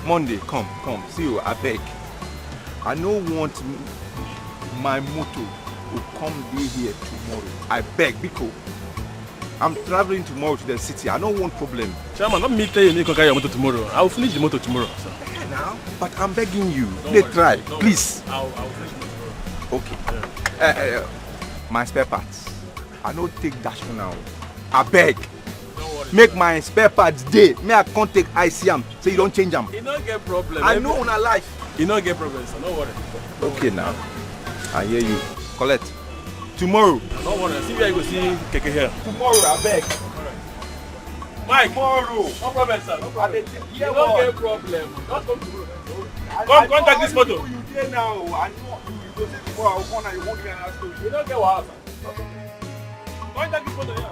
Monday, come. See you, I beg. I don't want my motor to come be here tomorrow. I beg, because I'm traveling tomorrow to the city. I don't want problem. Chairman, not me tell you can carry your motor tomorrow. I will finish the motor tomorrow, sir. Now, but I'm begging you. They try, please. I'll finish the motor tomorrow. Okay. Yeah. My spare parts. I don't take dash for now. I beg. Make my spare parts day. May I can't take ICM so you don't change them. You don't get problem. I know on a life. You don't get problem, so don't worry. Okay now. I hear you. Collect. Tomorrow. Don't worry. See where you go see Keke here. Tomorrow, I beg. Mike. Tomorrow. No problem, sir. No problem. You don't get problem. Don't come tomorrow. Come contact this photo. You there now. I know you go say tomorrow. I'll come and you won't give me an answer. You don't get what, sir. Contact this photo, yeah.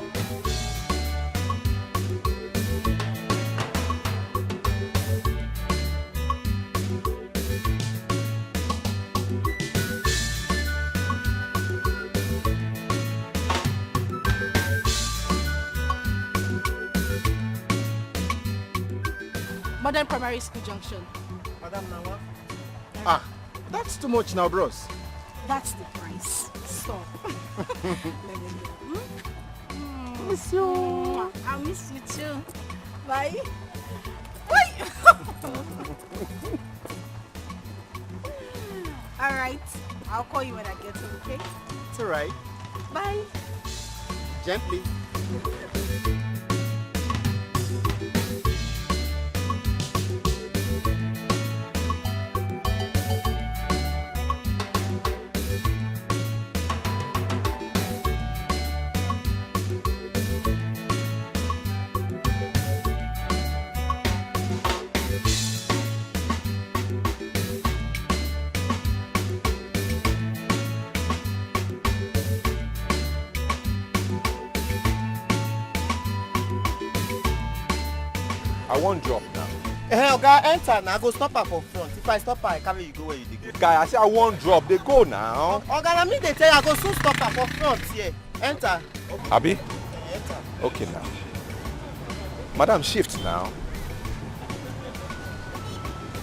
Modern Primary School Junction. Madam Nawa? Ah, that's too much now, bros. That's the price. Stop. Miss you. I miss you too. Bye. Bye. Alright. I'll call you when I get home, okay? It's alright. Bye. Gently. I won't drop now. Hey, Oga, enter now. Go stop her for front. If I stop her, I carry you go where you dey go. Guy, I say I won't drop. They go now. Oga, na me they tell you I go soon stop her for front here. Enter. Abi? Enter. Okay now. Madam, shift now.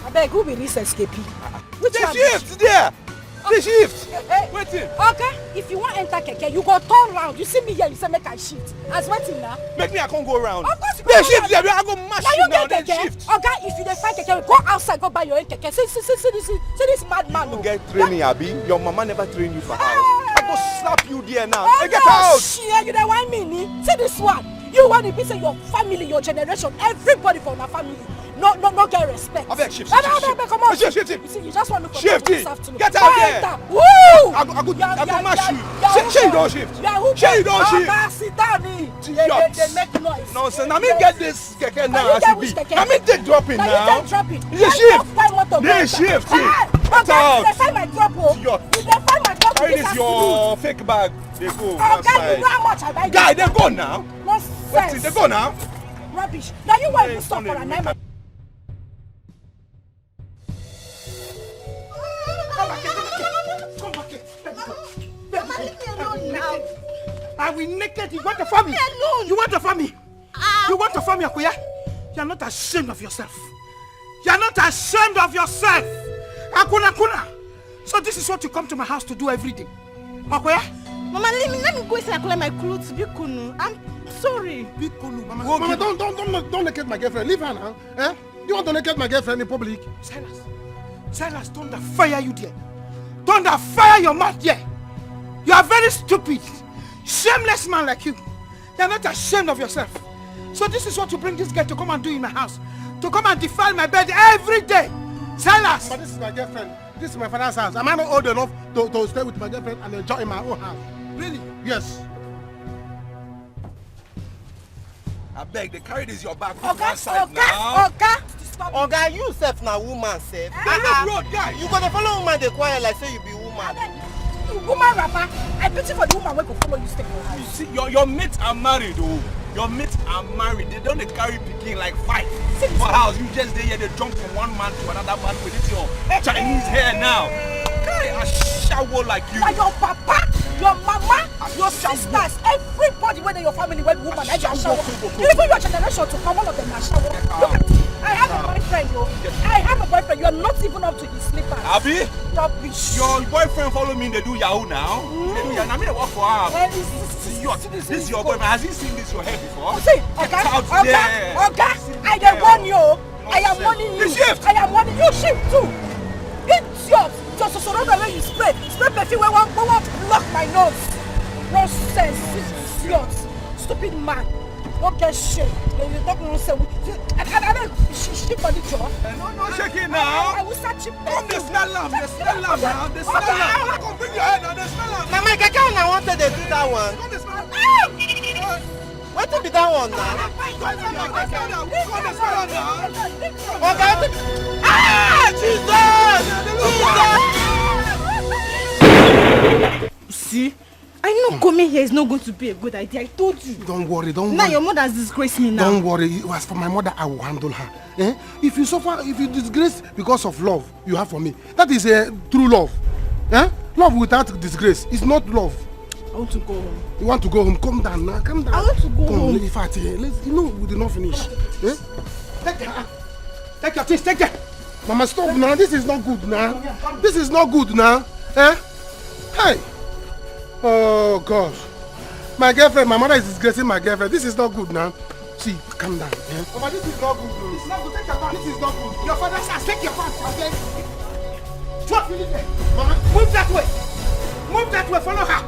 I beg, who be this escapee? Which They one? shift there. They shift. Hey, Waiting. okay, if you want enter keke, you go turn round. You see me here, you say make I shift. As waiting now. Make me I can't go around. Of course you They go shift round. there. I go mash Now you you now. get They keke. shift. Okay, if you dey find keke, go outside, go buy your own keke. See this madman. You get training, Abi. Your mama never trained you for house. I go slap you there now. Oh, Hey, get no, out. shit, you dey whine me, ni? See this one. You want to be say your family, your generation, everybody from our family. No get respect. I beg, shift. No, come on. Shift. You see, you just want to look for Shift this it. afternoon. Get out Go there. enter. Woo! I go mash you. Say you don't shift. You are who? Say you don't shift. Oh, sit down. They make noise. Nonsense. Now me get this keke now you as get it which be. keke? Now me take dropping Now now. you can drop it. They shift. They shift. Hey, Get okay, out. you dey find my drop, oh. Idiot. You dey find my drop Carry this this your fake bag. They go Okay, you outside. know how much I buy. Guy, they go now. Nonsense. Wait, they go now. Rubbish. Now you want Hey, to stop for Sunday, a night. Are we naked? You want to farm me? You want to farm me? You want to farm me, Akuya? You are not ashamed of yourself. You are not ashamed of yourself. Akuna. So this is what you come to my house to do every day. Akuya? Mama, let me go inside and collect my clothes. Bikunu. I'm sorry. Bikunu, Mama. Mama, don't naked my girlfriend. Leave her now. Eh? You want to naked my girlfriend in public? Silas, thunder fire you there. Thunder fire your mouth there. You are very stupid. Shameless man like you. You are not ashamed of yourself. So this is what you bring this guy to come and do in my house. To come and defile my bed every day. Silas! But this is my girlfriend. This is my father's house. Am I not old enough to stay with my girlfriend and enjoy in my own house? Really? Yes. I beg, they carry this your bag. Oga, you self na woman self. Road, guy. You gonna follow woman dey quiet like say you be woman. Woman rapper, I pity for the woman wey go follow you stay for your You house. see, your mates are married, oh. Your mates are married. They don't carry picking like 5 for house. You just there, they jump from one man to another man with it your Chinese hair now. Guy, I shower like you. Like your papa, your mama, your sisters, everybody whether your family, when woman, I just shower. Even your generation to come, all of them are shower. Look at, I have a boyfriend, yo. I have a boyfriend. You are not even up to his slippers. Abi? Rubbish. Your boyfriend follow me, they do Yahoo now. They do Yahoo. I mean, they work for her. This is your boyfriend. Has he seen this your hair before? See, Get out there. Okay. I am warning you. I am warning you. Shift. I am warning you. Shift too. Idiot. Just so the way you spray perfume when one block my nose. Nonsense. Idiot. Stupid man. Don't get shit. You don't nonsense. I shit for the job. No shaking now. I will start chip. Come the smell lamb. The smell lamb now. The smell lamb. Come bring your head now. The smell lamb. Mama, I can't want to do that one. Come the smell lamb. What to be that one now? Okay. Jesus! See? I know coming here is not going to be a good idea. I told you. Don't worry, don't worry. Now your mother has disgraced me now. Don't worry. As for my mother, I will handle her. Eh? If you suffer, if you disgrace because of love you have for me, that is a true love. Eh? Love without disgrace is not love. I want to go home. You want to go home? Calm down now. Calm down. I want to go home. In fact, let's, you know we did not finish. Eh? Take your things. Take it. Mama, stop now. This is not good now. This is not good now. Eh? Hey. Oh God. My girlfriend. My mother is disgracing my girlfriend. This is not good now. See, calm down. Eh? Mama, this is not good. This is not good. Take your pants. This is not good. Your father says take your pants. Okay? Drop you there. Mama, move that way. Move that way. Follow her.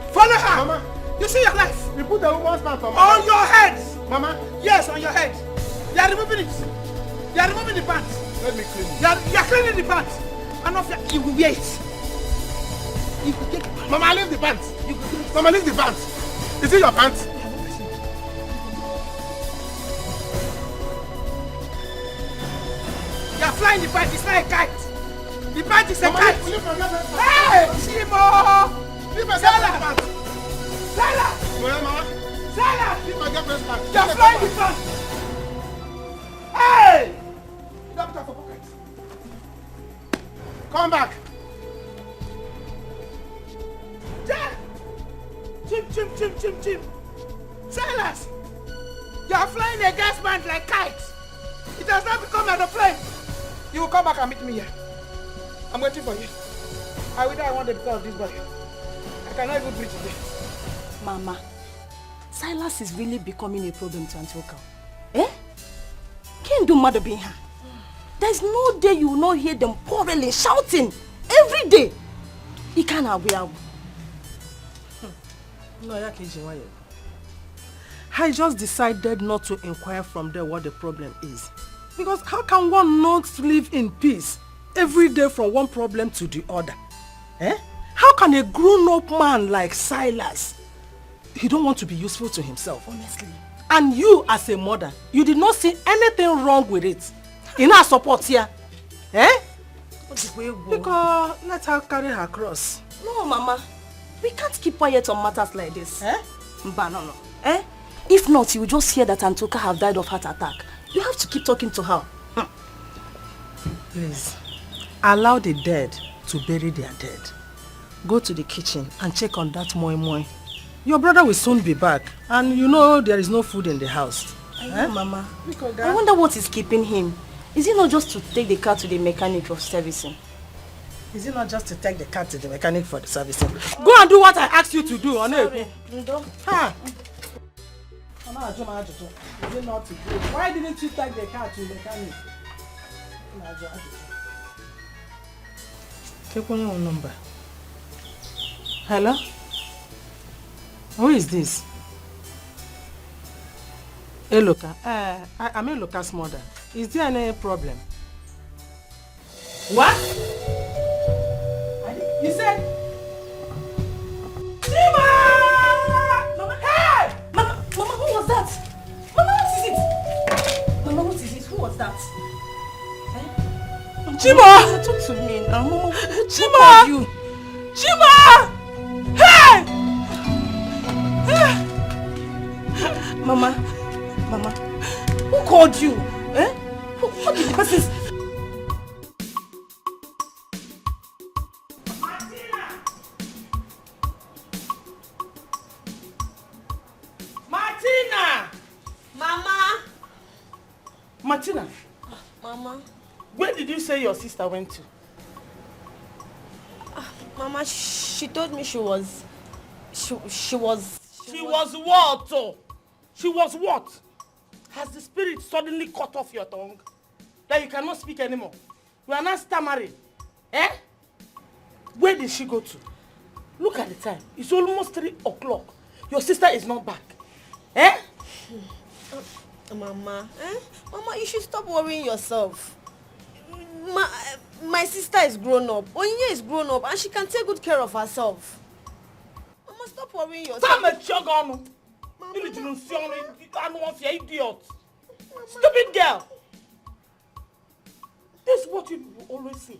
Follow her! Mama, you see your life? You put the woman's pants on my your head! Mama? Yes, on your head. You are removing it. You are removing the pants. Let me clean it. You are cleaning the pants. And of you will wear it. You will get the pants. Mama, leave the pants. Mama, leave the pants. Is it your pants? You are flying the pants. It's not a kite. The pants is a kite. Hey! Shimo! Salah! Salah! Mama! Salah! You're flying the pants! Hey! You don't have a pocket. Come back! Chim! Silas! You are flying a gas band like kites! It has not become an aeroplane! You will come back and meet me here. I'm waiting for you. I will die one day because of this body. I cannot even breathe today. Mama, Silas is really becoming a problem to Antoka. Eh? Can't do mother being her. There's no day you will not hear them quarreling, shouting every day. He can't have no, I just decided not to inquire from there what the problem is. Because how can one not live in peace every day from one problem to the other? Eh? How can a grown-up man like Silas, he don't want to be useful to himself, honestly. And you as a mother, you did not see anything wrong with it. In our support here. Eh? Because let her carry her cross. No, Mama. We can't keep quiet on matters like this. Eh? But no. Eh? If not, you will just hear that Antoka have died of heart attack. You have to keep talking to her. Please, allow the dead to bury their dead. Go to the kitchen and check on that moi. Your brother will soon be back, and you know there is no food in the house. I know, Mama. I wonder what is keeping him. Is it not just to take the car to the mechanic for servicing? Is it not just to take the car to the mechanic for the servicing? Go and do what I asked you to do, Oneku. Ha! Is it not to do? Why didn't you take the car to the mechanic? Take one your number. Hello? Who is this? Eloka. I'm Eloka's mother. Is there any problem? What? You said? Chima! Mama! Hey! Mama, who was that? Mama, what is it? Mama, what is it? Who was that? Chima! Talk to me now, Mama. Chima! Chima! Hey! Mama, who called you? Eh? What did the person? Martina! Mama. Where did you say your sister went to? Mama, she told me she was... She was what? Oh? She was what? Has the spirit suddenly cut off your tongue? That you cannot speak anymore? You are not stammering. Eh? Where did she go to? Look at the time. It's almost 3 o'clock. Your sister is not back. Eh? Mama, Mama, you should stop worrying yourself. My sister is grown up. Onyinye is grown up and she can take good care of herself. Mama, stop worrying yourself. Idiot. Stupid girl. This is what you always say.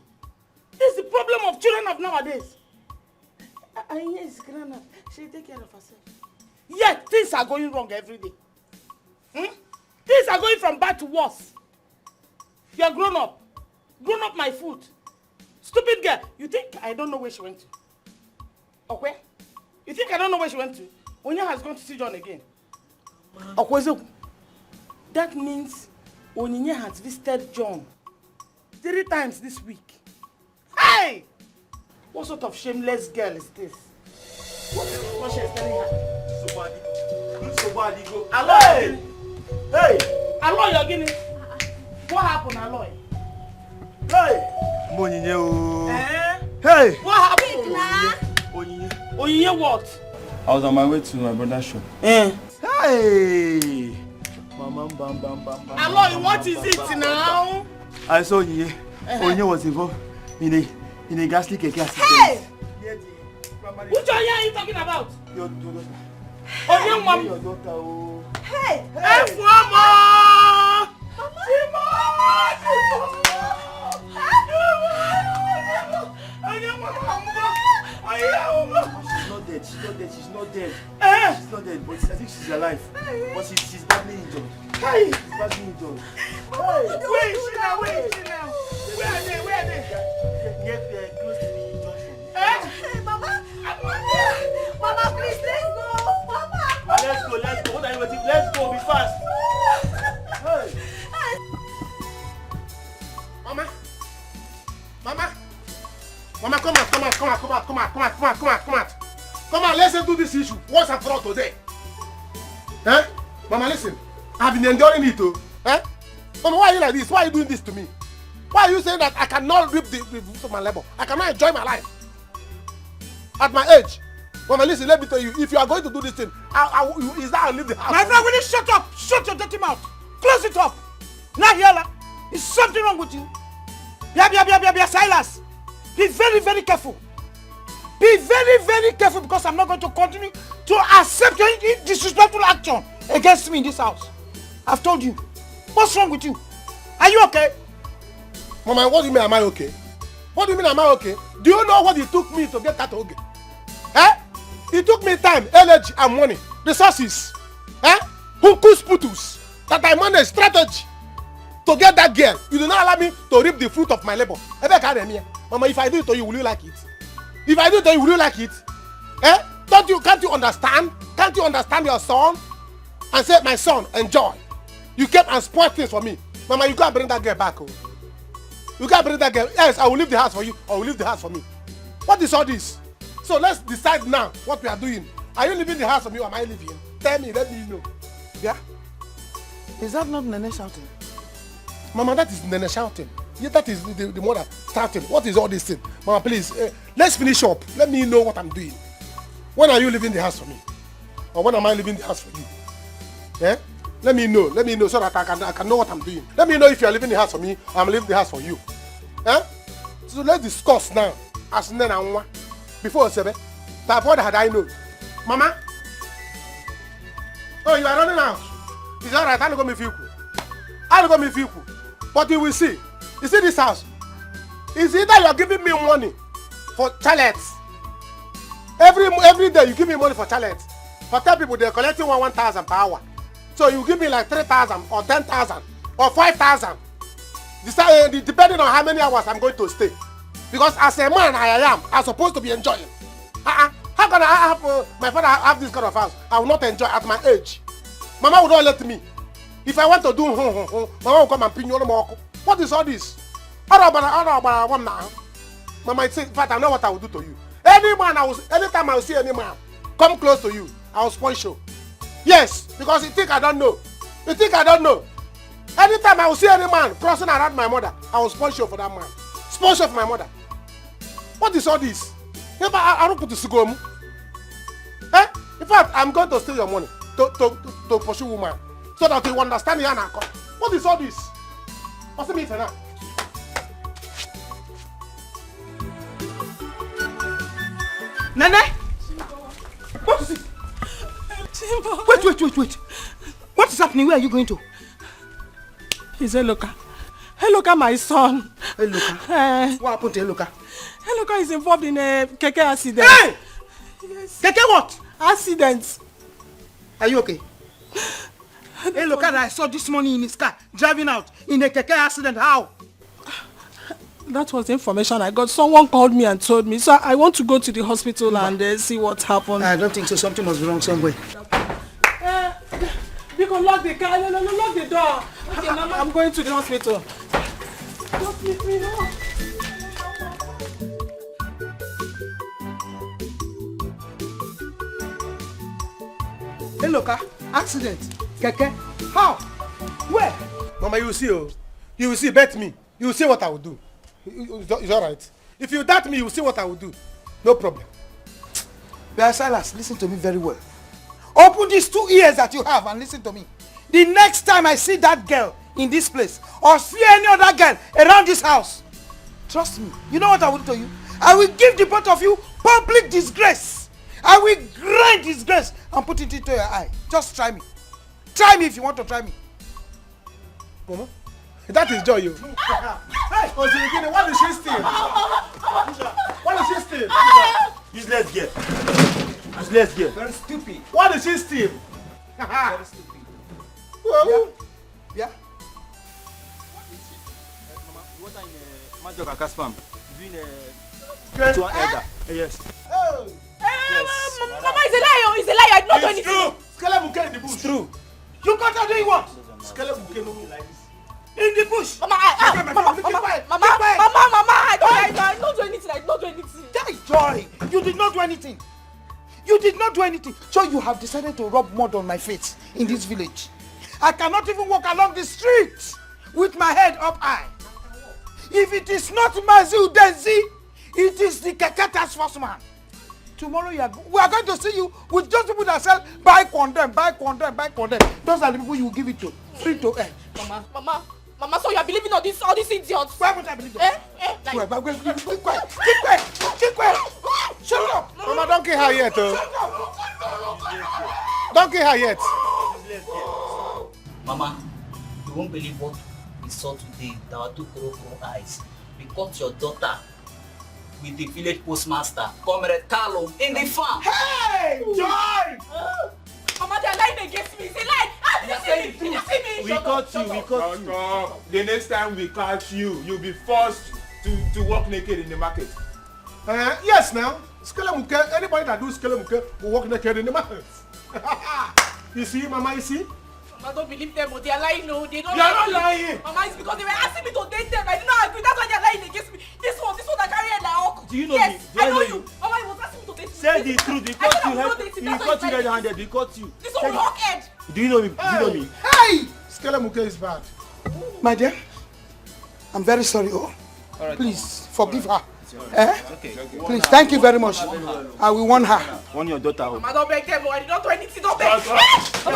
This is the problem of children of nowadays. Onyinye is grown up. She take care of herself. Yet things are going wrong every day. Things are going from bad to worse. You are grown up. Grown up my foot. Stupid girl. You think I don't know where she went to? Okay? You think I don't know where she went to? Onya has gone to see John again. Okay, so that means Onyinye has visited John 3 times this week. Hey! What sort of shameless girl is this? What she is telling her? Aloy! Hey! Aloy, you're getting... What happened, Aloy? Hey! Onyinye. Hey! What happened? Onyinye what? I was on my way to my brother's shop. Hey! Bam. Aloy, what is it now? I saw Onyinye. Onyinye was involved in a ghastly cake accident. Hey! Which Onyinye are you talking about? Your daughter. Onyinye mom. Your daughter. Hey! Hey! Mama! She's not dead, but I think she's alive. But she's badly injured. Hey! She's badly injured. Where is she now? Where are they? They're close to the junction. Hey, Mama! Mama, please, let's go! Mama! Let's go. What are you waiting? Let's go, be fast. Hey! Mama, come out. Come on, let's do this issue once and for all today. Eh? Mama, listen. I've been enduring it too. Eh? Mama, why are you like this? Why are you doing this to me? Why are you saying that I cannot reap the fruit of my labor? I cannot enjoy my life at my age? Mama, listen, let me tell you, if you are going to do this thing, is that I'll leave the house? My friend, will you shut up? Shut your dirty mouth. Close it up. Now, Yala, is something wrong with you? Silas. Be very, very careful. Be very, very careful because I'm not going to continue to accept your disrespectful action against me in this house. I've told you. What's wrong with you? Are you okay? Mama, what do you mean am I okay? What do you mean am I okay? Do you know what it took me to get that okay? Eh? It took me time, energy and money, resources. Eh? Hukus putus. That I managed strategy to get that girl. You do not allow me to reap the fruit of my labor. Mama, if I do it to you, will you like it? If I do it to you, will you like it? Eh? Can't you understand? Can't you understand your son? And say, my son, enjoy. You came and spoiled things for me. Mama, you can't bring that girl back. Oh. You can't bring that girl. Yes, I will leave the house for you, or will leave the house for me. What is all this? So let's decide now what we are doing. Are you leaving the house for me, or am I leaving? Tell me, let me know. Yeah? Is that not Nene shouting? Mama, that is Nene shouting. Yeah, that is the mother shouting. What is all this thing? Mama, please, let's finish up. Let me know what I'm doing. When are you leaving the house for me? Or when am I leaving the house for you? Yeah? Let me know so that I can know what I'm doing. Let me know if you are leaving the house for me or I'm leaving the house for you. Eh? So let's discuss now. As Nene and Nwa. Before Sebe. That what had I known? Mama? Oh, you are running out. It's alright, I'll go me feel. But you will see. You see this house? It's either you are giving me money for chalets. Every day you give me money for chalets. For 10 people, they're collecting 1,000 per hour. So you give me like 3,000 or 10,000 or 5,000. Depending on how many hours I'm going to stay. Because as a man I'm supposed to be enjoying. How can I have my father have this kind of house? I will not enjoy at my age. Mama will not let me. If I want to do Mama will come and pin you. What is all this? Mama, in fact, I know what I will do to you. Anytime I will see any man come close to you, I will sponsor. Yes, because you think I don't know. You think I don't know. Anytime I will see any man crossing around my mother, I will sponsor for that man. Sponsor for my mother. What is all this? I don't put the cigar. Eh? In fact, I'm going to steal your money to pursue woman so that you understand the anchor. What is all this? What's the mean for now? Nene? What is it? Wait. What is happening? Where are you going to? He's Eloka. Eloka, my son. Eloka? What happened to Eloka? Eloka is involved in a keke accident. Hey! Yes. Keke what? Accident. Are you okay? Eloka that I saw this morning in his car, driving out in a keke accident. How? That was the information I got. Someone called me and told me. So I want to go to the hospital and see what happened. I don't think so. Something must be wrong somewhere. You can lock the car. No, lock the door. Okay, Mama, I'm going to the hospital. Just leave me now. Hey, look, accident. Keke. How? Where? Mama, you will see. Oh. You will see. Bet me. You will see what I will do. It's all right. If you doubt me, you will see what I will do. No problem. Brother Silas, listen to me very well. Open these 2 ears that you have and listen to me. The next time I see that girl in this place or see any other girl around this house, trust me, you know what I will do to you? I will give the both of you public disgrace. I will grind disgrace and put it into your eye. Just try me. Try me if you want to try me. Mama, that is joy, you. Hey, Ozirikini, what is she steal? What is she steal? Useless girl. Useless girl. Very stupid. What is she steal? Very stupid. Well, Yeah. What in Major Kakaspam? Doing to an elder. Yes. Mama is a liar. He's a liar. I did not do it's anything. true. Skelebuke in the bush. It's true. You got to do what? Skelebuke no like this. In the bush. Mama, Mama, I did not do anything. I did not do anything. That is joy. You did not do anything. You did not do anything. So you have decided to rub mud on my face in this village. I cannot even walk along the street with my head up high. If it is not Mazu Denzi, it is the Keke task force man. Tomorrow we are going to see you with those people that sell buy condemn. Those are the people you will give it to. Free to earn. Mama, so you are believing all these idiots? Why would I believe them? Keep quiet. Shut up. Mama, don't kill her yet. Don't kill her yet. Mama, you won't believe what we saw today with our 2 eyes. We caught your daughter with the village postmaster, Comrade Carlo, in the farm. Hey, Joy! Mama, they are lying against me. It's a lie. Did you see me? We caught you. The next time we catch you, you'll be forced to walk naked in the market. Yes, now. Skelebuke, anybody that do Skelebuke will walk naked in the market. You see, Mama, you see? Mama, don't believe them. They are lying. No, they don't. You are not lying. Mama, it's because they were asking me to date them. I did not agree. That's why they are lying against me. This one that carry head like uncle. Do you know yes, me? Do I know you? Mama, he was asking me to date Say me. the truth. We I caught said you. I will not date him. We That's caught why you he's lying. red-handed. We caught you. This one rockhead. Do you know me? Do you know me? Hey! Skelebuke is bad. My dear, I'm very sorry. Oh, Right. please forgive her. Okay. Please, thank you very much. I will warn her. Warn your daughter. Mama, don't beg them. I did not do anything. Don't beg. Mama,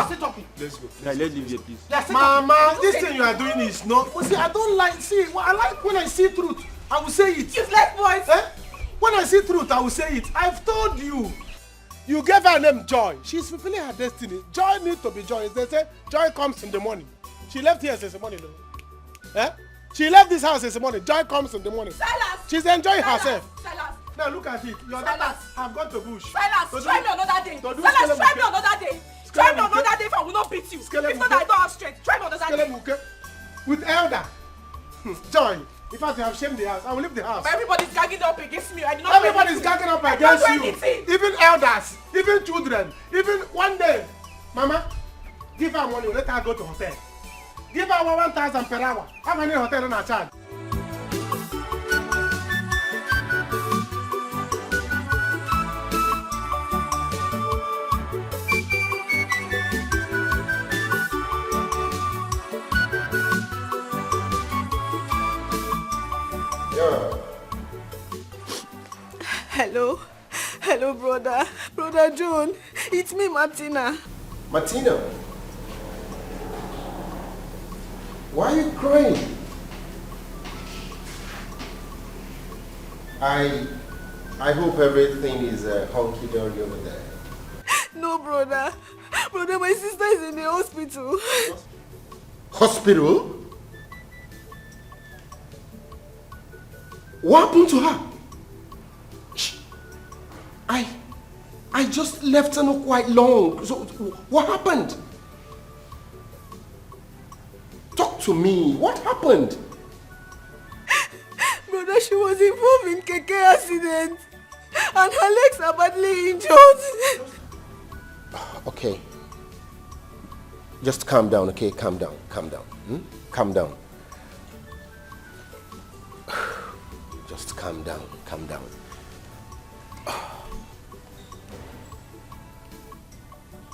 stay talking. Let's go. Yeah, let's leave here, please. Mama, this thing you are doing is not. See, I don't like. See, I like when I see truth, I will say it. Useless boys. When I see truth, I will say it. I've told you. You gave her name Joy. She's fulfilling her destiny. Joy needs to be joy. They say joy comes in the morning. She left here since the morning, though. She left this house since the morning. Joy comes in the morning. Silas. She's enjoying herself. Silas. Now look at it. Your daughters have gone to bush. Silas, try me another day. To do Silas, try Skelebuke. me another day. Try me another day if I will not beat you. If not, I don't have strength. Try me another day. Skelebuke with elder. Joy. In fact, you have shamed the house. I will leave the house. But everybody's gagging up against me. I did not do Everybody's anything. gagging up I did not against do you. anything. Even elders, even children, even one day. Mama, give her money, let her go to hotel. Give her hour 1,000 per hour. How many hotel in a charge? Hello. Hello, brother. Brother John. It's me, Martina. Martina? Why are you crying? I hope everything is hunky-dory over there. No, brother. Brother, my sister is in the hospital. Hospital? What happened to her? I just left her not quite long. So what happened? Talk to me. What happened? Brother, she was involved in Dikeh accident. And her legs are badly injured. Okay. Just calm down, okay? Calm down. Calm down. Calm down. Just calm down. Calm down.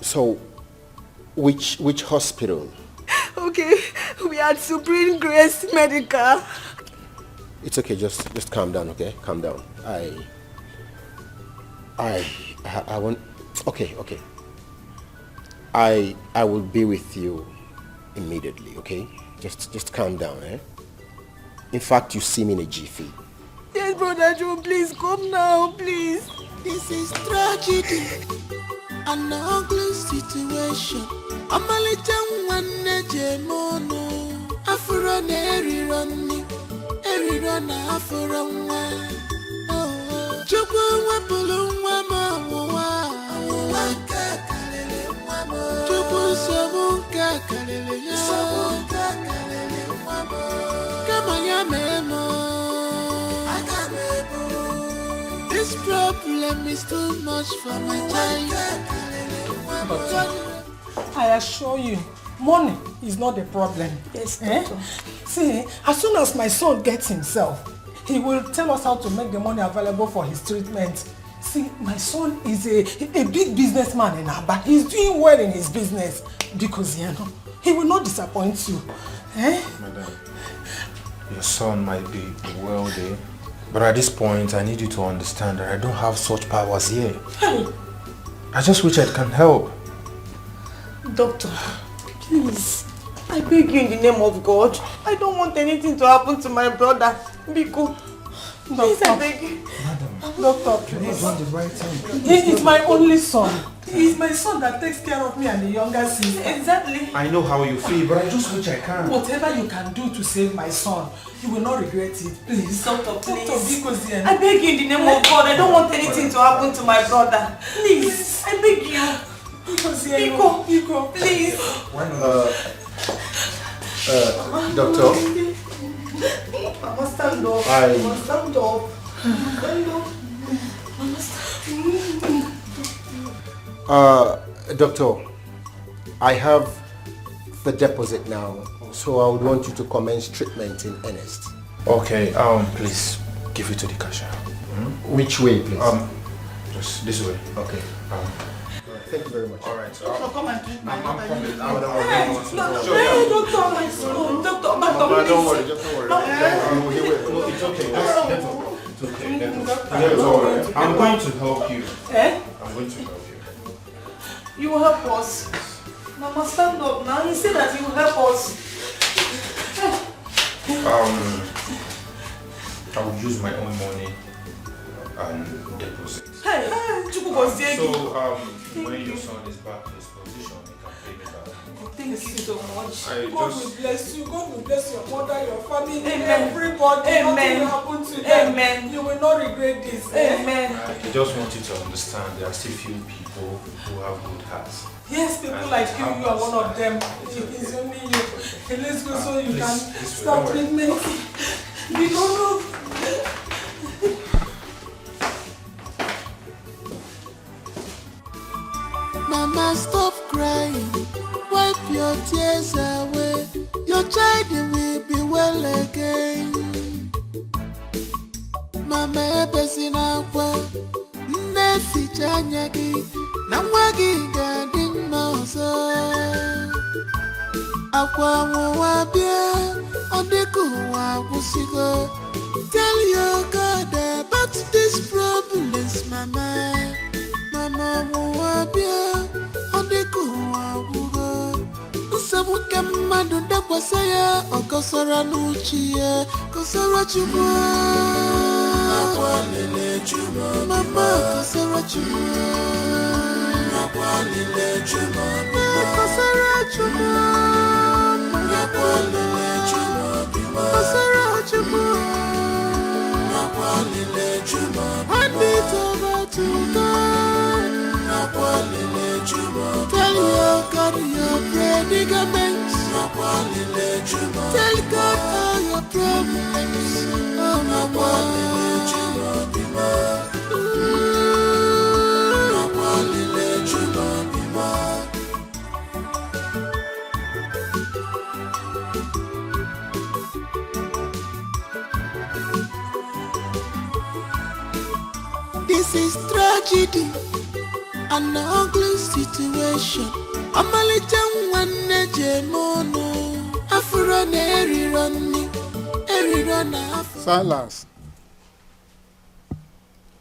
So, which hospital? Okay, we are at Supreme Grace Medical. It's okay, just calm down, okay? Calm down. I want... Okay. I will be with you immediately, okay? Just calm down, eh? In fact, you see me in a jiffy. Yes, Brother Joe, please come now, please. This is tragedy, an ugly situation. I'm a little one, Afro Neri running, every run Afro one. Oh, Chukwu Wapulu Wama, Chukwu Sabunka Kalele, Kamaya Memo. This problem is too much for my time. I assure you, money is not the problem. Yes, doctor. See, as soon as my son gets himself, he will tell us how to make the money available for his treatment. See, my son is a big businessman in Aba. He's doing well in his business because, he will not disappoint you. Madam, your son might be wealthy, but at this point, I need you to understand that I don't have such powers here. Hey. I just wish I can help. Doctor, please, I beg you in the name of God. I don't want anything to happen to my brother. Biko, please, I beg you. Madam, Doctor, please. You've done the right thing. He is my only son. He is my son that takes care of me and the younger sister. Exactly. I know how you feel, but I just wish I can. Whatever you can do to save my son, you will not regret it. Please. Doctor, please. Doctor, I beg you in the name of God. I don't want anything to happen to my brother. Please, I beg you. Biko, please. Why not? Doctor? Mama, stand up. Mama, stand up. Stand up. Mama, stand up. Doctor, I have the deposit now, so I would want you to commence treatment in earnest. Okay, please give it to the cashier. Which way, please? Just this way. Okay. Thank you very much. All right. Doctor, come and drink my I'm coming. Doctor, Don't worry, just don't worry. No, it's okay. It's okay. It's all right. I'm going to help you. I'm going to help you. You will help us. Mama, stand up now. He said that you will help us. I will use my own money and deposit. So, when your son is back to his position, he can pay me back. thank you so much. God will bless you. God will bless your mother, your family, Amen. everybody. Amen. Nothing will happen to them. Amen. You will not regret this. Amen. I just want you to understand there are still few people who have good hearts. Yes, people And like you are one of them. It's only you. Hey, let's go so you can start treatment. We don't know. Mama, stop crying. Wipe your tears away. Your your child will be well again. Mama besina kwa nesi chanyagi na mwagi gadi noso. Akwa mwabia odiku wabusigo. Tell your God about these problems, Mama. Mama mwabia odiku wabugo. Usabuke madu dakwa saya okosora nuchie kosora chumo. Nakwalile chumo. Mama kosora chumo. Nakwalile chumo. Kosora chumo. Nakwalile chumo. Kosora chumo. Nakwalile chumo. Hand it over to God. Nakwalile chumo. Tell your God your predicaments. Nakwalile chumo. Tell God all your problems. Oh, Nakwalile chumo. Nakwalile chumo. This is tragedy, an ugly situation. Amalita wane jemono, afurane erirona. Silence.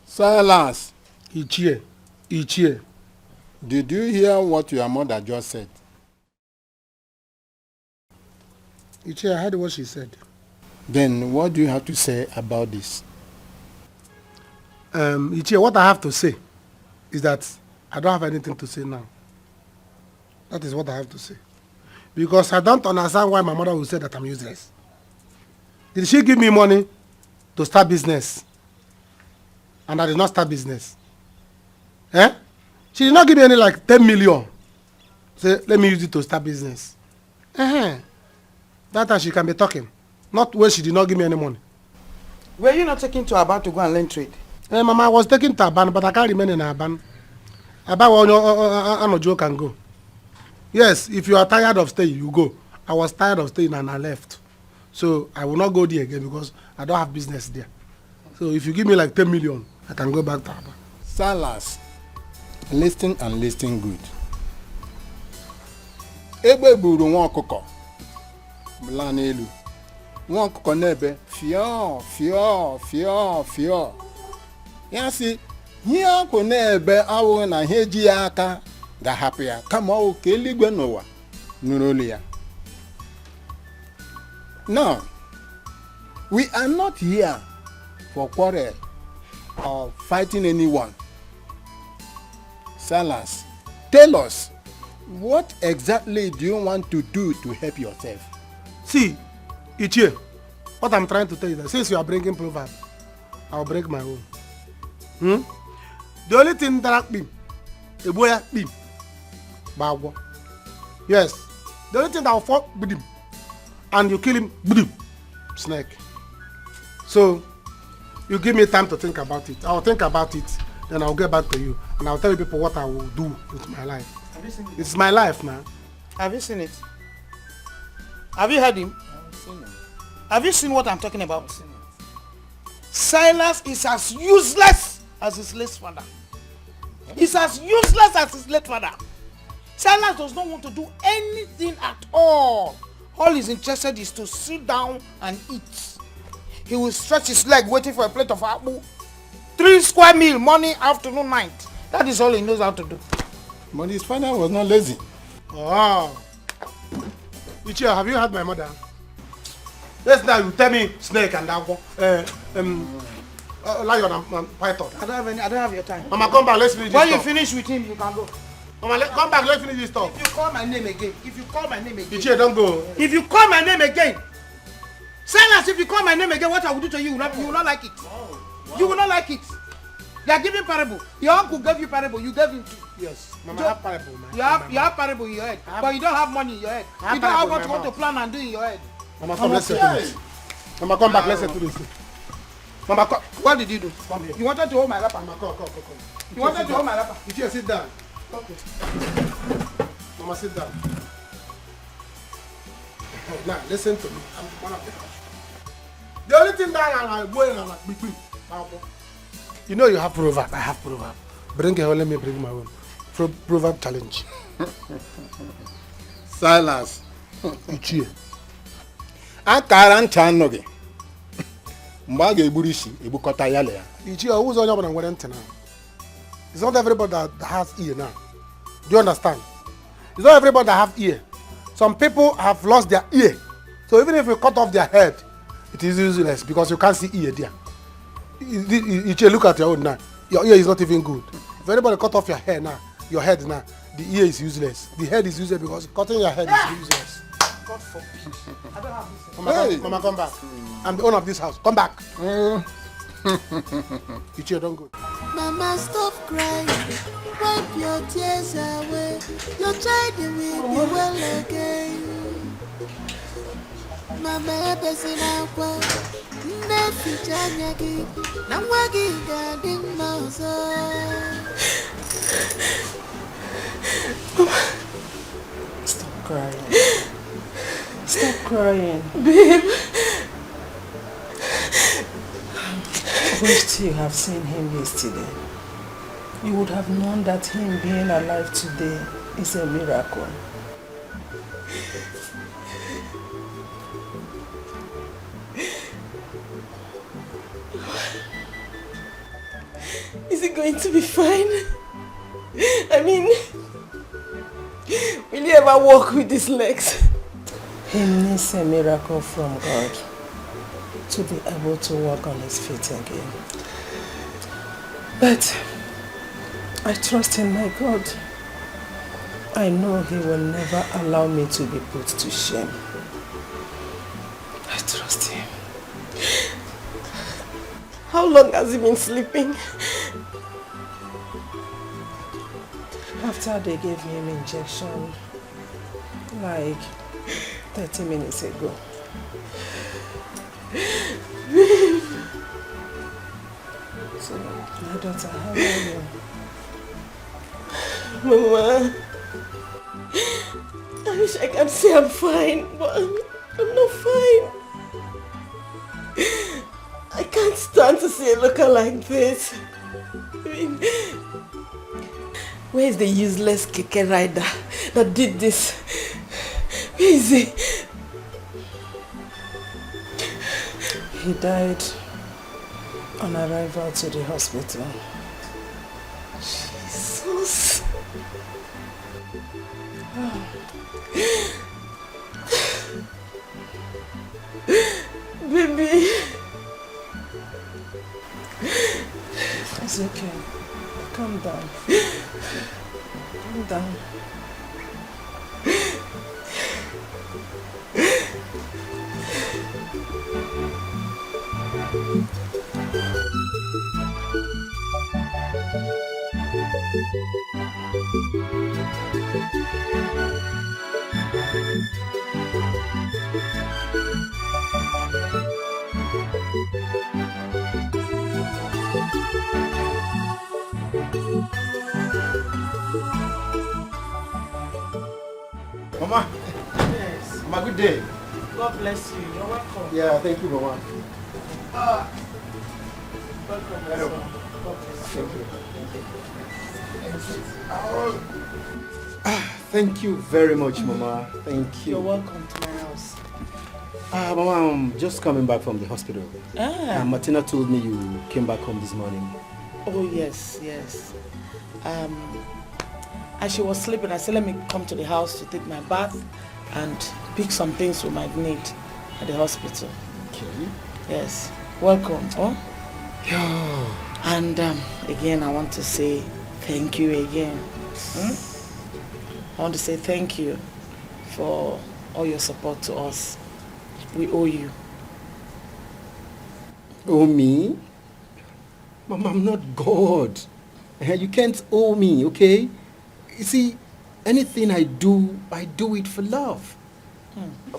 Silence. Ichie. Did you hear what your mother just said? Ichie, I heard what she said. Then what do you have to say about this? Ichie, what I have to say is that I don't have anything to say now. That is what I have to say. Because I don't understand why my mother will say that I'm useless. Did she give me money to start business? And I did not start business. Eh? She did not give me any like 10 million. Say, let me use it to start business. That time she can be talking. Not when she did not give me any money. Were you not taking to Aban to go and learn trade? Mama, I was taking to Aban, but I can't remain in Aban. Aban can go. Yes, if you are tired of staying, you go. I was tired of staying and I left. So I will not go there again because I don't have business there. So if you give me like 10 million, I can go back to Aban. Salas, listen and listen good. Ebe buru nwa ọkụkọ bla n'elu. Nwa ọkụkọ n'ebe fio. Ya si ihe akụ n'ebe awụ na ihe ji ya aka ga-hapụ ya kama ọ ka eluigwe n'ụwa nụrụ olu ya. Now, we are not here for quarrel or fighting anyone. Salas, tell us, what exactly do you want to do to help yourself? See, Ichie, what I'm trying to tell you is that since you are bringing proverb, I'll break my own. The only thing that I bim, a boy bim, bagwo. Yes, the only thing that will fall with him, and you kill him, boom, snake. So, you give me time to think about it. I'll think about it, then I'll get back to you, and I'll tell you people what I will do with my life. Have you seen it? It's my life, man. Have you seen it? Have you heard him? I've seen it. Have you seen what I'm talking about? Silas is as useless as his late father. He's as useless as his late father. Silas does not want to do anything at all. All he's interested is to sit down and eat. He will stretch his leg waiting for a plate of apple. 3 square meal, morning, afternoon, night. That is all he knows how to do. But his father was not lazy. Oh. Ichie, have you heard my mother? Yes, now you tell me snake and agwo. Lion and python. I don't have your time. Mama, come back, let's finish this When talk. you finish with him, you can go. Mama, come back, let's finish this talk. If you call my name again, Ichie, don't go. If you call my name again, Silas, if you call my name again, what I will do to you, you will not like it. You will not like it. They are giving parable. Your uncle gave you parable, you gave him too. Yes, Mama, I have parable, man. You have parable in your head, but you don't have money in your head. You don't have what you want to plan and do in your head. Mama, come, let's settle this. Mama, come back, let's settle this. Mama, come. What did you do? Come here. You wanted to hold my rapper. Mama, come. You wanted to hold my rapper. Ichie, sit down. Okay. Mama, sit down. Now, listen to me. I'm one of the house. The only thing that I'm going on between. You know you have proverb. I have proverb. Bring your own, let me bring my own. Proverb challenge. Silas. Ichie. Akara nchanoge. Mbaga eburishi, ebukota yale ya. Ichie, who's on your one and now? It's not everybody that has ear now. Do you understand? It's not everybody that have ear. Some people have lost their ear. So even if you cut off their head, it is useless because you can't see ear there. Ichie, look at your own now. Your ear is not even good. If anybody cut off your hair now, your head now, the ear is useless. The head is useless because cutting your head is useless. God forbid. I don't have this. Mama, come back. I'm the owner of this house. Come back. Ichie, don't go. Mama, stop crying. Wipe your tears away. Your child will be well again. Mama, person aqua. Nefi chanyagi. Namwagi gading mouse. Stop crying. Stop crying. Babe. I wished you have seen him yesterday. You would have known that him being alive today is a miracle. Is he going to be fine? I mean, will he ever walk with his legs? He needs a miracle from God to be able to walk on his feet again. But I trust in my God. I know he will never allow me to be put to shame. I trust him. How long has he been sleeping? After they gave him injection, like 30 minutes ago. So, my daughter, how are you? Mama, I wish I could say I'm fine, but I'm not fine. I can't stand to see a looker like this. I mean, where is the useless keke rider that did this? Where is he? He died on arrival to the hospital. Jesus. Baby. It's okay. Calm down. Calm down. Mama. Yes. Mama, good day. God bless you. You're welcome. Yeah, thank you, Mama. Welcome. Hello. God bless you. Thank you very much, Mama. Thank you. You're welcome to my house. Mama, I'm just coming back from the hospital. Martina told me you came back home this morning. Oh, yes, yes. As she was sleeping, I said, let me come to the house to take my bath and pick some things we might need at the hospital. Okay. Yes. Welcome. Oh? Yeah. And again, I want to say thank you again. I want to say thank you for all your support to us. We owe you. Owe me? Mama, I'm not God. You can't owe me, okay? You see, anything I do it for love.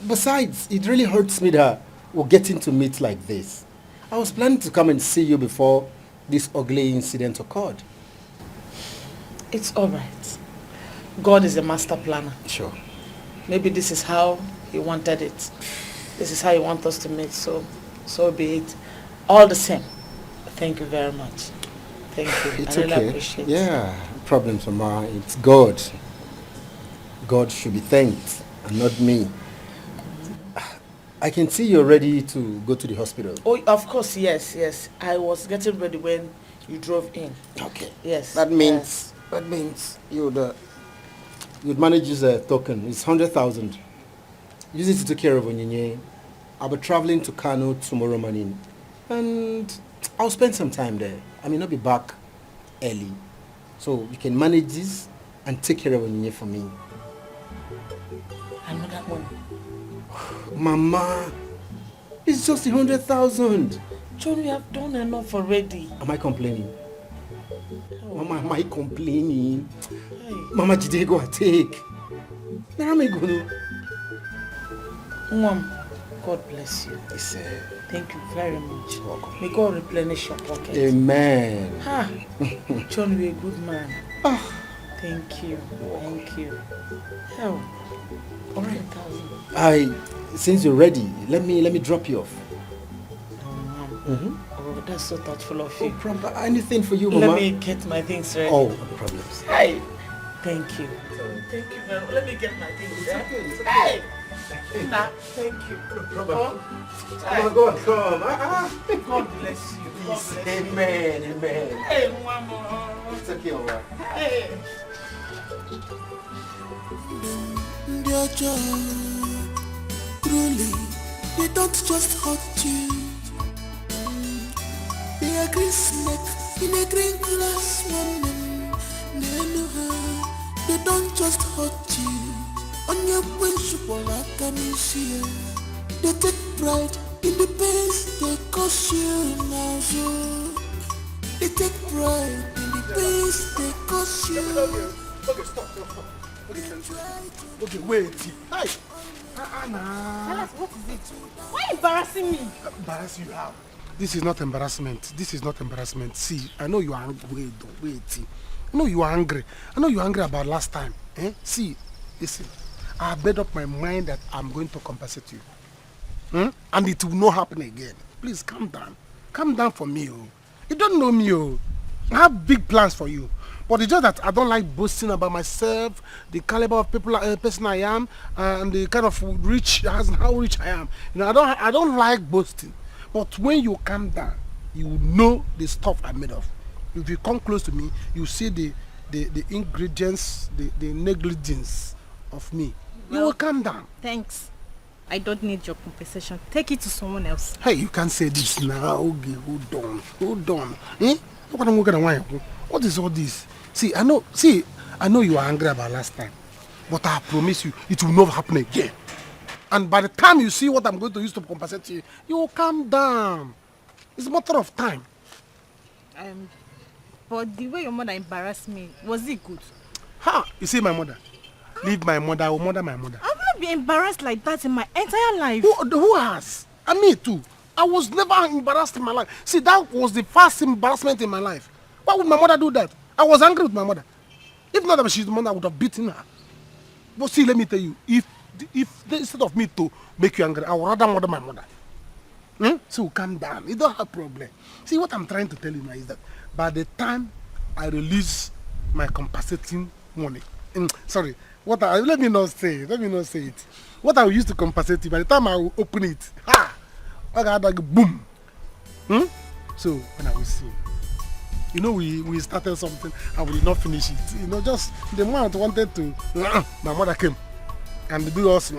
Besides, it really hurts me that we're getting to meet like this. I was planning to come and see you before this ugly incident occurred. It's all right. God is a master planner. Sure. maybe this is how he wanted it. This is how he wants us to meet, so be it. All the same, thank you very much. Thank you. It's I really okay. appreciate it. Yeah, no problems, Mama. It's God. God should be thanked and not me. I can see you're ready to go to the hospital. Oh, of course, yes. I was getting ready when you drove in. Okay. Yes. That means you'd manage this token. It's 100,000. Use it to take care of Onyinye. I'll be traveling to Kano tomorrow morning, and I'll spend some time there. I may not be back early, so you can manage this and take care of Onyinye for me. Another one. Mama, it's just 100,000. John, we have done enough already. Am I complaining? Oh. Mama, am I complaining? Hey. Mama, Jide, go and take. Where am I going? Mom, God bless you. Yes, thank you very much. You're welcome. May God replenish your pocket. Amen. John, you're a good man. Oh. Thank you. Thank you. Oh. All right. Since you're ready, let me drop you off. Oh, that's so thoughtful of you. No problem. Anything for you, Mama? Let me get my things ready. Oh, no problems. Hi. Thank you. Thank you very much. Let me get my things ready. It's okay. Nah, thank you. No problem. Come. God bless you. Yes. Amen. Hey, Mama. It's okay, Mama. Hey. Truly, they don't just hurt you. They are green snake in a green glass woman. They don't just hurt you. On your principle, I can see. They take pride in the pains they cause you now. They take pride in the pains they cause you. Okay, stop. Okay, wait. Hi. Tell us, what is it? Why embarrassing me? Embarrass you how? This is not embarrassment. See, I know you are angry. Wait. I know you are angry. About last time. See, listen. I have made up my mind that I'm going to compensate you. And it will not happen again. Please calm down. Calm down for me. You don't know me. I have big plans for you. But it's just that I don't like boasting about myself, the caliber of person I am, and the kind of how rich I am. I don't like boasting. But when you calm down, you know the stuff I'm made of. If you come close to me, you see the ingredients, the negligence of me. You will calm down. Thanks. I don't need your compensation. Take it to someone else. Hey, you can't say this now. Okay, hold on. What is all this? See, I know you are angry about last time, but I promise you, it will not happen again. And by the time you see what I'm going to use to compensate you, you will calm down. It's a matter of time. But the way your mother embarrassed me, was it good? You see my mother? Leave my mother, I will murder my mother. I've not been embarrassed like that in my entire life. Who has? And me too. I was never embarrassed in my life. See, that was the first embarrassment in my life. Why would my mother do that? I was angry with my mother. If not that she's the mother, I would have beaten her. But see, let me tell you, if instead of me to make you angry, I would rather murder my mother. So calm down. You don't have problem. See, what I'm trying to tell you now is that by the time I release my compensating money, let me not say it. What I will use to compensate you, by the time I will open it, I got like boom. So when I will see, we started something and we did not finish it. Just the moment I wanted to, my mother came and do us.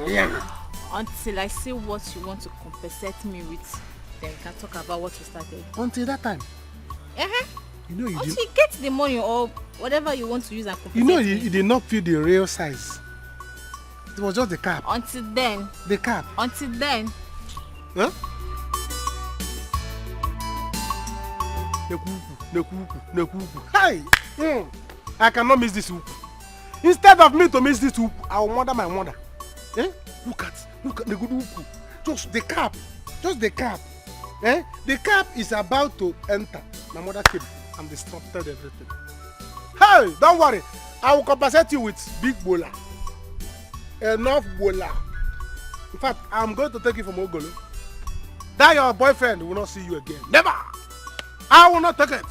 Until I see what you want to compensate me with, then we can talk about what we started. Until that time. Until you get the money or whatever you want to use and compensate me. You did not feel the real size. It was just the cap. Until then. The cap. Until then. Huh? Hey! I cannot miss this hoop. Instead of me to miss this hoop, I will murder my mother. Look at the good hoop. Just the cap. The cap is about to enter. My mother came and disrupted everything. Hey! Don't worry. I will compensate you with big bola. Enough bola. In fact, I'm going to take you from Ogolo. That your boyfriend will not see you again. Never! I will not take it.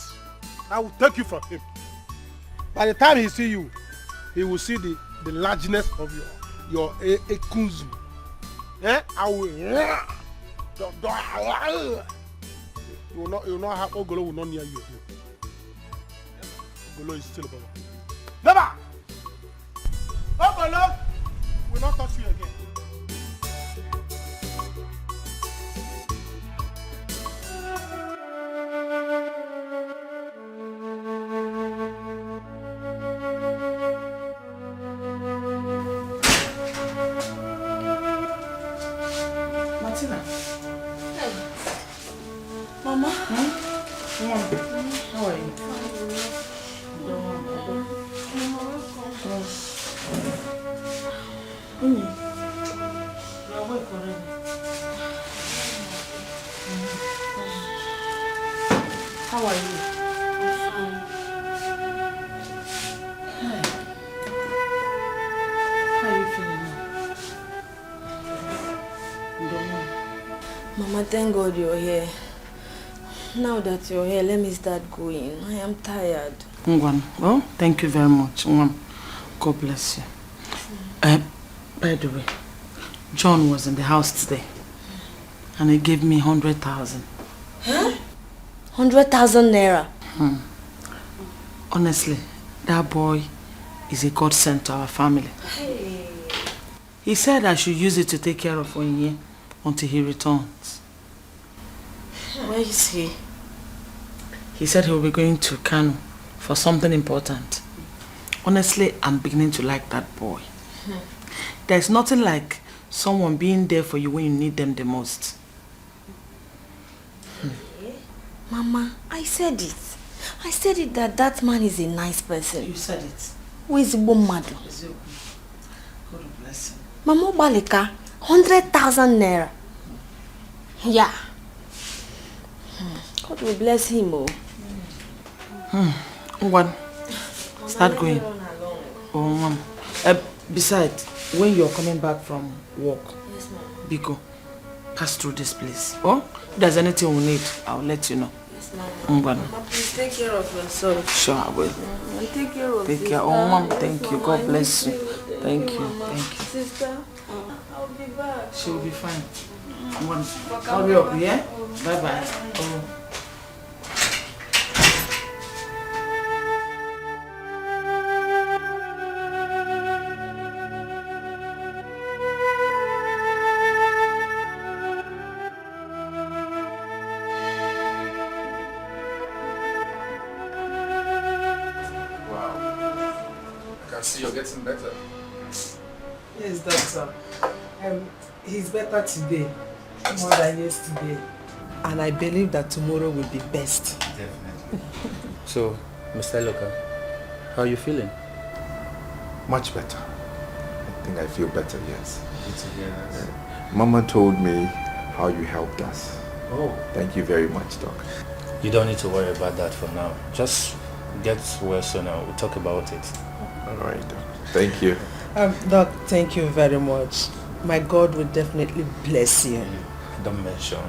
I will take you from him. By the time he see you, he will see the largeness of your ekunzu. Eh? I will. You will not have Ogolo will not near you again. Ogolo is still above. Never! Ogolo will not touch you again. Martina. Hey. Mama. Hmm? How are you? You are awake already. How are you? How are you feeling now? Mama, thank God you're here. Now that you're here, let me start going. I am tired. Ngwan, oh, thank you very much. Ngwan, God bless you. By the way, John was in the house today and he gave me 100,000. Huh? 100,000 naira? Honestly, that boy is a godsend to our family. Hey. He said I should use it to take care of Onye until he returns. Where is he? He said he will be going to Kano for something important. Honestly, I'm beginning to like that boy. There's nothing like someone being there for you when you need them the most. Mama, I said it. I said it that man is a nice person. You said it. Who is Bomado? God bless him. Mama Balika, 100,000 naira. Yeah. God will bless him, oh. One. Start going. Oh, Mom. Besides, when you're coming back from work, Yes, Mama. Biko, pass through this place. Oh, if there's anything we need, I'll let you know. Yes, Mama. Mama, please take care of yourself. sure, I will. Take care of Take sister. care. Oh, Mom, thank Yes, you. Mama. God bless you. Thank you. Mama. Thank you. Sister, I'll be back. She will be fine. One. Hurry up, yeah? Bye-bye. Oh. You're getting better. Yes, doctor. He's better today, more than yesterday. And I believe that tomorrow will be best. Definitely. So, Mr. Loka, how are you feeling? Much better. I think I feel better, yes. Good to hear that. Mama told me how you helped us. Oh. Thank you very much, Doc. You don't need to worry about that for now. Just get well soon and we'll talk about it. All right, Doc. Thank you. Doc, thank you very much. My God will definitely bless you. Don't mention.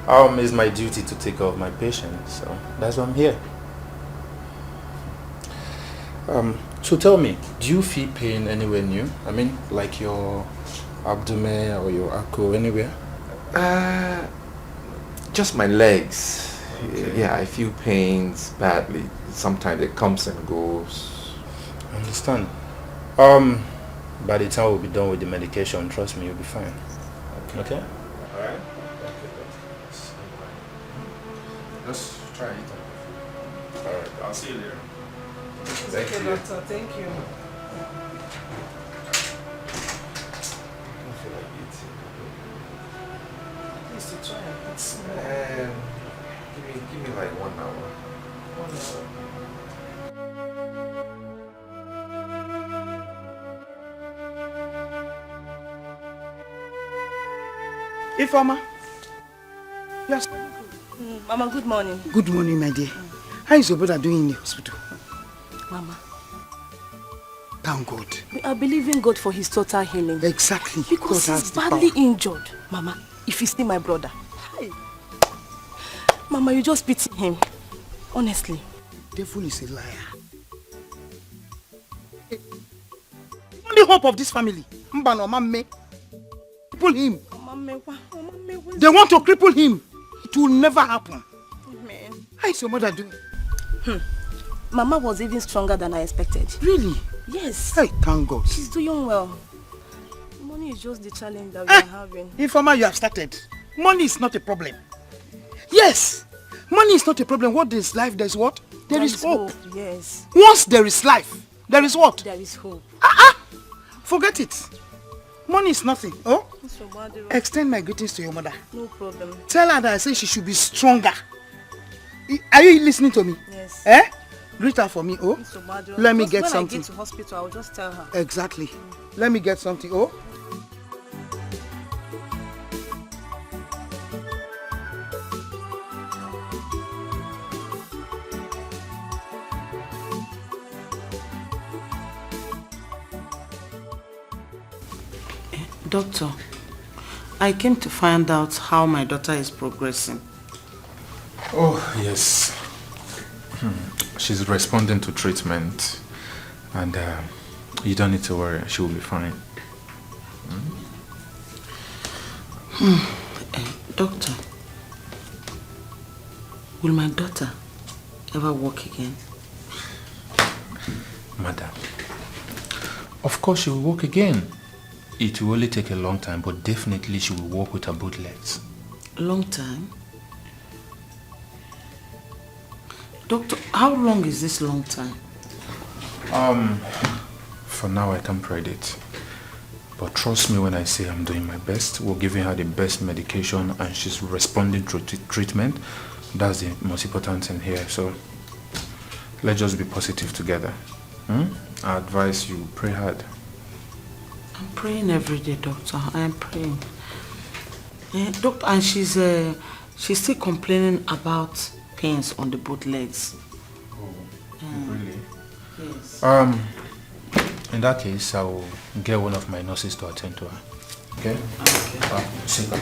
It's my duty to take care of my patients, so that's why I'm here. So tell me, do you feel pain anywhere new? I mean, like your abdomen or your ankle, anywhere? Just my legs. Okay. Yeah, I feel pains badly. Sometimes it comes and goes. I understand. By the time we'll be done with the medication, trust me, you'll be fine. Okay? Alright. Just try it. Alright, I'll see you later. Thank you. Doctor. Thank you. I don't feel like eating. Please to try and eat small. Give me like 1 hour. 1 hour. Ifeoma. Yes. Mama, good morning. Good morning, my dear. How is your brother doing in the hospital? Mama, Thank God. We are believing God for his total healing. Exactly. Because he's badly injured. Mama, if you see my brother. Hey. Mama, you just pity him. Honestly. Devil is a liar. The only hope of this family. Mbano, Mame. Cripple him. They want to cripple him. It will never happen. Amen. How is your mother doing? Mama was even stronger than I expected. Really? Yes. Hey, thank God. She's doing well. Money is just the challenge that we are having. Informer, you have started. Money is not a problem. Yes. Money is not a problem. What is life? There's what? There is hope. Yes. Once there is life, there is what? There is hope. Forget it. Money is nothing. Oh? Extend my greetings to your mother. No problem. Tell her that I say she should be stronger. Are you listening to me? Yes. Greet her for me, oh? Let me get something. When I get to hospital, I'll just tell her. Exactly. Let me get something, oh? Doctor, I came to find out how my daughter is progressing. Oh, yes. She's responding to treatment, and you don't need to worry, she will be fine. Doctor, will my daughter ever walk again? Madam, of course she will walk again. It will only take a long time, but definitely she will walk with her both legs. Long time? Doctor, how long is this long time? For now I can't predict. But trust me when I say I'm doing my best. We're giving her the best medication and she's responding to treatment. That's the most important thing here. So let's just be positive together. I advise you pray hard. I'm praying every day, doctor. I am praying. Doctor, and she's still complaining about pains on the both legs. Oh, really? Yes. In that case, I will get one of my nurses to attend to her. Okay? Okay. Sit down.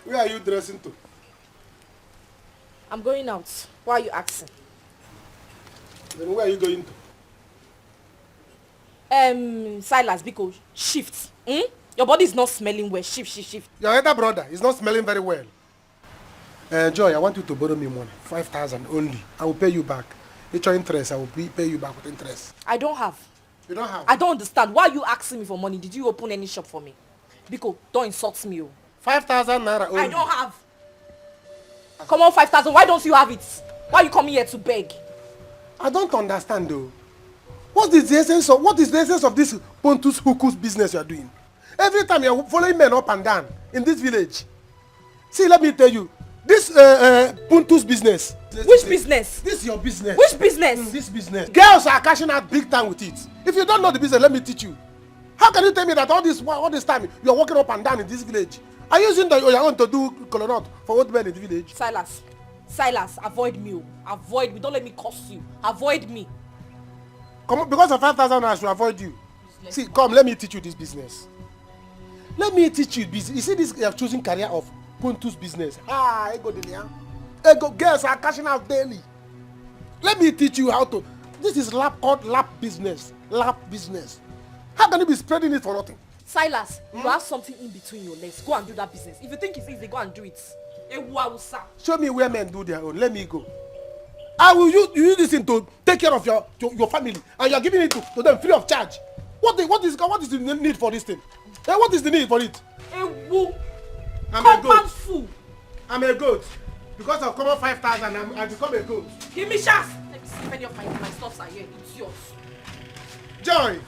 Where are you dressing to? I'm going out. Why are you asking? Then where are you going to? Silas, because shift. Your body is not smelling well. Shift. Your elder brother is not smelling very well. Joy, I want you to borrow me money. 5,000 only. I will pay you back. It's your interest. I will pay you back with interest. I don't have. You don't have? I don't understand. Why are you asking me for money? Did you open any shop for me? Because don't insult me. 5,000 naira only. I don't have. Come on, 5,000. Why don't you have it? Why are you coming here to beg? I don't understand though. What is the essence of this Pontus Hukus business you are doing? Every time you are following men up and down in this village. See, let me tell you. This Pontus business. Which business? This is your business. Which business? This business. Girls are cashing out big time with it. If you don't know the business, let me teach you. How can you tell me that all this time you are walking up and down in this village? Are you using your own to do colonel for old men in the village? Silas, avoid me. Avoid me. Don't let me curse you. Avoid me. Come on, because of 5,000 I should avoid you. See, come, let me teach you this business. Let me teach you business. You see this choosing career of Pontus business. Girls are cashing out daily. Let me teach you how to. This is called lap business. Lap business. How can you be spreading it for nothing? Silas, you have something in between your legs. Go and do that business. If you think it's easy, go and do it. Show me where men do their own. Let me go. I will use this thing to take care of your family, and you are giving it to them free of charge. What is the need for this thing? What is the need for it? I'm a goat. I'm a goat. Because of common 5,000, I become a goat. Give me chance. Let me see if any of my stuffs are here. It's yours. Joy.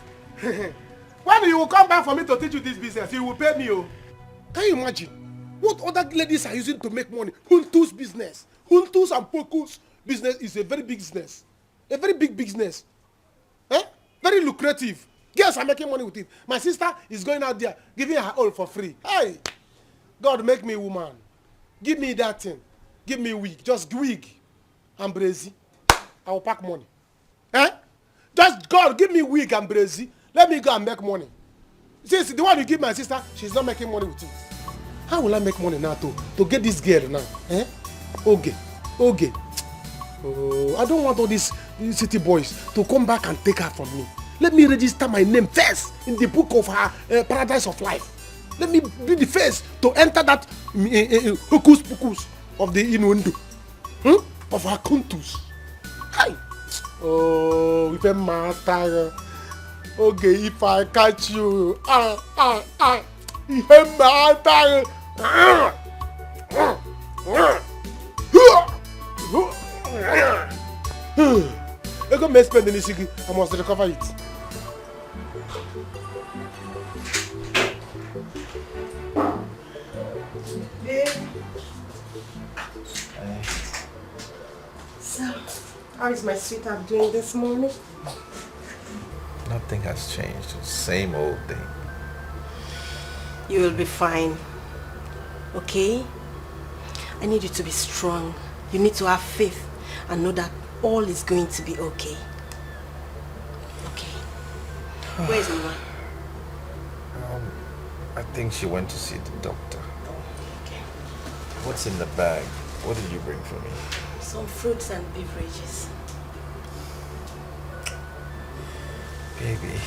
When you will come back for me to teach you this business, you will pay me. Can you imagine? What other ladies are using to make money? Huntu's business. Huntu's and Poku's business is a very big business. A very big business. Eh? Very lucrative. Girls are making money with it. My sister is going out there giving her all for free. Hey! God make me woman. Give me that thing. Give me wig. Just wig. And brazy. I will pack money. Eh? Just God give me wig and brazy. Let me go and make money. Since the one you give my sister, she's not making money with it. How will I make money now to get this girl now? Eh? Okay. Okay. Oh, I don't want all these city boys to come back and take her from me. Let me register my name first in the book of her paradise of life. Let me be the first to enter that hocus pocus of the innuendo. Of her contours. Hi. Oh, if a matter. Okay, if I catch you. If a matter. I got me spend any secret. I must recover it. So, how is my sweetheart doing this morning? Nothing has changed. Same old thing. You will be fine. Okay? I need you to be strong. You need to have faith and know that all is going to be okay. Okay. Where is Mama? I think she went to see the doctor. Okay. What's in the bag? What did you bring for me? Some fruits and beverages. Baby.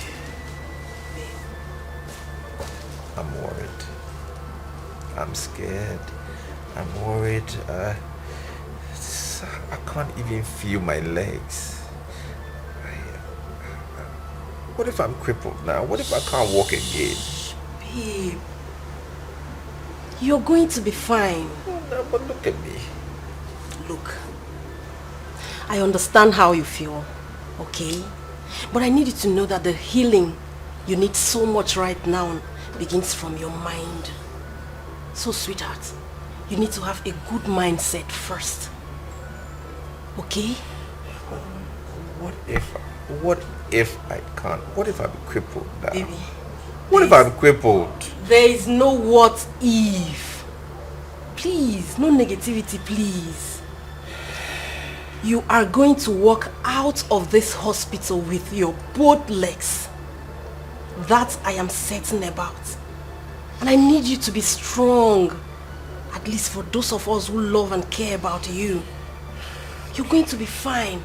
I'm worried. I'm scared. I'm worried. I can't even feel my legs. What if I'm crippled now? What if I can't walk again? Babe, you're going to be fine. No, but look at me. Look, I understand how you feel, okay? But I need you to know that the healing you need so much right now begins from your mind. So, sweetheart, you need to have a good mindset first. Okay? What if I can't? What if I'm crippled now? Baby. What if I'm crippled? There is no what if. Please, no negativity, please. You are going to walk out of this hospital with your both legs. That I am certain about. And I need you to be strong. At least for those of us who love and care about you. You're going to be fine.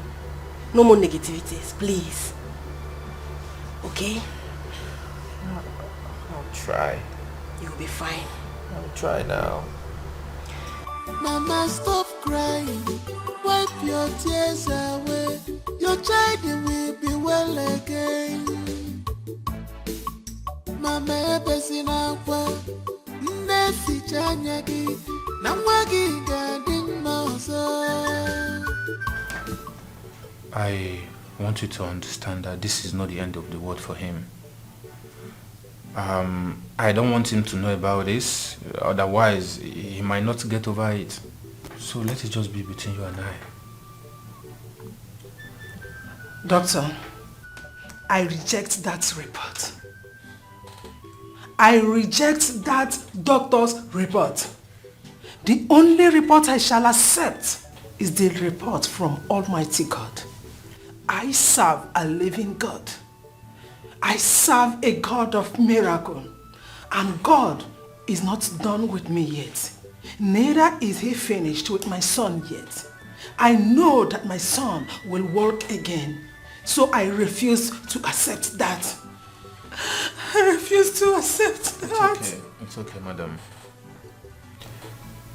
No more negativities, please. Okay? I'll try. You'll be fine. I'll try now. Mama, stop crying. Wipe your tears away. Your child will be well again. Mama, ebesina kwa nesi chanyagi na mwagi gadin moso. I want you to understand that this is not the end of the world for him. I don't want him to know about this, otherwise he might not get over it. So let it just be between you and I. Doctor, I reject that report. I reject that doctor's report. The only report I shall accept is the report from Almighty God. I serve a living God. I serve a God of miracle. And God is not done with me yet. Neither is he finished with my son yet. I know that my son will walk again. So I refuse to accept that. I refuse to accept that. It's okay, madam.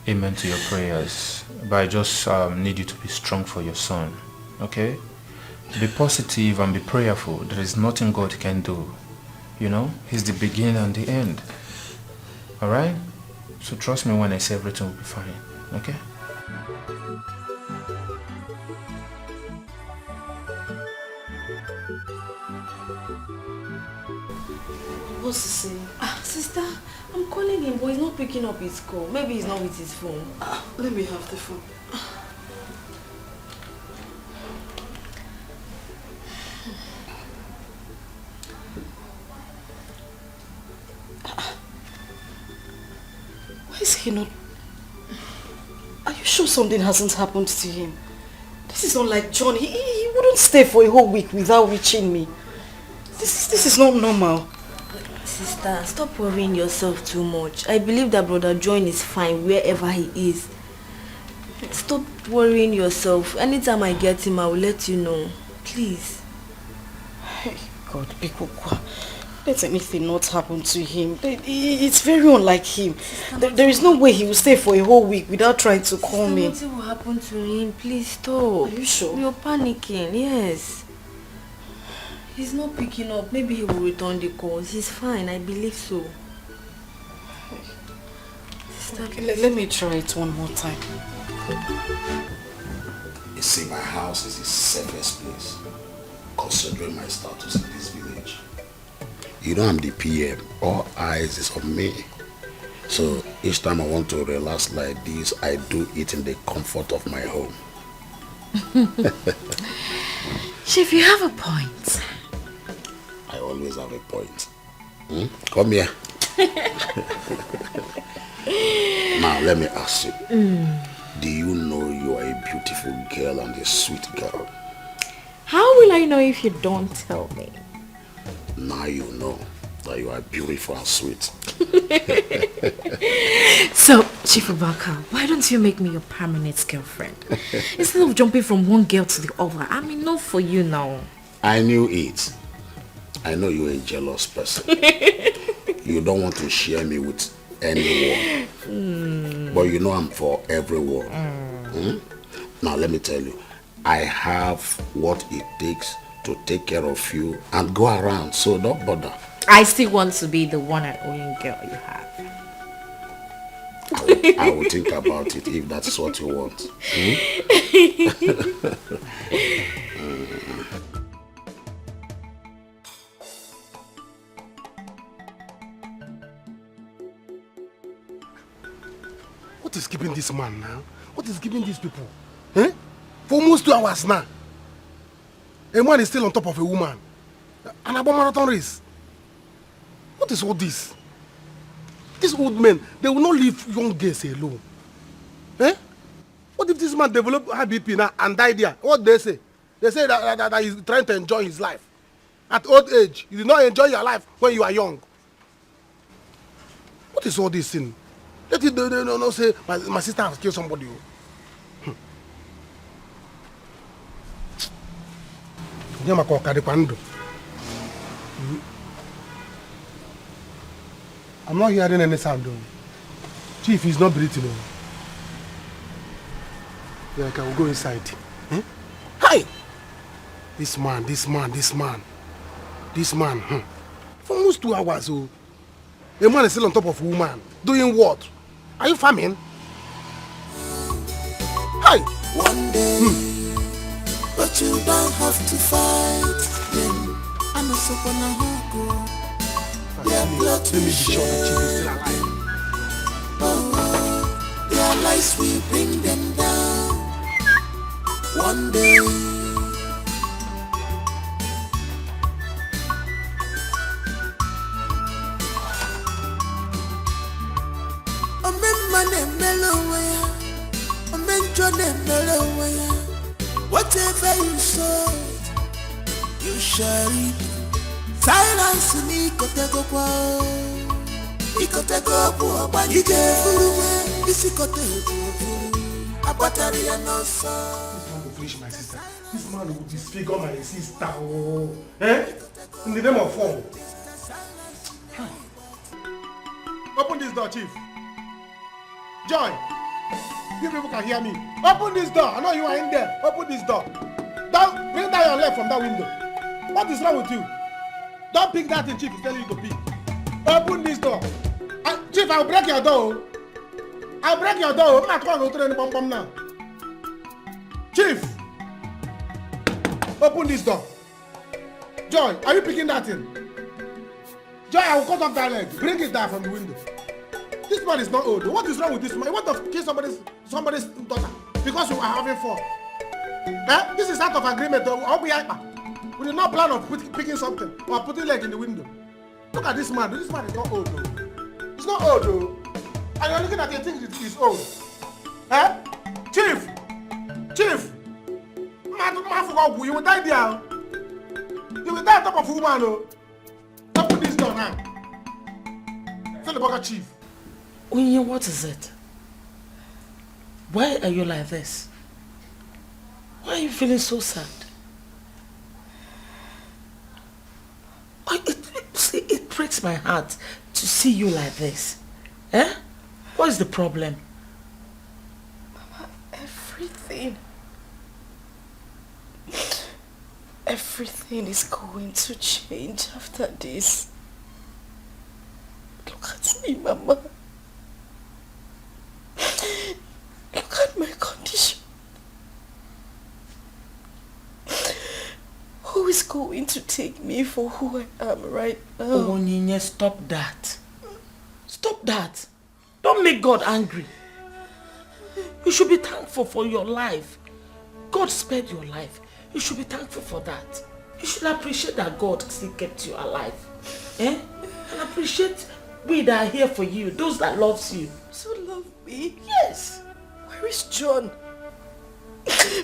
Amen to your prayers. But I just need you to be strong for your son. Okay? Be positive and be prayerful. There is nothing God can do. You know? He's the beginning and the end. Alright? So trust me when I say everything will be fine. Okay? What's he saying? Sister, I'm calling him, but he's not picking up his call. Maybe he's not with his phone. Let me have the phone. Why is he not? Are you sure something hasn't happened to him? This is not like John. He wouldn't stay for a whole week without reaching me. This is not normal. Sister, stop worrying yourself too much. I believe that Brother John is fine wherever he is. Stop worrying yourself. Anytime I get him, I will let you know. Please. Hey, God, Bikokwa. Let anything not happen to him. It's very unlike him. There is no way he will stay for a whole week without trying to call me. Nothing will happen to him. Please stop. Are you sure? You're panicking. Yes. He's not picking up. Maybe he will return the calls. He's fine. I believe so. Okay, let me try it one more time. You see, my house is the safest place, considering my status in this village. You know I'm the PM. All eyes is on me. So each time I want to relax like this, I do it in the comfort of my home. Chief, you have a point. I always have a point. Come here. Now let me ask you. Do you know you are a beautiful girl and a sweet girl? How will I know if you don't tell me? Now you know that you are beautiful and sweet. So, Chief Obaka, why don't you make me your permanent girlfriend? Instead of jumping from one girl to the other, I'm enough for you now. I knew it. I know you're a jealous person. You don't want to share me with anyone. But you know I'm for everyone. Now let me tell you, I have what it takes to take care of you and go around, so don't bother. I still want to be the one and only girl you have. I will think about it if that's what you want. What is keeping this man now? What is keeping these people? Eh? For almost 2 hours now. A man is still on top of a woman. An about marathon race. What is all this? These old men, they will not leave young girls alone. Eh? What if this man develop high BP now and die there? What they say? They say that he's trying to enjoy his life. At old age, you did not enjoy your life when you are young. What is all this thing? Let it no say my sister has killed somebody. I'm not hearing any sound though. Chief is not breathing. Yeah, I can go inside. Hmm? Hi! This man. For almost 2 hours, a man is still on top of a woman. Doing what? Are you farming? Hi! One day, but you don't have to fight them. I'm a supona hoko. Their blood will share. Oh, their lives will bring them down. One day. Whatever you sow, you shall reap. Silence me, kotego kwa. Ikotego kwa banike. Isi kotego. Abatari ya no so. This man will finish my sister. This man will disfigure my sister. Oh. Eh? In the name of fall. Open this door, Chief. Joy. You people can hear me. Open this door. I know you are in there. Open this door. Don't bring down your leg from that window. What is wrong with you? Don't pick that thing Chief is telling you to pick. Open this door. Chief, I'll break your door. I'll break your door. I'm not going to throw any bomb now. Chief, open this door. Joy, are you picking that thing? Joy, I will cut off that leg. Bring it down from the window. This man is not old. What is wrong with this man? You want to kill somebody's daughter because you are having fun? Eh? This is out of agreement. We did not plan on picking something or putting leg in the window. Look at this man. This man is not old though. He's not old though. And you're looking at it, you think he's old. Eh? Chief! Chief! Man, you will die there. You will die on top of a woman. Oh. Open this door now. Tell the burger chief. Onye, what is it? Why are you like this? Why are you feeling so sad? It breaks my heart to see you like this. Eh? What is the problem? Mama, everything is going to change after this. Look at me, Mama. Look at my condition. Who is going to take me for who I am right now? Oh, Nina, stop that. Stop that. Don't make God angry. You should be thankful for your life. God spared your life. You should be thankful for that. You should appreciate that God still kept you alive. Eh? And appreciate we that are here for you, those that loves you. So love me? Yes. Where is John?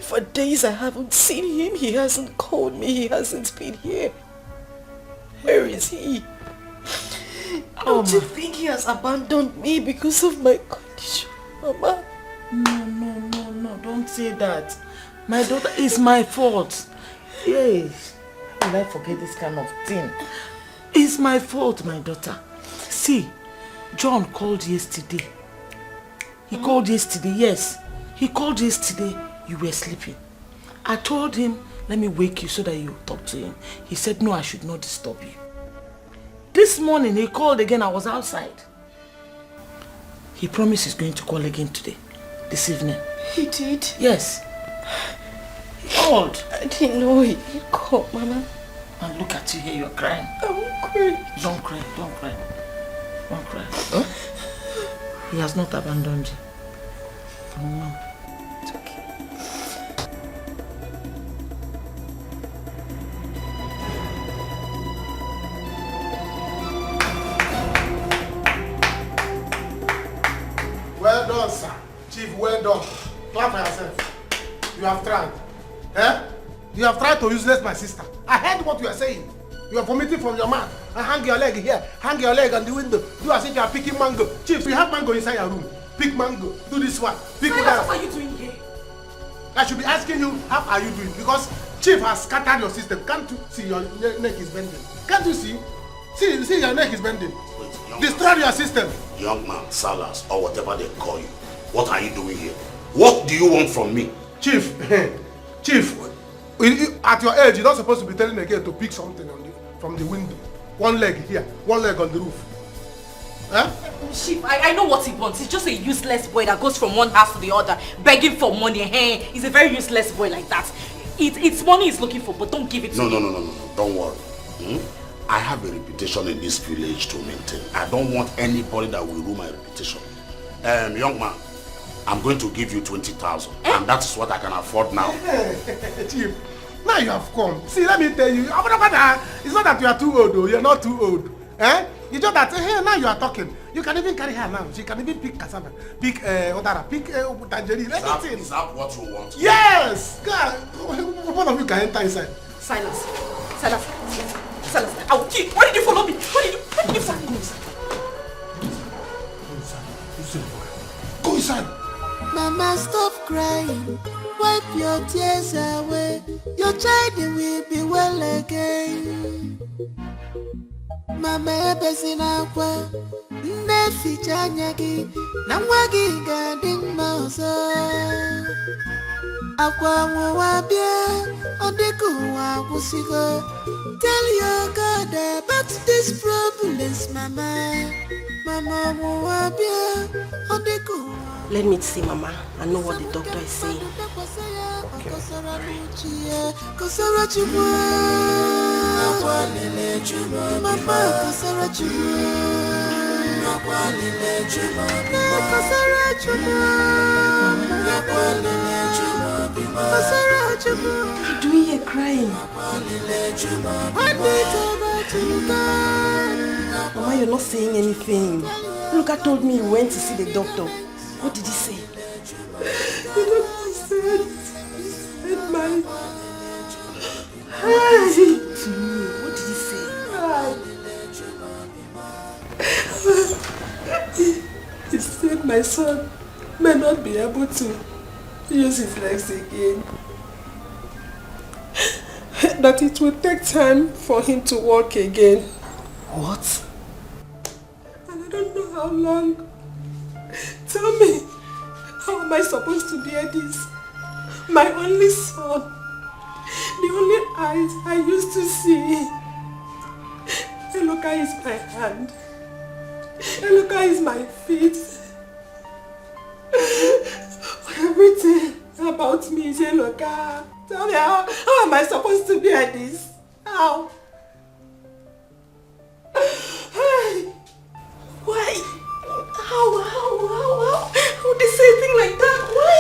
For days I haven't seen him. He hasn't called me. He hasn't been here. Where is he? Don't you think he has abandoned me because of my condition, Mama? No. Don't say that. My daughter is my fault. Yes. How will I forget this kind of thing? It's my fault, my daughter. See, John called yesterday. He called yesterday, yes. He called yesterday. You were sleeping. I told him, let me wake you so that you talk to him. He said, no, I should not disturb you. This morning, he called again. I was outside. He promised he's going to call again today, this evening. He did? Yes. He called. I didn't know he called, Mama. And look at you here, you're crying. I won't cry. Don't cry, don't cry. Don't cry. Huh? He has not abandoned you. No. It's okay. Well done, sir. Chief, well done. Clap for yourself. You have tried. Eh? You have tried to useless my sister. I heard what you are saying. You are vomiting from your mouth. And hang your leg here. Hang your leg on the window. Do as if you are picking mango. Chief, you have mango inside your room. Pick mango. Do this one. Pick that. What are you doing here? I should be asking you, how are you doing? Because Chief has scattered your system. Can't you see your neck is bending? Can't you see? See your neck is bending. Destroy your system. Young man, Salas, or whatever they call you. What are you doing here? What do you want from me? Chief, Chief, at your age, you're not supposed to be telling a girl to pick something from the window. One leg here, one leg on the roof. Huh? Chief, I know what he wants. He's just a useless boy that goes from one house to the other, begging for money. Hey, he's a very useless boy like that. It's money he's looking for, but don't give it to him. No. Don't worry. I have a reputation in this village to maintain. I don't want anybody that will ruin my reputation. Young man, I'm going to give you 20,000, and that is what I can afford now. Chief, now you have come. See, let me tell you, it's not that you are too old, though. You're not too old. Eh? It's just that now you are talking. You can even carry her now. She can even pick cassava, pick odara, pick tangerine, everything. Is that what you want? Yes! God, one of you can enter inside. Silas, I will kill. Why did you follow me? Why did you follow me? Go inside. Mama, stop crying. Wipe your tears away. Your child will be well again. Mama, ebezina kwa nefi chanyagi na mwagi gading mauso. Akwa mwabia odiku wakusiko. Tell your God about these problems, Mama. Mama mwabia odiku. Let me see, Mama. I know what the doctor is saying. Okay. Mama kasara chuma. Kasara chuma. Kasara chuma. What are you doing here crying? Mama, you're not saying anything. Luka told me you went to see the doctor. What did he say? The doctor said my... What did he say? He said my son may not be able to use his legs again. That it will take time for him to walk again. What? And I don't know how long. Tell me, how am I supposed to bear this? My only son, the only eyes I used to see. Eloka is my hand. Eloka is my feet. Everything about me is Eloka. Tell me, how am I supposed to bear this? How? Why? How would they say a thing like that? Why?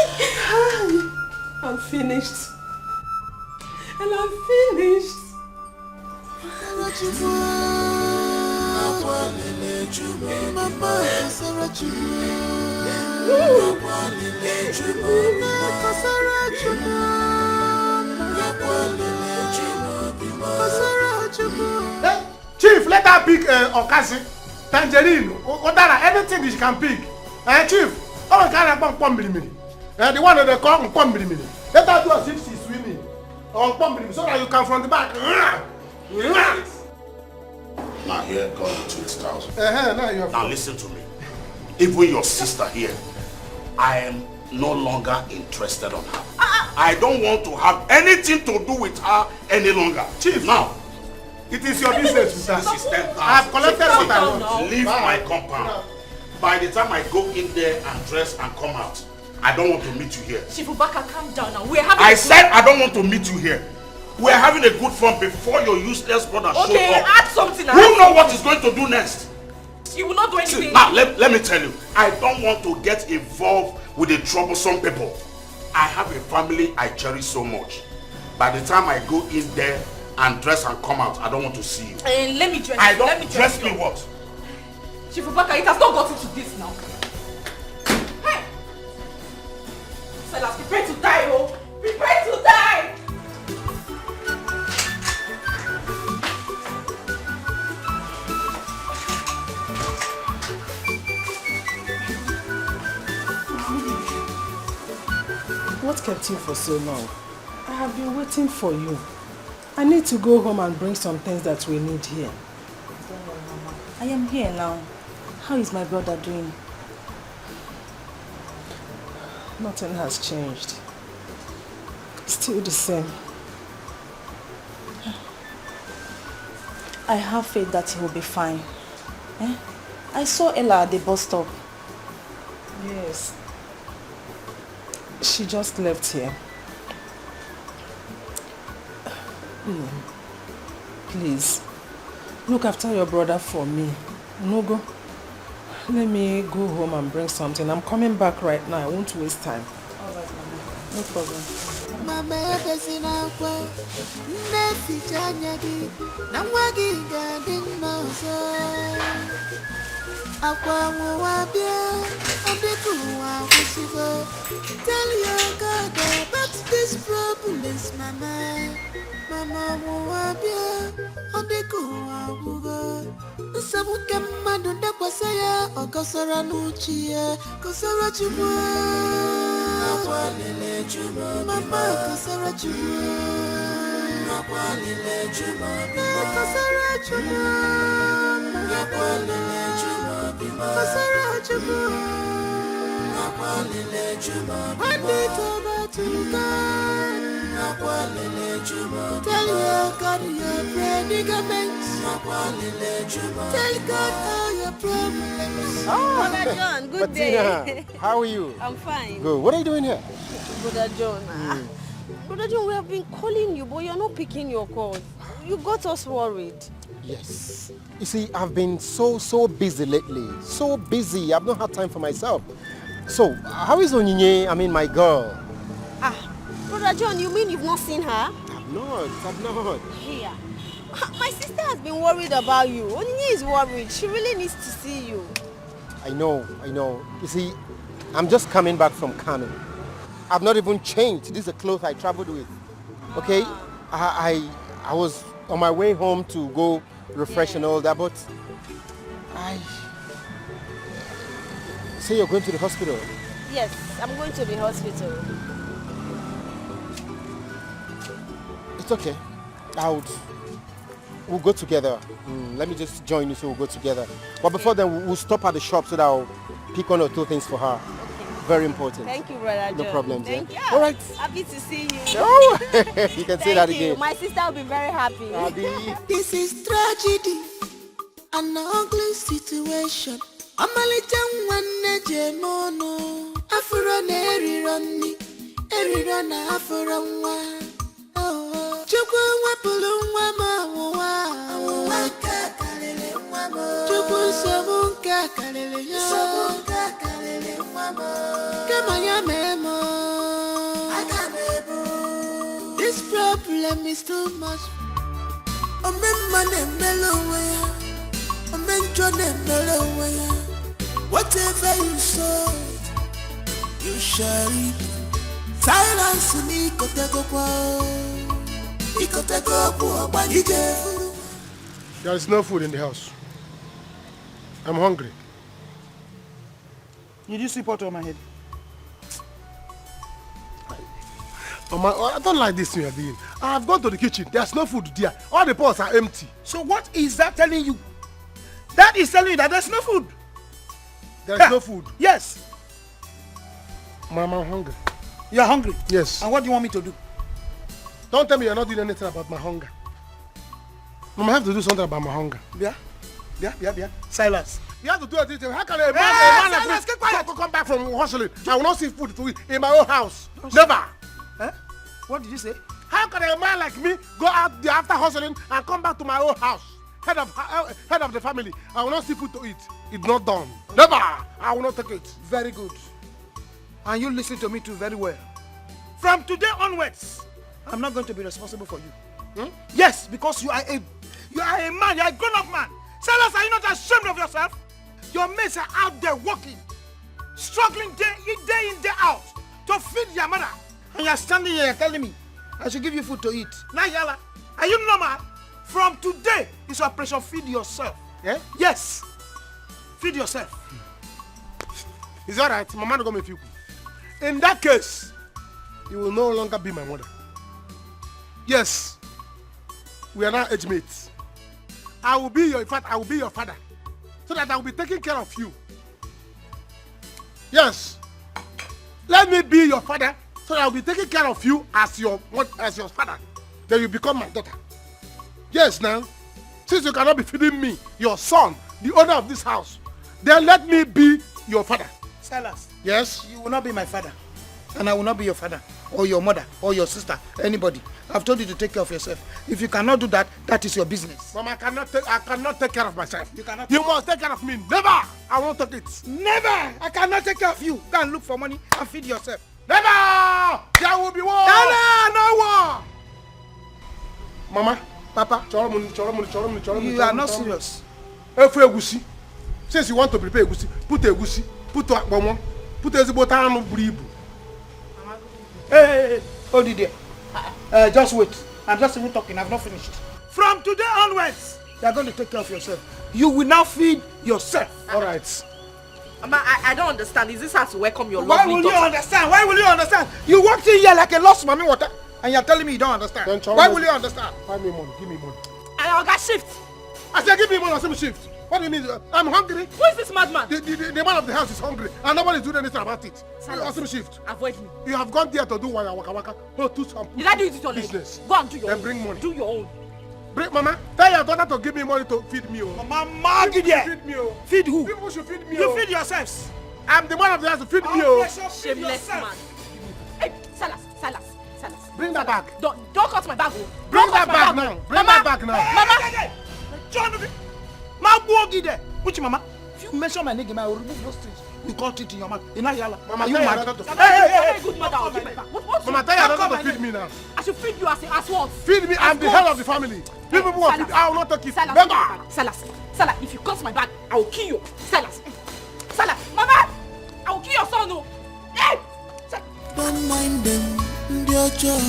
I'm finished. And I'm finished. Chief, let her pick Okasi, tangerine, Odara, anything that she can pick. Chief, oh, can I pump mini? The one that they call pump mini. Let her do as if she's swimming on pump mini so that you come from the back. Now here comes 20,000. Now listen to me. Even your sister here, I am no longer interested on her. I don't want to have anything to do with her any longer. Chief, now, it is your business with her. This is 10,000. I have collected what I want. Leave my compound. By the time I go in there and dress and come out, I don't want to meet you here. Shifubaka, calm down now. We're having I said I don't want to meet you here. We're having a good fun before your useless brother shows up. Okay, add something. Who knows what he's going to do next? You will not do anything. See, now, let me tell you. I don't want to get involved with the troublesome people. I have a family I cherish so much. By the time I go in there and dress and come out, I don't want to see you. Let me dress I you. don't Let me dress me what? Shifubaka, it has not gotten to this now. Hey! Silas, prepare to die, oh! Prepare to die! What kept you for so long? I have been waiting for you. I need to go home and bring some things that we need here. I am here now. How is my brother doing? Nothing has changed. Still the same. I have faith that he will be fine. I saw Ella at the bus stop. Yes. She just left here. Please, look after your brother for me. Nogo, let me go home and bring something. I'm coming back right now. I won't waste time. Alright, Mama. No problem. Mama besina kwa nesi chanyagi na wagi gading moso akwa mwabia adeku wa usigo tell your God about this problems mama mwabia adeku wa ugo sabu kama donda kwa saya okosara nuchie kosara chimwa Nakwalile chuma mama kasara chuma Nakwalile chuma kasara chuma Nakwalile chuma kasara chuma Nakwalile chuma Adito batuka Nakwalile chuma Tell your God your predicaments Nakwalile chuma Tell God all your problems Brother John, good day. How are you? I'm fine. Good. What are you doing here? Brother John, Brother John, we have been calling you, but you're not picking your calls. You got us worried. Yes. You see, I've been so busy lately. So busy. I've not had time for myself. So, how is Onyinye, I mean my girl? Brother John, you mean you've not seen her? I've not. Here. My sister has been worried about you. Onyinye is worried. She really needs to see you. I know. You see, I'm just coming back from Kano. I've not even changed. These are clothes I traveled with. Okay? I was on my way home to go refresh and all that, but say you're going to the hospital. Yes, I'm going to the hospital. It's okay. We'll go together. Let me just join you so we'll go together. But before then, we'll stop at the shop so that I'll pick 1 or 2 things for her. Very important. Thank you, Brother John. No problem. Thank you. All right. Happy to see you. Oh, you can say that again. My sister will be very happy. This is tragedy, an ugly situation. Amalitan jemono, Afro nerironi, erirona Afro. Chukwu wepụrụ nwa m awụwa nke karịrị nwa m. Chukwu nsogbu nke karịrị ya. Nsogbu nke karịrị nwa m. Kama ya mee m. Aga m ebu. This problem is too much. Ome mma na-emere onwe ya. Ome njọ na-emere onwe ya. Whatever you sow, you shall reap. Silence ni kotekokwa. There is no food in the house. I'm hungry. Did you see pot on my head? I don't like this thing you're doing. I've gone to the kitchen. There's no food there. All the pots are empty. So what is that telling you? That is telling you that there's no food. There's no food? Yes. Mama, I'm hungry. You're hungry? Yes. And what do you want me to do? Don't tell me you're not doing anything about my hunger. Mama, I have to do something about my hunger. Yeah. Silas. You have to do anything. How can a man like me come back from hustling? I will not see food to eat in my own house. Never. Huh? What did you say? How can a man like me go out there after hustling and come back to my own house? Head of the family. I will not see food to eat. It's not done. Never. I will not take it. Very good. And you listen to me too very well. From today onwards, I'm not going to be responsible for you. Yes, because you are a man, you are a grown-up man. Silas, are you not ashamed of yourself? Your mates are out there working, struggling day in, day out to feed your mother. And you're standing here telling me I should give you food to eat. Nayala, are you normal? From today, it's operation feed yourself. Yeah? Yes. Feed yourself. It's alright, my man will go with you. In that case, you will no longer be my mother. Yes, we are now age mates. I will be your father, so that I will be taking care of you. Yes, let me be your father, so that I will be taking care of you as your father. Then you become my daughter. Yes, now, since you cannot be feeding me, your son, the owner of this house, then let me be your father. Silas. Yes? You will not be my father, and I will not be your father, or your mother, or your sister, anybody. I've told you to take care of yourself. If you cannot do that, that is your business. Mama, I cannot take care of myself. You must take care of me. Never! I won't take it. Never! I cannot take care of you. Go and look for money and feed yourself. Never! There will be war! No war! Mama, Papa, you are not serious. Since you want to prepare egusi, put egusi, put akpomo, put ezigbo anu buru ibu. Hey, hold it there. Just wait. I'm just even talking. I've not finished. From today onwards, you are going to take care of yourself. You will now feed yourself. All right. Mama, I don't understand. Is this how to welcome your Why lovely will daughter? you understand? Why will you understand? You walked in here like a lost mommy water, and you're telling me you don't understand. Why will you understand? Find me money. Give me money. I got shift. I said give me money. I said shift. What do you mean? I'm hungry. Who is this madman? The man of the house is hungry, and nobody is doing anything about it. Awesome shift. Avoid me. You have gone there to do waka waka. No, do some Did I do it with your business. Go and do your Then own. bring money. Do your own. Bring, Mama, tell your daughter to give me money to feed me. Mama, feed me. Feed who? People should feed me. You feed yourselves. I'm the man of the house to feed me. Shameless man. Hey, Salas. Bring that bag. Don't cut my bag. Bring Bring that back now. Bring that back now. Mama! John, which mama? If you mention my name, I will remove those things. You got it in your mouth. Mama, you mad? Hey, good mother, I'll give it back. Mama, tell your daughter to feed me now. I should feed you as what? Feed me, I'm the head of the family. People who are feed, I will not take it. Salas, if you cut my bag, I will kill you. Salas, Mama, I will kill your son. No. Hey! Don't mind them, their job.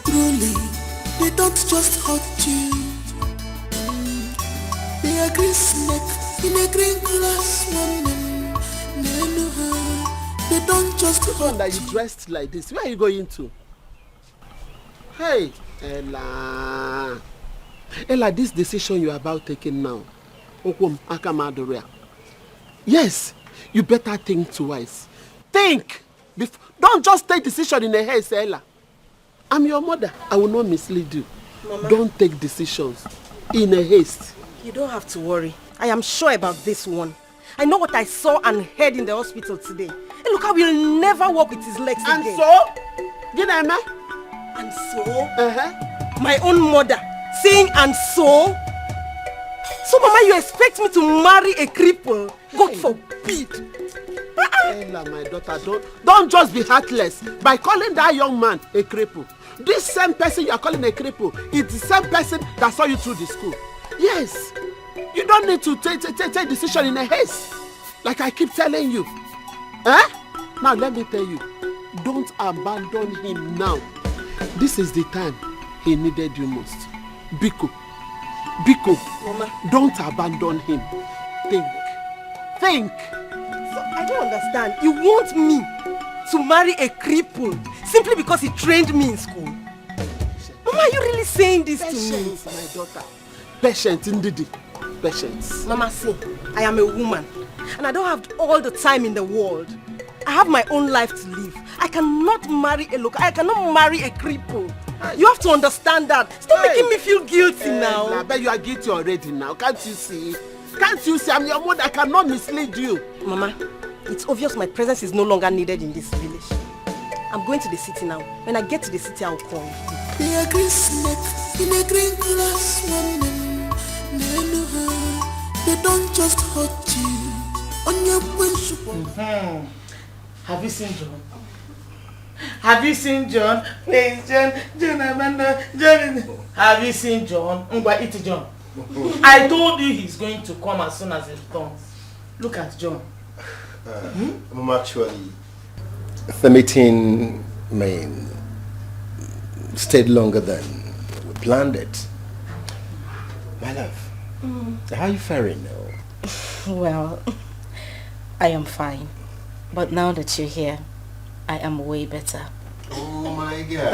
Truly, they don't just hurt you. They are green snake in a green glass woman. They don't just hurt that you dressed like this. Where are you going to? Hey, Ella. Ella, this decision you are about taking now. Yes, you better think twice. Think. Don't just take decision in a haste, Ella. I'm your mother. I will not mislead you. Mama. Don't take decisions in a haste. You don't have to worry. I am sure about this one. I know what I saw and heard in the hospital today. And look, I will never walk with his legs again. And so? Ginema? And so? My own mother saying and so? So, Mama, you expect me to marry a cripple? God forbid. Ella, my daughter, don't just be heartless by calling that young man a cripple. This same person you are calling a cripple is the same person that saw you through the school. Yes, you don't need to take decision in a haste, like I keep telling you. Now let me tell you, don't abandon him now. This is the time he needed you most. Biko, Mama, don't abandon him. Think. So I don't understand. You want me to marry a cripple simply because he trained me in school? Mama, are you really saying this to me? Patience, my daughter. Patience, indeed. Patience. Mama, see, I am a woman and I don't have all the time in the world. I have my own life to live. I cannot marry a local. I cannot marry a cripple. You have to understand that. Stop making me feel guilty now. I bet you are guilty already now. Can't you see? Can't you see? I'm your mother. I cannot mislead you. Mama, it's obvious my presence is no longer needed in this village. I'm going to the city now. When I get to the city, I'll call you. They are green snake in a green glass woman. They don't just hurt you on your principle. Have you seen John? Have you seen John? Please, John, Amanda, John. Have you seen John? Eat John. I told you he's going to come as soon as he returns. Look at John. I'm actually, the meeting stayed longer than we planned it. My love, how are you faring now? Well, I am fine. But now that you're here, I am way better. Oh my God.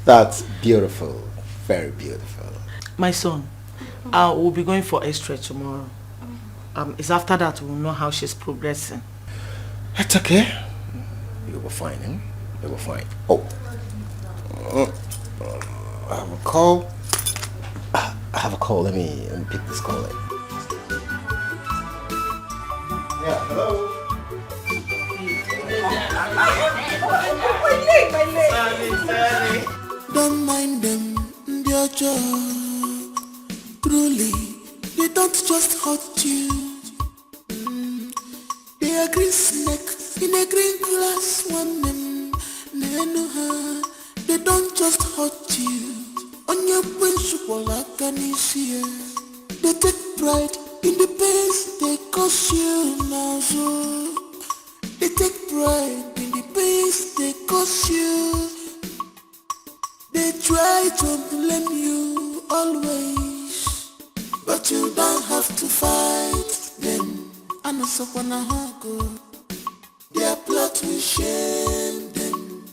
That's beautiful. Very beautiful. My son, we'll be going for X-ray tomorrow. It's after that we'll know how she's progressing. That's okay. You will find him. You will find. Oh. I have a call. I have a call. Let me pick this call. Yeah, hello. Don't mind them, their job. Truly, they don't just hurt you. They are green snake in a green glass woman. They don't just hurt you on your principle like an issue. They take pride in the pains they cause you now. So they take pride in the pains they cause you. They try to blame you always, but you don't have to fight them. I know someone go. Their plot will shame them.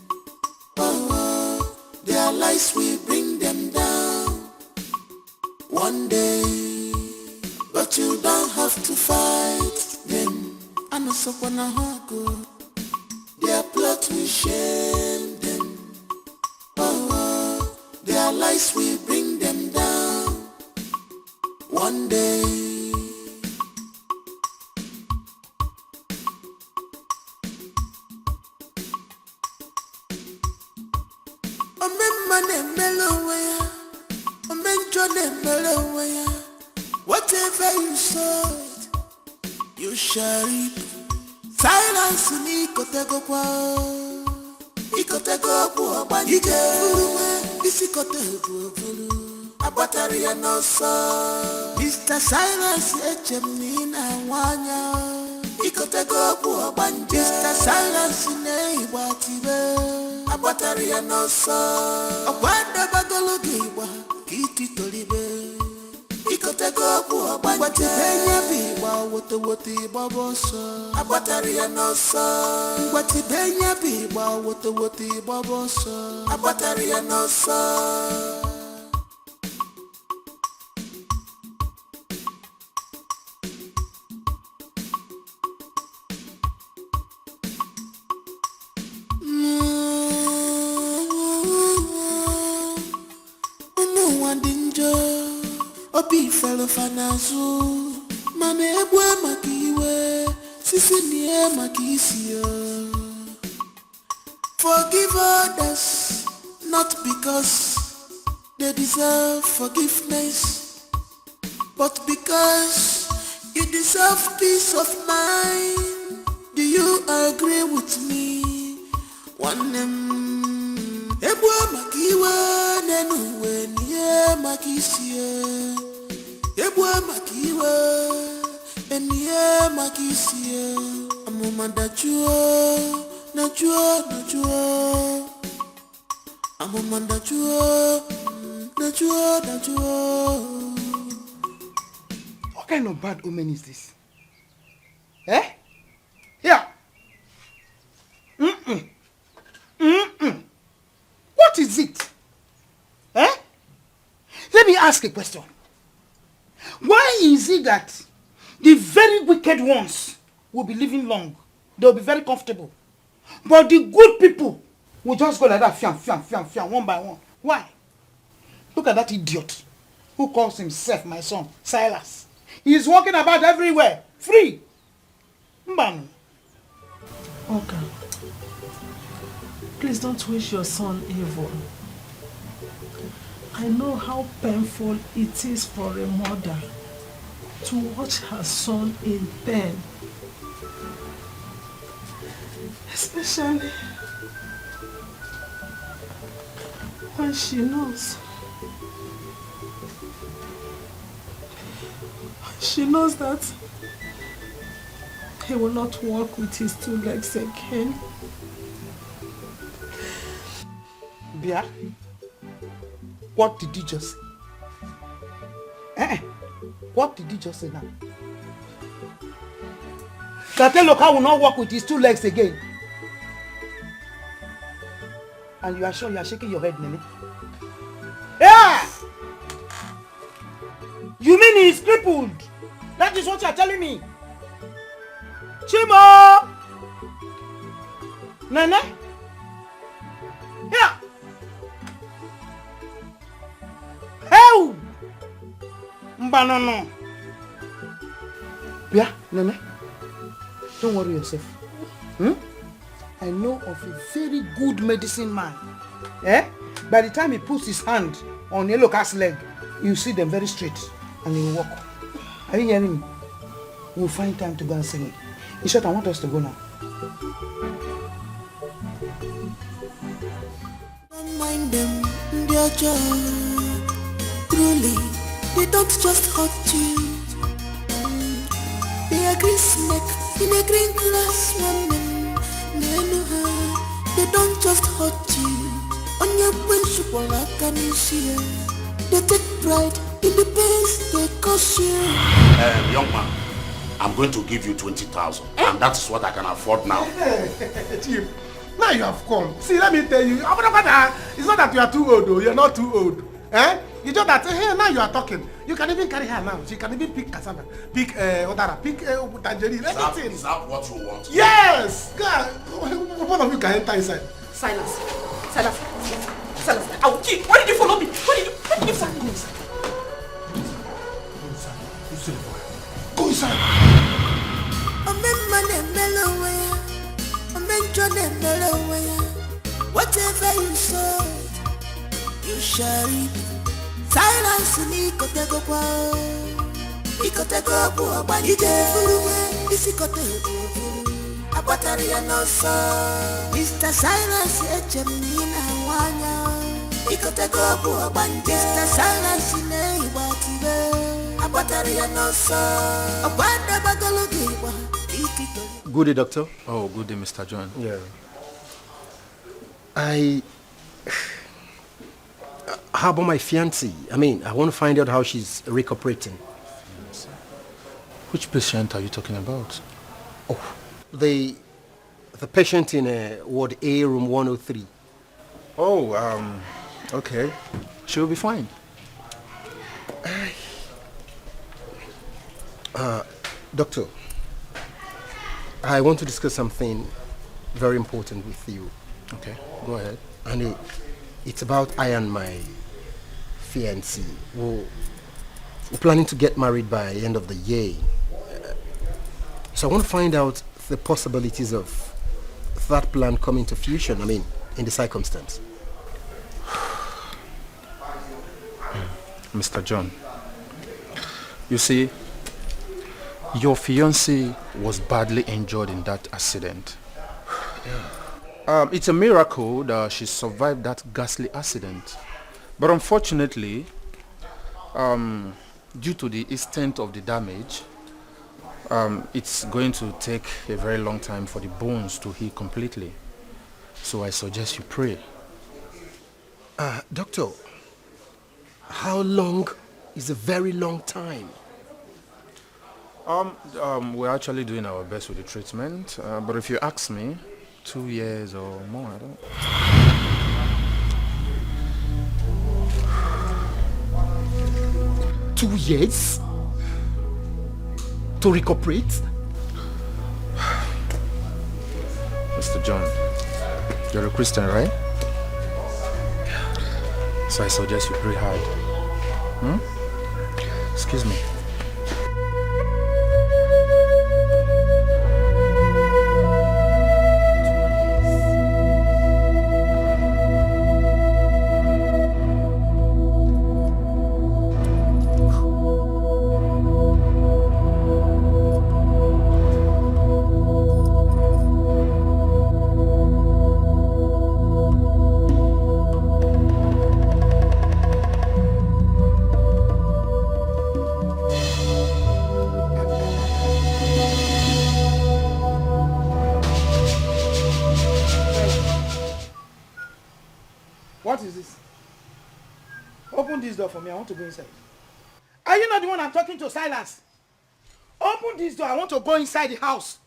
Oh, their lies will bring them down one day, but you don't have to fight them. I know someone go. Their plot will shame them. Oh, their lies will bring them down one day. Whatever you sow, you shall reap. Silence ni kotego kwa. Ikotego kwa banjike. Isi kotego bulu. Abatari ya noso. Mr. Silence echemina wanya. Ikotego kwa banjike. Mr. Silence ne ibatibe. Abatari ya noso. Okwanda bagologi wa kiti tolibe. Ikotego kwa banjike. Benya biwa wote baboso. Abatari ya noso. Ngwati benya biwa wote baboso. Abatari ya noso. Obi fellow fanazu, mame ebwe makiwe, sisi niye makisio. Forgive others, not because they deserve forgiveness, but because you deserve peace of mind. Do you agree with me? One ebwe makiwe nenuwe niye makisio. Ebwa makiwe, eniye makisie. Amuma dachuo, nachuo. Amuma dachuo. What kind of bad omen is this? Eh? Here. What is it? Eh? Let me ask a question. Why is it that the very wicked ones will be living long? They'll be very comfortable. But the good people will just go like that, fiam, one by one. Why? Look at that idiot who calls himself my son, Silas. He is walking about everywhere, free. Mbanu. Okay. Please don't wish your son evil. I know how painful it is for a mother to watch her son in pain. Especially when she knows that he will not walk with his two legs again. Bia, what did you just say? What did you just say now? Kateloka will not walk with his two legs again. And you are sure you are shaking your head, Nene? Yeah! You mean he is crippled? That is what you are telling me? Chimo! Nene? Yeah! Hey! Mbanono! Yeah, Nene? Don't worry yourself. I know of a very good medicine man. By the time he puts his hand on Eloka's leg, you see them very straight and he will walk. Are you hearing me? We'll find time to go and sing it. In short, I want us to go now. Don't mind them, their job. Truly, they don't just hurt you. They are green snake in a green glass woman. They don't just hurt you. On your principle, I can see. They take pride in the pains they cause you. Young man, I'm going to give you 20,000, and that's what I can afford now. Chief, now you have come. See, let me tell you, it's not that you are too old, though. You're not too old. You just that, hey, now you are talking. You can even carry her now. She can even pick cassava, pick odara, pick tangerine, everything. Is that what you want? Yes! God, one of you can enter inside. Silas, I will kill. Why did you follow me? Why did you follow me? Go inside. Whatever you sow, you share it. Silence ni kotegokwa. Ikotego po abanije fuluwe. Isikotego abatari ya nosa. Mr. Silence echemina wanya. Ikotego po abanije. Mr. Silence ne ibatibe. Abatari ya nosa. Abanda bagalogiwa. Good day, doctor. Oh, good day, Mr. John. Yeah. How about my fiancée? I mean, I want to find out how she's recuperating. Which patient are you talking about? Oh, the patient in Ward A, room 103. Oh, okay. She'll be fine. Doctor, I want to discuss something very important with you. Okay, go ahead. And it's about I and my fiancée. We're planning to get married by the end of the year. So I want to find out the possibilities of that plan coming to fruition, I mean, in the circumstance. Mr. John, you see, your fiancé was badly injured in that accident. Yeah. It's a miracle that she survived that ghastly accident. But unfortunately, due to the extent of the damage, it's going to take a very long time for the bones to heal completely. So I suggest you pray. Doctor, how long is a very long time? We're actually doing our best with the treatment, but if you ask me, 2 years or more, I don't. 2 years? To recuperate? Mr. John, you're a Christian, right? So I suggest you pray hard. Excuse me. What is this? Open this door for me. I want to go inside. Are you not the one I'm talking to, Silas? Open this door. I want to go inside the house.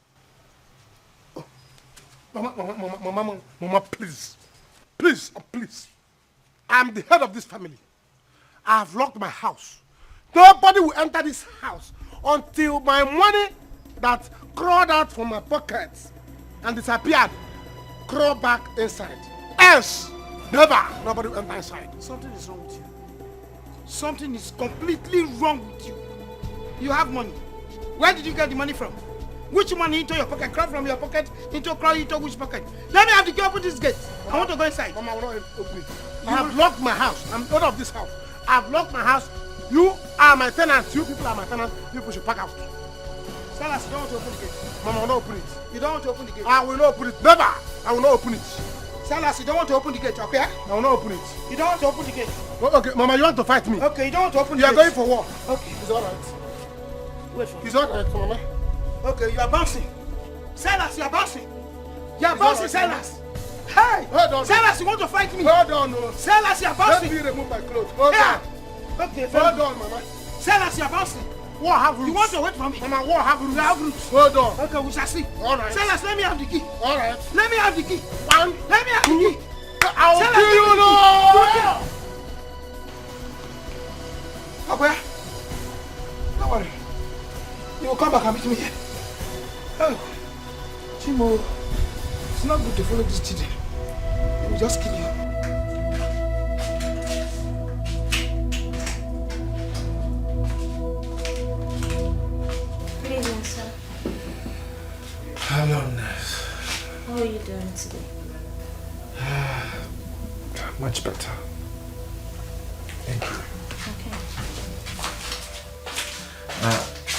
Oh. Mama, please. Please. I'm the head of this family. I have locked my house. Nobody will enter this house until my money that crawled out from my pockets and disappeared crawl back inside. Else, never. Nobody will enter inside. Something is wrong with you. Something is completely wrong with you. You have money. Where did you get the money from? Which money into your pocket? Crawl from your pocket into which pocket? Let me have the key. Open this gate. I want to go inside. Mama, I will not open it. I have locked my house. I'm out of this house. I have locked my house. You are my tenants. You people are my tenants. You people should pack out. Silas, you don't want to open the gate. Mama, I will not open it. You don't want to open the gate. I will not open it. Never. I will not open it. Silas, you don't want to open the gate, okay? I will not open it. You don't want to open the gate. Okay, Mama, you want to fight me? Okay, you don't want to open the gate. You are gate. going for war. Okay. It's all right. Wait for me. It's all right, Mama. Okay, you are bouncing. Silas, you are bouncing. You are bouncing, Silas. Hey! Hold on. Silas, you want to fight me? Hold on, no. Silas, you are bouncing. Let me remove my clothes. Hold on. Okay, hold on, Mama. Silas, you are bouncing. War have roots. You want to wait for me? Mama, war have roots. You have roots. Hold on. Okay, we shall see. All right. Silas, let me have the key. All right. Let me have the key. One. Let me have the key. I will kill you, no! Abuya, don't worry. You will come back and meet me here. Oh, Chimo, it's not good to follow this children. They will just kill you. Good evening, sir. Hello, nurse. How are you doing today? Much better. Thank you. Okay.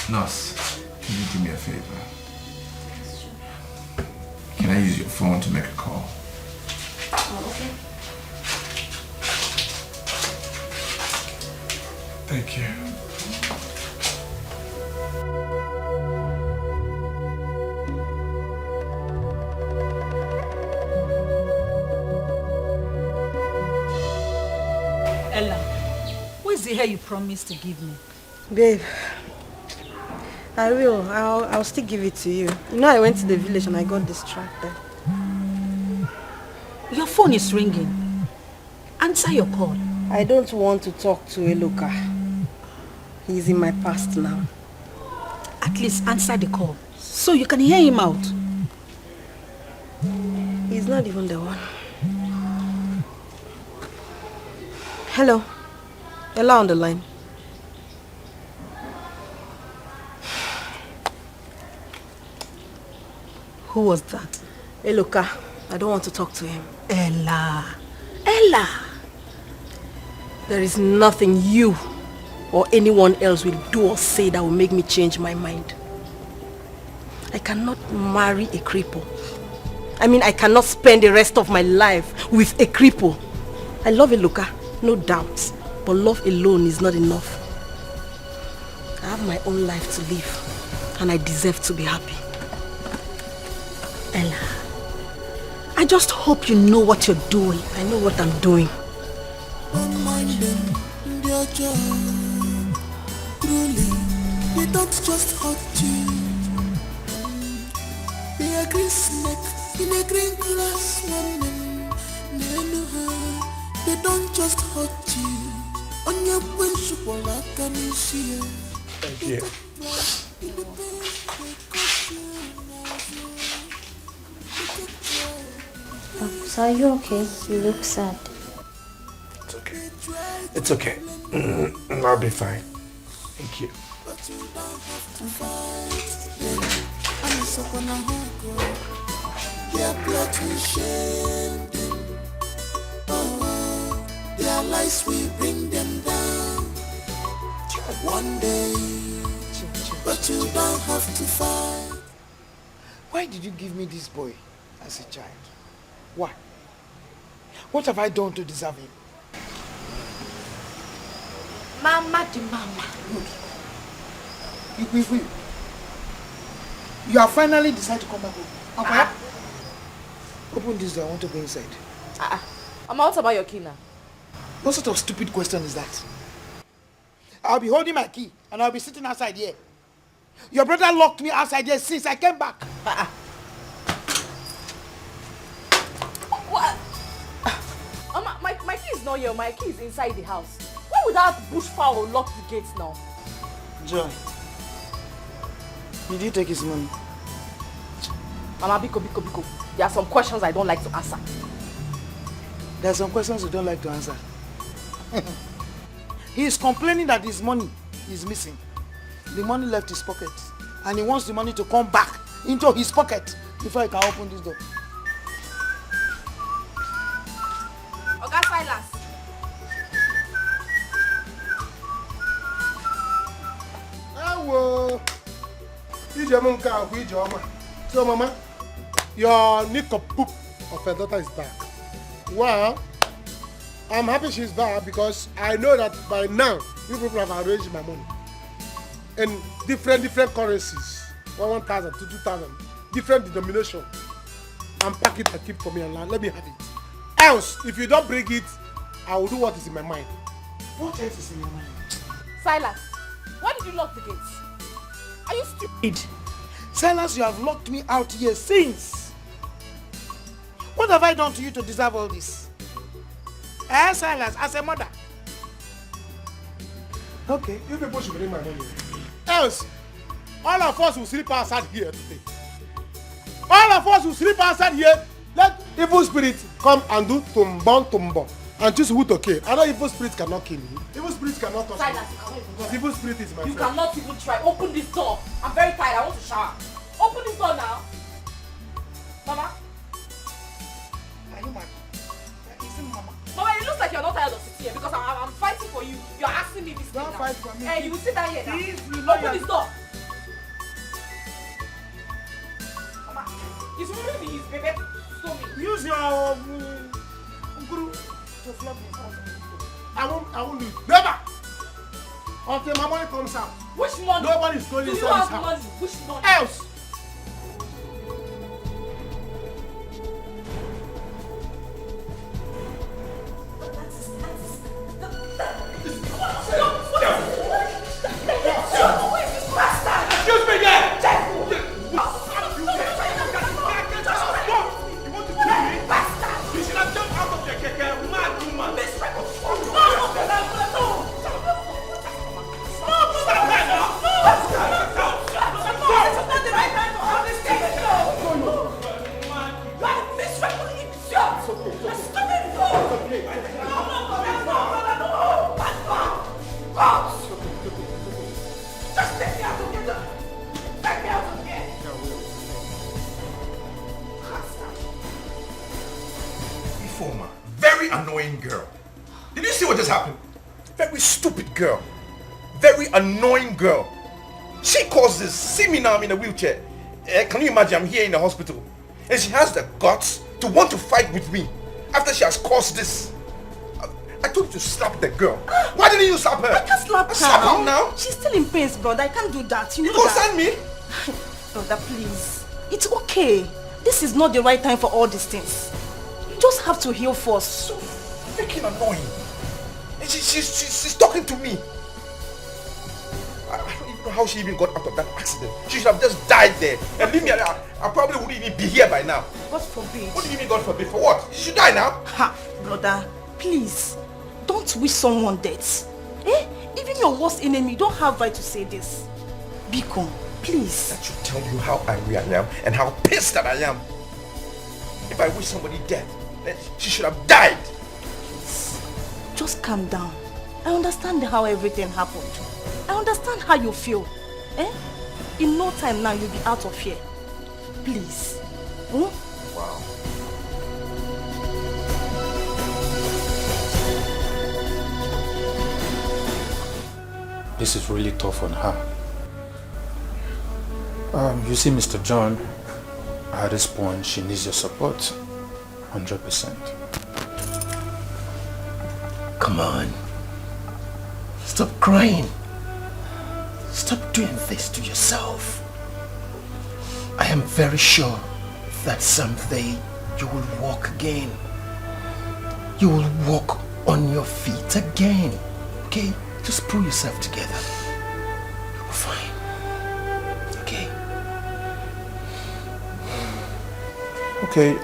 Nurse, can you do me a favor? Can I use your phone to make a call? Oh, okay. Thank you. Ella, where's the hair you promised to give me? Babe, I will. I'll still give it to you. You know, I went to the village and I got distracted. Your phone is ringing. Answer your call. I don't want to talk to Eloka. He's in my past now. At least answer the call, so you can hear him out. He's not even the one. Hello. Ella on the line. Who was that? Eloka. I don't want to talk to him. Ella. Ella. There is nothing you or anyone else will do or say that will make me change my mind. I cannot marry a cripple. I mean, I cannot spend the rest of my life with a cripple. I love Eloka, no doubt. But love alone is not enough. I have my own life to live, and I deserve to be happy. Ella, I just hope you know what you're doing. I know what I'm doing. Don't mind them, their job. Truly, they don't just hurt you. They are green snake in a green grass woman. They don't just hurt you. On your principle, I can see it. Thank you. So are you okay? You look sad. It's okay. It's okay. I'll be fine. Thank you. Their lies will bring them down one day, but you don't have to fight. Why did you give me this boy as a child? Why? What have I done to deserve him? Mama the mama. You have finally decided to come back home. Okay? Open this door, I want to go inside. I'm out about your key now. What sort of stupid question is that? I'll be holding my key and I'll be sitting outside here. Your brother locked me outside here since I came back. What? My key is not here. My key is inside the house. Why would that bushfowl lock the gates now? Joy, did you take his money? Mama, Biko. There are some questions I don't like to answer. There are some questions you don't like to answer. He is complaining that his money is missing. The money left his pocket. And he wants the money to come back into his pocket before he can open this door. Oga Silas. Hello. So, Mama, your nickel poop of her daughter is back. Well, I'm happy she's back because I know that by now you people have arranged my money in different currencies. 1,000 to 2,000, different denomination. And pack it and keep for me and let me have it. Else, if you don't bring it, I will do what is in my mind. What else is in your mind? Silas, why did you lock the gates? Are you stupid? Silas, you have locked me out here since. What have I done to you to deserve all this? Silas, as a mother. Okay, you people should bring my money. Else, all of us will sleep outside here today. All of us will sleep outside here. Let evil spirits come and do tumbo and choose who to kill. I know evil spirits cannot kill you. Evil spirits cannot touch Silas, me. Because evil spirit is my You friend. cannot even try. Open this door. I'm very tired. I want to shower. Open this door now. Mama. Are you mad? Is it Mama? Mama, it looks like you're not tired of sitting here because I'm fighting for you. asking me this Don't thing fight for me. Hey, you will sit down here now. If you know Open you're- this door. Mama, it's really his baby. Stop me. Use your guru to flog me. I won't leave. Never! Until my money comes out. Which money? Nobody is going Do you inside this have house. money? Which money? Else! Excuse me there! You should have jumped out of the keke, mad woman. Informer, very annoying girl. Did you see what just happened? Very stupid girl. Very annoying girl. She caused this. See me now, I'm in a wheelchair. Can you imagine? I'm here in the hospital. And she has the guts to want to fight with me after she has caused this. I told you to slap the girl. Why didn't you slap her? I can't slap her. Slap her now? She's still in pain, brother. I can't do that. You know concern me? Brother, please. It's okay. This is not the right time for all these things. You just have to heal first. So freaking annoying. And she's talking to me. I don't even know how she even got out of that accident. She should have just died there. And leave me alone. I probably wouldn't even be here by now. God forbid. What do you mean God forbid? For what? She should die now. Ha, brother, please. Don't wish someone death. Eh? Even your worst enemy don't have right to say this. Biko, please. That should tell you how angry I am and how pissed that I am. If I wish somebody dead, then she should have died. Please, just calm down. I understand how everything happened. I understand how you feel. Eh? In no time now, you'll be out of here. Please. Hmm? Wow. This is really tough on her. You see, Mr. John, at this point, she needs your support. 100%. Come on. Stop crying. Stop doing this to yourself. I am very sure that someday you will walk again. You will walk on your feet again. Okay? Just pull yourself together. You'll be fine. Okay? Okay,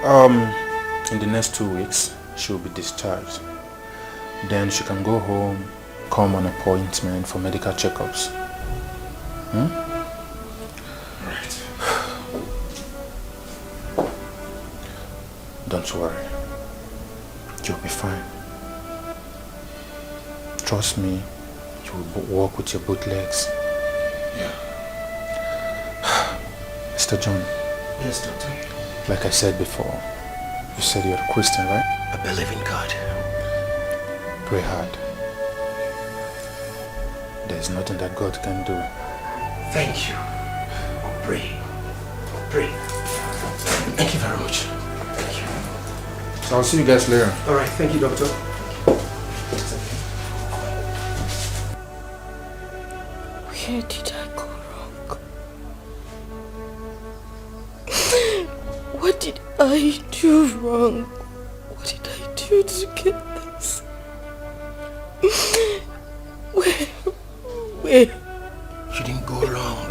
in the next 2 weeks, she'll be discharged. Then she can go home, come on appointment for medical checkups. Right. Don't worry. You'll be fine. Trust me, you will walk with your both legs. Yeah. Mr. John. Yes, doctor. Like I said before, you said you're a Christian, right? I believe in God. Pray hard. There's nothing that God can do. Thank you. Pray. Pray. Thank you very much. Thank you. So I'll see you guys later. All right. Thank you, doctor. Where did I go wrong? What did I do wrong? What did I do to get this? Where? You didn't go wrong.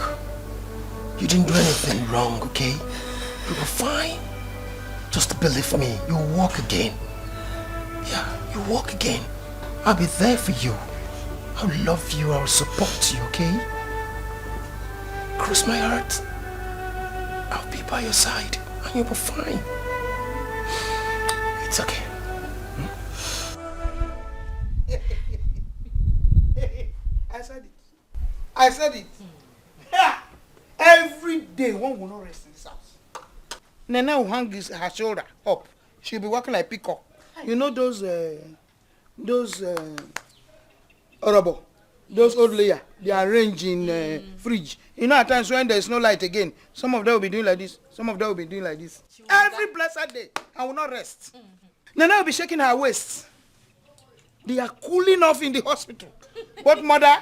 You didn't do anything wrong, okay? You were fine. Just believe me, you'll walk again. Yeah, you'll walk again. I'll be there for you. I'll love you, I'll support you, okay? Cross my heart. I'll be by your side and you'll be fine. It's okay. I said it. I said it. Every day one will not rest in his house. Nene will hang her shoulder up. She'll be walking like peacock. You know those Orobo? Those old layer, they arrange in fridge. You know, at times when there's no light again, some of them will be doing like this, some of them will be doing like this. Every blessed day, I will not rest. Nana will be shaking her waist. They are cooling off in the hospital. Both mother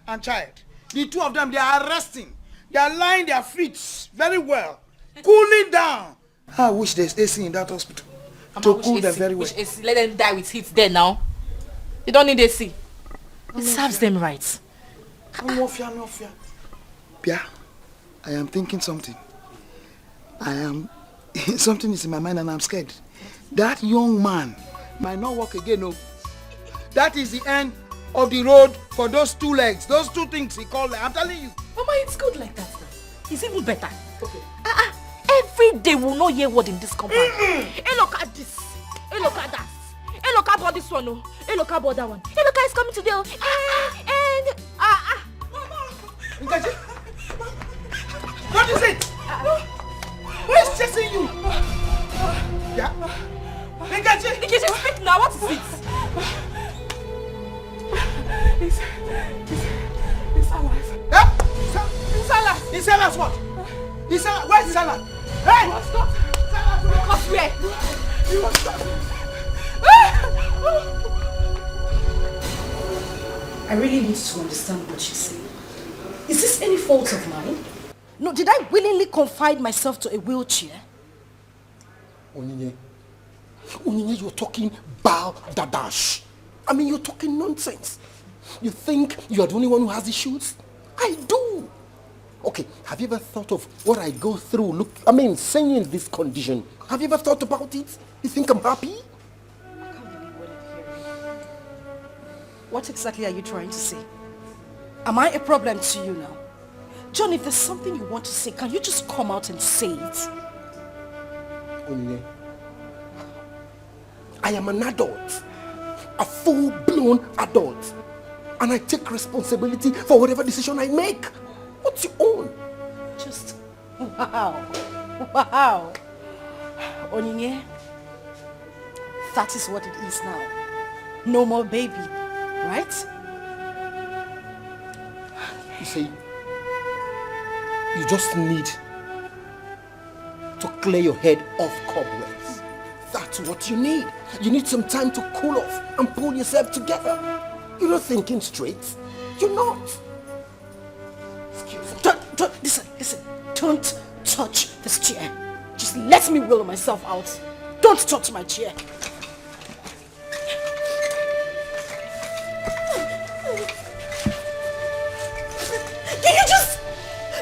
and child. The two of them, they are resting. They are lying their feet very well. Cooling down. I wish there's AC in that hospital. To cool them very well. AC? Let them die with heat there now. You don't need AC. It serves them right. No fear. Pia, I am thinking something. Something is in my mind and I'm scared. That young man might not walk again, no. That is the end of the road for those two legs, those two things he called them. I'm telling you. Mama, it's good like that now. It's even better. Okay. Every day we'll not hear word in this compound. Hey, look at this. Hey, look at that. Hey, look about this one. Oh. Hey, look about that one. Hey, look, it's coming today. Mama. What is it? Who is chasing you? Yeah. Nkechi, speak now. What is it? It's alive. Yeah? It's alive. It's alive what? It's alive. Where's his alive? Hey! He was not. Because where? He was not. I really need to understand what she's saying. Is this any fault of mine? No, did I willingly confide myself to a wheelchair? Onyinye, you're talking balderdash. I mean, you're talking nonsense. You think you're the only one who has issues? I do. Okay, have you ever thought of what I go through? Saying in this condition. Have you ever thought about it? You think I'm happy? What exactly are you trying to say? Am I a problem to you now? John, if there's something you want to say, can you just come out and say it? Onyinye, I am an adult. A full-blown adult. And I take responsibility for whatever decision I make. What's your own? Just, wow. Onyinye, that is what it is now. No more baby, right? You see, you just need to clear your head off cobwebs. That's what you need. You need some time to cool off and pull yourself together. You're not thinking straight. You're not. Listen. Don't touch this chair. Just let me wheel myself out. Don't touch my chair. Can you just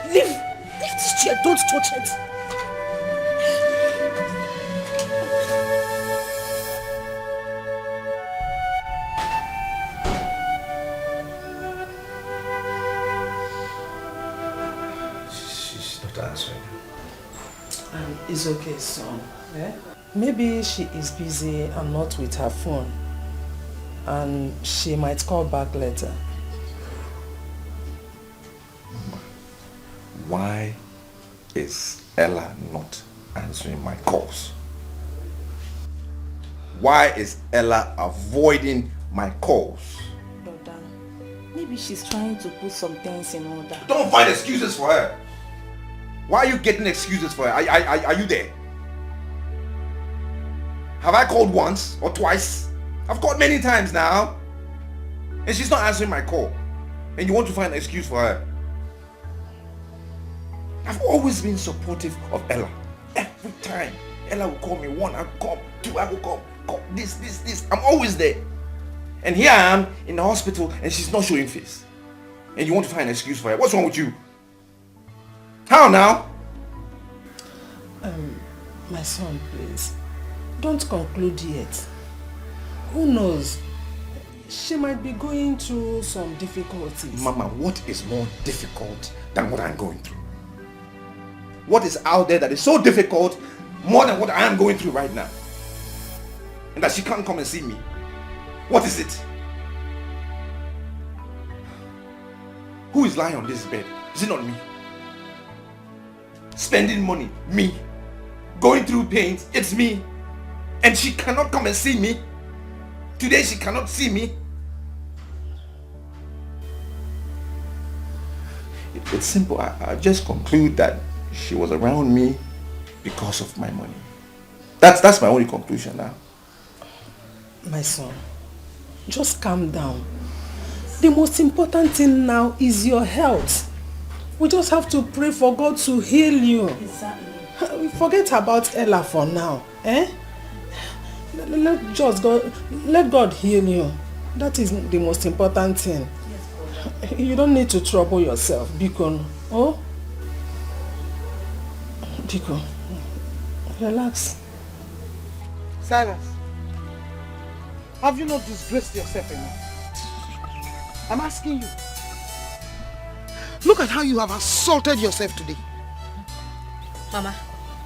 leave this chair? Don't touch it. Answering. It's okay, son. Yeah? Maybe she is busy and not with her phone. And she might call back later. Why is Ella not answering my calls? Why is Ella avoiding my calls? Brother, maybe she's trying to put some things in order. Don't find excuses for her. Why are you getting excuses for her? Are you there? Have I called once or twice? I've called many times now. And she's not answering my call. And you want to find an excuse for her. I've always been supportive of Ella. Every time Ella will call me, one, I will come, two, I will come, this. I'm always there. And here I am in the hospital and she's not showing face. And you want to find an excuse for her. What's wrong with you? How now? My son, please. Don't conclude yet. Who knows? She might be going through some difficulties. Mama, what is more difficult than what I'm going through? What is out there that is so difficult more than what I am going through right now? And that she can't come and see me? What is it? Who is lying on this bed? Is it not me? Spending money, me. Going through pains, it's me. And she cannot come and see me. Today she cannot see me. It's simple. I just conclude that she was around me because of my money. That's my only conclusion now. My son, just calm down. The most important thing now is your health. We just have to pray for God to heal you. Exactly. Forget about Ella for now. Let God heal you. That is the most important thing. Yes, you don't need to trouble yourself, Biko. Oh? Biko, relax. Silas, have you not disgraced yourself enough? I'm asking you. Look at how you have assaulted yourself today. Mama,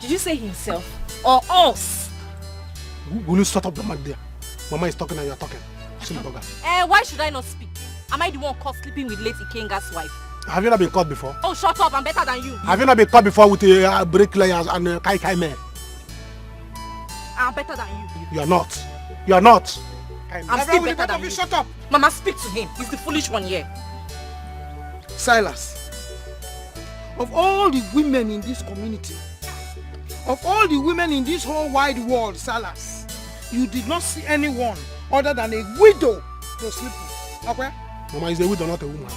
did you say himself or us? Will you shut up the mic there? Mama is talking and you're talking. Why should I not speak? Am I the one caught sleeping with late Ikenga's wife? Have you not been caught before? Oh, shut up. I'm better than you. Have you not been caught before with a bricklayer and a kai man? I'm better than you. You are not. You are not. I'm still better than you. Shut up. Mama, speak to him. He's the foolish one here. Silas, of all the women in this community, of all the women in this whole wide world, Silas, you did not see anyone other than a widow to sleep with. Okay? Mama, is a widow not a woman?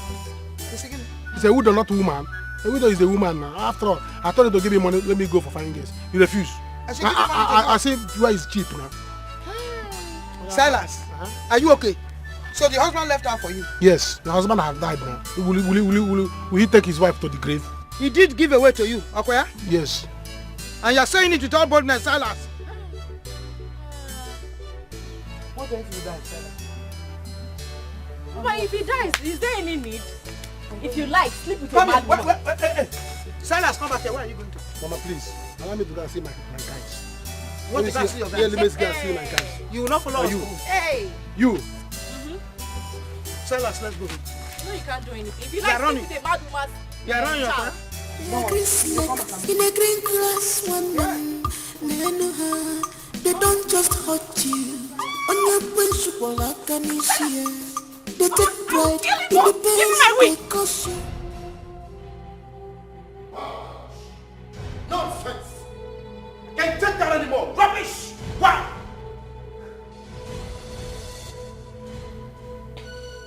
It's a widow not a woman. A widow is a woman now. After all, I told you to give me money, let me go for 5 years. You refuse. I say why is cheap now. Silas, are you okay? So the husband left her for you? Yes, the husband has died now. Will he take his wife to the grave? He did give away to you, okay? Yes. And you're saying it with all boldness, Silas. What if he dies, Silas? But if he dies, is there any need? If you like, sleep with your mad woman. Wait. Silas, come back here. Where are you going to? Mama, please. Allow me to go and see my guys. What did I see your guys? Yeah, let me go and see my guys. You will not follow us. You. Hey! You. Silas, let's go. No, you can't do anything. If you like, sleep with a mad woman. You're running your car? In a green grass, one man, they don't just hurt you. On your principle, like can you see it? They take pride in the pains they cause you. Nonsense! I can't take that anymore! Rubbish! Why?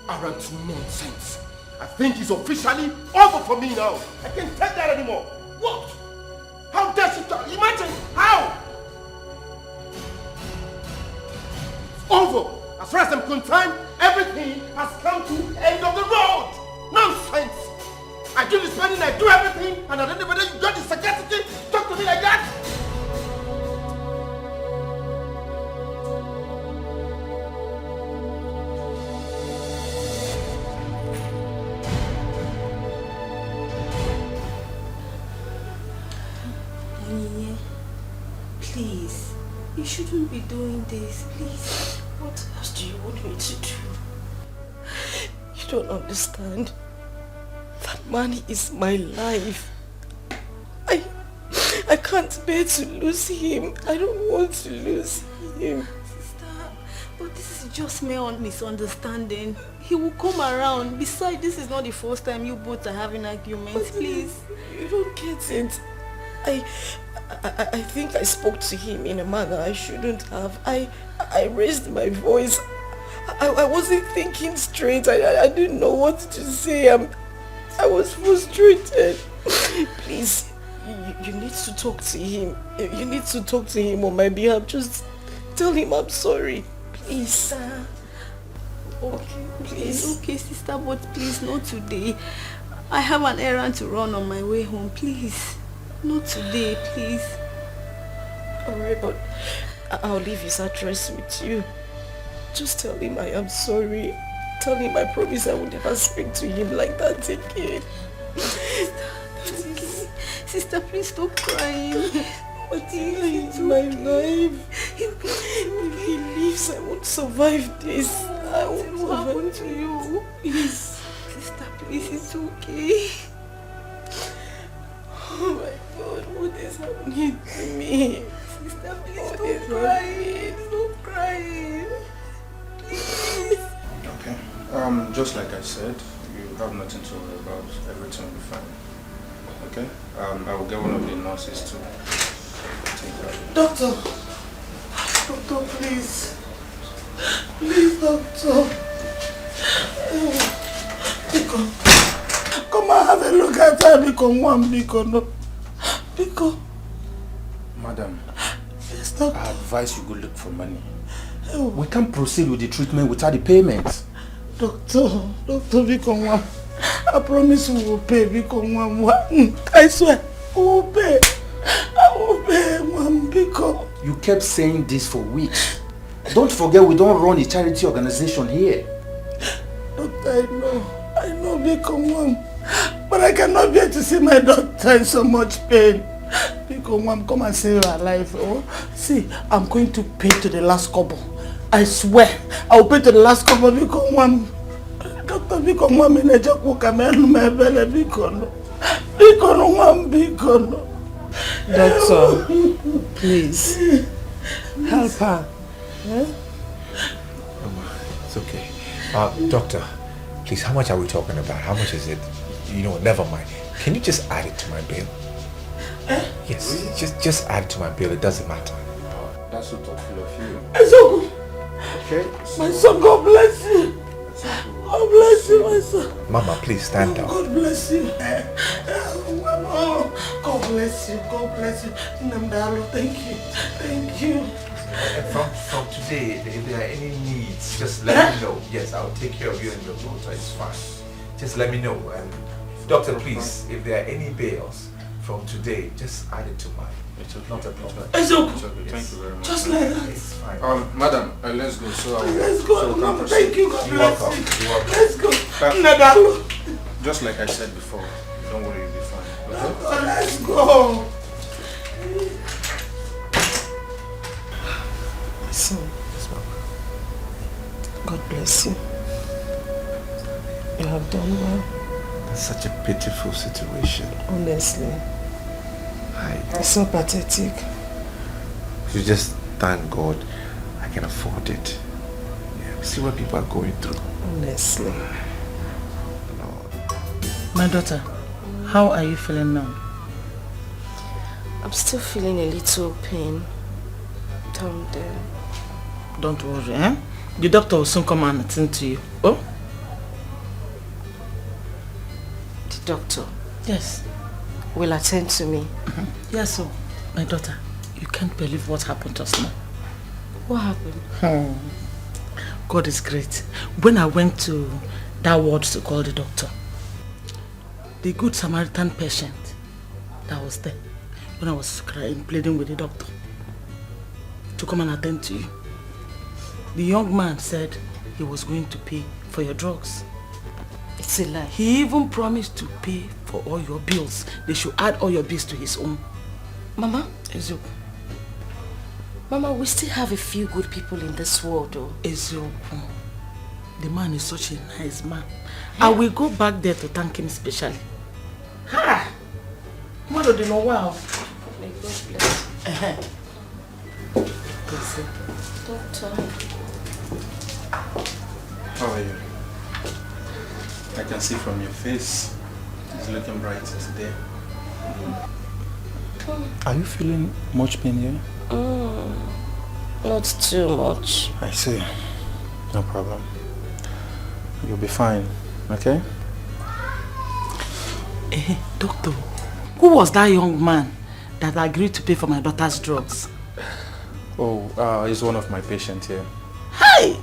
Aren't nonsense. I think it's officially over for me now. I can't take that anymore. What? How dare she talk? Imagine how? It's over. As far as I'm concerned, everything has come to the end of the road. Nonsense. I do the spending, I do everything, and at the end of the day, you got the sagacity to talk to me like that? Please, you shouldn't be doing this, please. What else do you want me to do? You don't understand. That man is my life. I can't bear to lose him. I don't want to lose him. Sister, but this is just mere misunderstanding. He will come around. Besides, this is not the first time you both are having arguments. Please. You don't get it. I think I spoke to him in a manner I shouldn't have. I raised my voice. I wasn't thinking straight. I didn't know what to say. I was frustrated. Please, you need to talk to him. You need to talk to him on my behalf. Just tell him I'm sorry. Please. Okay, please. Okay, sister, but please, not today. I have an errand to run on my way home. Please. Not today, please. Alright, but I'll leave his address with you. Just tell him I am sorry. Tell him I promise I will never speak to him like that again. Sister, please stop crying. It's my life. If he leaves, I won't survive this. I won't survive to you. Please. Sister, please, it's okay. Oh my God, what is happening to me? Sister, please stop crying. Stop crying. Please. Okay. Just like I said, have nothing to worry about. Everything will be fine. Okay? I will get one of the nurses to take care of it. Doctor, please. Please, doctor. Come and have a look at her. No. Madam, yes, doctor. I advise you go look for money. We can't proceed with the treatment without the payment. Doctor, I promise we will pay. I swear, we will pay. I will pay, Mom, because... You kept saying this for weeks. Don't forget we don't run a charity organization here. Doctor, I know, because Mom, but I cannot bear to see my daughter in so much pain. Because Mom, come and save her life. Oh, see, I'm going to pay to the last kobo. I swear, I will pay to the last kobo because Mom, Doctor, because Mom in a job will come and my belly because Mom, because Doctor, please help her. Eh? It's okay. Doctor, please, how much are we talking about? How much is it? You know, never mind. Can you just add it to my bill? Yes, just add it to my bill. It doesn't matter. That's so thoughtful of you. Okay. My son, God bless you. God bless you, my son. Mama, please stand up. God bless you. God bless you. God bless you. Namdalo, thank you. Thank you. From today, if there are any needs, just let me know. Yes, I'll take care of you and your daughter. It's fine. Just let me know. And doctor, please, if there are any bills from today, just add it to mine. It's not a problem. It's okay. Thank you very much. Just like that. It's fine. Madam, let's go. Let's go. Mama, thank you. God bless you. You're welcome. Let's go. Nadalo. Just like I said before, don't worry, you'll be fine. Okay? Let's go. My son, God bless you. You have done well. That's such a pitiful situation. Honestly. It's so pathetic. You just thank God I can afford it. Yeah, see what people are going through. Honestly. My daughter, how are you feeling now? I'm still feeling a little pain down there. Don't worry, eh? The doctor will soon come and attend to you. Oh? The doctor? Yes. Will attend to me? Yes, so, my daughter, you can't believe what happened just now. What happened? God is great. When I went to that ward to call the doctor, the good Samaritan patient that was there, when I was crying, pleading with the doctor to come and attend to you, the young man said he was going to pay for your drugs. It's a lie. He even promised to pay for all your bills. They should add all your bills to his own. Mama? Ezio. Mama, we still have a few good people in this world, though. Ezio, the man is such a nice man. Yeah. I will go back there to thank him specially. Ha! Mother, do you know wow? May God bless you. Bless you. Doctor. How are you? I can see from your face, it's looking bright today. Are you feeling much pain here? Not too much. I see. No problem. You'll be fine, okay? Doctor, who was that young man that agreed to pay for my daughter's drugs? Oh, he's one of my patients here. Hey!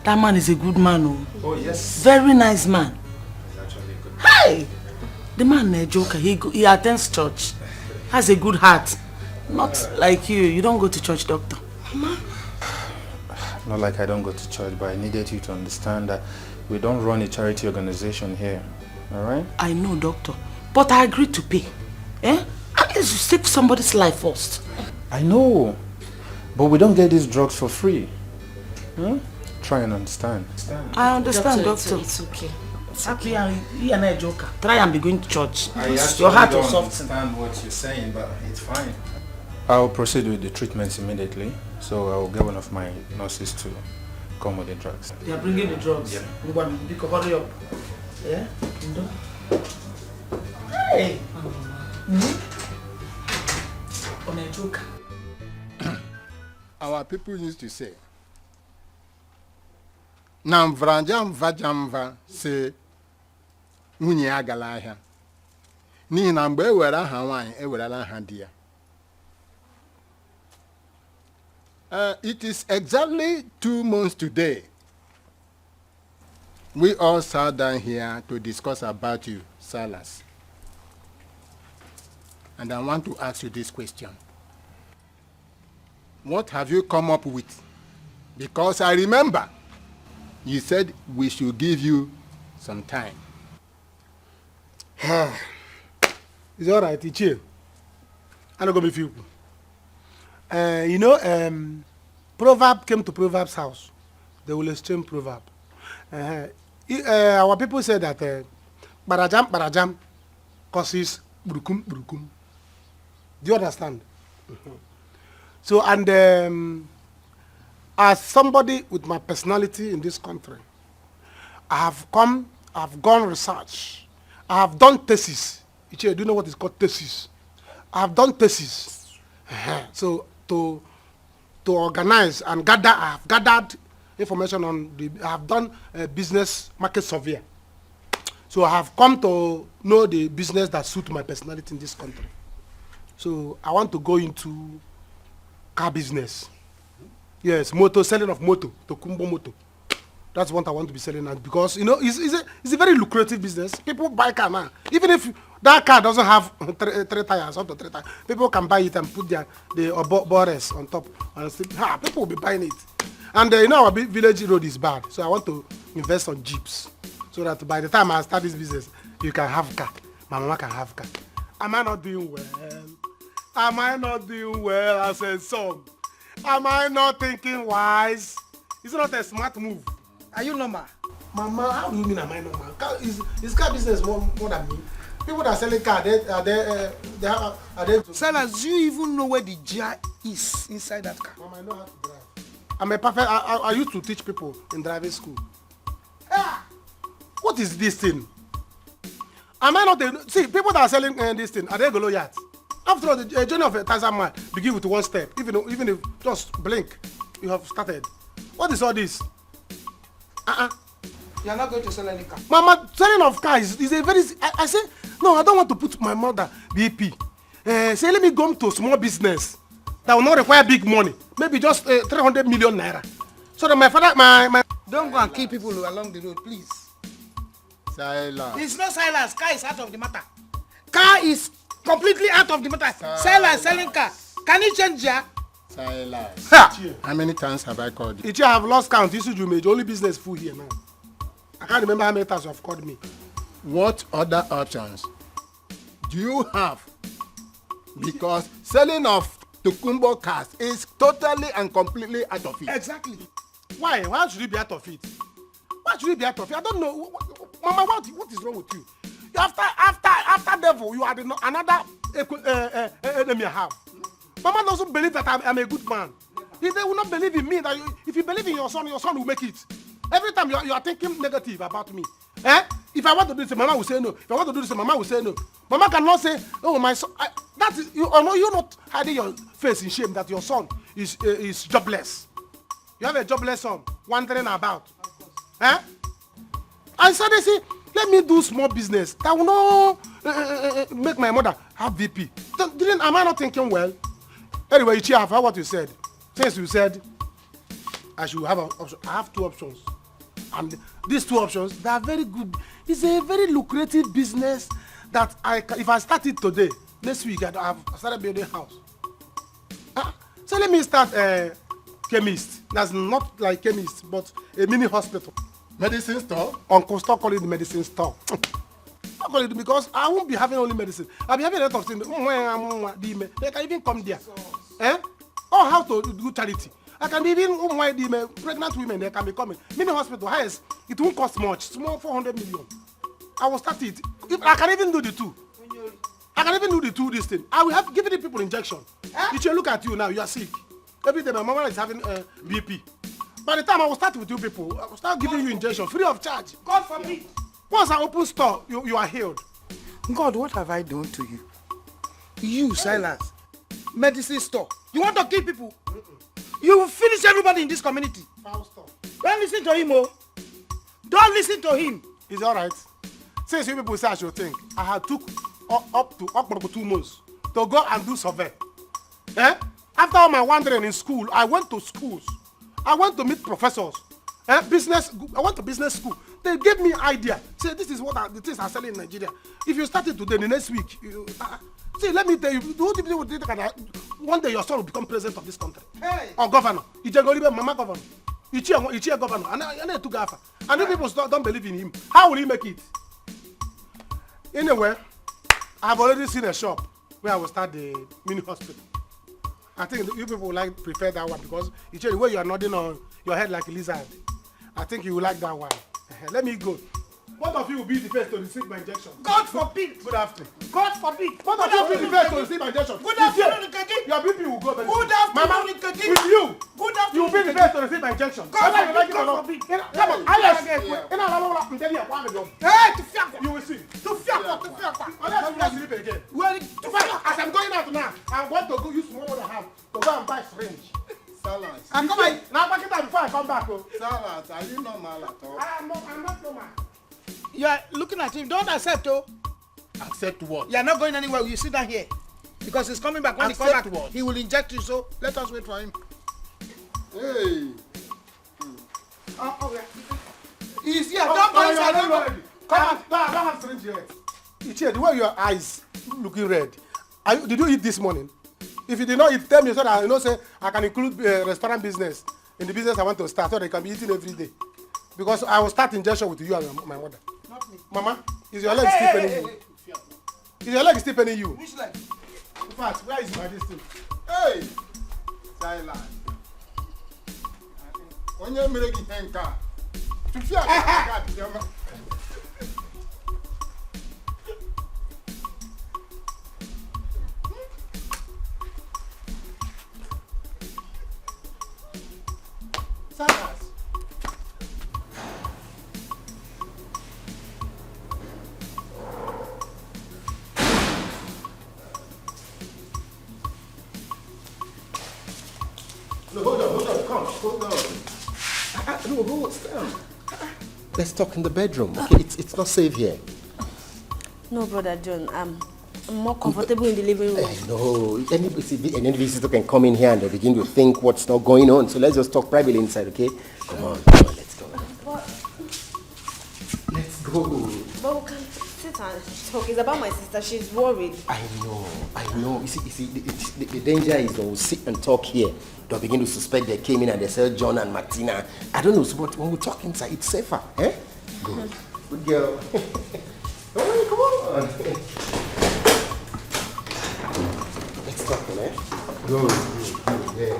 That man is a good man. Oh, yes. Very nice man. He's actually a good man. Hey! The man is a joker. He attends church. Has a good heart. Not like you. You don't go to church, doctor. Mama? Not like I don't go to church, but I needed you to understand that we don't run a charity organization here. Alright? I know, doctor. But I agreed to pay. Eh? At least you save somebody's life first. I know. But we don't get these drugs for free. Try and understand. I understand, doctor. It's okay. Happy you are not a joker. Try and be going to church. Your heart will soften. I understand what you're saying, but it's fine. I'll proceed with the treatments immediately. So I'll get one of my nurses to come with the drugs. They are bringing the drugs. Yeah. Hurry up. Yeah? Hey! On a joke. Our people used to say, Namvrajam vajamva se nwunye agala ahịa. N'ihi na mgbe ewere aha nwaanyị ewerela aha di ya. It is exactly 2 months today. We all sat down here to discuss about you, Silas. And I want to ask you this question. What have you come up with? Because I remember you said we should give you some time. It's all right, it's chill. I'm not going to be few. Proverb came to Proverb's house. They will exchange proverb. Our people say that barajam causes brukum brukum. Do you understand? So, and as somebody with my personality in this country, I've gone research. I have done thesis. Do you know what is called thesis? I have done thesis. So to organize and gather, I have gathered information on I have done a business market survey. So I have come to know the business that suits my personality in this country. So I want to go into car business. Yes, selling of motor, Tokumbo motor. That's what I want to be selling at because it's a very lucrative business. People buy car now. Even if that car doesn't have three tires, up to 3 tires, people can buy it and put the borders on top. And still, people will be buying it. And our village road is bad, so I want to invest on jeeps so that by the time I start this business, you can have car. My mama can have car. Am I not doing well? Am I not doing well as a son? Am I not thinking wise? It's not a smart move. Are you normal? Mama, how do you mean am I normal? Is car business more than me? People that are selling car, are they? Sellers, do you even know where the gear is inside that car? Mama, I know how to drive. I'm a perfect. I used to teach people in driving school. What is this thing? Am I not? See, people that are selling this thing, are they Goliath? After all, the journey of a thousand miles begin with one step. Even if just blink, you have started. What is all this? You are not going to sell any car. Mama, selling of cars is a very. I say no. I don't want to put my mother BP. Say let me go to small business that will not require big money. Maybe just 300 million naira. So that my father, my. Don't go and kill people along the road, please. Silence. It's not silence. Car is out of the matter. Car is completely out of the matter. Silence, selling car. Can you change ya? Silence. How many times have I called you? I have lost count. You should make only business full here now. I can't remember how many times you have called me. What other options do you have? Because selling of Tokumbo cars is totally and completely out of it. Exactly. Why? Why should you be out of it? Why should you be out of it? I don't know. Mama, what is wrong with you? After devil, you are another enemy I have. Mama doesn't believe that I'm a good man. If they will not believe in me, that if you believe in your son will make it. Every time you are thinking negative about me. If I want to do this, Mama will say no. If I want to do this, Mama will say no. Mama cannot say, oh, my son. You're not hiding your face in shame that your son is jobless. You have a jobless son wandering about. I said, they say, let me do small business that will not make my mother have VP. Am I not thinking well? Anyway, Ichi, I've heard what you said. Since you said I should have an option, I have 2 options. And these 2 options, they are very good. It's a very lucrative business that if I start it today, next week I've started building a house. So let me start a chemist. That's not like chemist, but a mini hospital. Medicine store? Uncle, stop calling it the medicine store. Stop calling it because I won't be having only medicine. I'll be having a lot of things. They can even come there. Or how to do charity. I can be even pregnant women, they can be coming. Mini hospital, highest, it won't cost much. Small 400 million. I will start it. If I can even do the 2. I can even do the 2 this thing. I will have given the people injection. If you look at you now, you are sick. Every day my mama is having BP. By the time I will start with you people, I will start giving you injection free of charge. God forbid. Once I open store, you are healed. God, what have I done to you? You, Silas, medicine store. You want to kill people? You will finish everybody in this community. Don't listen to him, oh. Don't listen to him. It's alright. Since you people say I should think, I had took up to 2 months to go and do survey. Eh? After all my wandering in school, I went to schools. I went to meet professors. I went to business school. They gave me idea. Say, this is what the things are selling in Nigeria. If you start it today, the next week, see, let me tell you, the only people will think that one day your son will become president of this country. Hey. Or governor. Mama governor. Ichie governor. And to Gafa. And if people don't believe in him, how will he make it? Anyway, I've already seen a shop where I will start the mini hospital. I think you people will prefer that one because the way you are nodding on your head like a lizard. I think you will like that one. Let me go. Both of you will be the first to receive my injection. God forbid. Good afternoon. God forbid. Both of you will be the first to receive my injection. Good afternoon, Nkeji. Your BP will go better. Good afternoon, Mama, Nkeji. with you. Good You will afternoon. be the first to receive my injection. God forbid. God forbid. Come on. Hey, to fiakwa. You will see. To fiakwa. Unless you not sleep again. Well, to fiakwa. As I'm going out now, I want to go use more than I have to go and buy syringe. Salas. And come on. Now back it up before I come back. Oh. Salas, are you normal at all? I'm not normal. You are looking at him. Don't accept, oh. Accept what? You are not going anywhere. You sit down here. Because he's coming back. When Accept he comes back, what? he will inject you. So let us wait for him. Hey. Okay. He's here. Don't go inside. Don't go. Come on. I don't have syringe yet. Ichie, the way your eyes looking red. Did you eat this morning? If you did not eat, tell me so that I know say I can include restaurant business in the business I want to start so they can be eating every day. Because I will start injection with you and my mother. Not me. Mama, is your leg still paining you? Is your leg still paining you? Which leg? In fact, where is my distance? Hey. Silence. Onye mere gị ihe nke a? Tụfịa ka dị ọma. Silence. No, hold on, come, hold on. No, hold on. Let's talk in the bedroom, okay? It's not safe here. No, Brother John, I'm more comfortable in the living room. No, any visitor can come in here and they begin to think what's not going on. So let's just talk privately inside, okay? Come on, let's go. Let's go. But we can sit and talk. It's about my sister. She's worried. I know. You see, the danger is they'll sit and talk here. They'll begin to suspect they came in and they said John and Martina. I don't know, but when we talk inside, it's safer, eh? Good. Good girl. Come on. Let's talk, man. Good. Yeah.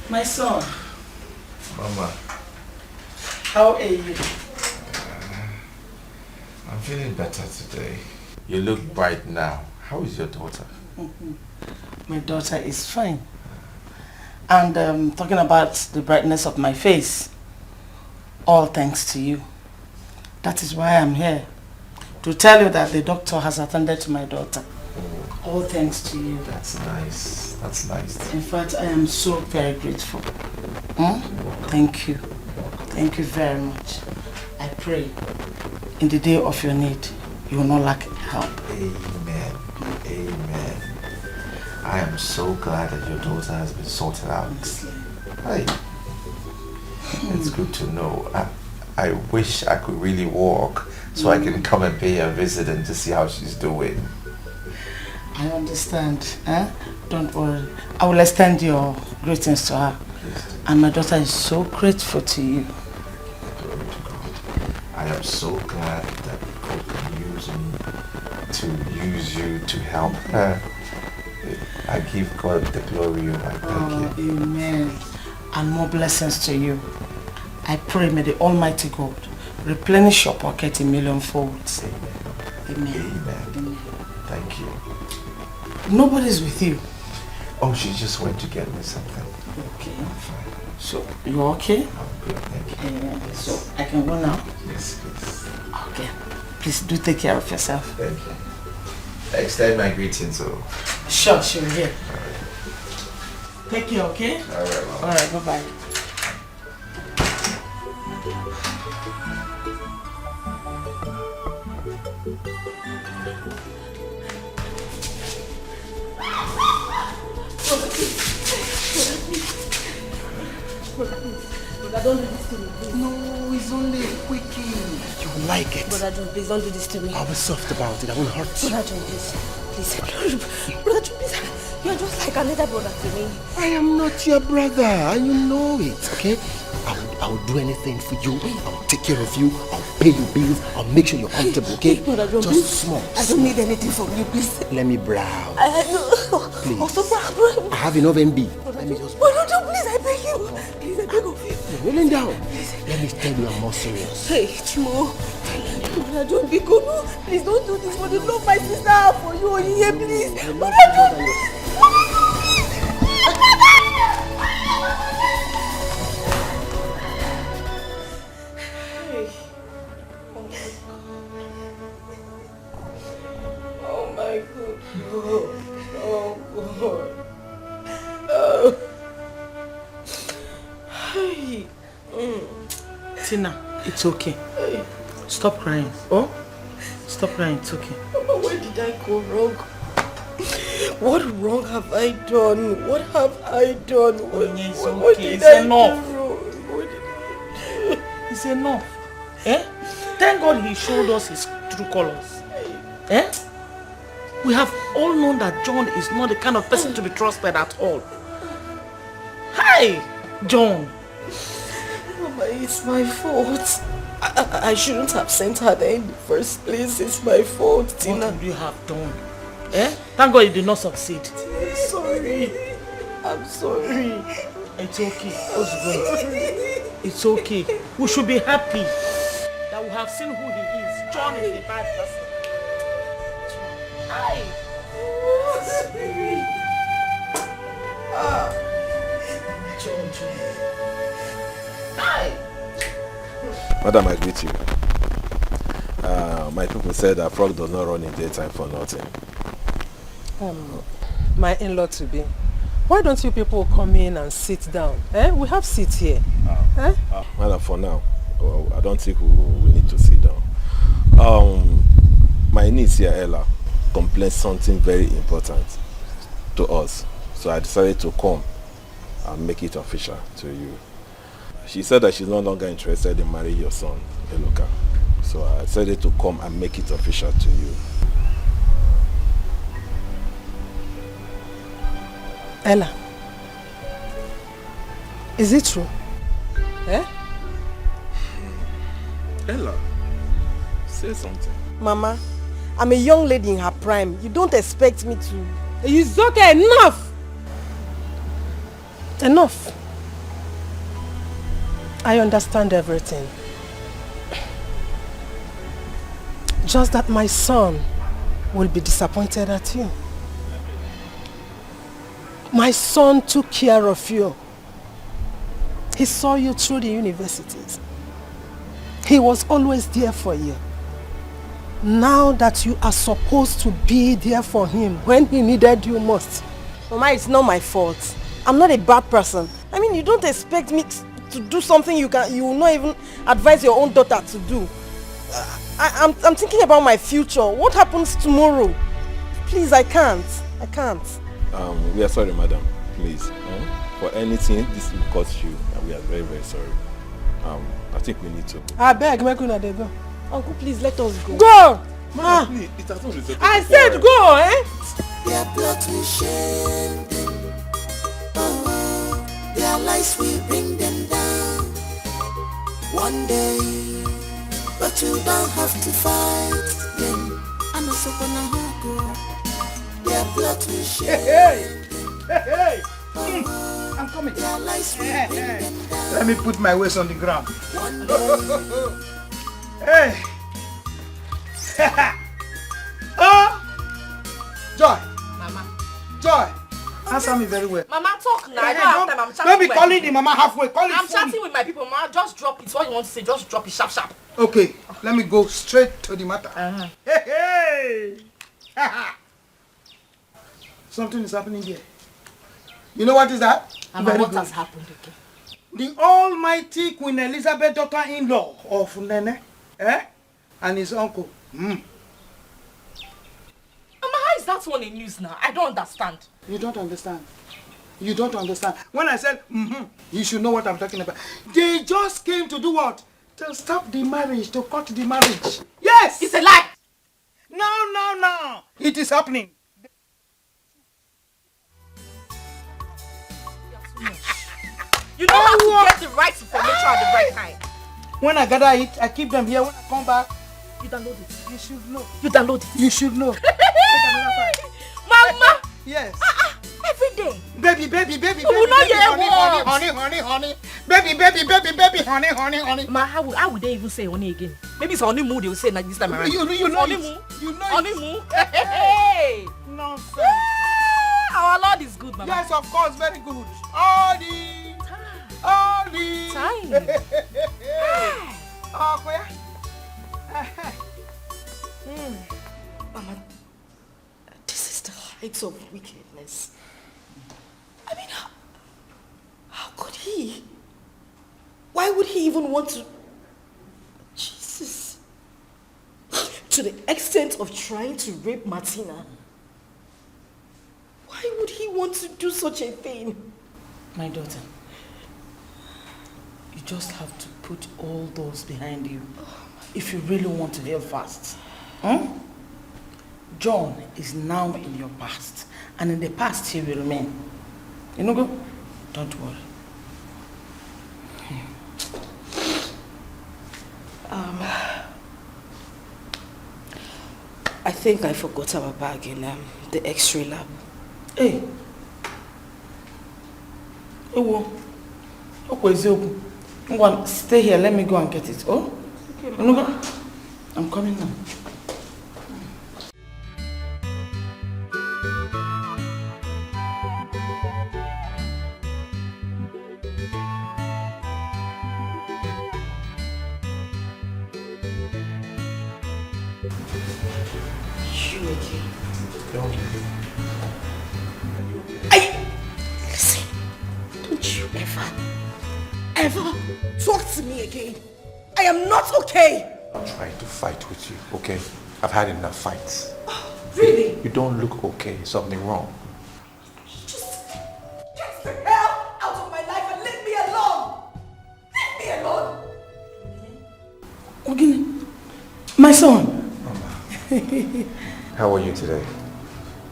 My son. Mama. How are you? I'm feeling better today. You look bright now. How is your daughter? My daughter is fine. And talking about the brightness of my face, all thanks to you. That is why I'm here. To tell you that the doctor has attended to my daughter. All thanks to you. That's nice. That's nice. In fact, I am so very grateful. Thank you. Thank you very much. I pray in the day of your need, you will not lack help. Amen. Amen. I am so glad that your daughter has been sorted out. Hey, it's good to know. I wish I could really walk so I can come and pay her a visit and to see how she's doing. I understand. Don't worry. I will extend your greetings to her. And my daughter is so grateful to you. I am so glad that God can use me to use you to help her. I give God the glory. I thank you. Amen. And more blessings to you. I pray may the Almighty God replenish your pocket in million folds. Amen. Thank you. Nobody's with you. Oh, she just went to get me something. Okay. So, you okay? I'm good, thank you. Yeah. So, I can go now? Yes, please. Okay. Please do take care of yourself. Thank you. I extend my greetings, so. Sure, yeah. Take care, okay? Alright, Mama. Alright, bye-bye. Brother, don't do this to me, please. No, it's only a quickie. You like it. Brother John, please don't do this to me. I'll be soft about it. I won't hurt you. Brother John, please. Brother John, please. You're just like another brother to me. I am not your brother, and you know it, okay? I will do anything for you. I will take care of you. I'll pay your bills. I'll make sure you're comfortable, okay? Brother John, just please. small. I don't need anything from you, please. Let me browse. Please. Also, brother. I have enough MB. Let me just. Brother John, please, I beg you. Please, I beg of you. You're kneeling down. Let me tell you I'm more serious. Hey, Chimo. Brother John, be good. No, please don't do this for the love my sister have for you. Here, please. Brother John, please. Oh my God. Oh God. Oh. Hey. Tina, it's okay. Stop crying. Oh? Stop crying, it's okay. Where did I go wrong? What wrong have I done? What have I done? What did It's I enough. do wrong? What did I do? It's enough. Eh? Thank God he showed us his true colors. Eh? We have all known that John is not the kind of person to be trusted at all. Hi, John. Mama, it's my fault. I shouldn't have sent her there in the first place. It's my fault, Tina. What would you have done? Eh? Thank God you did not succeed. I'm sorry. I'm sorry. It's okay. What's going? It's okay. We should be happy that we have seen who he is. John is a bad person. Hi. John. Hi. Madam, I greet you. My people said that frog does not run in daytime for nothing. My in-law to be. Why don't you people come in and sit down? Eh? We have seats here. Eh? Madam, for now, I don't think we need to sit down. My niece here, Ella, complained something very important to us. So I decided to come and make it official to you. She said that she's no longer interested in marrying your son, Eloka. So I decided to come and make it official to you. Ella, is it true? Eh? Ella, say something. Mama, I'm a young lady in her prime. You don't expect me to... It's okay, enough! Enough. I understand everything. Just that my son will be disappointed at you. My son took care of you. He saw you through the universities. He was always there for you. Now that you are supposed to be there for him when he needed you most. Mama, it's not my fault. I'm not a bad person. I mean, you don't expect me to do something you will not even advise your own daughter to do. I'm thinking about my future. What happens tomorrow? Please, I can't. We are sorry, madam. Please. For anything, this will cost you, and we are very, very sorry. I think we need to go. I beg, make una dey go. Uncle, please let us go. Go! Madam, please, it has not resulted. I said go, eh? Their blood we shame them. Oh, their lies we bring them down. One day, but you don't have to fight them. I'm also gonna go. Their blood we shame. Hey! I'm coming. Their lies we bring them down. Let me put my waist on the ground. One day. Hey! Joy. Mama. Joy. Answer me very well. Mama, talk now. I Hey, don't have time. I'm chatting don't be with calling my the mama halfway. Call it I'm fully. chatting with my people. Mama, just drop it. What you want to say, just drop it sharp, sharp. Okay, let me go straight to the matter. Hey, hey! Something is happening here. You know what is that? Mama, Very what good. has happened again? The almighty Queen Elizabeth, daughter-in-law of Nene, and his uncle. Mama, how is that one in news now? I don't understand. You don't understand. You don't understand. When I said, you should know what I'm talking about. They just came to do what? To stop the marriage, to cut the marriage. Yes! It's a lie! No. It is happening. You know how to get the right information at the right time. When I gather it, I keep them here. When I come back, you download it. You should know. You download it. You should know. Mama! Yes. Every day. Baby. We will not hear honey. Baby, honey. Ma, how would they even say honey again? Maybe it's honeymoon they will say like this time around. You know honeymoon. it. You know honeymoon. Hey! Nonsense. Yeah, our Lord is good, Mama. Yes, of course, very good. All the time. Oh, where? Mama, this is the height of wickedness. I mean, how could he? Why would he even want to? Jesus. To the extent of trying to rape Martina. Why would he want to do such a thing? My daughter, you just have to put all those behind you if you really want to heal fast. John is now in your past, and in the past he will remain. You know, go? Don't worry. I think I forgot our bag in the X-ray lab. Hey. Stay here, let me go and get it. Oh? Okay. I'm coming now. Listen, don't you ever talk to me again. I am not okay. I'm trying to fight with you, okay? I've had enough fights. Really? You don't look okay. Something wrong. Just get the hell out of my life and leave me alone. Leave me alone. Ogini, my son. Mama. How are you today?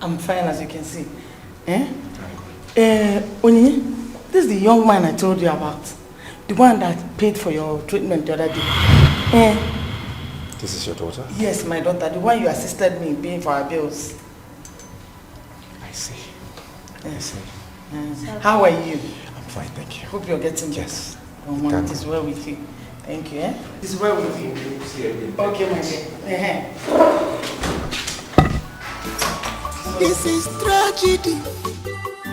I'm fine, as you can see. Oni, this is the young man I told you about. The one that paid for your treatment the other day. This is your daughter? Yes, my daughter. The one you assisted me in paying for our bills. I see. How are you? I'm fine, thank you. Hope you're getting better. Yes. It is well with you. Thank you. It is well with you. Okay, my dear. This is tragedy,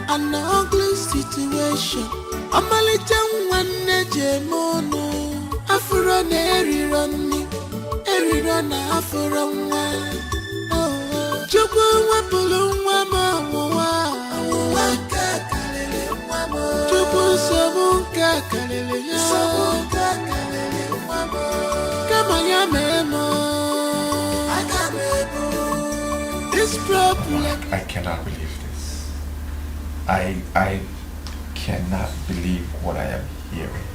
an ugly situation. Amalite nwanne jemono, afro na eriro na afro nwa. Chukwu wepụrụ nwa m ọnwụnwa nke karịrị nwa m. Chukwu nsogbu nke karịrị ya. Nwa m. Kama ya mee m. Aga m ebu. This problem. I cannot believe this. I cannot believe what I am hearing.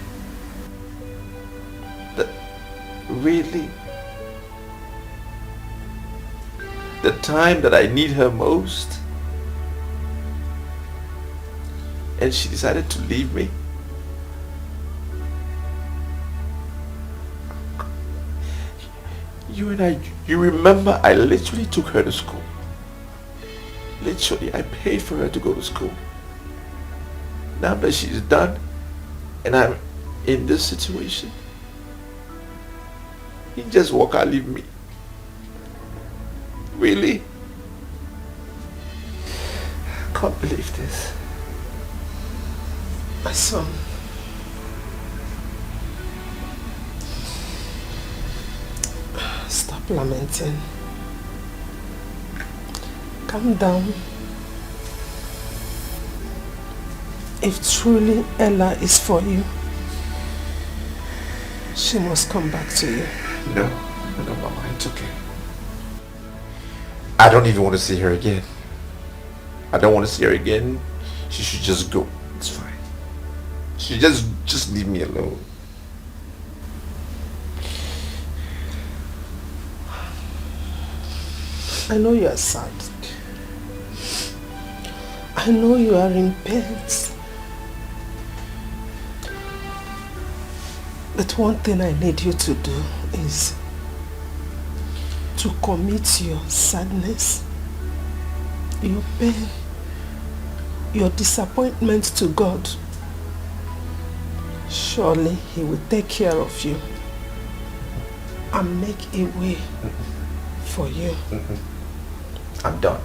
Really? The time that I need her most, and she decided to leave me? You remember I literally took her to school. Literally, I paid for her to go to school. Now that she's done and I'm in this situation, you just walk out and leave me. Really? can't believe this. My son. Stop lamenting. Calm down. If truly Ella is for you, she must come back to you. No, Mama, it's okay. I don't even want to see her again. I don't want to see her again. She should just go. It's fine. She just leave me alone. I know you are sad. I know you are in pain. But one thing I need you to do is to commit your sadness, your pain, your disappointment to God. Surely He will take care of you and make a way for you. I'm done.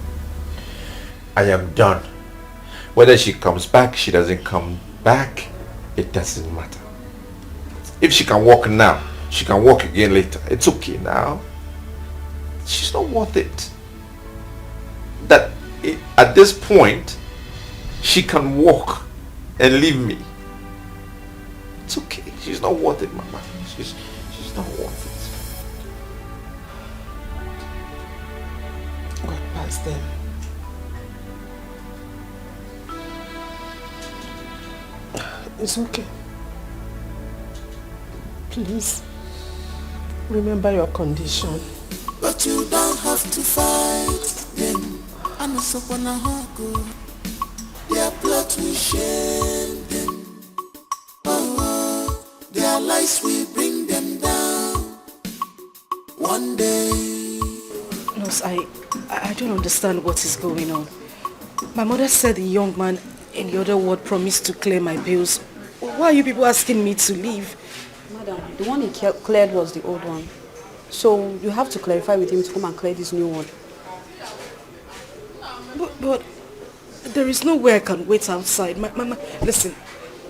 I am done. Whether she comes back, she doesn't come back, it doesn't matter. If she can walk now, she can walk again later. It's okay now. She's not worth it. At this point, she can walk and leave me. It's okay. She's not worth it, Mama. She's not worth it. God pass them. It's okay. Please, remember your condition. But you don't have to fight them. I know someone a hug. Their plot we shame them. Oh, their lies we bring them down. One day. Nurse, I don't understand what is going on. My mother said the young man in the other ward promised to clear my bills. Why are you people asking me to leave? Madam, the one he cleared was the old one. So you have to clarify with him to come and clear this new one. But there is no way I can wait outside. Listen,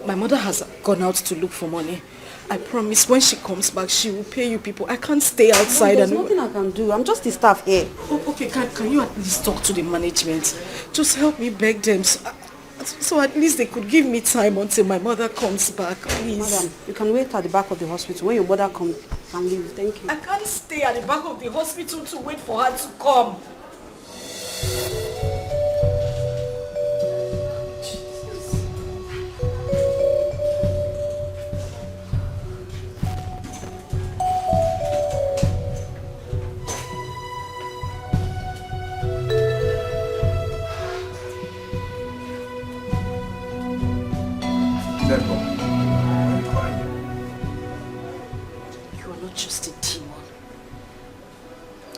my mother has gone out to look for money. I promise when she comes back, she will pay you people. I can't stay outside. There's nothing I can do. I'm just the staff here. Oh, okay, can you at least talk to the management? Just help me beg them. So at least they could give me time until my mother comes back, please. Madam, you can wait at the back of the hospital. When your mother comes, you can leave. Thank you. I can't stay at the back of the hospital to wait for her to come.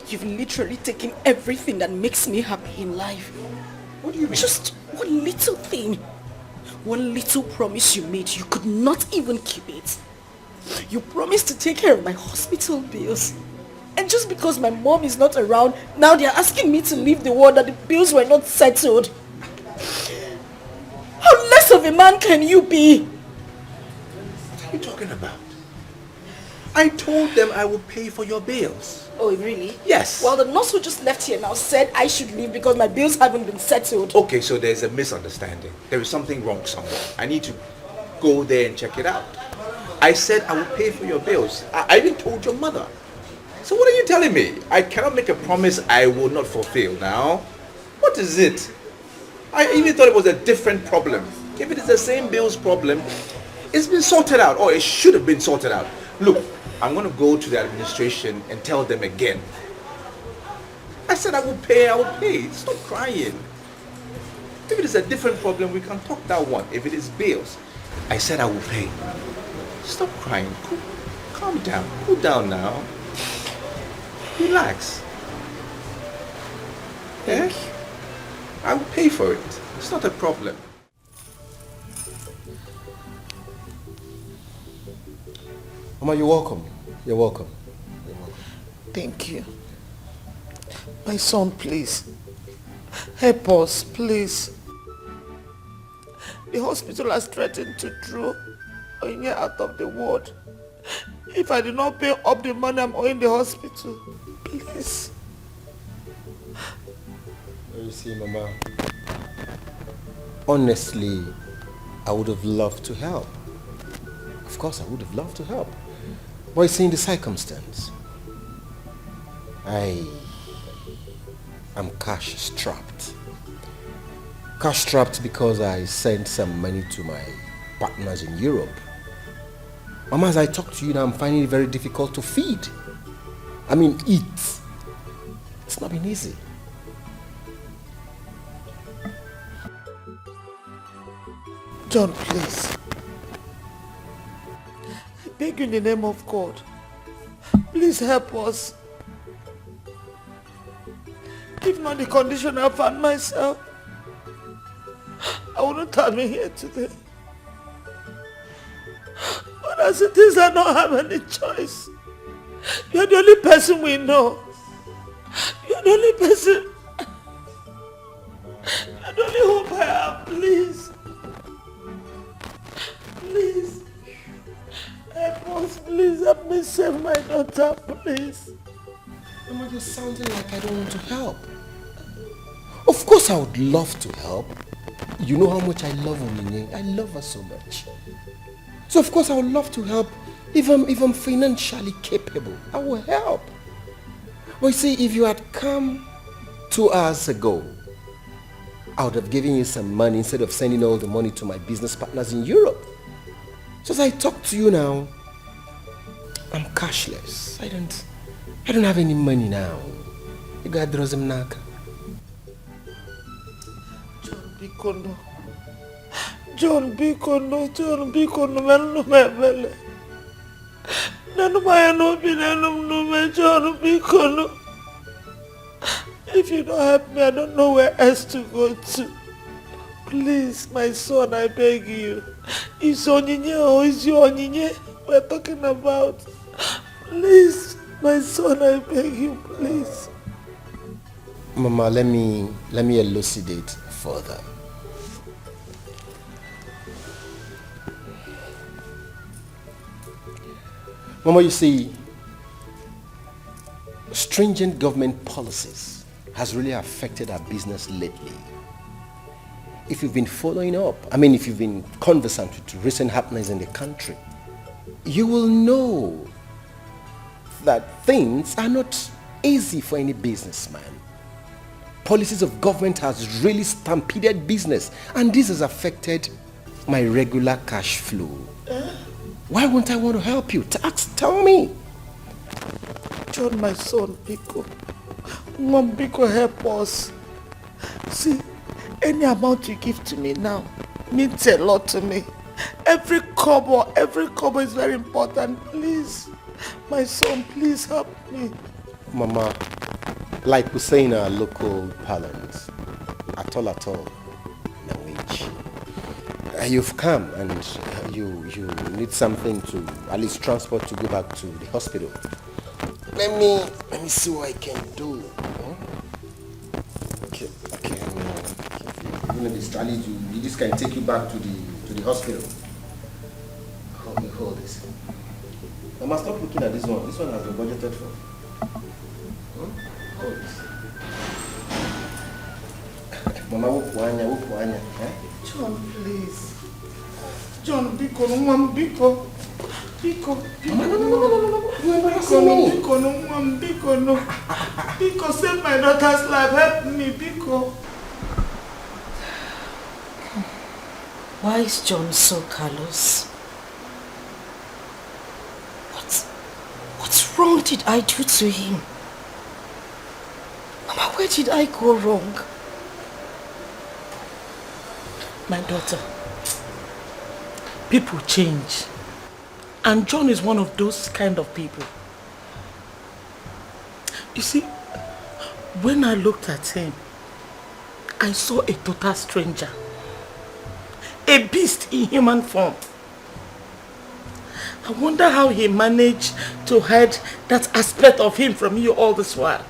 You've literally taken everything that makes me happy in life. What do you mean? Just one little thing. One little promise you made. You could not even keep it. You promised to take care of my hospital bills. And just because my mom is not around, now they're asking me to leave the ward that the bills were not settled. How less of a man can you be? What are you talking about? I told them I will pay for your bills. Oh, really? Yes. Well, the nurse who just left here now said I should leave because my bills haven't been settled. Okay, so there's a misunderstanding. There is something wrong somewhere. I need to go there and check it out. I said I will pay for your bills. I even told your mother. So what are you telling me? I cannot make a promise I will not fulfill now. What is it? I even thought it was a different problem. If it is the same bills problem, it's been sorted out, or it should have been sorted out. Look, I'm going to go to the administration and tell them again. I said I will pay. Stop crying. If it is a different problem, we can talk that one. If it is bills, I said I will pay. Stop crying. Calm down. Cool down now. Relax. Yeah? I will pay for it. It's not a problem. Mama, you're welcome. You're welcome. Thank you. My son, please. Help us, please. The hospital has threatened to throw Ini out of the ward if I do not pay up the money I'm owing the hospital. Please. You see, Mama, honestly, I would have loved to help. Of course, I would have loved to help. But you see, in the circumstance, I am cash strapped. Cash strapped because I sent some money to my partners in Europe. Mama, as I talk to you now, I'm finding it very difficult to feed. I mean, eat. It's not been easy. John, please. I beg you in the name of God. Please help us. If not the condition I found myself, I wouldn't have been here today. But as it is, I don't have any choice. You're the only person we know. You're the only person. You're the only hope I have. Please. Please. Help us. Please help me save my daughter. Please. Mama, you're sounding like I don't want to help. Of course I would love to help. You know how much I love Ini. I love her so much. So of course I would love to help if I'm financially capable. I will help. But you see, if you had come 2 hours ago, I would have given you some money instead of sending all the money to my business partners in Europe. So as I talk to you now, I'm cashless. I don't have any money now. You got Drozemnaka. John Bikono, Manu Mebele. Nanu Mayano Binanum Nume, John Bikono. If you don't help me, I don't know where else to go to. Please, my son, I beg you. Is Onyinye or is your Onyinye we're talking about? Please, my son, I beg you, please. Mama, let me elucidate further. Mama, you see, stringent government policies has really affected our business lately. If you've been following up, if you've been conversant with recent happenings in the country, you will know that things are not easy for any businessman. Policies of government has really stampeded business, and this has affected my regular cash flow. Why won't I want to help you? Tell me. John, my son, Biko. Mom, Biko, help us. See, any amount you give to me now means a lot to me. Every kobo is very important. Please, my son, please help me. Mama, like we say in our local parlance, at all, language. You've come and you need something to at least transport to go back to the hospital. Let me see what I can do. Okay. This trolley, this can take you back to the hospital. Hold this. Mama, stop looking at this one. This one has been budgeted for. Hold this. Mama, wupuanya. John, please. John, Biko, no, Biko. No. Biko, save my daughter's life. Help me, Biko. Why is John so callous? What wrong did I do to him? Mama, where did I go wrong? My daughter, people change. And John is one of those kind of people. You see, when I looked at him, I saw a total stranger. A beast in human form. I wonder how he managed to hide that aspect of him from you all this while.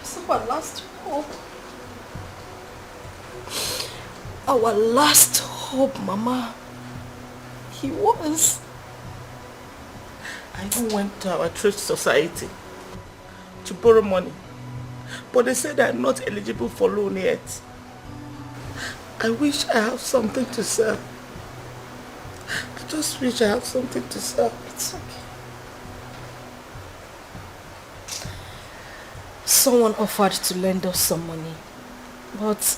It's our last hope. Our last hope. hope, Mama. He was. I even went to our thrift society to borrow money, but they said I'm not eligible for loan yet. I wish I have something to sell. I just wish I have something to sell. It's okay. Someone offered to lend us some money, but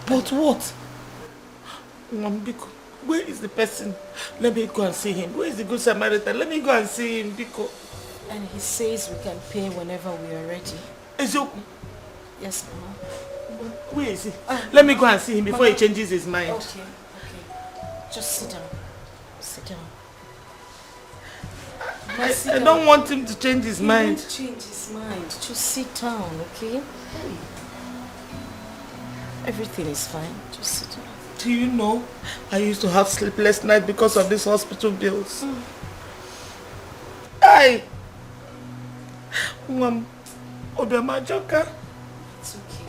But what? Biko, where is the person? Let me go and see him. Where is the good Samaritan? Let me go and see him, Biko. And he says we can pay whenever we are ready. Ezoku? Yes, Mama. Where is he? Let me go and see him before he changes his mind. Okay. Just sit down. Sit down. I don't want him to change his mind. He won't change his mind. Just sit down, okay? Everything is fine. Just sit down. Do you know, I used to have sleepless nights because of these hospital bills. Hey! Obiama Joka. It's okay.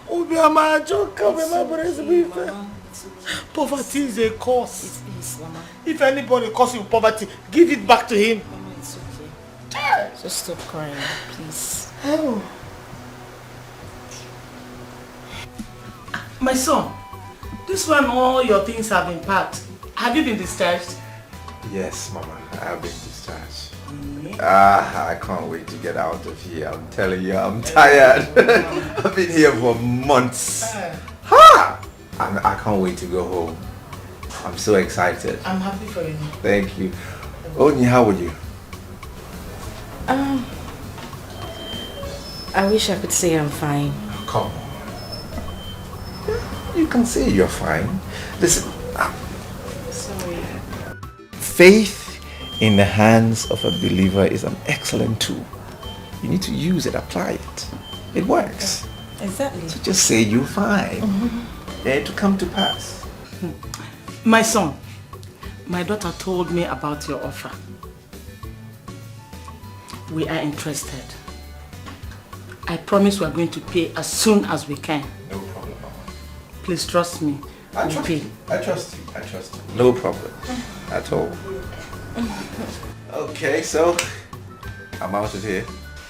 Obiama Joka. It's okay, Mama. It's okay. Poverty is a curse. It is, Mama. If anybody causes you poverty, give it back to him. Mama, it's okay. Just stop crying, please. Oh. My son, this one all your things have been packed. Have you been discharged? Yes, Mama, I have been discharged. I can't wait to get out of here. I'm telling you, I'm tired. I've been here for months. I can't wait to go home. I'm so excited. I'm happy for you. Thank you. Oni, how are you? I wish I could say I'm fine. Come on. You can say you're fine. Listen. Sorry. Faith in the hands of a believer is an excellent tool. You need to use it, apply it. It works. Exactly. So just say you're fine. And to come to pass. My son, my daughter told me about your offer. We are interested. I promise we are going to pay as soon as we can. No problem, Mama. Please trust me. I trust you. I trust you. I trust you. No problem at all. Okay, so I'm out of here.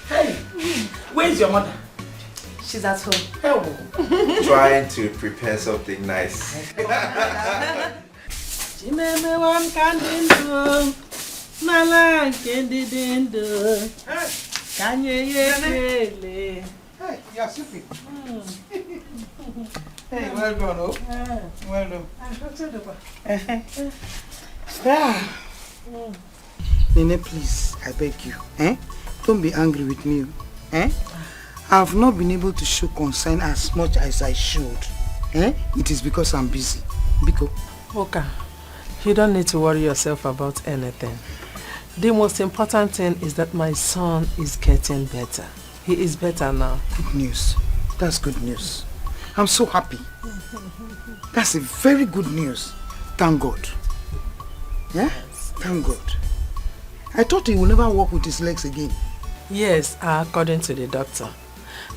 Hey, where's your mother? She's at home. Help. Trying to prepare something nice. Hey, you're sleeping. Hey, well done, oh. Well done. Nene, please, I beg you. Don't be angry with me. I have not been able to show concern as much as I should. It is because I'm busy. Biko. Okay. You don't need to worry yourself about anything. The most important thing is that my son is getting better. He is better now. Good news. That's good news. I'm so happy. That's a very good news. Thank God. Yeah? Thank God. I thought he will never walk with his legs again. Yes, according to the doctor.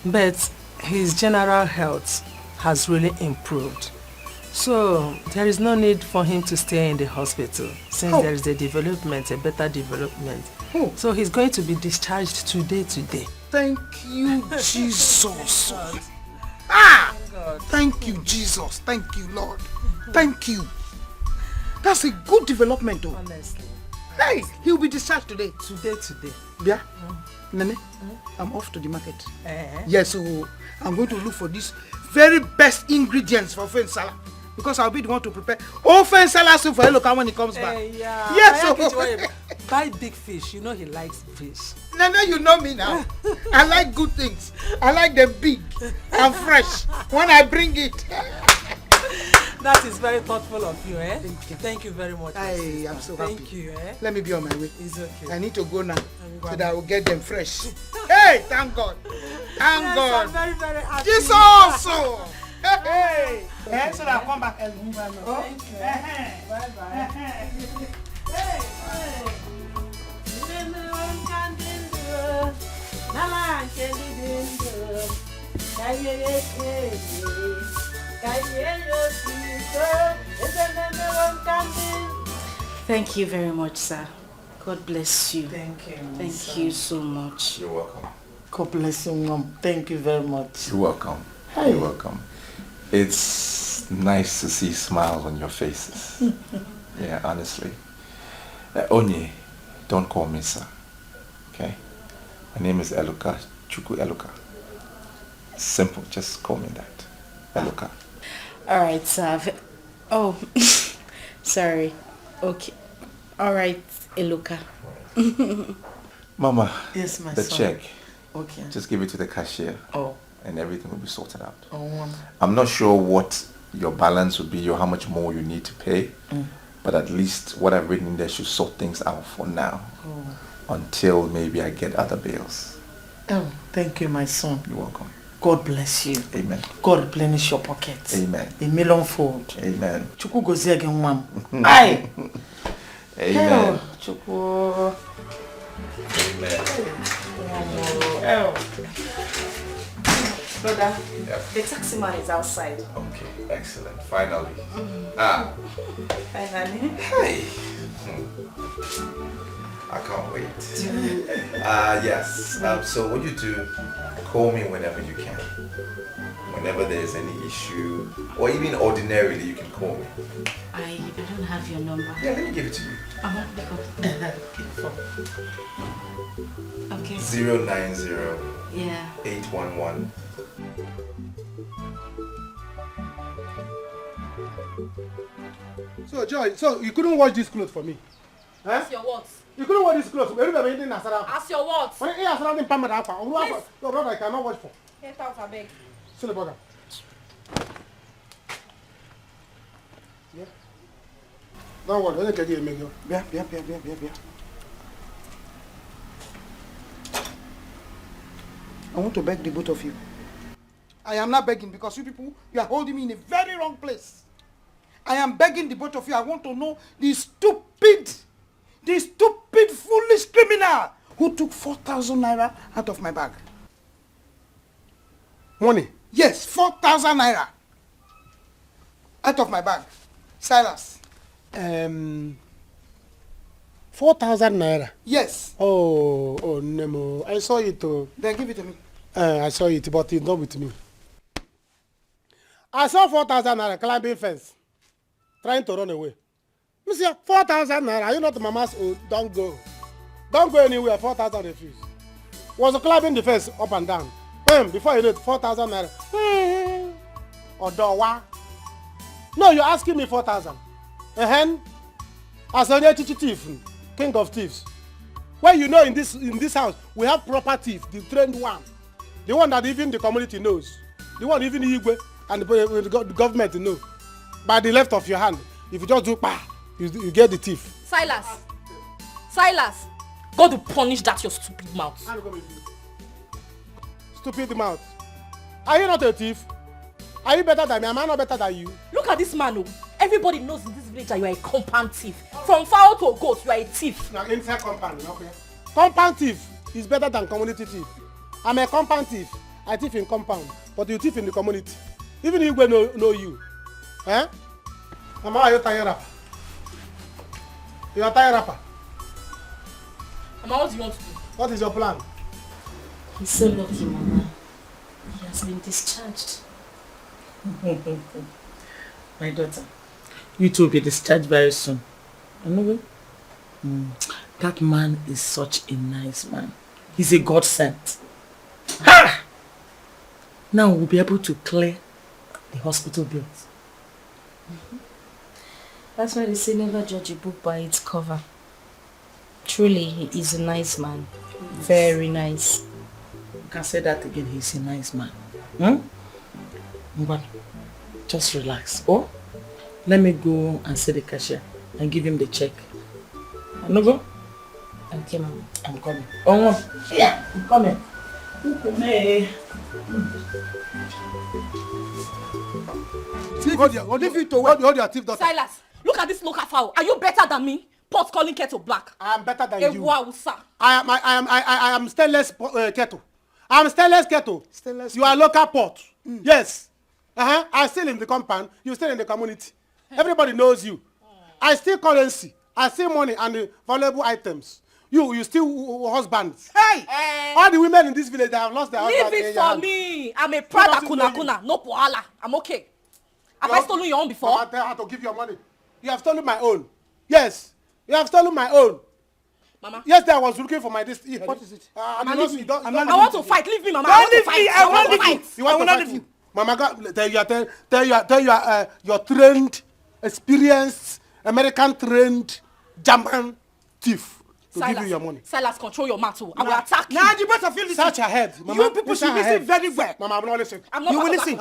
But his general health has really improved. So there is no need for him to stay in the hospital since there is a development, a better development. So he's going to be discharged today. Thank you, Jesus. Thank you, Jesus. Thank you, Lord. Thank you. That's a good development, though. Honestly. Hey, he'll be discharged today. Today. Yeah? Nene, I'm off to the market. Yes, so I'm going to look for these very best ingredients for Ofe Nsala. Because I'll be the one to prepare Ofe Nsala soup for Eloka when he comes back. Yeah. Yes, so buy big fish. You know he likes fish. Nene, you know me now. I like good things. I like them big and fresh when I bring it. That is very thoughtful of you, eh? Thank you very much. I'm so happy. Thank you, eh? Let me be on my way. It's okay. I need to go now so that I will get them fresh. Hey, thank God. Thank God. I'm very, very happy. Jesus also. Hey. So that I'll come back and move on. Thank you. Bye-bye. Thank you very much, sir. God bless you. Thank you. Thank you so much. You're welcome. God bless you, Mom. Thank you very much. You're welcome. Hi. You're welcome. It's nice to see smiles on your faces. Yeah, honestly. Onye, don't call me sir. Okay? My name is Eluka, Chuku Eluka. Simple, just call me that. Eluka. Alright, sir. Oh, sorry. Okay. Alright, Eluka. Mama, Yes, my the son. check. Okay. Just give it to the cashier. Oh. And everything will be sorted out. Oh. I'm not sure what your balance would be or how much more you need to pay. Mm. But at least what I've written in there should sort things out for now. Oh. Until maybe I get other bills. Oh, thank you, my son. You're welcome. God bless you. Amen. God replenish your pockets. Amen. A millionfold. Amen. Chuku gozi again, Mom. Aye. Amen. Chuku. Amen. Brother, Yep. the taxi man is outside. Okay, excellent. Finally. Finally. Hey. I can't wait. Yes. So what you do, call me whenever you can. Whenever there's any issue, or even ordinarily, you can call me. I don't have your number. Yeah, let me give it to you. Okay. 090 Yeah. 811. So, Joy, so you couldn't wash this clothes for me? Ask your words. You couldn't wash this clothes. Ask your words. When you ask around your brother, I cannot wash for. Get out, I beg. Silly burger. Yeah. Don't worry, let me get you a menu. Yeah. I want to beg the both of you. I am not begging because you people, you are holding me in a very wrong place. I am begging the both of you. I want to know the stupid, foolish criminal who took 4,000 naira out of my bag. Money? Yes, 4,000 naira out of my bag. Silas. 4,000 naira? Yes. Oh, Nemo. I saw it. Then give it to me. I saw it, but it's not with me. I saw 4,000 naira climbing fence, trying to run away. Monsieur, 4,000 naira, are you not mama's own? Don't go. Don't go anywhere, 4,000 refuse. Was climbing the fence up and down. Before you know it, 4,000 naira. Odowa. No, you're asking me 4,000. As a thief, king of thieves. Well, you know in this house, we have proper thief, the trained one. The one that even the community knows. The one even Igwe and the government know. By the left of your hand, if you just do you get the thief. Silas, God will punish that your stupid mouth. Stupid mouth. Are you not a thief? Are you better than me? Am I not better than you? Look at this man. Everybody knows in this village that you are a compound thief. From fowl to goat, you are a thief. Now inside compound, okay? Compound thief is better than community thief. I'm a compound thief. I thief in compound, but you thief in the community. Even if we know you. Mama, are you tired rapper? You are tired rapper? Mama, what do you want to do? What is your plan? He's so lucky, Mama. He has been discharged. My daughter, you two will be discharged very soon. That man is such a nice man. He's a godsend. Ha! Now we'll be able to clear the hospital bills. That's why they say never judge a book by its cover. Truly, he is a nice man. Very nice. You can say that again, he's a nice man. But just relax. Oh, let me go and see the cashier and give him the check. No go? Okay, Mama. I'm coming. Oh, yeah, I'm coming. Hold your thief daughter. Silas, look at this local fowl. Are you better than me? Pot calling kettle black. I am better than you. Wow, sir. I am stainless kettle. I am stainless kettle. Stainless you are local pot. Yes. I still in the compound. You still in the community. Everybody knows you. I steal currency. I steal money and the valuable items. You steal husbands. Hey! All the women in this village that have lost their husbands. Leave it for me. I'm a proud akuna. No poala. I'm okay. Have I stolen your own before? Mama, tell her to give your money. You have stolen my own. Yes. You have stolen my own. Mama. Yesterday I was looking for my this. What is it? I want to fight. Leave me, Mama. I want to fight. I want to fight. You want to fight you? Mama, tell your trained, experienced, American trained German thief to give you your money. Silas, control your mouth. I will attack you. Now the both of you listen. Search your head. Mama, You people should listen very well. Mama, I'm not listening. You will listen.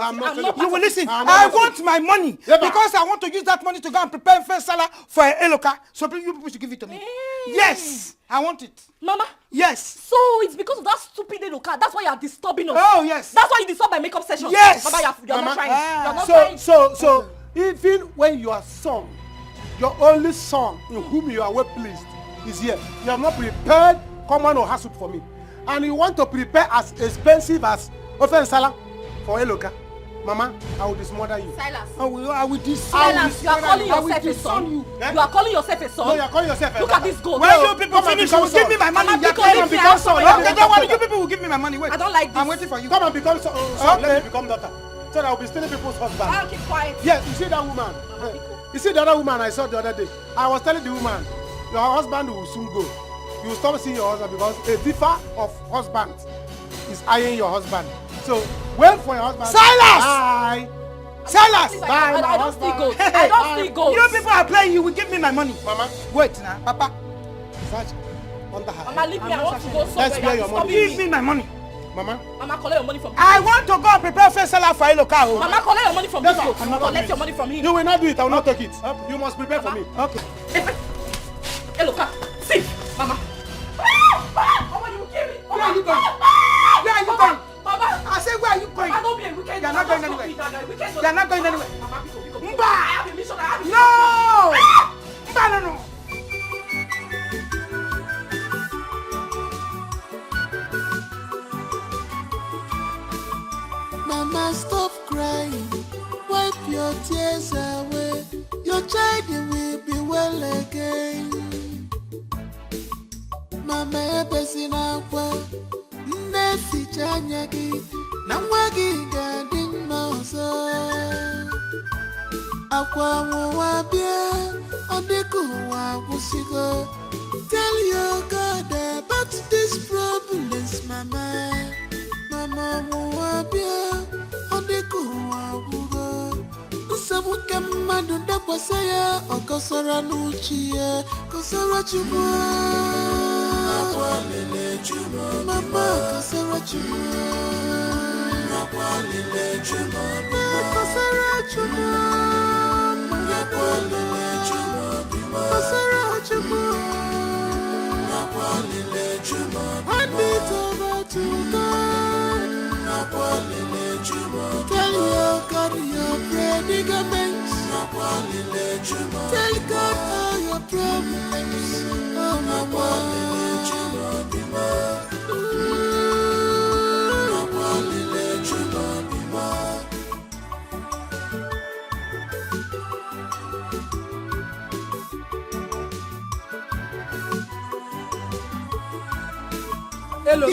You will listen. I want my money because I want to use that money to go and prepare first salad for a Eloka. So you people should give it to me. Yes, I want it. Mama. Yes. So it's because of that stupid Eloka. That's why you are disturbing us. Oh yes. That's why you disturb my makeup session. Yes. Mama, you're not trying. You're not trying. So even when your son, your only son, in whom you are well pleased, is here, you have not prepared common or soup for me, and you want to prepare as expensive as ofen sala for Eloka. Mama, I will dismother you. Silas. I will Silas, you are calling yourself a son. You are calling yourself a son. No, you are calling yourself a son. Look at this goat. When you people finish, you will give me my money. Don't worry, you people will give me my money. Wait. I don't like this. I'm waiting for you. Come and become son. Let me become daughter. So that I will be stealing people's husband. I'll keep quiet. Yes, you see that woman. You see the other woman I saw the other day. I was telling the woman, your husband will soon go. You will stop seeing your husband because a differ of husband is eyeing your husband. So wait for your husband. Silas! Bye. Silas! Bye, I don't steal goats. I don't steal goats. You people are playing. You will give me my money. Mama, wait now, Papa. Search under her. Mama, leave me. I want to go Let's somewhere. clear your money. Give me my money. Mama. Mama, collect your money from. I want to go and prepare first salad for Eloka. Mama, collect your money from this goat. I'm not Collect your money from him. You will not do it. I will not take it. You must prepare for me. Okay. Eloka, see, Mama. Mama, you will kill me. Where are you going? Where are you going? Mama, I say, where are you going? Mama, don't be a wicked. You are not going anywhere. You are not going anywhere. Mba! I have a mission. No! No. Mama, stop crying. Wipe your tears away. Your child will be well again. Mama, ebesina kwa nesi chanyagi na mwagi gadi mauso. Akwa mwabia odiku wabusigo. Tell your God about these problems, Mama. Mama mwabia odiku wabugo. Usabuke madu dakwa saya okosora nuchie kosora chumwa. Mama kosora chumwa. Kosora chumwa. Kosora chumwa. Hand it over to God. Tell your God your predicaments. Tell God all your problems. Oh, Mama. Hello,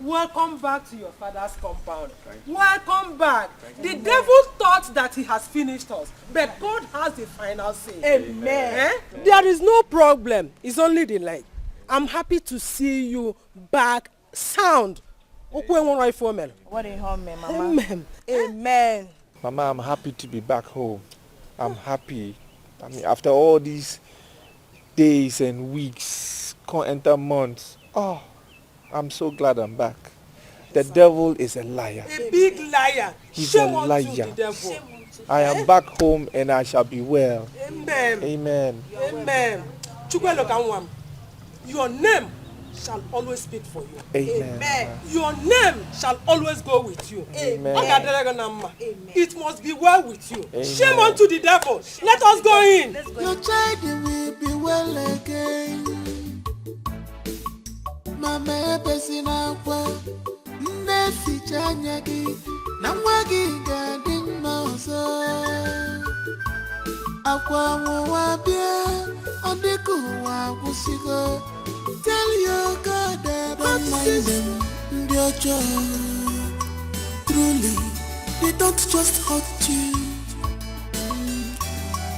welcome back to your father's compound. Welcome back. The devil thought that he has finished us, but God has the final say. Amen. There is no problem. It's only the leg. I'm happy to see you back sound. What a home, Mama. Amen. Amen. Mama, I'm happy to be back home. I'm happy. I mean, after all these days and weeks, can't enter months. Oh, I'm so glad I'm back. The devil is a liar. A big liar. He's Shame a on liar. you, the devil. I am back home and I shall be well. Amen. Amen. Amen. Chukwueloka, your name shall always speak for you. Amen. Your name shall always go with you. Amen. Amen. It must be well with you. Amen. Shame unto the devil. Let us go in. Your child will be well again. Mama ebesina kwa nesi chanyagi na mwagi Aqua wabia, Odiku wabusigo. Tell your God that don't mind them, dear child. Truly, they don't just hurt you.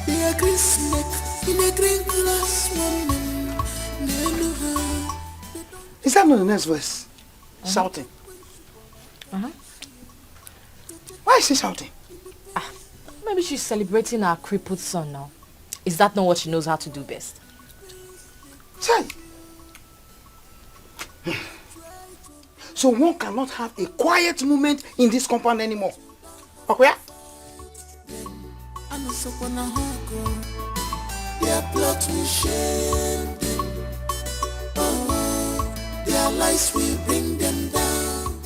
They are green snake in a green glass woman. They know her. Is that not the next verse? Shouting. Why is she shouting? Maybe she's celebrating her crippled son now. Is that not what she knows how to do best? Say. So one cannot have a quiet moment in this compound anymore. Okay? I'm so gonna go. Their plot will shame them. Oh, their lies will bring them down.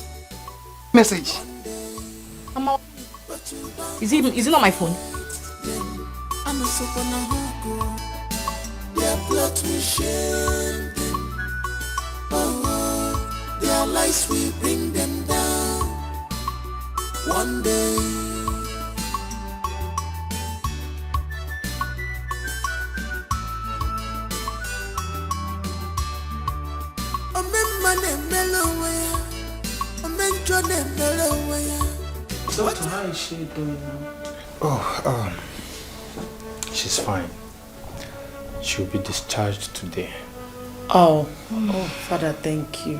Message. Is it not my phone? I'm so gonna go. Their plot will shame them. Oh, their lies will bring them down. One day. Doctor, how is she doing now? Oh, she's fine. She'll be discharged today. Oh, Father, thank you.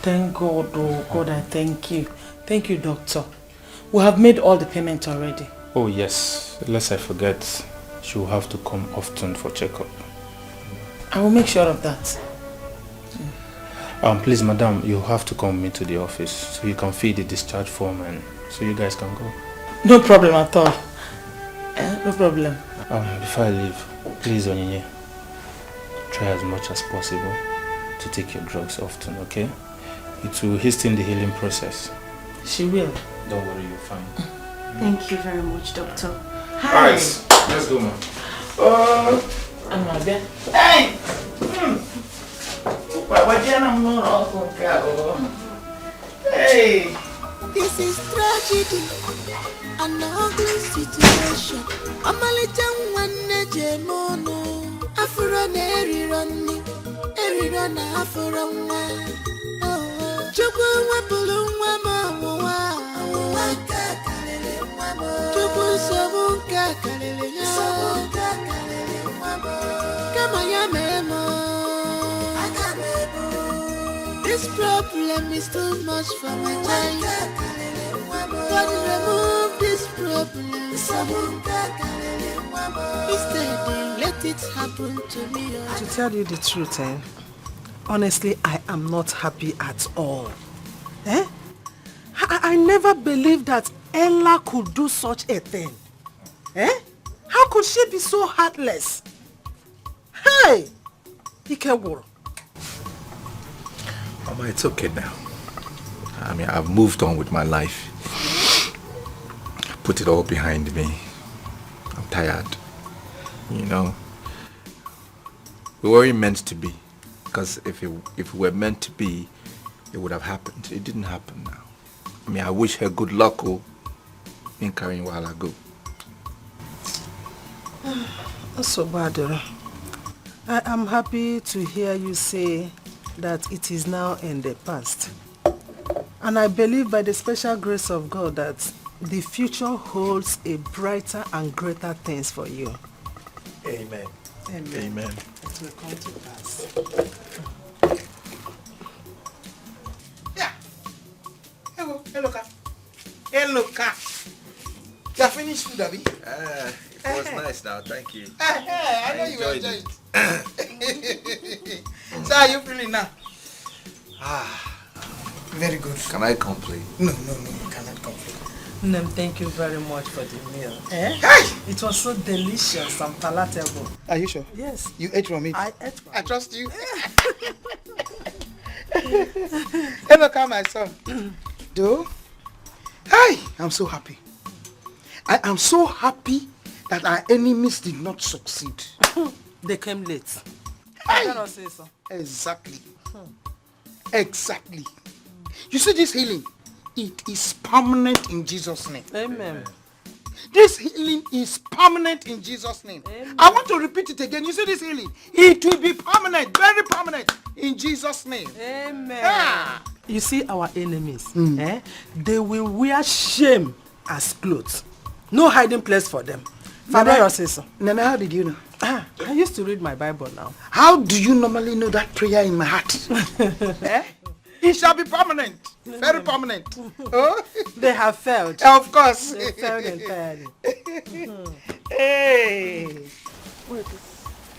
Thank God, oh God, I thank you. Thank you, doctor. We have made all the payment already. Oh yes, lest I forget, she will have to come often for checkup. I will make sure of that. Please, madam, you have to come with me to the office so you can fill the discharge form and so you guys can go. No problem at all. No problem. Before I leave, please, Onyinye, try as much as possible to take your drugs often, okay? It will hasten the healing process. She will. Don't worry, you're fine. Thank you very much, doctor. Hi. Alright, let's go, man. I'm not there. Hey! Hey! This is tragedy, an ugly situation. I'm a little one, Jemono. Afro Neri Runny, Eri Run Afro One. Chubu Wapulu Wama, Chubu Sabunka Kalele, Kamaya Memo. This problem is too much for my child. God remove this problem. Instead, let it happen to me. To tell you the truth, honestly, I am not happy at all. I never believed that Ella could do such a thing. How could she be so heartless? Hey! Dikeh. Mama, it's okay now. I mean, I've moved on with my life. Put it all behind me. I'm tired. You know, we weren't meant to be. Because if we were meant to be, it would have happened. It didn't happen now. I mean, I wish her good luck in carrying while I go. That's so bad. I am happy to hear you say that it is now in the past. And I believe by the special grace of God that the future holds a brighter and greater things for you. Amen. Amen. Amen. It will come to pass. Yeah. Hello, Ka. You finished food, Abby? It was nice now, thank you. I know you enjoyed it. So how are you feeling now? Very good. Can I complain? No, you cannot complain. Nem, thank you very much for the meal. Hey! It was so delicious and palatable. Are you sure? Yes. You ate from it? I ate from it. I trust you. Hello, Ka, my son. Do? Hi! I'm so happy. I am so happy that our enemies did not succeed. They came late. I cannot say so. Exactly. Exactly. You see this healing? It is permanent in Jesus' name. Amen. This healing is permanent in Jesus' name. Amen. I want to repeat it again. You see this healing? It will be permanent, very permanent in Jesus' name. Amen. Ah. You see our enemies, they will wear shame as clothes. No hiding place for them. Father, Nana, how did you know? I used to read my Bible now. How do you normally know that prayer in my heart? It shall be permanent. Very permanent. Oh? They have failed. Of course. They failed entirely. Hey. Wait.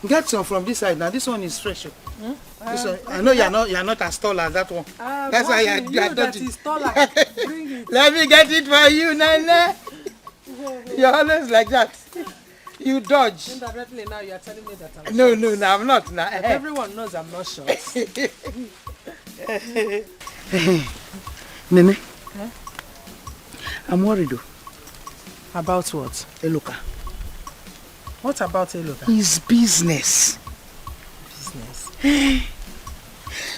Get some from this side now. This one is fresh. This one, I know you're not as tall as that one. That's why you are that is taller. Bring it. Let me get it for you, Nana. You're always like that. You dodge. Indirectly now you are telling me that I'm No, short. no, I'm not. Nah. Everyone knows I'm not short. Nene, I'm worried though. About what? Eloka. What about Eloka? His business. Business?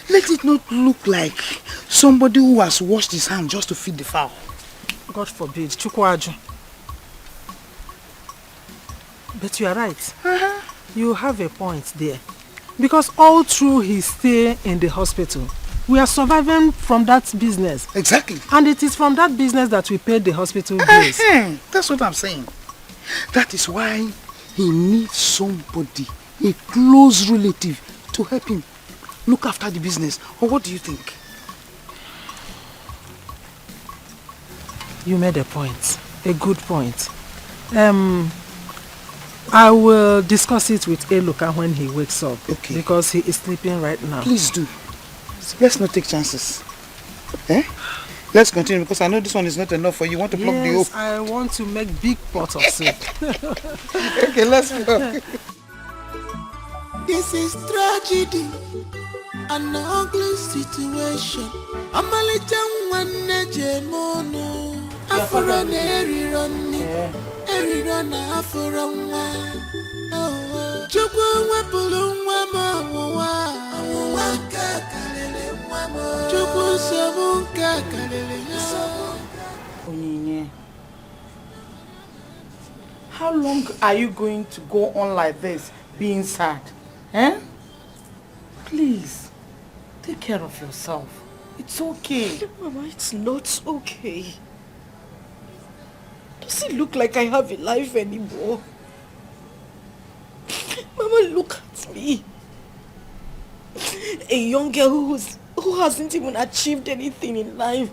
Let it not look like somebody who has washed his hand just to feed the fowl. God forbid. Chukwaju. But you are right. You have a point there. Because all through his stay in the hospital, we are surviving from that business. Exactly. And it is from that business that we paid the hospital bills. That's what I'm saying. That is why he needs somebody, a close relative, to help him look after the business. Or what do you think? You made a point. A good point. I will discuss it with Eloka when he wakes up. Okay. Because he is sleeping right now. Please do. Let's not take chances. Let's continue because I know this one is not enough for you. You want to plug the hope. I want to make big pots of soup. Okay, let's go. This is tragedy, an ugly situation. I'm a little one, Nejemono. Afro Neri Ronnie, Eri Rona Afro One. Chukwu wepulu mwa Chukwu sebu kakalele. Onyinye, how long are you going to go on like this, being sad? Please, take care of yourself. It's okay. Mama, it's not okay. Does it look like I have a life anymore? Mama, look at me. A young girl who hasn't even achieved anything in life.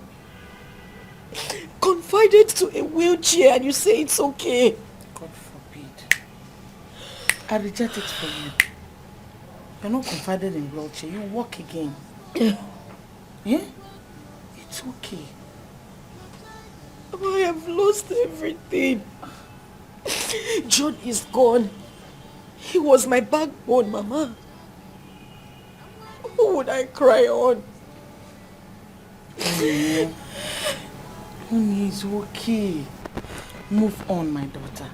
Confided to a wheelchair and you say it's okay. God forbid. I reject it for you. You're not confided in wheelchair. You walk again. Yeah? It's okay. I have lost everything. John is gone. He was my backbone, Mama. Who would I cry on? Honey, it's okay. Move on, my daughter.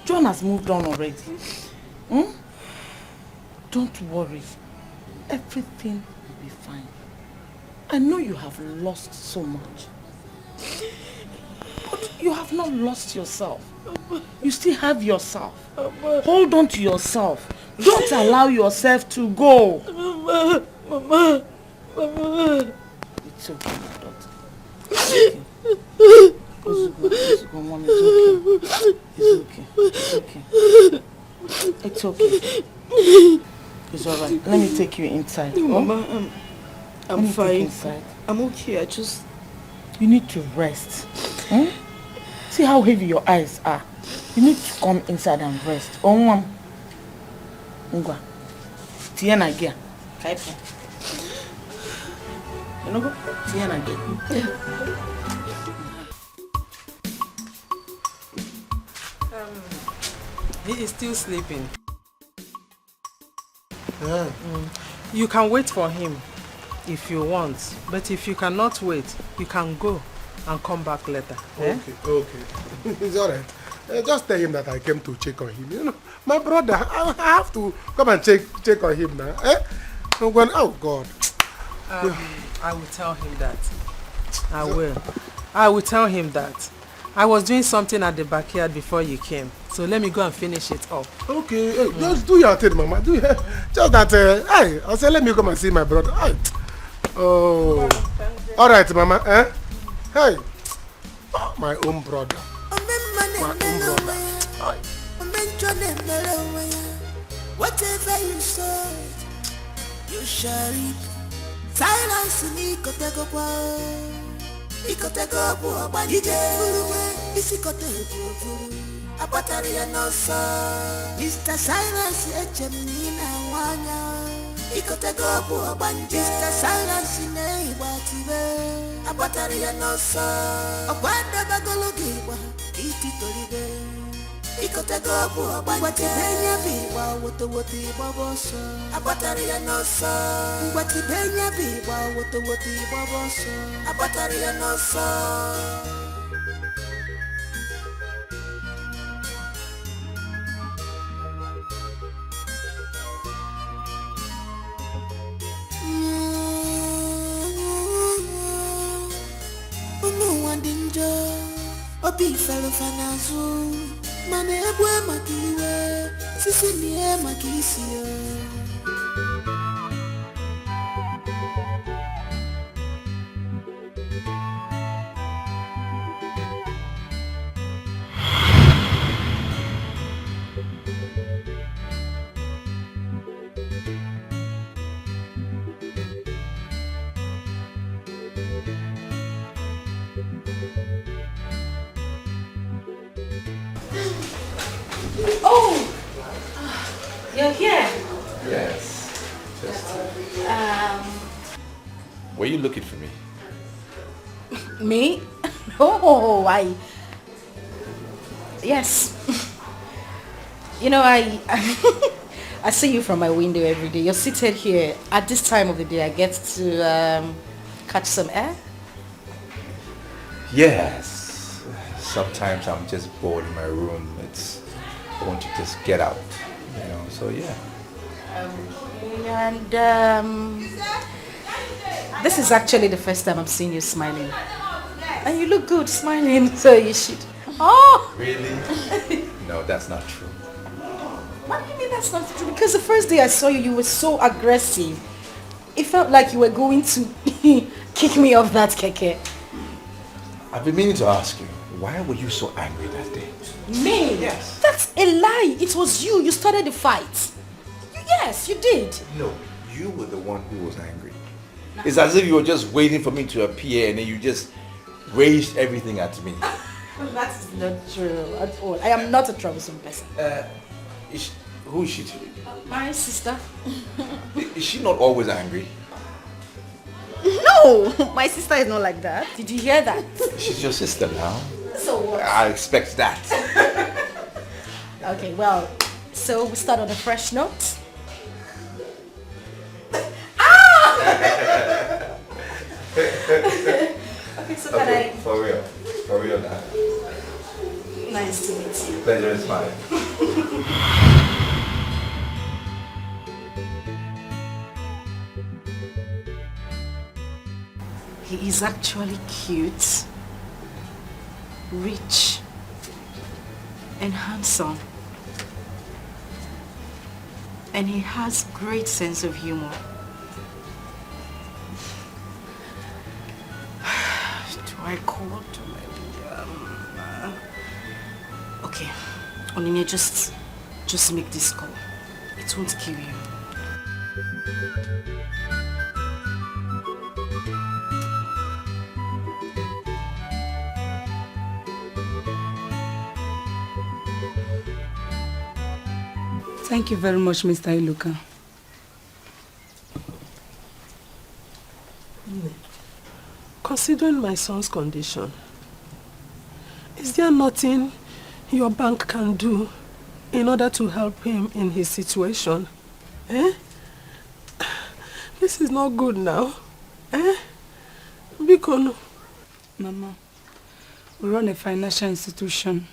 John has moved on already. Don't worry. Everything will be fine. I know you have lost so much. But you have not lost yourself. You still have yourself. Hold on to yourself. Don't allow yourself to go. Mama. It's okay, my daughter. It's okay. It's okay. It's okay. It's alright. Let me take you inside. Mama, I'm fine. Inside. I'm okay. You need to rest. See how heavy your eyes are. You need to come inside and rest. Ngwa. Tiena gia. Kaipo. You know go? Tiena gia. He is still sleeping. You can wait for him if you want, but if you cannot wait, you can go and come back later. Okay. It's alright. Just tell him that I came to check on him. You know, my brother, I have to come and check on him now. I'm going, oh God. I will tell him that. I will tell him that. I was doing something at the backyard before you came. So let me go and finish it up. Okay, hey, just do your thing, Mama. Do your, just that, hey, I said let me come and see my brother. Hey. Oh. All right, Mama. Eh? Hey. Oh, my own brother. My own brother. Whatever you say, you shall reap. Silence me, Ikotego, Abanije, Isikotego, Apataria no sa. Mr. Silence, Echemina, Wanya, Ikotego, Abanije, Mr. Silence, Neighbor, Apataria no sa. Abanda Bagologiwa, Ititolibe. Ikotego abanije watibenya biwa woti boboso abataria nosa watibenya biwa woti boboso abataria nosa Wandinjo obi felo fanazu Mane ebwe makiwe, sisi niye makisio. Oh! You're here? Yes. Were you looking for me? Me? Oh, yes. You know, I see you from my window every day. You're seated here. At this time of the day, I get to catch some air. Yes. Sometimes I'm just bored in my room. I want to just get out, you know, so yeah. This is actually the first time I'm seeing you smiling. And you look good smiling, so you should. Oh! Really? No, that's not true. What do you mean that's not true? Because the first day I saw you, you were so aggressive. It felt like you were going to kick me off that keke. I've been meaning to ask you, why were you so angry that day? Me? Yes. That's a lie. It was you. You started the fight. Yes, you did. No, you were the one who was angry. It's as if you were just waiting for me to appear and then you just raised everything at me. That is not true at all. I am not a troublesome person. Who is she to you? My sister. Is she not always angry? No, my sister is not like that. Did you hear that? She's your sister now. So what? I expect that. Okay, well, so we start on a fresh note. Okay, so can I... For real now. Nice to meet you. Pleasure is mine. He is actually cute, rich, and handsome. And he has great sense of humor. Do I call to maybe okay, Onine, just make this call. It won't kill you. Thank you very much, Mr. Iluka. Considering my son's condition, is there nothing your bank can do in order to help him in his situation? Eh? This is not good now. Eh? Bikono. Mama, we run a financial institution.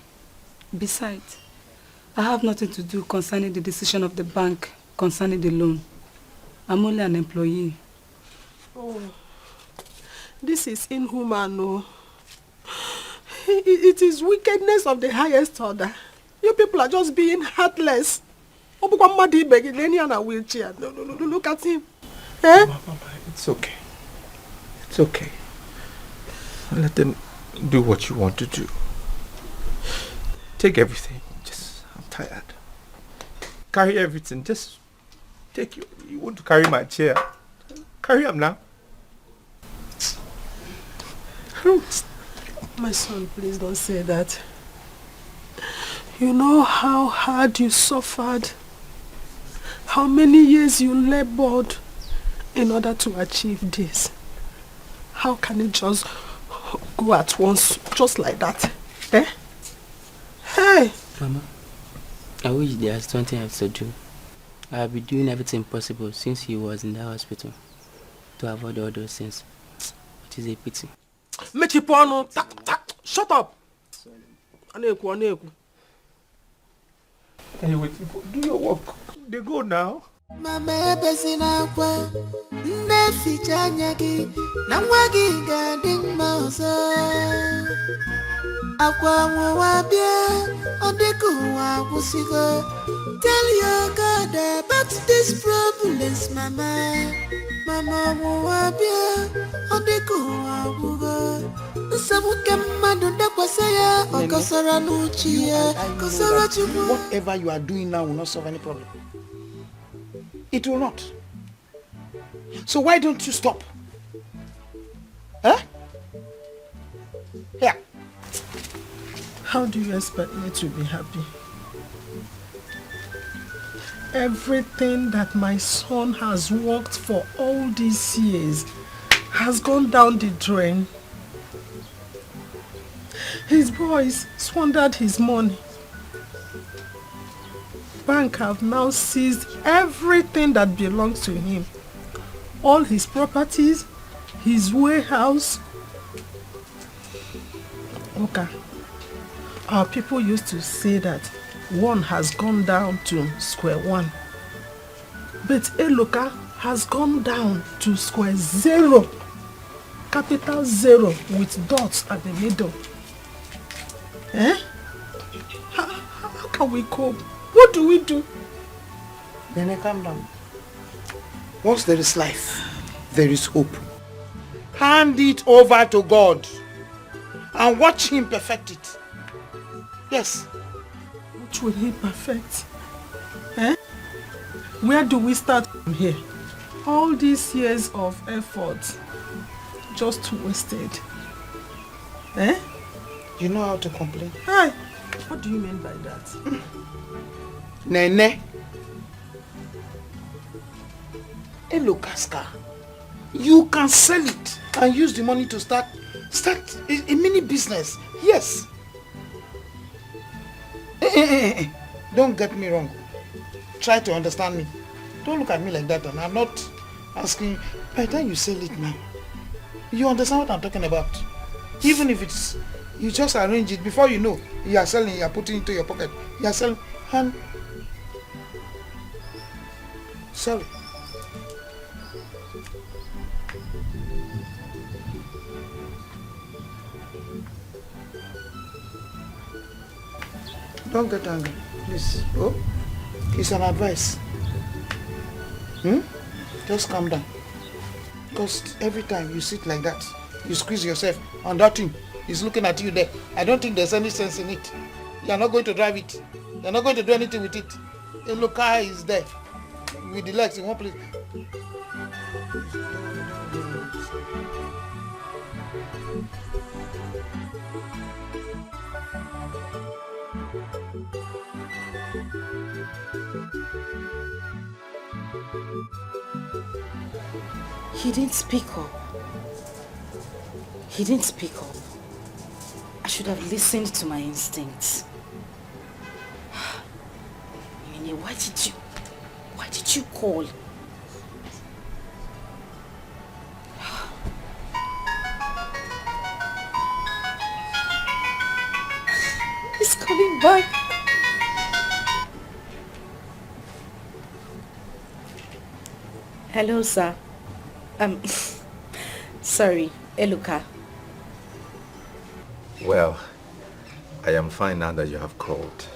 Besides, I have nothing to do concerning the decision of the bank concerning the loan. I'm only an employee. Oh, this is inhuman, no. It is wickedness of the highest order. You people are just being heartless. Wheelchair. No, look at him. Eh? Mama, it's okay. It's okay. Let them do what you want to do. Take everything. I'm tired. Carry everything. Just take you want to carry my chair. Carry him now. My son, please don't say that. You know how hard you suffered, how many years you labored in order to achieve this. How can it just go at once, just like that? Eh? Hey! Mama, I wish there's something else to do. I'll be doing everything possible since he was in the hospital to avoid all those things. It is a pity. Shut up! Aneku. Anyway, do your work. They go now. Mama besina kwa neficha nyagi na mwagi gading mausa akwa mwabia odeku wabusigo. Tell your God about this problems, Mama. Mama mwabia odeku wabugo. Whatever you are doing now will not solve any problem. It will not. So why don't you stop? Huh? Here. How do you expect me to be happy? Everything that my son has worked for all these years has gone down the drain. His boys squandered his money. Bank have now seized everything that belongs to him. All his properties, his warehouse. Okay. Our people used to say that one has gone down to square one. But Eloka has gone down to square zero. Capital zero with dots at the middle. Eh? How can we cope? What do we do? Then calm down. Once there is life, there is hope. Hand it over to God and watch him perfect it. Yes. Which will he perfect? Eh? Where do we start from here? All these years of effort just wasted. Eh? You know how to complain. Hi. What do you mean by that? Nene. Hello, Casca. You can sell it and use the money to start a mini business. Yes. Don't get me wrong. Try to understand me. Don't look at me like that. And I'm not asking. By the time you sell it now, you understand what I'm talking about. Even if it's, you just arrange it before you know, you are selling, you are putting it into your pocket. You are selling, and sorry. Don't get angry, please. Oh, it's an advice. Just calm down. Because every time you sit like that, you squeeze yourself, and that thing is looking at you there. I don't think there's any sense in it. You are not going to drive it. You are not going to do anything with it. A look, car is there with the legs in one place. He didn't speak up. He didn't speak up. I should have listened to my instincts. Ini, why did you call? He's coming back. Hello, sir. Sorry, Eluka. Well, I am fine now that you have called.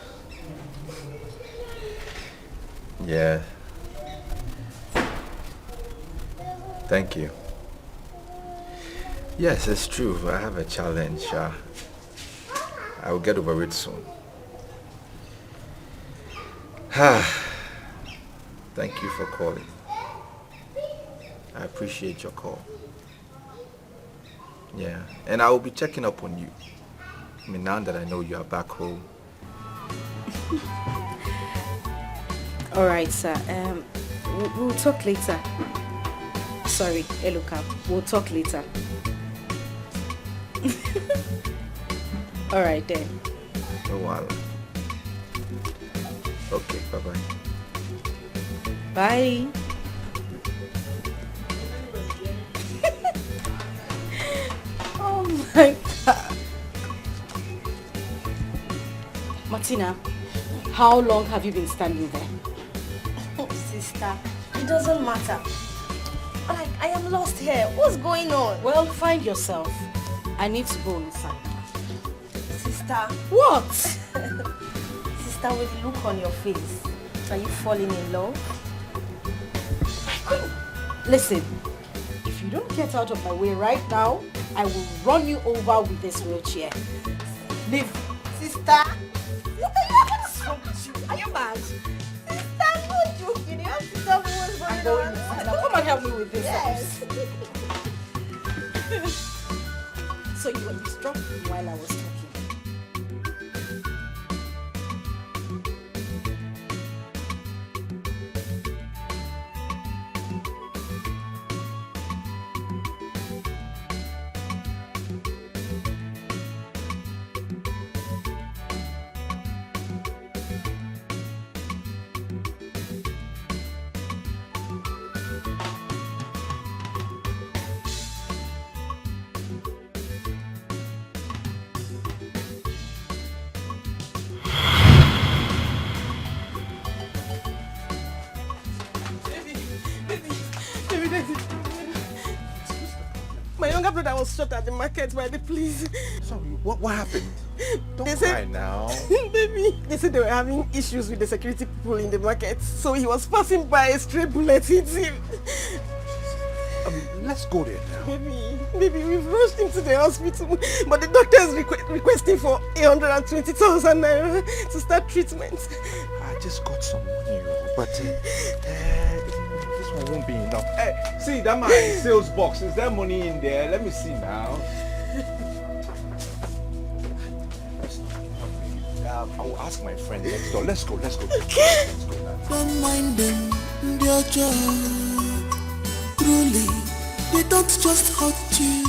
Yeah. Thank you. Yes, it's true. I have a challenge. I will get over it soon. Thank you for calling. I appreciate your call. Yeah, and I will be checking up on you. I mean, now that I know you are back home. All right, sir. We'll talk later. Sorry, Eloka. We'll talk later. All right then. No while. Okay, bye-bye. Bye. Oh my God. Martina, how long have you been standing there? Oh, sister, it doesn't matter. Like, I am lost here. What's going on? Well, find yourself. I need to go inside. Sister. What? Sister, with the look on your face, are you falling in love? Listen, if you don't get out of my way right now, I will run you over with this wheelchair. Leave. Sister. What's wrong with you? Are you mad? Sister, I'm not joking. You have to tell me what's going on. Now come and help me with this. Yes. So you were distracted while I was talking. My younger brother was shot at the market by the police. Sorry, what happened? Don't They cry said- now. Baby, they said they were having issues with the security people in the market. So he was passing by, a stray bullet hit him. Let's go there now. Baby, we've rushed him to the hospital. But the doctor is requesting for 120,000 naira to start treatment. I just got some money, but this one won't be enough. Hey, see that my sales box. Is there money in there? Let me see now. I will ask my friend next door. Let's go. Let's go. Don't mind them, dear child. Truly, they don't just hurt you.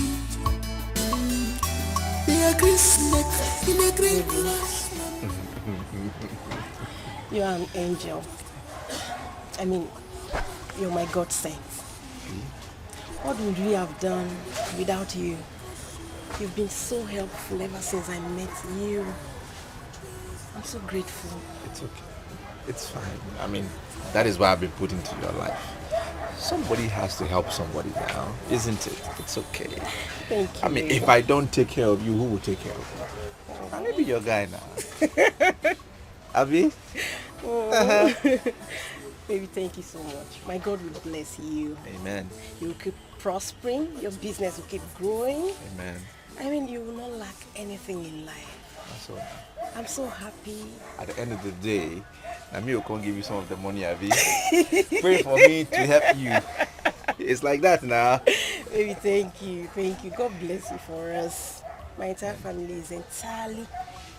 They are green snake in a green grass. You are an angel. I mean, you're my God sent. What would we have done without you? You've been so helpful ever since I met you. I'm so grateful. It's okay. It's fine. I mean, that is why I've been put into your life. Somebody has to help somebody now, isn't it? It's okay. Thank you. I mean, if I don't take care of you, who will take care of you? I'll be your guy now. Abi? Oh. Baby, thank you so much. My God will bless you. Amen. You will keep prospering. Your business will keep growing. Amen. I mean, you will not lack anything in life. That's all. I'm so happy. At the end of the day, Nami will come give you some of the money, Abi. Pray for me to help you. It's like that now. Baby, thank you. Thank you. God bless you for us. My entire family is entirely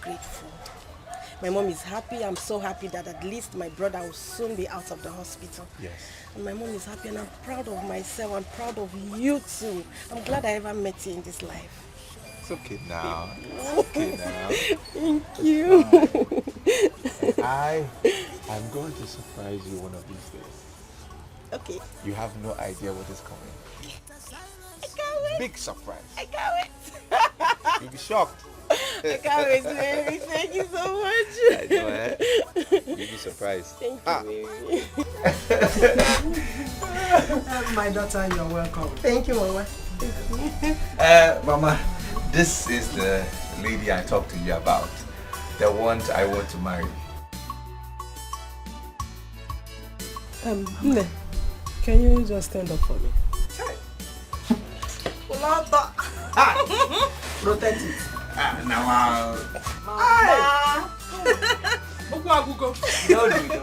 grateful. My mom is happy. I'm so happy that at least my brother will soon be out of the hospital. Yes. And my mom is happy, and I'm proud of myself. I'm proud of you too. I'm glad I ever met you in this life. It's okay now. It's okay now. Thank you. I'm going to surprise you one of these days. Okay. You have no idea what is coming. I can't wait. Big surprise. I can't wait. You'll be shocked. I can't wait, baby. Thank you so much. I know, eh? You'll be surprised. Thank you, baby. My daughter, you're welcome. Thank you, Mama. Mama, this is the lady I talked to you about. the one I want to marry. Nne, can you just stand up for me? Protect it. Now,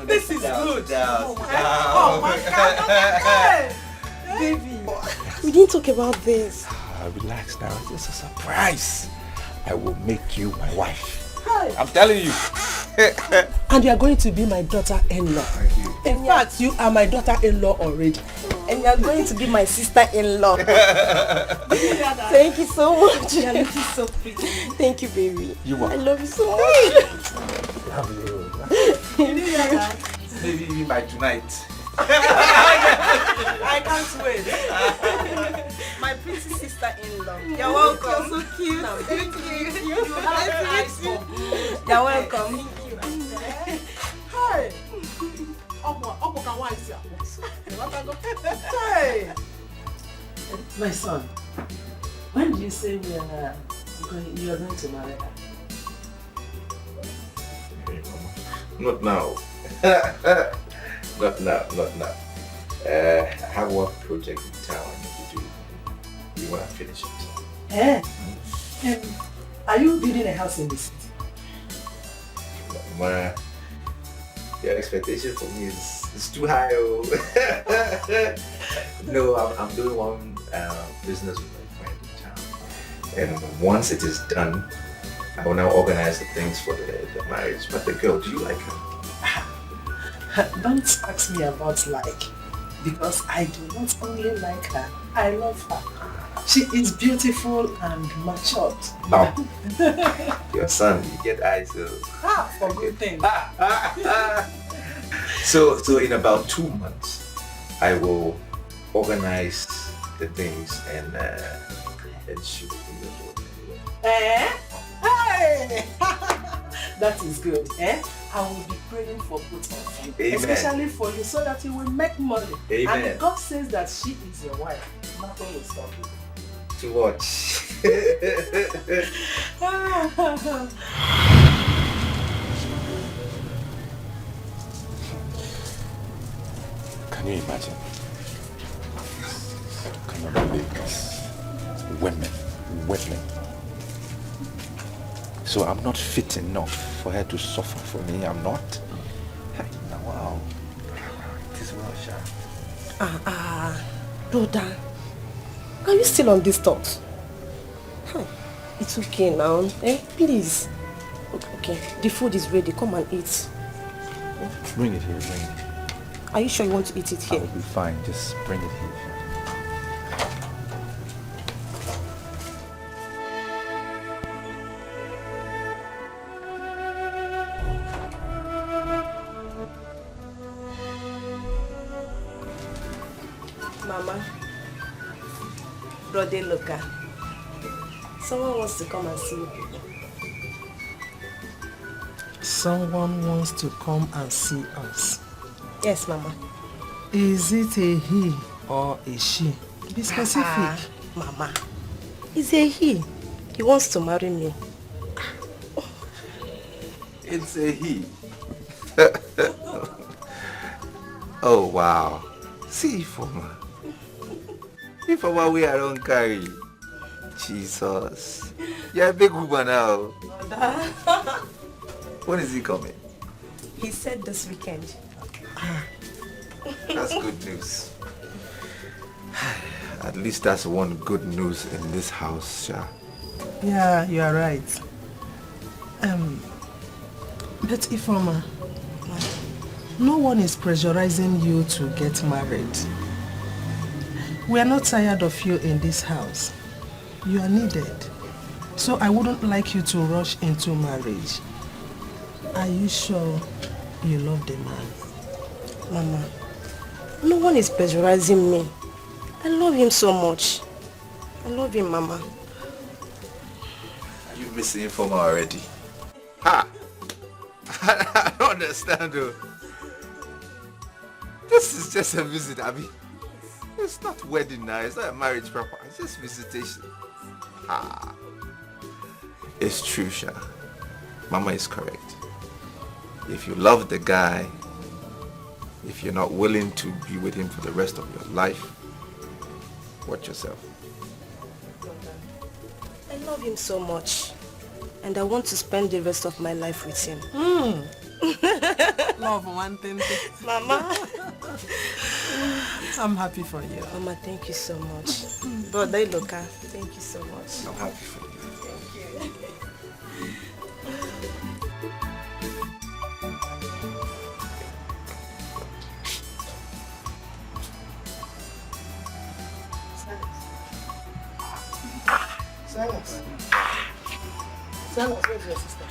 This is good. Oh my God. Baby. We didn't talk about this. Relax now. It's just a surprise. I will make you my wife. Hi. I'm telling you. And you are going to be my daughter-in-law. In fact, you are my daughter-in-law already. And you are going to be my sister-in-law. Thank you so much. You are looking so pretty. Thank you, baby. You are. I love you so much. Love you. Thank you. Maybe even by tonight. I can't wait. My pretty sister-in-law. You're welcome. You're so cute. Thank you. You have eyes for good. You're welcome. Hi. Hey. My son, when did you say you are going to marry her? Not now. Not now. I have one project in town I need to do. You want to finish it? Are you building a house in the city? Your expectation for me is too high. Oh. No, I'm doing one business with my friend in town. And once it is done, I will now organize the things for the marriage. But the girl, do you like her? Don't ask me about like, because I do not only like her, I love her. She is beautiful and matured. Now, your son, you get eyes. For good things. So in about 2 months, I will organize the things and she will be your daughter. Hey! That is good. I will be praying for both of you. Amen. Especially for you, so that you will make money. Amen. And God says that she is your wife. Nothing will stop you. To watch. Can you imagine? Can you believe this? Women. So I'm not fit enough for her to suffer for me. I'm not. Hey, now, wow. It is well, Sha. Brother, are you still on this thought? It's okay now. Please. Okay, the food is ready. Come and eat. Bring it here, bring it. Are you sure you want to eat it here? I will be fine. Just bring it here. Mama, Brother Luca, someone wants to come and see you. Someone wants to come and see us. Yes, Mama. Is it a he or a she? Be specific. Mama, it's a he. He wants to marry me. It's a he. Oh, wow. See, Ifoma. Ifoma, we are don't carry. Jesus. You're a big woman now. When is he coming? He said this weekend. That's good news. At least that's one good news in this house, Sha. Yeah, you are right. But Ifoma, no one is pressurizing you to get married. We are not tired of you in this house. You are needed. So I wouldn't like you to rush into marriage. Are you sure you love the man? Mama, no one is pressurizing me. I love him so much. I love him, Mama. Are you missing Ifoma already? Ha! I don't understand though. This is just a visit, Abby. It's not wedding now, it's not a marriage proper, it's just visitation. Ah. It's true, Sha. Mama is correct. If you love the guy, if you're not willing to be with him for the rest of your life, watch yourself. I love him so much. And I want to spend the rest of my life with him. Love one thing. Mama. I'm happy for you. Mama, thank you so much. Brother Iloka, thank you so much. I'm happy for you. Thank you. Silence. Silence, where's your sister?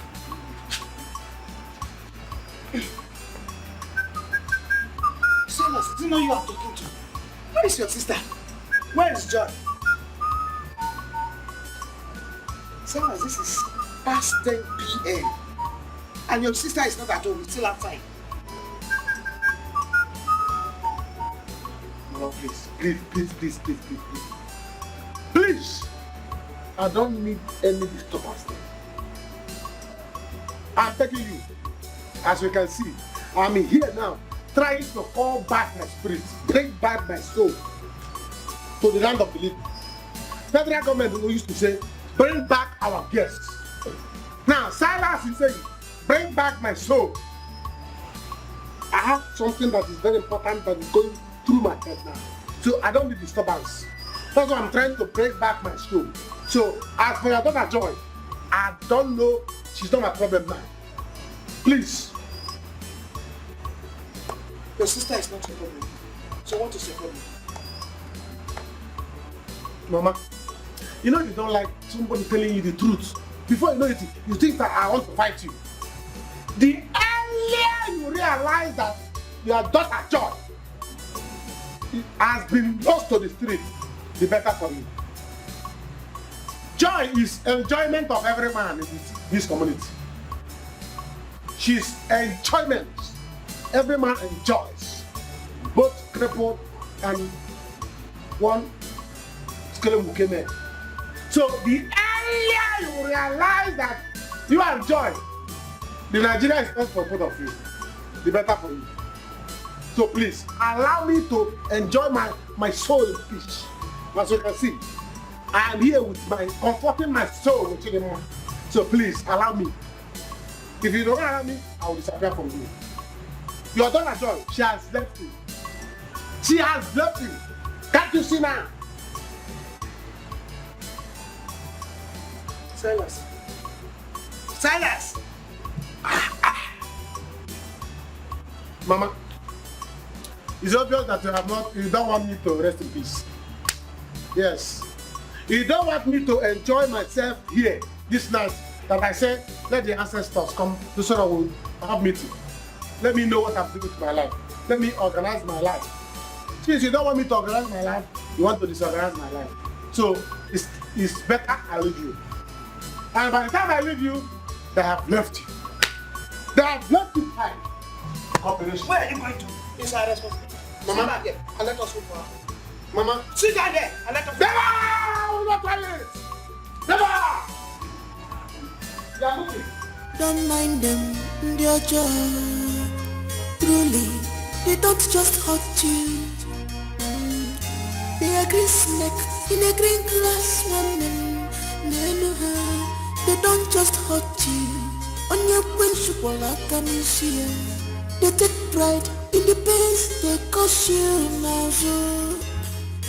Silence, do you know you are talking to? Where is your sister? Where is John? Silence, this is past 10 p.m. And your sister is not at home, it's still outside. No, please. Please! I don't need any disturbance there. I'm begging you. As you can see, I'm here now, trying to call back my spirit, bring back my soul to the land of the living. Federal government used to say, bring back our guests. Now, Silas is saying, bring back my soul. I have something that is very important that is going through my head now. So I don't need disturbance. That's why I'm trying to bring back my soul. So, as for your daughter Joy, I don't know, she's not my problem now. Please. Your sister is not your problem. So what is your problem? Mama, you know you don't like somebody telling you the truth. Before you know it, you think that I want to fight you. The earlier you realize that your daughter Joy has been lost to the street, the better for you. Joy is enjoyment of every man in this community. She's enjoyment. Every man enjoys. Both crippled and one skeleton came in. So the earlier you realize that you enjoy, the Nigeria is not for both of you. The better for you. So please, allow me to enjoy my soul in peace. As you can see, I am here with comforting my soul with you. So please, allow me. If you don't allow me, I will disappear from you. Your daughter Joy, she has left you. She has left you. Can't you see now? Silas. Silas! Mama, it's obvious that you don't want me to rest in peace. Yes. You don't want me to enjoy myself here this night that I said, let the ancestors come to so that we'll have meeting. Let me know what I'm doing with my life. Let me organize my life. Since you don't want me to organize my life, you want to disorganize my life. So it's better I leave you. And by the time I leave you, they have left you. They have left you behind. Cooperation. Where are you going to? Inside responsibility. Mama, sit down there and let us go for her. Mama, sit down there and let us go. Never! I will not try it! Never! They are moving. Don't mind them, they're just truly, they don't just hurt you. They are green snake in a green glass woman. They don't just hurt you. On your principle, I can see. They take pride in the pains they cause you now.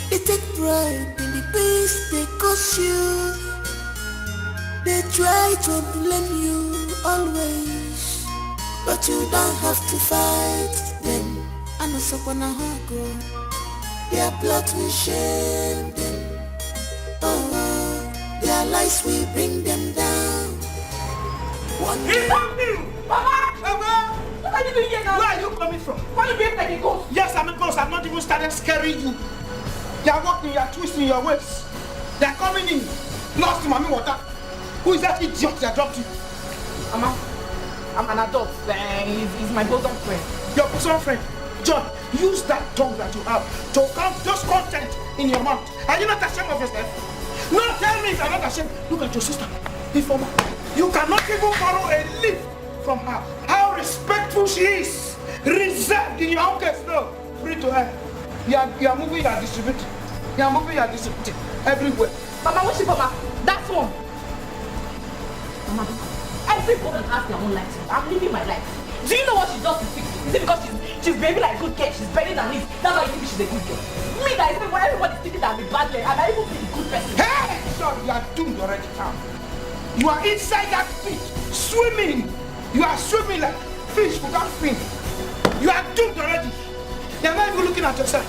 They take pride in the pains they cause you. They try to blame you always, but you don't have to fight them. I know someone go. Their blood will shame them. Oh, their lies will bring them down. One day. Mama! What are you doing here now? Where are you coming from? Why are you being like a ghost? Yes, I'm a ghost. I've not even started scaring you. You are walking, you are twisting your waist. They are coming in. Lost in mommy water. Who is that idiot that dropped you? Mama, I'm an adult. He's my bosom friend. Your bosom friend? John, use that tongue that you have to count those content in your mouth. Are you not ashamed of yourself? No, tell me if you're not ashamed. Look at your sister. Informer. You cannot even borrow a leaf from her. How respectful she is. Reserved in your own case. No. Free to her. You are moving, you are distributing. You are moving, you are distributing. Everywhere. Mama, what's Mama? That's one. Mama, everybody has their own life. I'm living my life. Do you know what she does to fix it? Is it because she's behaving like a good girl? She's bending her knees. That's why you think she's a good girl. Me, that is when everybody's thinking that I'm a bad girl, and I even be a good person. Hey! So you are doomed already now. You are inside that pit, swimming. You are swimming like fish without fin. You are doomed already. You are not even looking at yourself.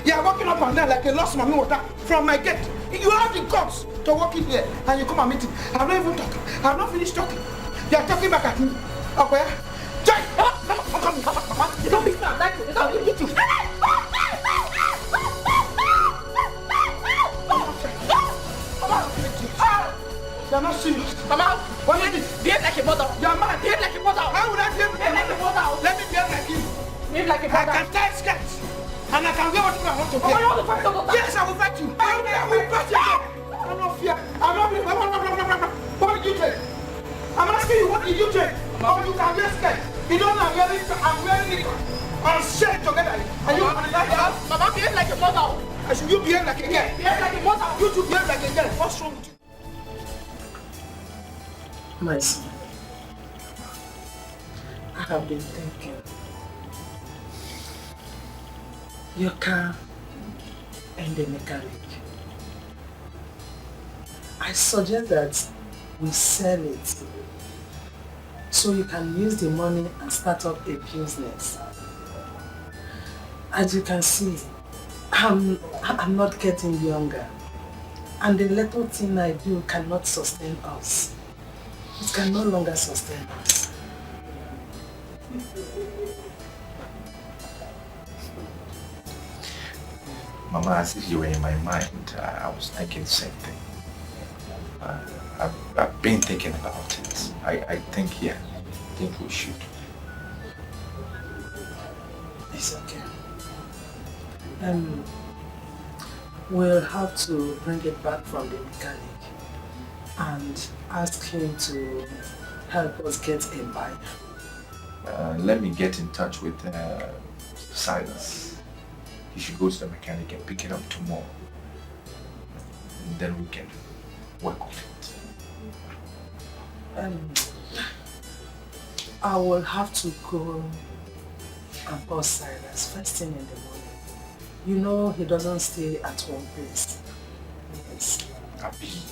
You are walking up and down like a lost mommy water from my gate. You have the guts to walk in here and you come and meet me. I'm not even talking. I'm not finished talking. You are talking back at me. Okay? Jai! Come. You don't be sad. You don't be you. You're not serious. Mama, what is it? Behave like a mother. You're mad. Behave like a mother. How would I behave like a mother? Let me behave like you. Behave like a mother. I can tie skirts. And I can wear whatever I want to wear. Oh, you want to fight your daughter? Yes, I will fight you. I will fight you. I'm not fear. I'm not. What did you take? I'm asking you, what did you take? Oh, you can wear skirts. You don't know I'm wearing it. I'm shared together. And you can like that? Mama, behave like a mother. Should you behave like a girl? Behave like a mother. You two behave like a girl. What's wrong with you? My son, I have been thinking. Your car and the mechanic. I suggest that we sell it so you can use the money and start up a business. As you can see, I'm not getting younger, and the little thing I do cannot sustain us. It can no longer sustain us. Mama, as if you were in my mind, I was thinking the same thing. I've been thinking about it. I think we should. It's okay. We'll have to bring it back from the mechanic and ask him to help us get a buyer. Let me get in touch with Silas. He should go to the mechanic and pick it up tomorrow. And then we can work on it. I will have to go and call Silas first thing in the morning. You know he doesn't stay at one place. Yes. Happy.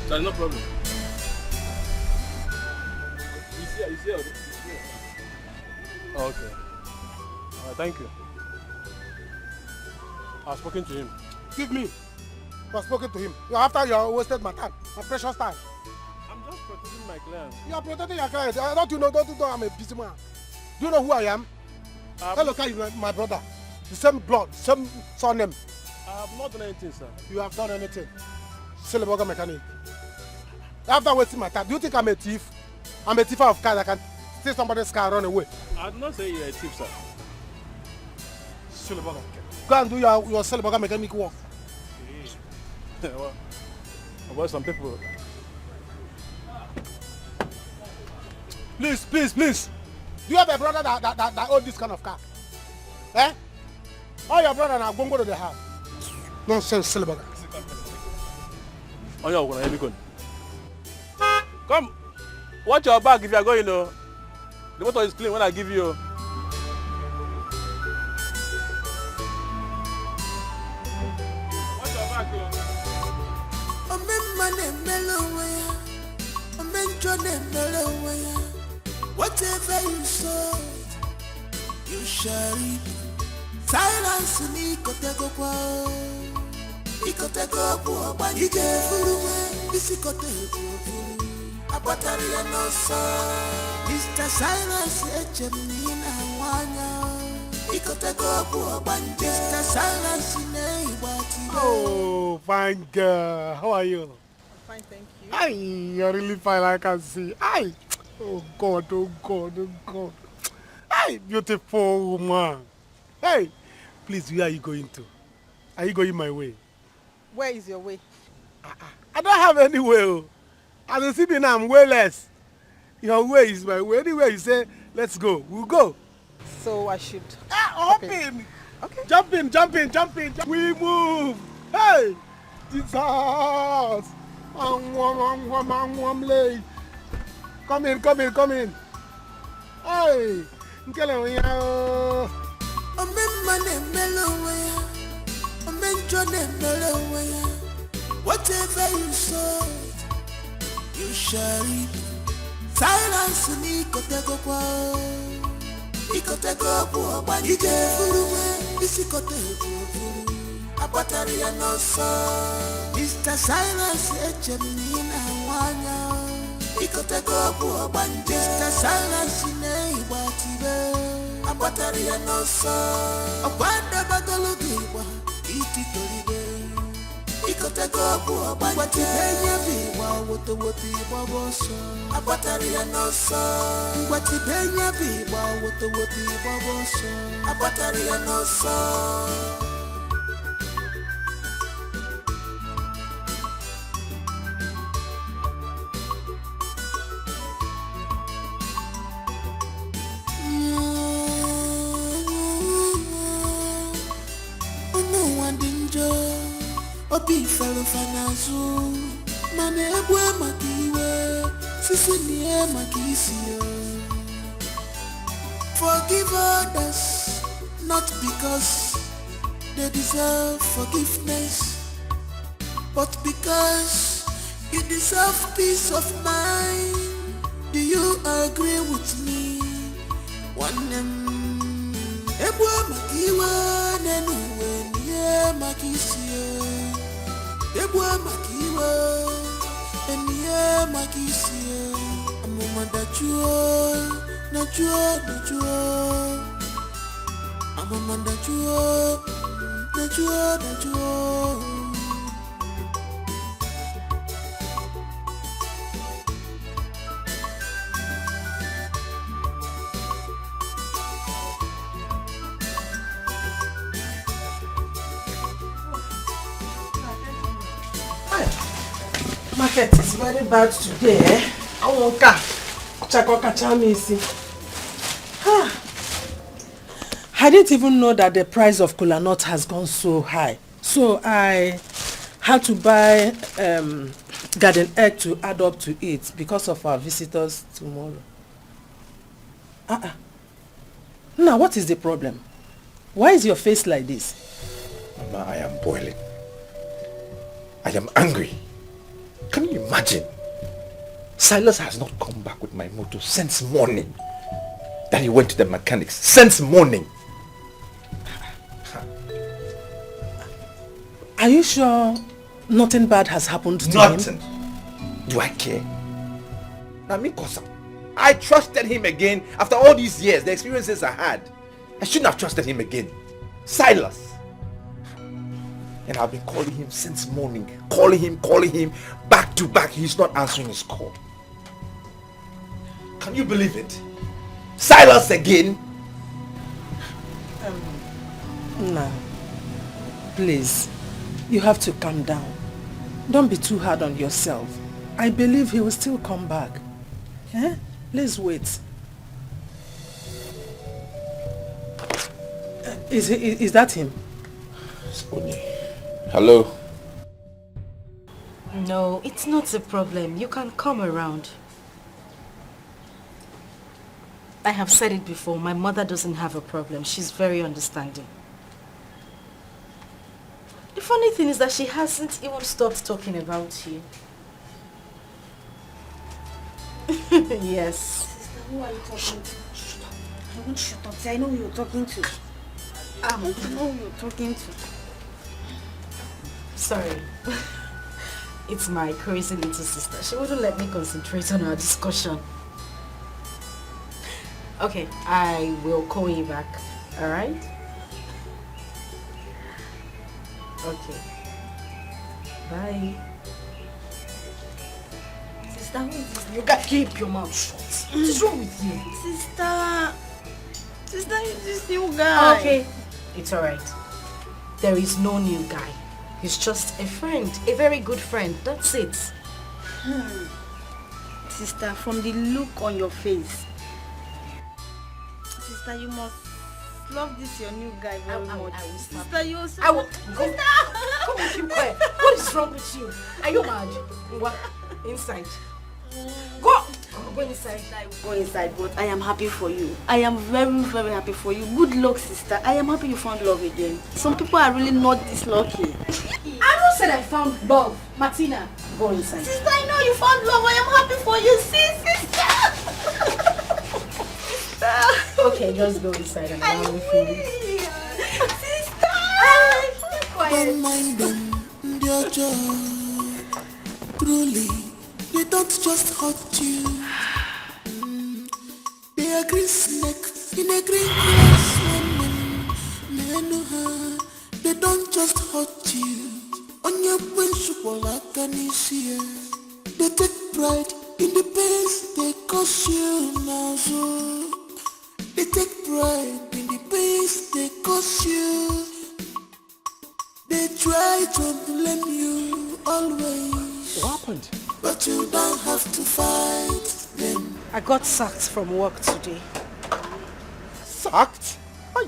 There's no problem. He's here. Oh, okay. Thank you. I've spoken to him. Give me. I've spoken to him. After you wasted my time, my precious time. I'm just protecting my clients. You are protecting your clients. Don't you know I'm a busy man? Do you know who I am? Hello, my brother. The same blood, same surname. I have not done anything, sir. You have done anything. Silverburger mechanic. After wasting my time, do you think I'm a thief? I'm a thief of cars. I can steal somebody's car and run away. I did not say you're a thief, sir. Silverburger. Go and do your Silverburger mechanic work. Well, some people. Please. Do you have a brother that owns this kind of car? Eh? All your brother now go to the house. Nonsense, Silverburger. Oh, you're going to come. Watch your back if you are going, The motor is clean when I give you. Watch your back, Whatever you sow, you shall reap. Silence me, Ikoteko kwa Dikeh fuluwe, Isikoteko Abatari no so. Mr. Silence echemina wanya. Ikoteko kwa Mr. Silence ne ibati. Oh, fine girl. How are you? Fine, thank you. Aye, you're really fine, I can see. Aye. Oh God, oh God, oh God. Aye, beautiful woman. Hey, please, where are you going to? Are you going my way? Where is your way? I don't have any way. Oh. As you see me now, I'm wayless. Your way is my way. Anywhere you say, let's go, we'll go. So I should... Hop in. Okay. Jump in, jump in, jump in. We move. Hey, Jesus. Come in, come in, come in. Hey, whatever you sow, you shall reap. Silence ni kotego kwa, ikotego kwa banije furuwe, isikotego furu. Abatari ya nosa, Mr. Silence echemina wanya, ikotego kwa banije. Mr. Silence ne ibatibe, abatari ya nosa, abanda bagalogiwa, ititoribe. Ikotego kwa banije biwa woto woto iboboso abatari ya nosa ngwati benya biwa woto woto iboboso abatari ya nosa. Obi fero fanazu mane egwe makiwe sisi nie makisio. Forgive others not because they deserve forgiveness, but because you deserve peace of mind. Do you agree with me? One egwe makiwe nenuwe nie makisio. Ebwa makiwa, emiye makisiye. Amuma dachua, nachua, nachua. Amuma dachua, nachua, nachua. Market is very bad today, eh? I won't I didn't even know that the price of kola nut has gone so high. So I had to buy garden egg to add up to it because of our visitors tomorrow. Now, what is the problem? Why is your face like this? Mama, I am boiling. I am angry. Can you imagine? Silas has not come back with my motor since morning. That he went to the mechanics since morning. Are you sure nothing bad has happened to him? Nothing. Do I care? I mean, Kosa, I trusted him again after all these years, the experiences I had. I shouldn't have trusted him again. Silas. And I've been calling him since morning. Calling him, back to back. He's not answering his call. Can you believe it? Silas again? No. Please, you have to calm down. Don't be too hard on yourself. I believe he will still come back. Eh? Please wait. Is that him? Spoonie. Hello? No, it's not a problem. You can come around. I have said it before, my mother doesn't have a problem. She's very understanding. The funny thing is that she hasn't even stopped talking about you. Yes. Sister, who are you talking to? I won't shut up. See, I know who you're talking to. I know who you're talking to. Sorry. It's my crazy little sister. She wouldn't let me concentrate on our discussion. Okay, I will call you back. Alright? Okay. Bye. Sister, who is this new guy? Keep your mouth shut. What is wrong with you? Sister, who is this new guy? Okay, it's alright. There is no new guy. He's just a friend, a very good friend. That's it. Sister, from the look on your face, sister, you must love this your new guy very much. I will stop. Sister, you also. I will go. Come on, keep quiet. What is wrong with you? Are you mad? What? Inside. Go. Go inside. I will go inside, but I am happy for you. I am very, very happy for you. Good luck, sister. I am happy you found love again. Some people are really not this lucky. I not said I found love. Martina, go inside. Sister, I know you found love. I am happy for you. Sister. Okay, just go inside and I will feel it. Sister. Don't mind them, dear John. Truly, they don't just hurt you. They are green snake in a green grass. They don't just hurt you. On your principle, like an easier. They take pride in the pains they cause you now. So they take pride in the pains they cause you. They try to blame you always. What happened? But you don't have to fight them. I got sacked from work today. Sacked? Hi.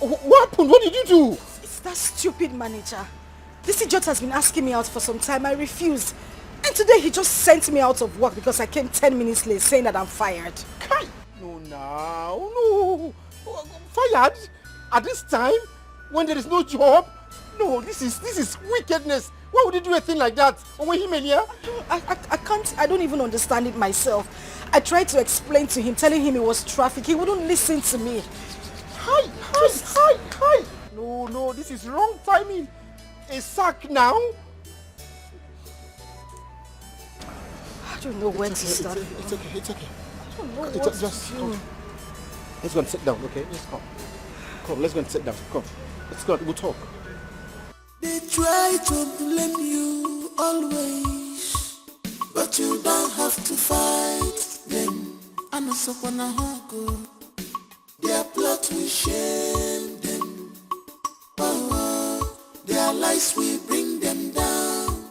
What happened? What did you do? It's that stupid manager. This idiot has been asking me out for some time. I refused. And today he just sent me out of work because I came 10 minutes late saying that I'm fired. Kai! No. Fired? At this time? When there is no job? No, this is wickedness. Why would you do a thing like that? I don't even understand it myself. I tried to explain to him, telling him it was traffic. He wouldn't listen to me. Hi. No, this is wrong timing. A sack now? I don't know when to start. It's okay. I don't know what just to do. Let's go and sit down, okay? Let's come. Come, let's go and sit down. Come. Let's go, we'll talk. They try to blame you always, but you don't have to fight them. I know so wanna go. Their plot will shame them. Oh, their lies will bring them down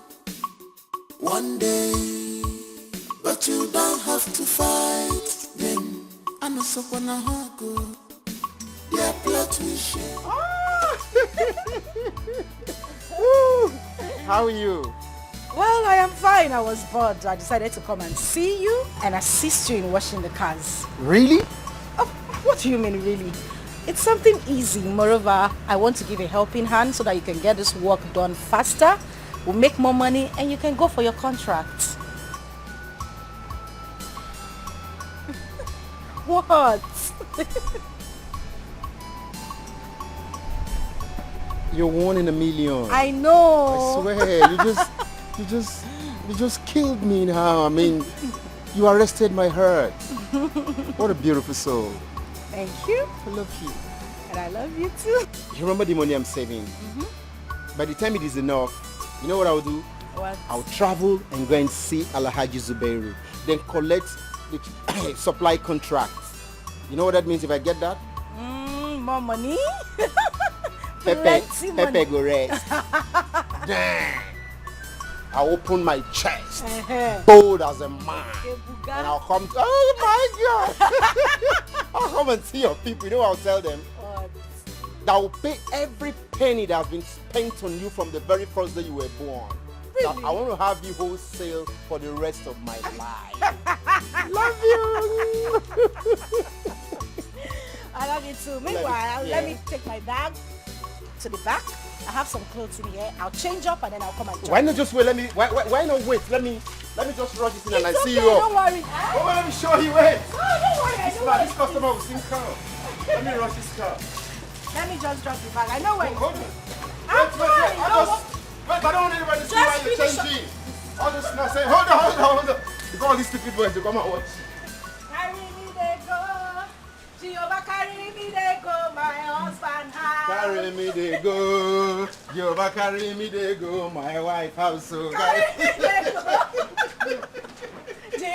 one day, but you don't have to fight them. I know so wanna go. Their plot will shame. How are you? Well, I am fine. I was bored. I decided to come and see you and assist you in washing the cars. Really? Oh, what do you mean, really? It's something easy. Moreover, I want to give a helping hand so that you can get this work done faster. We'll make more money and you can go for your contract. What? You're 1 in a million. I know. I swear, you just killed me now. I mean, you arrested my heart. What a beautiful soul. Thank you. I love you. And I love you too. You remember the money I'm saving? By the time it is enough, you know what I'll do? What? I'll travel and go and see Alhaji Zubairu. Then collect the supply contract. You know what that means if I get that? More money? Pepe go rest. Damn. I open my chest, bold as a man, and I'll come to, oh my God! I'll come and see your people. You know what I'll tell them? That will pay every penny that has been spent on you from the very first day you were born. Really? I want to have you wholesale for the rest of my life. Love you! I love you too. Meanwhile, let me take my bag to the back. I have some clothes in here. I'll change up and then I'll come and join. Why not just wait? Why not wait? Let me just rush this in and I see you Don't up. worry. Oh, let me show you wait. No, don't worry. I know where This customer will soon come. Let me rush this car. Let me just drop the bag. I know where Hold on. Wait, I don't want anybody to see why you're changing. All this now say, hold on. Because all these stupid boys to come and watch. Carry me, they go. Jehovah, carry me, they go. My husband house. Carry me, they go. Jehovah, carry me, they go. My wife house. So Carry me, they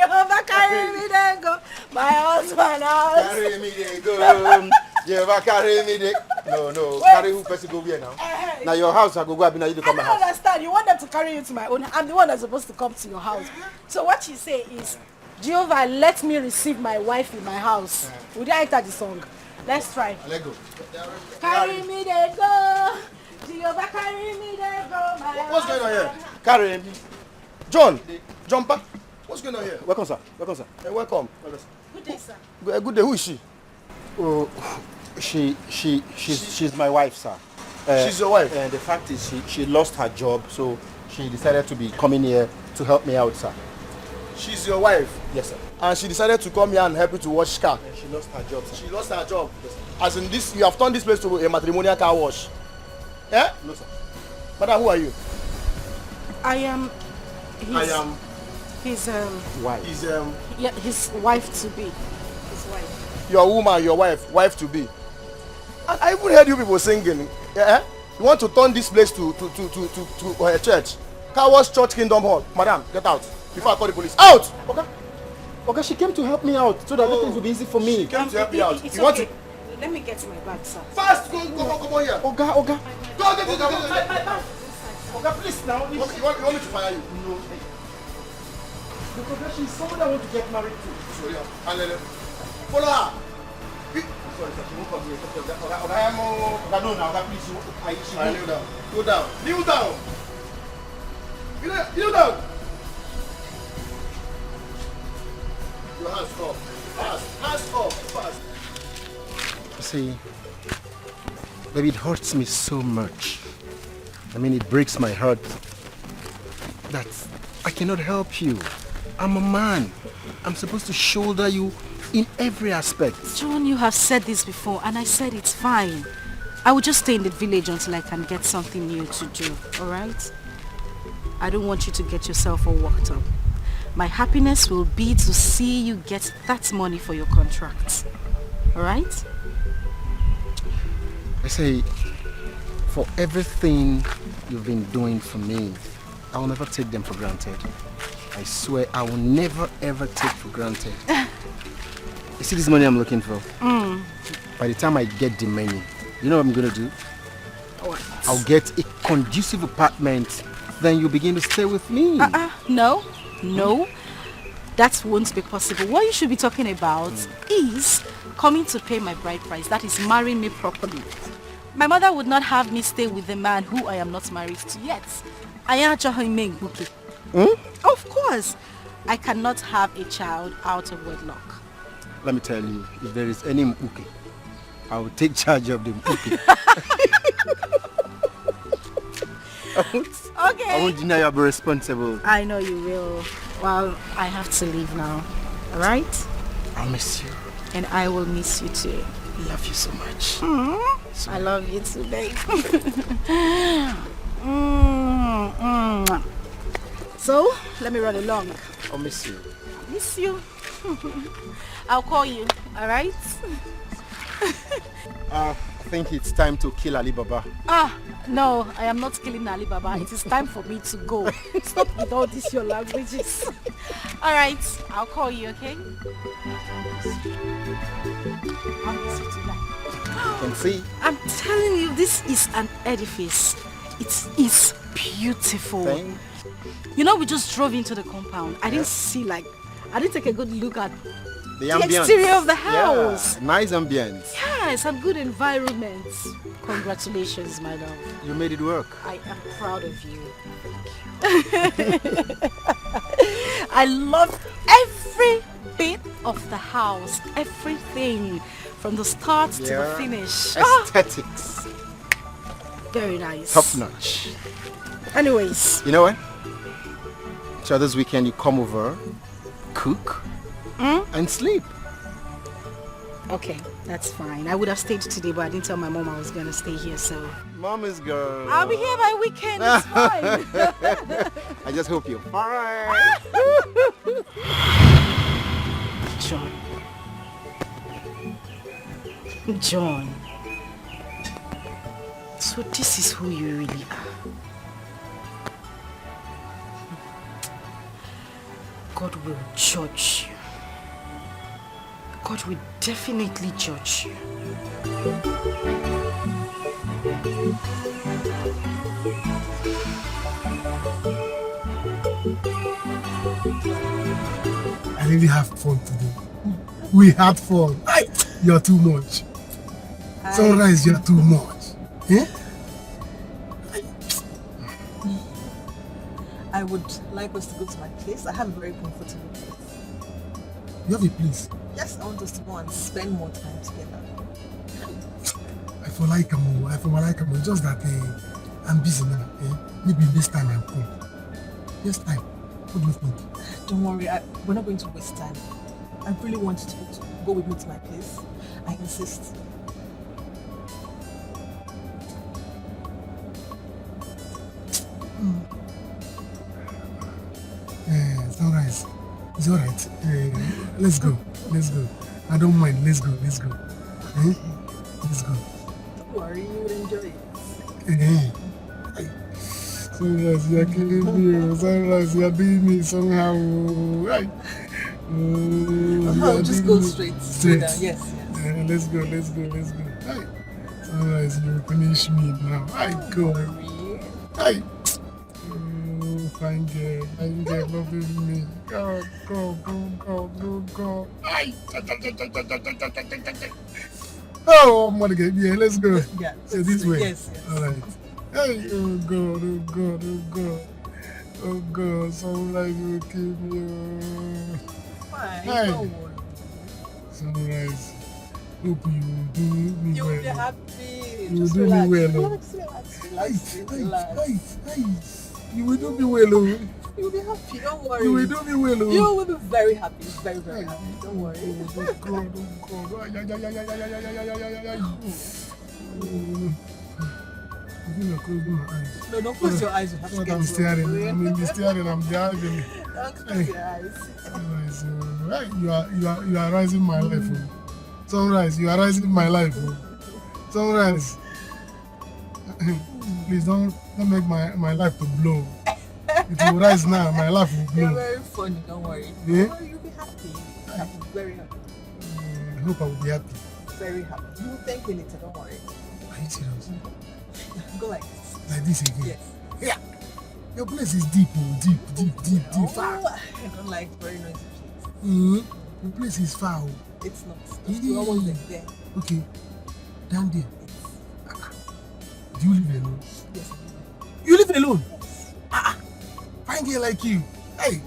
Jehovah carry me then go. My husband house. Carry me then go. Jehovah carry me then. No. Wait. Carry who person go here now? Now your house I go up now you to come my I don't house. understand. You want them to carry you to my own. I'm the one that's supposed to come to your house. So what you say is, Jehovah, let me receive my wife in my house. Would you enter the song? Let's try. Let go. Carry me then go. Jehovah carry me then go. What's going on here? Carry me. John, jumper. What's going on here? Welcome, sir. Welcome, sir. Hey, welcome. Good day, sir. Good day. Who is she? Oh, she's my wife, sir. She's your wife? And the fact is she lost her job, so she decided to be coming here to help me out, sir. She's your wife? Yes, sir. And she decided to come here and help you to wash car? And she lost her job, sir. She lost her job? Yes, sir. As in this, you have turned this place to a matrimonial car wash? Yeah? No, sir. Madam, who are you? I am his wife. His wife to be. His wife. Your woman, your wife to be. I even heard you people singing. Yeah? You want to turn this place to a church? Car wash church kingdom hall. Madam, get out. Before I call the police. Out! Okay, she came to help me out so that things will be easy for me. She came to help me out. It's You want okay. to... Let me get my bag, sir. Fast! Go on here. Oga. Go. Oga, please now. You want me to fire you? No. Because she's someone I want to get married to. Sorry. Follow her. Sorry, sir. She won't come here. Oga, no, now. Oga, please. Kneel down. Go down. Kneel down. Kneel down. Your hands up. Fast. Hands up. Fast. See, baby, it hurts me so much. I mean, it breaks my heart that I cannot help you. I'm a man. I'm supposed to shoulder you in every aspect. John, you have said this before, and I said it's fine. I will just stay in the village until I can get something new to do, alright? I don't want you to get yourself all worked up. My happiness will be to see you get that money for your contract. Alright? I say, for everything you've been doing for me, I will never take them for granted. I swear I will never ever take for granted. You see this money I'm looking for? By the time I get the money, you know what I'm going to do? What? I'll get a conducive apartment, then you begin to stay with me. No. That won't be possible. What you should be talking about is coming to pay my bride price. That is marrying me properly. My mother would not have me stay with a man who I am not married to yet. Of course. I cannot have a child out of wedlock. Let me tell you, if there is any mpuke, I will take charge of the mpuke. Okay. I won't deny I'll be responsible. I know you will. Well, I have to leave now. Alright? I'll miss you. And I will miss you too. Love you so much. I love you too, babe. So, let me run along. I'll miss you. Miss you. I'll call you, alright? I think it's time to kill Ali Baba. No, I am not killing Ali Baba. It is time for me to go. Stop with all these your languages. Alright, I'll call you, okay? I'll miss you tonight. You can see. I'm telling you, this is an edifice. It is beautiful. Thank You know, we just drove into the compound. I didn't take a good look at the ambience. exterior of the house. Yeah, nice ambience. Yes, and good environment. Congratulations, my love. You made it work. I am proud of you. I love every bit of the house. Everything. From the start to the finish. Aesthetics. Very nice. Top notch. Anyways. You know what? So this weekend you come over, cook, and sleep. Okay, that's fine. I would have stayed today, but I didn't tell my mom I was going to stay here, so... Mama's girl. I'll be here by weekend, it's fine. I just hope you're fine. John. So this is who you really are. God will judge you. God will definitely judge you. I really have fun today. We had fun. You're too much. Sunrise, you're too much. Eh? I would like us to go to my place. I have a very comfortable place. You have a place? Yes, I want us to go and spend more time together. I feel like I'm just that I'm busy now. Maybe next time I'll come. Next time. What do you think? Don't worry, we're not going to waste time. I really want you to go with me to my place. I insist. Sunrise. It's alright. Let's go. Let's go. I don't mind. Let's go. Let's go. Let's go. Don't worry, you will enjoy it. Sunrise, you're killing me. Sunrise, you're doing me somehow. I'll just go straight. Down. Yes. Let's go. Let's go. Let's go. Sunrise, you finish me now. Go. Fine girl, loving me. Go. Oh, I'm gonna get let's go. Yeah, this way. Yes. All right. Hey, oh God, Sunrise will kill me. Fine, Hey. don't worry. Sunrise, hope you will do me You'll well. be happy. You will Just do relax. me well. Relax. You will do me well. You'll be happy, don't worry. You will do me well. You will be very happy, very happy. Don't worry. I think I closed my eyes. No, don't close your eyes. You have to get I'm staring. I'm in the staring. I'm driving. Don't close your eyes. You are rising my life. Sunrise, you are rising my life. Sunrise. Please don't make my life to blow. It will rise now. My life will blow. You're very funny. Don't worry. Yeah? Don't worry, you'll be happy. I'll be very happy. I hope I will be happy. Very happy. You will thank me later. Don't worry. Are you serious? Go like this. Like this again? Yes. Yeah. Your place is deep, deep. Far. I don't like very noisy places. Your place is far. It's not. We're almost there. Okay. Down there. Do you live alone? Yes. You live alone? Fine girl like you. Hey,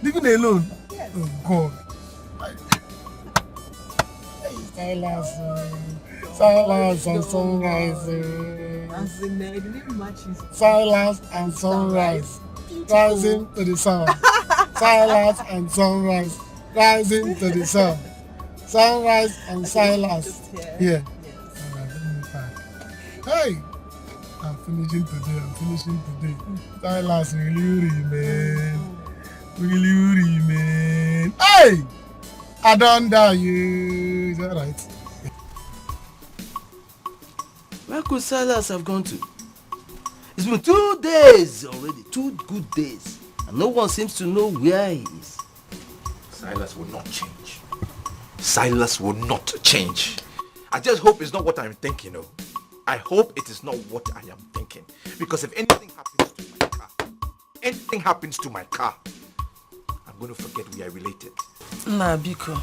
living alone? Yes. Oh God. Silence and sunrise. Silence and sunrise. Rising to the sun. Silence and sunrise. Rising to the sun. Sunrise and silence. Yeah. Alright, let me back. Hey! I'm finishing today. Silence will you remain? Hey! I don't die you. Is that right? Where could Silas have gone to? It's been 2 days already, 2 good days, and no one seems to know where he is. Silas will not change. Silas will not change. I just hope it's not what I'm thinking of. I hope it is not what I am thinking. Because if anything happens to my car, I'm going to forget we are related. Biko,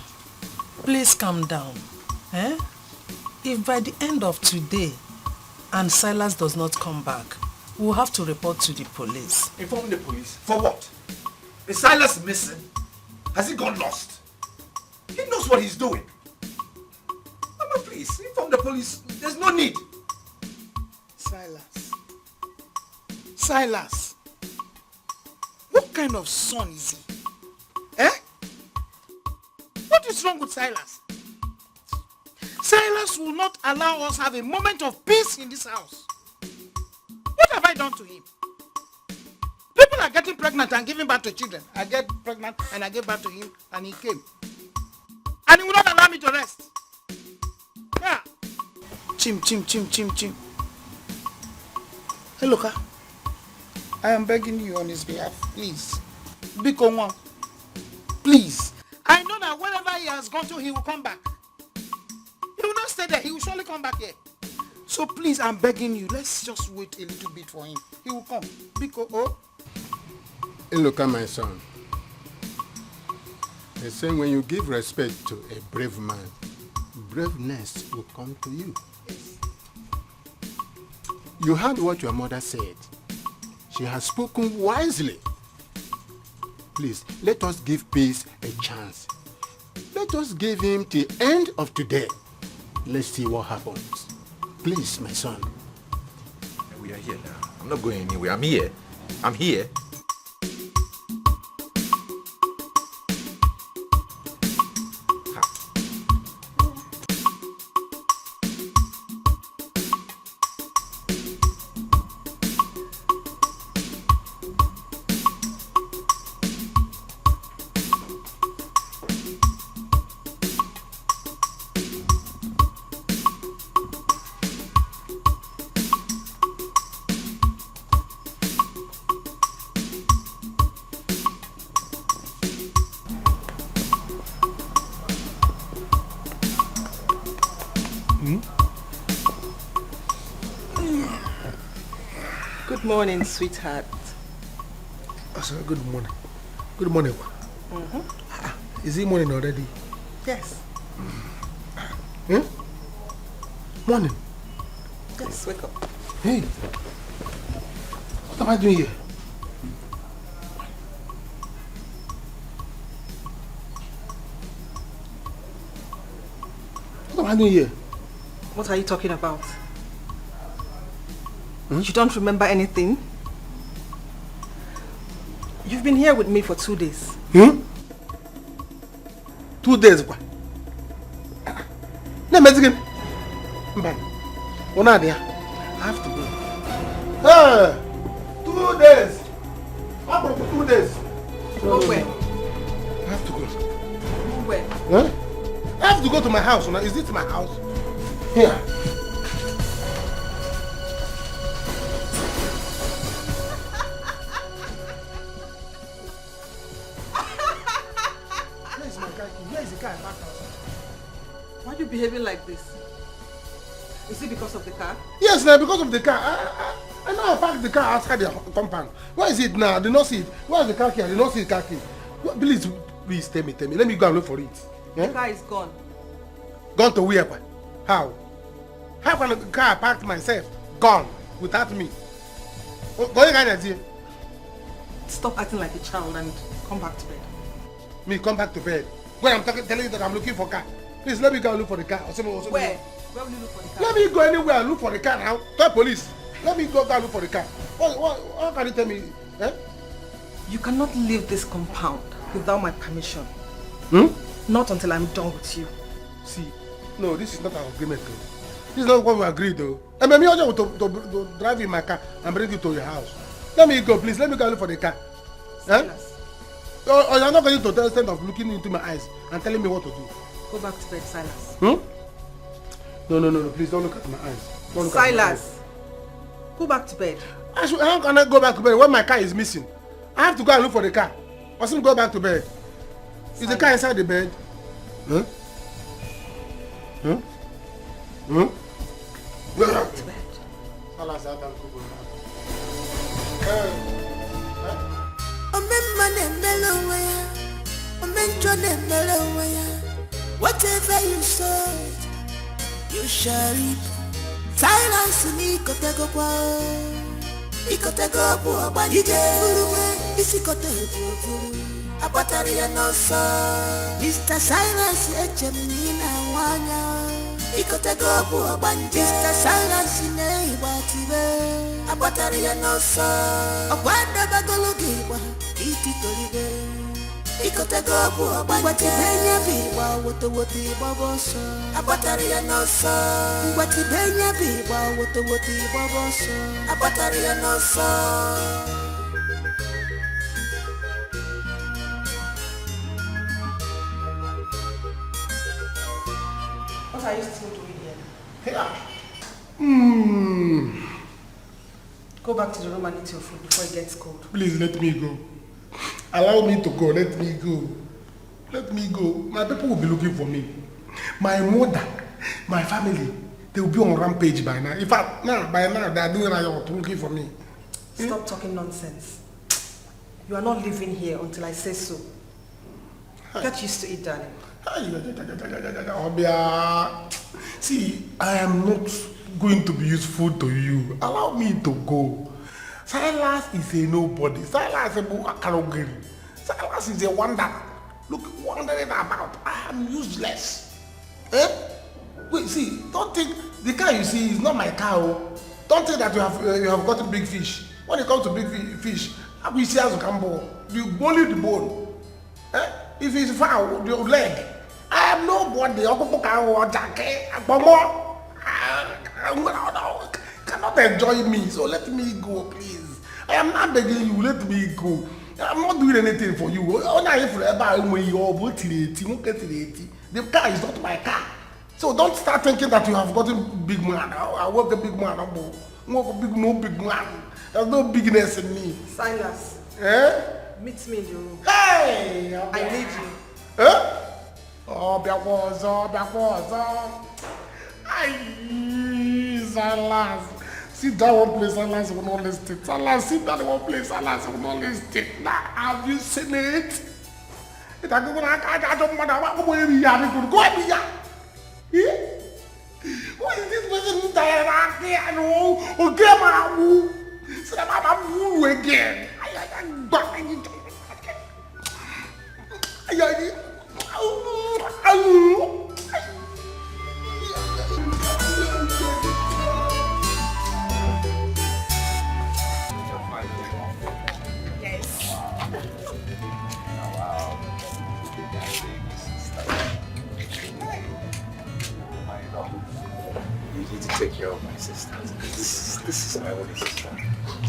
please calm down. If by the end of today and Silas does not come back, we'll have to report to the police. Inform the police? For what? Is Silas missing? Has he gone lost? He knows what he's doing. Mama, please, inform the police. There's no need. Silas. What kind of son is he? What is wrong with Silas? Silas will not allow us have a moment of peace in this house. What have I done to him? People are getting pregnant and giving birth to children. I get pregnant and I gave birth to him and he came. And he will not allow me to rest. Yeah. Chim. Hey, Loka. I am begging you on his behalf, please. Biko one. Please. I know that wherever he has gone to, he will come back. He will not stay there. He will surely come back here. So please, I'm begging you, let's just wait a little bit for him. He will come. Because, Hey, look at my son. They say when you give respect to a brave man, braveness will come to you. You heard what your mother said. She has spoken wisely. Please, let us give peace a chance. Let us give him the end of today. Let's see what happens. Please, my son. We are here now. I'm not going anywhere. I'm here. I'm here. Good morning, sweetheart. Good morning. Good morning. Is it morning already? Yes. Morning. Yes, wake up. Hey. What am I doing here? What am I doing here? What are you talking about? You don't remember anything? You've been here with me for 2 days. 2 days. No, Mexican. I have to go. Hey! 2 days. How about 2 days? Go where? I have to go. Go where? Huh? I have to go to my house. Is this my house? Here. Why are you behaving like this? Is it because of the car? Yes, now because of the car. I know I parked the car outside the compound. Where is it now? I did not see it. Where is the car key? I did not see the car key. Please tell me. Let me go and look for it. The car is gone. Gone to where? How? How can the car I parked myself gone without me? Go ahead. Stop acting like a child and come back to bed. Me come back to bed? When I'm telling you that I'm looking for car. Please let me go and look for the car. Where? Where will you look for the car? Let me go anywhere and look for the car now. Tell police. Let me go and look for the car. How can you tell me? You cannot leave this compound without my permission. Not until I'm done with you. See, no, this is not our agreement though. This is not what we agreed though. I mean, I want to drive in my car and bring you to your house. Let me go, please. Let me go and look for the car. Or you're not going to the extent of looking into my eyes and telling me what to do. Go back to bed, Silas. No, please don't look at my eyes. Don't look Silas, go back to bed. How can I go back to bed when my car is missing? I have to go and look for the car. I shouldn't go back to bed. Silas. Is the car inside the bed? Go back to bed. Silas, I can't go back. Whatever you sow, you shall reap. Silence me, Kotegopwa. Ikotegopo, Banije, Isikotegopo. Apataria no so. Mr. Silence, Echemina, Wanya. Ikotegopo, Banije. Mr. Silence, Neighbor, Apataria no so. Wanda Bagologiwa, Ititolive. Ikotegopo, Batibenya Biwa, Wotowoti Boboso, Abataria no so. Batibenya Biwa, Wotowoti Boboso, Abataria no so. What are you still doing here? Go back to the room and eat your food before it gets cold. Please let me go. Allow me to go. Let me go. Let me go. My people will be looking for me. My mother, my family, they will be on rampage by now. In fact, by now, they are doing riot looking for me. Stop talking nonsense. You are not living here until I say so. Get used to it, darling. See, I am not going to be useful to you. Allow me to go. Silas is a nobody. Silas is a Akarogiri. Silas is a wonder. Look, wondering about. I am useless. Eh? Wait, see, don't think the car you see is not my car. Don't think that you have got a big fish. When it comes to big fish, we see as a cambo. You only the bone. Eh? If it's foul, your leg. I am nobody. Cannot enjoy me, so let me go, please. I am not begging you, let me go. I'm not doing anything for you. The car is not my car. So don't start thinking that you have gotten big man. I work a big man. I work a big man. There's no bigness in me. Silas. Eh? Meet me in the room. Hey! I need you. Eh? Oh, Silas. Sit down one place, Silas will not listen. Silas, sit down one place, Silas will not listen. Now, have you seen it? I don't want to go here. Who is this person directly? I know. Okay, man. So I'm again. You need to take care of my sister. This is my only sister.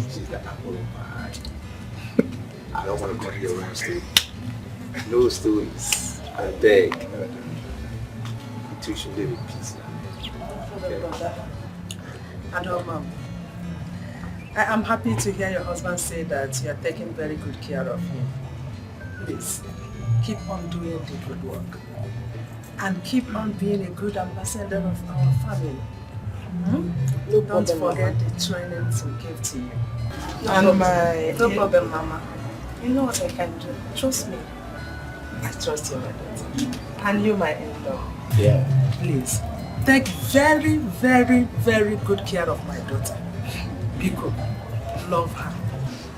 She's the apple of my eye. I don't want to go to your room story. No stories. I beg. You two should live in peace now. I am happy to hear your husband say that you are taking very good care of him. Please, keep on doing the good work. And keep on being a good ambassador of our family. Don't forget the trainings we gave to you. No problem, Mama. You know what I can do. Trust me. I trust you, my daughter. And you, my in-law. Yeah. Please, take very, very, very good care of my daughter. Biko, love her.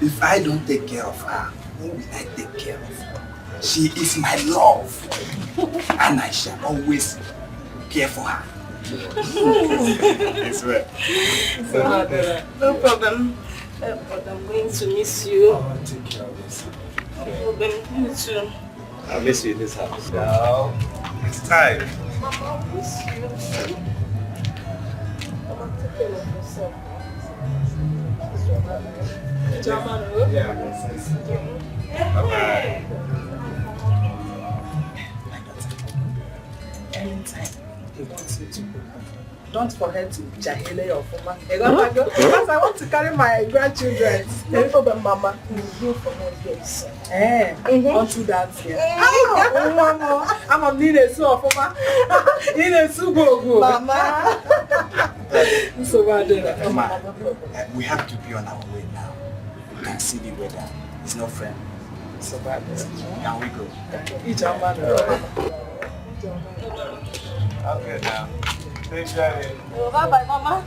If I don't take care of her, who will I take care of her? She is my love. And I shall always care for her. It's right. No problem. But I'm going to miss you. Oh, take care of this. No problem. You too. I'll miss you in this house. Now, it's time. Mama, I'll miss you. Mama, take care of yourself. Yeah. Bye-bye. Anytime he wants you to go, don't forget to jahile your former. Because I want to carry my grandchildren. No problem, Mama. You will go for more days. Until that year. Mama, I'm a need so former. In a go. Mama. So bad. Mama, we have to be on our way now. You can see the weather. It's not friendly. So bad. Can we go? I'm good now. Thanks, Daddy. Bye-bye, Mama.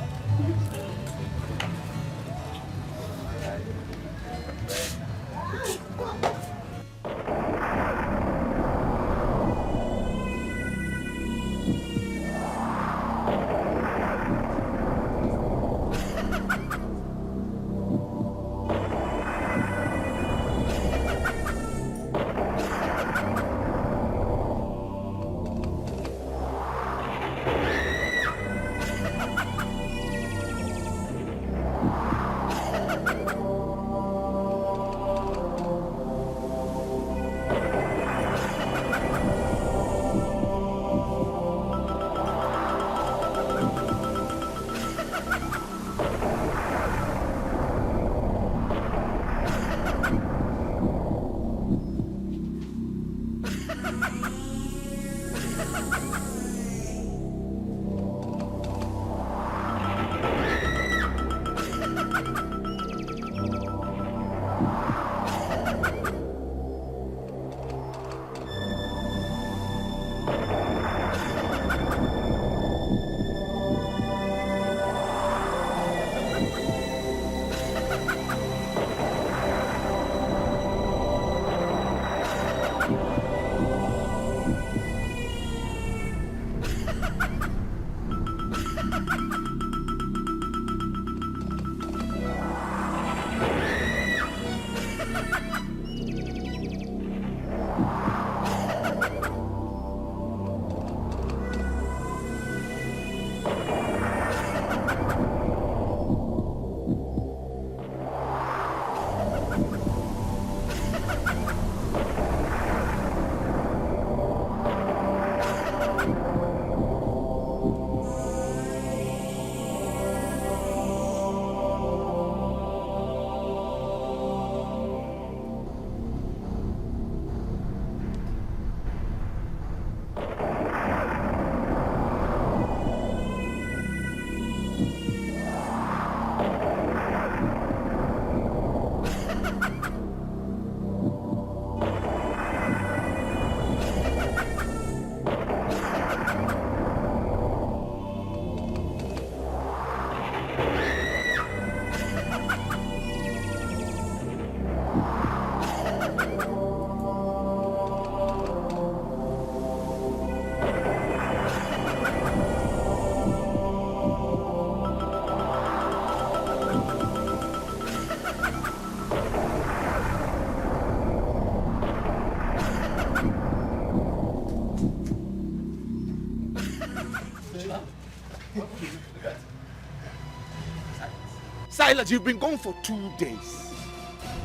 Silas, you've been gone for 2 days.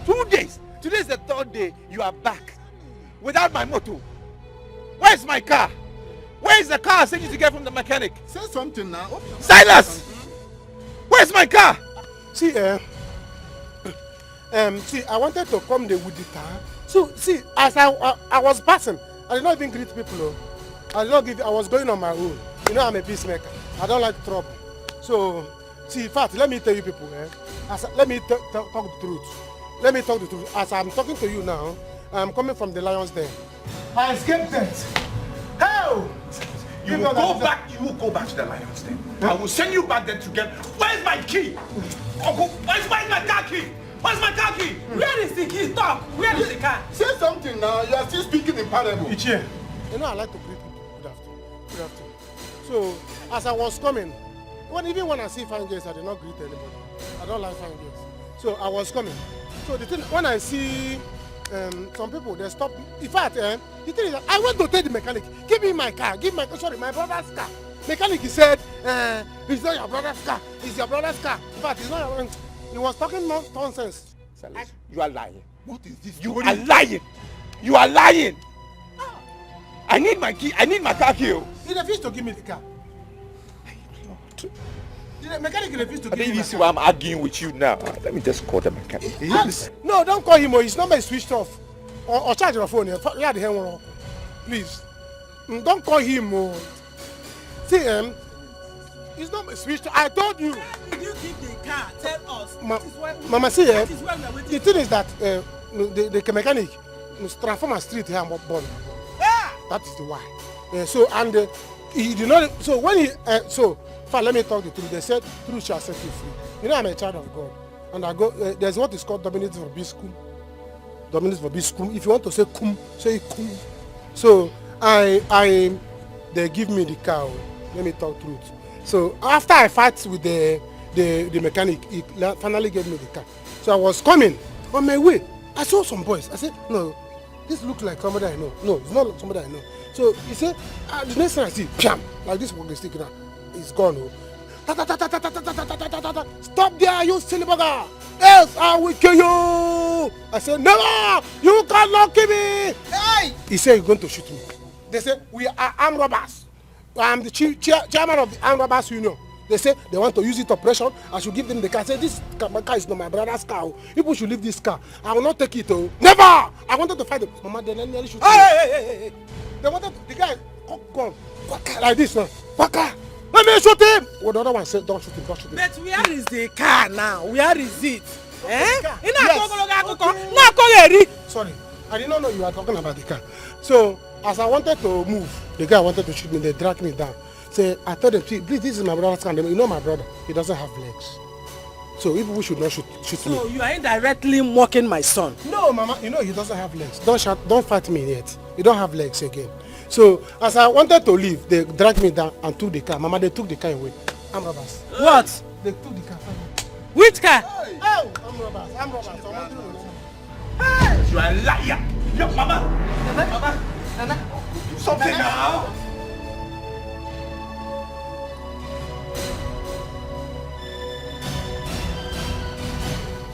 2 days. Today is the 3rd day. You are back. Without my motor. Where's my car? Where's the car I sent you to get from the mechanic? Say something now. Silas! Where's my car? See, see, I wanted to come there with the car. So, see, as I was passing, I did not even greet people. Oh. I was going on my own. You know, I'm a peacemaker. I don't like trouble. So, see, in fact, let me tell you people, let me talk the truth. Let me talk the truth. As I'm talking to you now, I'm coming from the lion's den. I escaped death. Hell! You will go back to the lion's den. I will send you back there to get... Where's my key? Uncle, where's my car key? Where's my car key? Where is the key? Talk. Where is the car? Say something now. You are still speaking in parable. Ichie, you know I like to greet people. Good afternoon. So, as I was coming, even when I see fine girls, I do not greet anybody. I don't like fine girls. So I was coming. So the thing, when I see some people, they stop. In fact, the thing is that I went to tell the mechanic, give me my car, my brother's car. Mechanic, he said, it's not your brother's car, it's your brother's car. In fact, it's not your brother's. He was talking nonsense. Silas, you are lying. What is this? You are lying. You are lying. I need my key. I need my car key. He refused to give me the car. The mechanic refused to give me the car. You see why I'm arguing with you now. Let me just call the mechanic. No, don't call him. His number is switched off. Or charge your phone. Yeah, the hell, please. Don't call him. See, his number is switched off. I told you. Did you give the car? Tell us. Mama, see, the thing is that the mechanic transform a street here and born. That is the why. So, and he did not. So when he let me talk the truth. They said truth shall set you free. You know, I'm a child of God, and I go. There's what is called dominating for biscum. Dominating for biscum. If you want to say cum, say cum. So they give me the car. Let me talk truth. So after I fight with the mechanic, he finally gave me the car. So I was coming on my way. I saw some boys. I said, no, this looks like somebody I know. No, it's not somebody I know. So he said, the next time I see, pam, like this walking stick now, it's gone. Stop there, you silly bugger! Else I will kill you! I said, never! You cannot kill me! Hey! He said, you're going to shoot me. They said, we are armed robbers. I'm the chairman of the armed robbers union. They say they want to use it operation. I should give them the car. I say this car is not my brother's car. People should leave this car. I will not take it. Never! I wanted to fight them. Mama, they nearly shoot me. Hey! They wanted the guy gone like this now. Waka! Let me shoot him! Well, the other one said, don't shoot him, don't shoot him. But where is the car now? Where is it? Yes. Sorry, I did not know you were talking about the car. So, as I wanted to move, the guy wanted to shoot me. They dragged me down. Say, I told them, please, this is my brother's car. You know my brother, he doesn't have legs. So if we should not shoot me. So you are indirectly mocking my son. No, Mama, you know he doesn't have legs. Don't fight me yet. He don't have legs again. So as I wanted to leave, they dragged me down and took the car. Mama, they took the car away. I'm robbers. What? They took the car. Which car? Hey. Oh, I'm robbers. Hey! You are a liar. Yo, Mama. Nana. Do something now.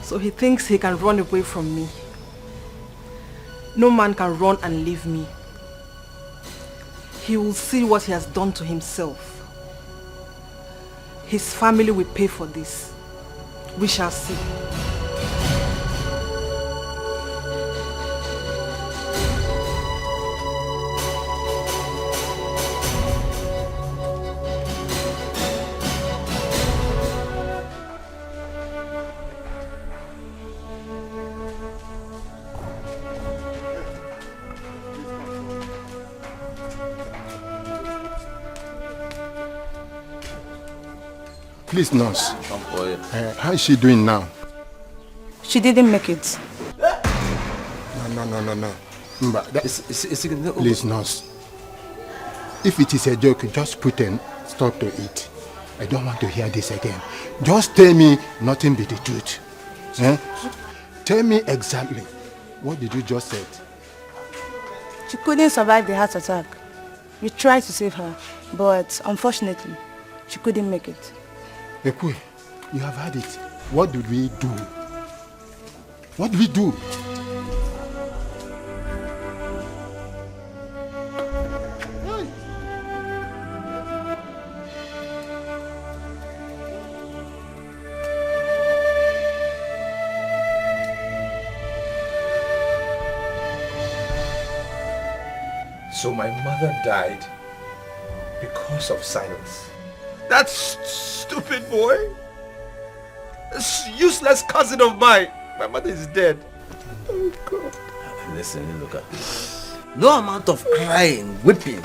So he thinks he can run away from me. No man can run and leave me. He will see what he has done to himself. His family will pay for this. We shall see. Please, nurse. How is she doing now? She didn't make it. No. Please, nurse. If it is a joke, just pretend. Stop to it. I don't want to hear this again. Just tell me nothing but the truth. Tell me exactly. What did you just say? She couldn't survive the heart attack. We tried to save her, but unfortunately, she couldn't make it. Ekwe, You have had it. What did we do? What did we do? So my mother died because of silence. That stupid boy. This useless cousin of mine. My mother is dead. Oh God. Listen, look at this. No amount of crying, whipping,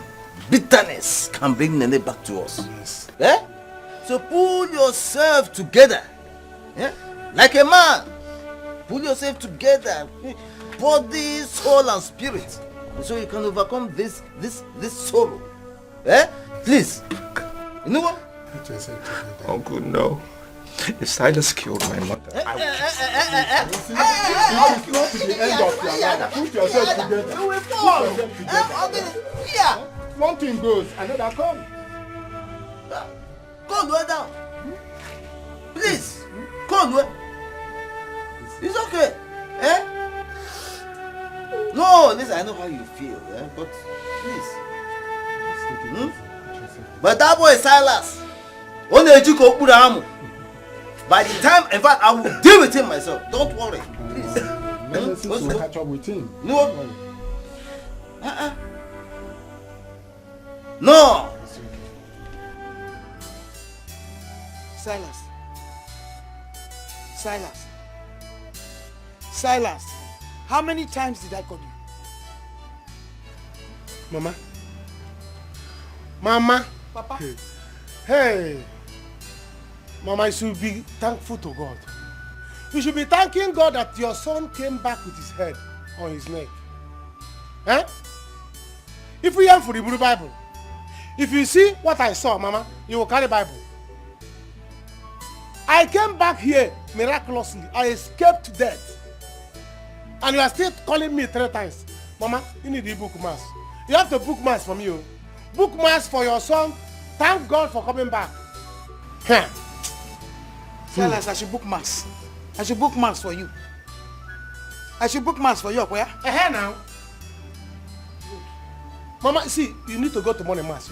bitterness can bring Nene back to us. Yes. Eh? So pull yourself together. Eh? Like a man. Pull yourself together. Body, soul and spirit. So you can overcome this sorrow. Eh? Please. You know what? Uncle, no. If Silas killed my mother, It's not to the end of your life. Put yourself together. You will Put fall. yourself together. Yeah. One thing goes, another comes. Go lower down. Please. Go lower. It's okay. Eh? No, listen, I know how you feel, eh? But please. But that boy Silas. By the time, in fact, I will deal with him myself. Don't worry. Please. We'll catch up with him. No. No. Silas. Silas. Silas. How many times did I call you? Mama. Mama. Papa. Hey. Mama, you should be thankful to God. You should be thanking God that your son came back with his head on his neck. Eh? If we am for the Bible, if you see what I saw, Mama, you will carry Bible. I came back here miraculously. I escaped death. And you are still calling me 3 times. Mama, you need the book mass. You have to book mass from you. Book mass for your son. Thank God for coming back. Huh. Silas, I should book mass. I should book mass for you. I should book mass for you, where? Now. Mama, see, you need to go to morning mass.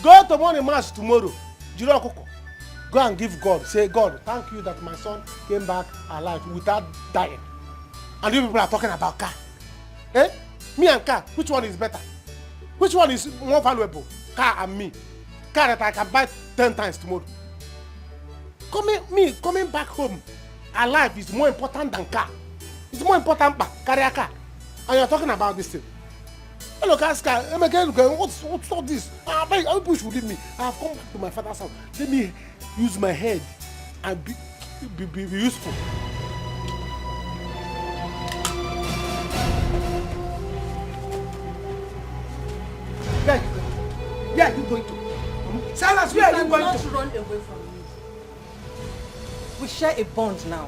Go to morning mass tomorrow. Go and give God. Say, God, thank you that my son came back alive without dying. And you people are talking about car. Eh? Me and car, which one is better? Which one is more valuable? Car and me. Car that I can buy 10 times tomorrow. Coming back home alive is more important than car. It's more important than carry a car. And you're talking about this thing. Hello, car. What's all this? I wish you leave me. I have come back to my father's house. Let me use my head and be useful. Where are you going to? Silas, where are you going to? Run away from me. We share a bond now.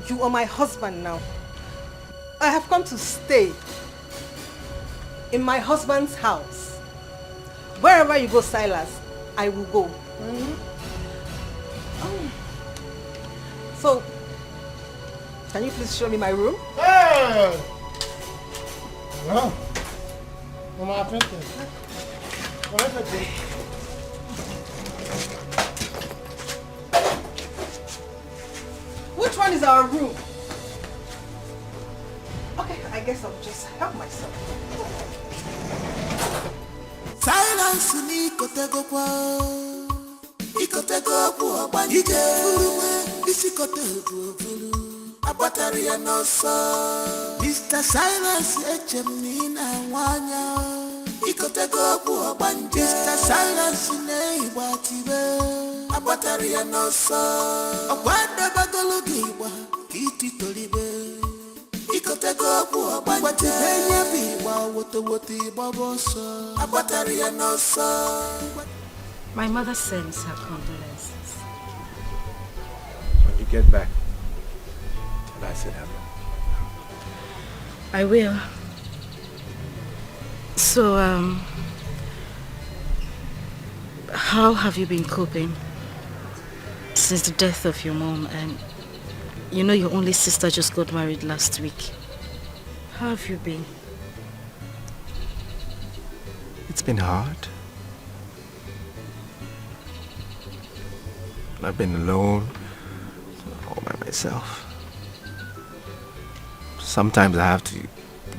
You are my husband now. I have come to stay in my husband's house. Wherever you go, Silas, I will go. So, can you please show me my room? Hey! Wow. Mama, which one is our room? Okay, I guess I'll just help myself. Silence ni kotego kwa ikotego kwa banjike furume isikotego furu abatari ya nosa Mr. Silence echemina wanya ikotego kwa banjike Mr. Silence ne ibatibe abatari ya nosa akwanda bagologiwa kiti tolibe ikotego kwa banjike biwa woto babosa abatari ya nosa. My mother sends her condolences. When you get back, tell her I said hello. I will. So, how have you been coping? since the death of your mom, and you know your only sister just got married last week. How have you been? It's been hard. I've been alone, all by myself. Sometimes I have to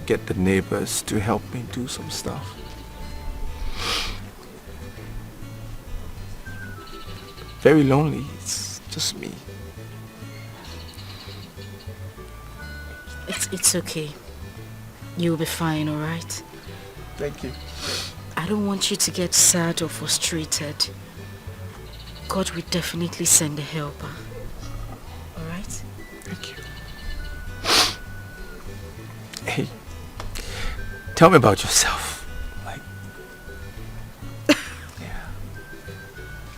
get the neighbors to help me do some stuff. Very lonely, it's just me. It's okay. You'll be fine, alright? Thank you. I don't want you to get sad or frustrated. God will definitely send a helper. Alright? Thank you. Hey, tell me about yourself.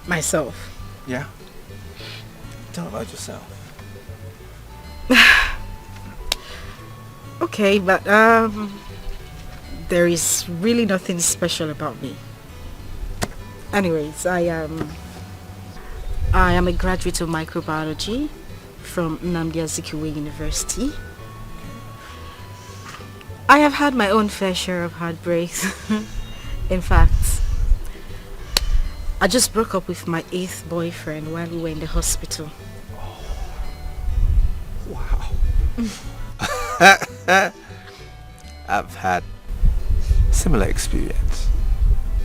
Myself? Yeah? Tell me about yourself. Okay, but there is really nothing special about me. Anyways, I am a graduate of microbiology from Nnamdi Azikiwe University. I have had my own fair share of heartbreaks. In fact, I just broke up with my 8th boyfriend while we were in the hospital. Wow. I've had similar experience.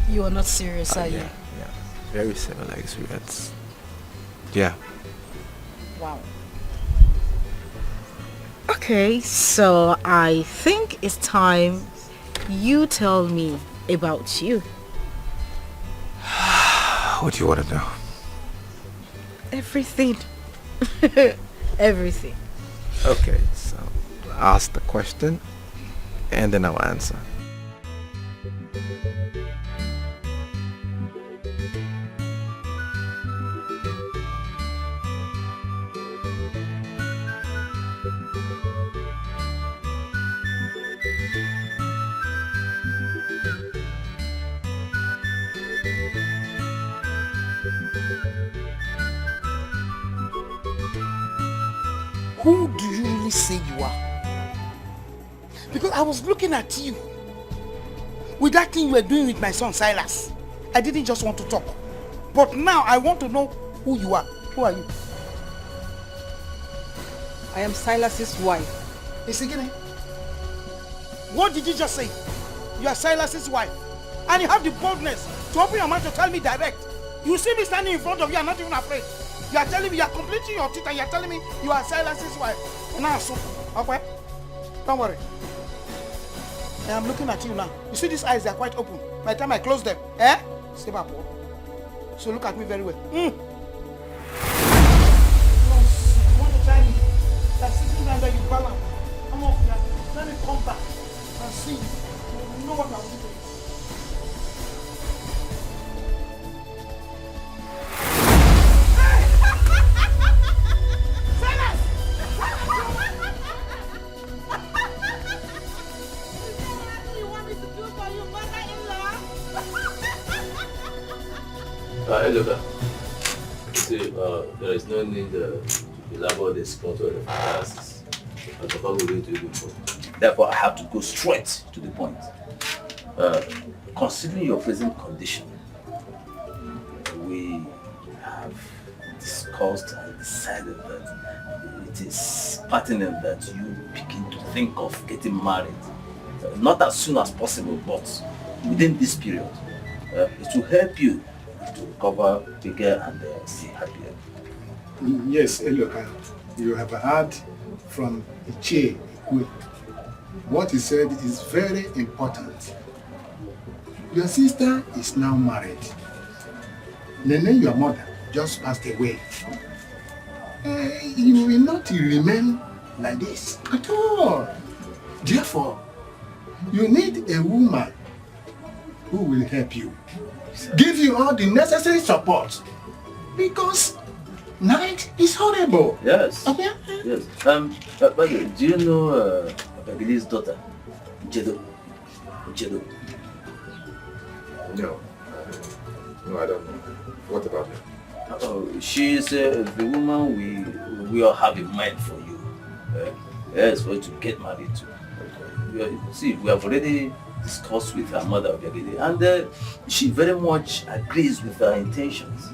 You are not serious, are you? Yeah, very similar experience. Yeah. Wow. Okay, so I think it's time you tell me about you. What do you want to know? Everything. Everything. Okay, so ask the question and then I'll answer. Who do you really say you are? Because I was looking at you with that thing you were doing with my son Silas. I didn't just want to talk. But now I want to know who you are. Who are you? I am Silas's wife. Isigine, what did you just say? You are Silas's wife. And you have the boldness to open your mouth to tell me direct. You see me standing in front of you and not even afraid. You are telling me, you are completing your teeth and you are telling me you are Silas's wife. Now, so, okay? Don't worry. I am looking at you now. You see these eyes, they are quite open. By the time I close them, stay back. So look at me very well. You want to try me? Like sitting down there, you balance. Come up here. Let me come back and see you. You know what I will do to you. Hey, look, see, there is no need to elaborate the spot or the analysis. Therefore, I have to go straight to the point. Considering your present condition, we have discussed and decided that it is pertinent that you begin to think of getting married. Not as soon as possible, but within this period. It will help you to recover bigger and stay happier. Yes, Eloka, you have heard from Ichie Ikwe. What he said is very important. Your sister is now married. Nene, your mother, just passed away. You will not remain like this at all. Therefore, you need a woman who will help you. Give you all the necessary support. Because night is horrible. Yes. Okay? Yes. By the way, do you know Bagili's daughter? Jedo. No. No, I don't know. What about her? She's the woman we all have in mind for you. Yes, for you to get married to. See, we have already discussed with her mother, and she very much agrees with her intentions.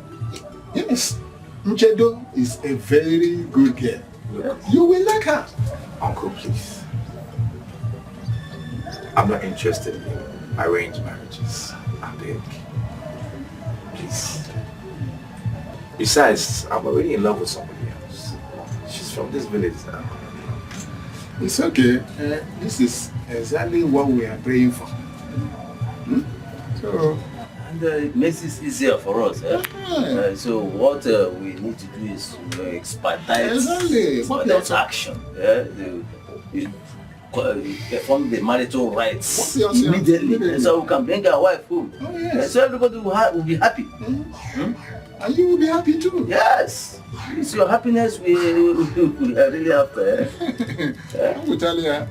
Yes, Nchedo is a very good girl. Yes. You will like her. Uncle, please. I'm not interested in arranged marriages. I beg. Please. Besides, I'm already in love with somebody else. She's from this village now. It's okay. This is exactly what we are praying for. So, and it makes it easier for us. So what we need to do is expedite action. Perform the marital rites immediately, so we can bring our wife home. So everybody will be happy. And you will be happy too. Yes. It's your happiness we are really after. I will tell you.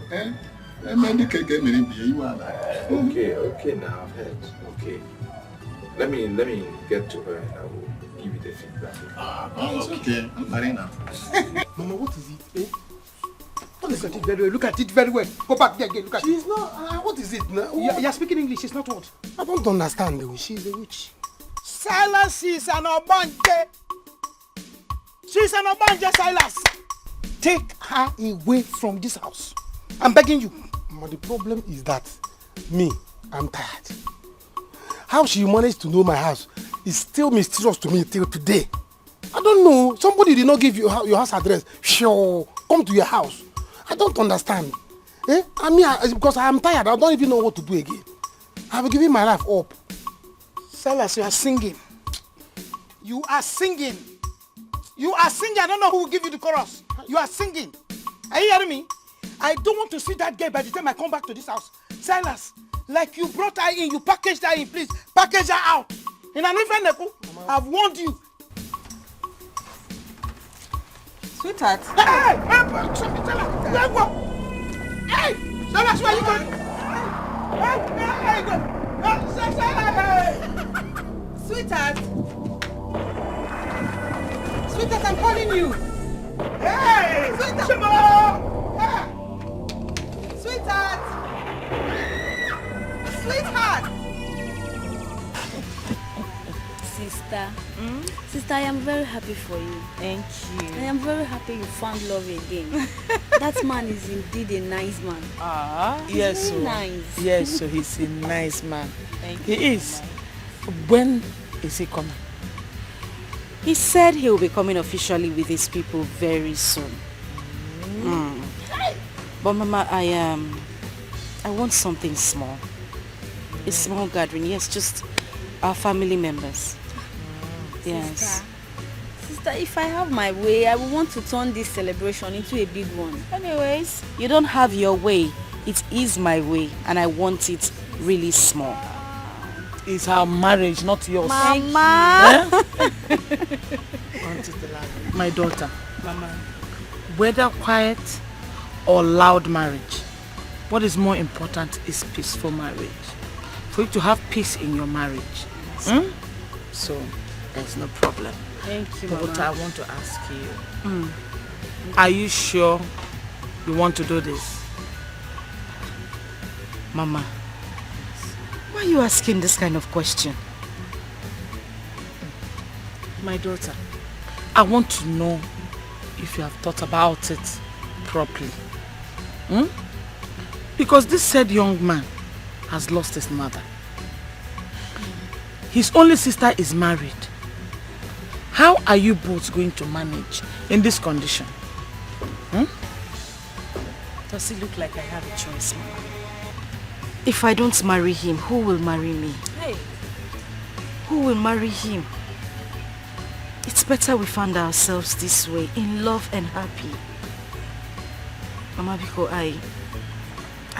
Okay, now I've heard. Okay. Let me get to her and I will give you the feedback. It's okay. I'm married now. Mama, what is it? Look at it very well. Look at it very well. Go back there again. Look at it. She's not. What is it now? You're speaking English. She's not what? I don't understand though. She's a witch. Silas is an obanje. She's an obanje, Silas. Take her away from this house. I'm begging you. But the problem is that I'm tired. How she managed to know my house is still mysterious to me till today. I don't know. Somebody did not give you your house address. Sure, come to your house. I don't understand. Because I am tired. I don't even know what to do again. I have given my life up. Silas, you are singing. You are singing. You are singing. I don't know who will give you the chorus. You are singing. Are you hearing me? I don't want to see that girl by the time I come back to this house. Silas, like you brought her in, you packaged her in, please. Package her out. In an infant, I've warned you. Sweetheart. Hey! Hey! Silas, where are you going? Sweetheart. Sweetheart, I'm calling you. Hey! Sweetheart. Sweetheart. Sweetheart. Sister. Sister, I am very happy for you. Thank you. I am very happy you found love again. That man is indeed a nice man. Yes, very nice. Yes, so he's a nice man. Thank you. He is. When is he coming? He said he will be coming officially with his people very soon. But Mama, I want something small. A small gathering, yes, just our family members. Yes. Sister, if I have my way, I will want to turn this celebration into a big one. Anyways, you don't have your way. It is my way, and I want it really small. It's our marriage, not yours. Mama! My daughter, Mama, whether quiet or loud marriage, what is more important is peaceful marriage. For you to have peace in your marriage. So, there's no problem. Thank you, But Mama. I want to ask you, are you sure you want to do this? Mama, why are you asking this kind of question? My daughter, I want to know if you have thought about it properly. Because this said young man has lost his mother. His only sister is married. How are you both going to manage in this condition? Does it look like I have a choice, Mama? If I don't marry him, who will marry me? Hey. Who will marry him? It's better we find ourselves this way, in love and happy. Mama, because I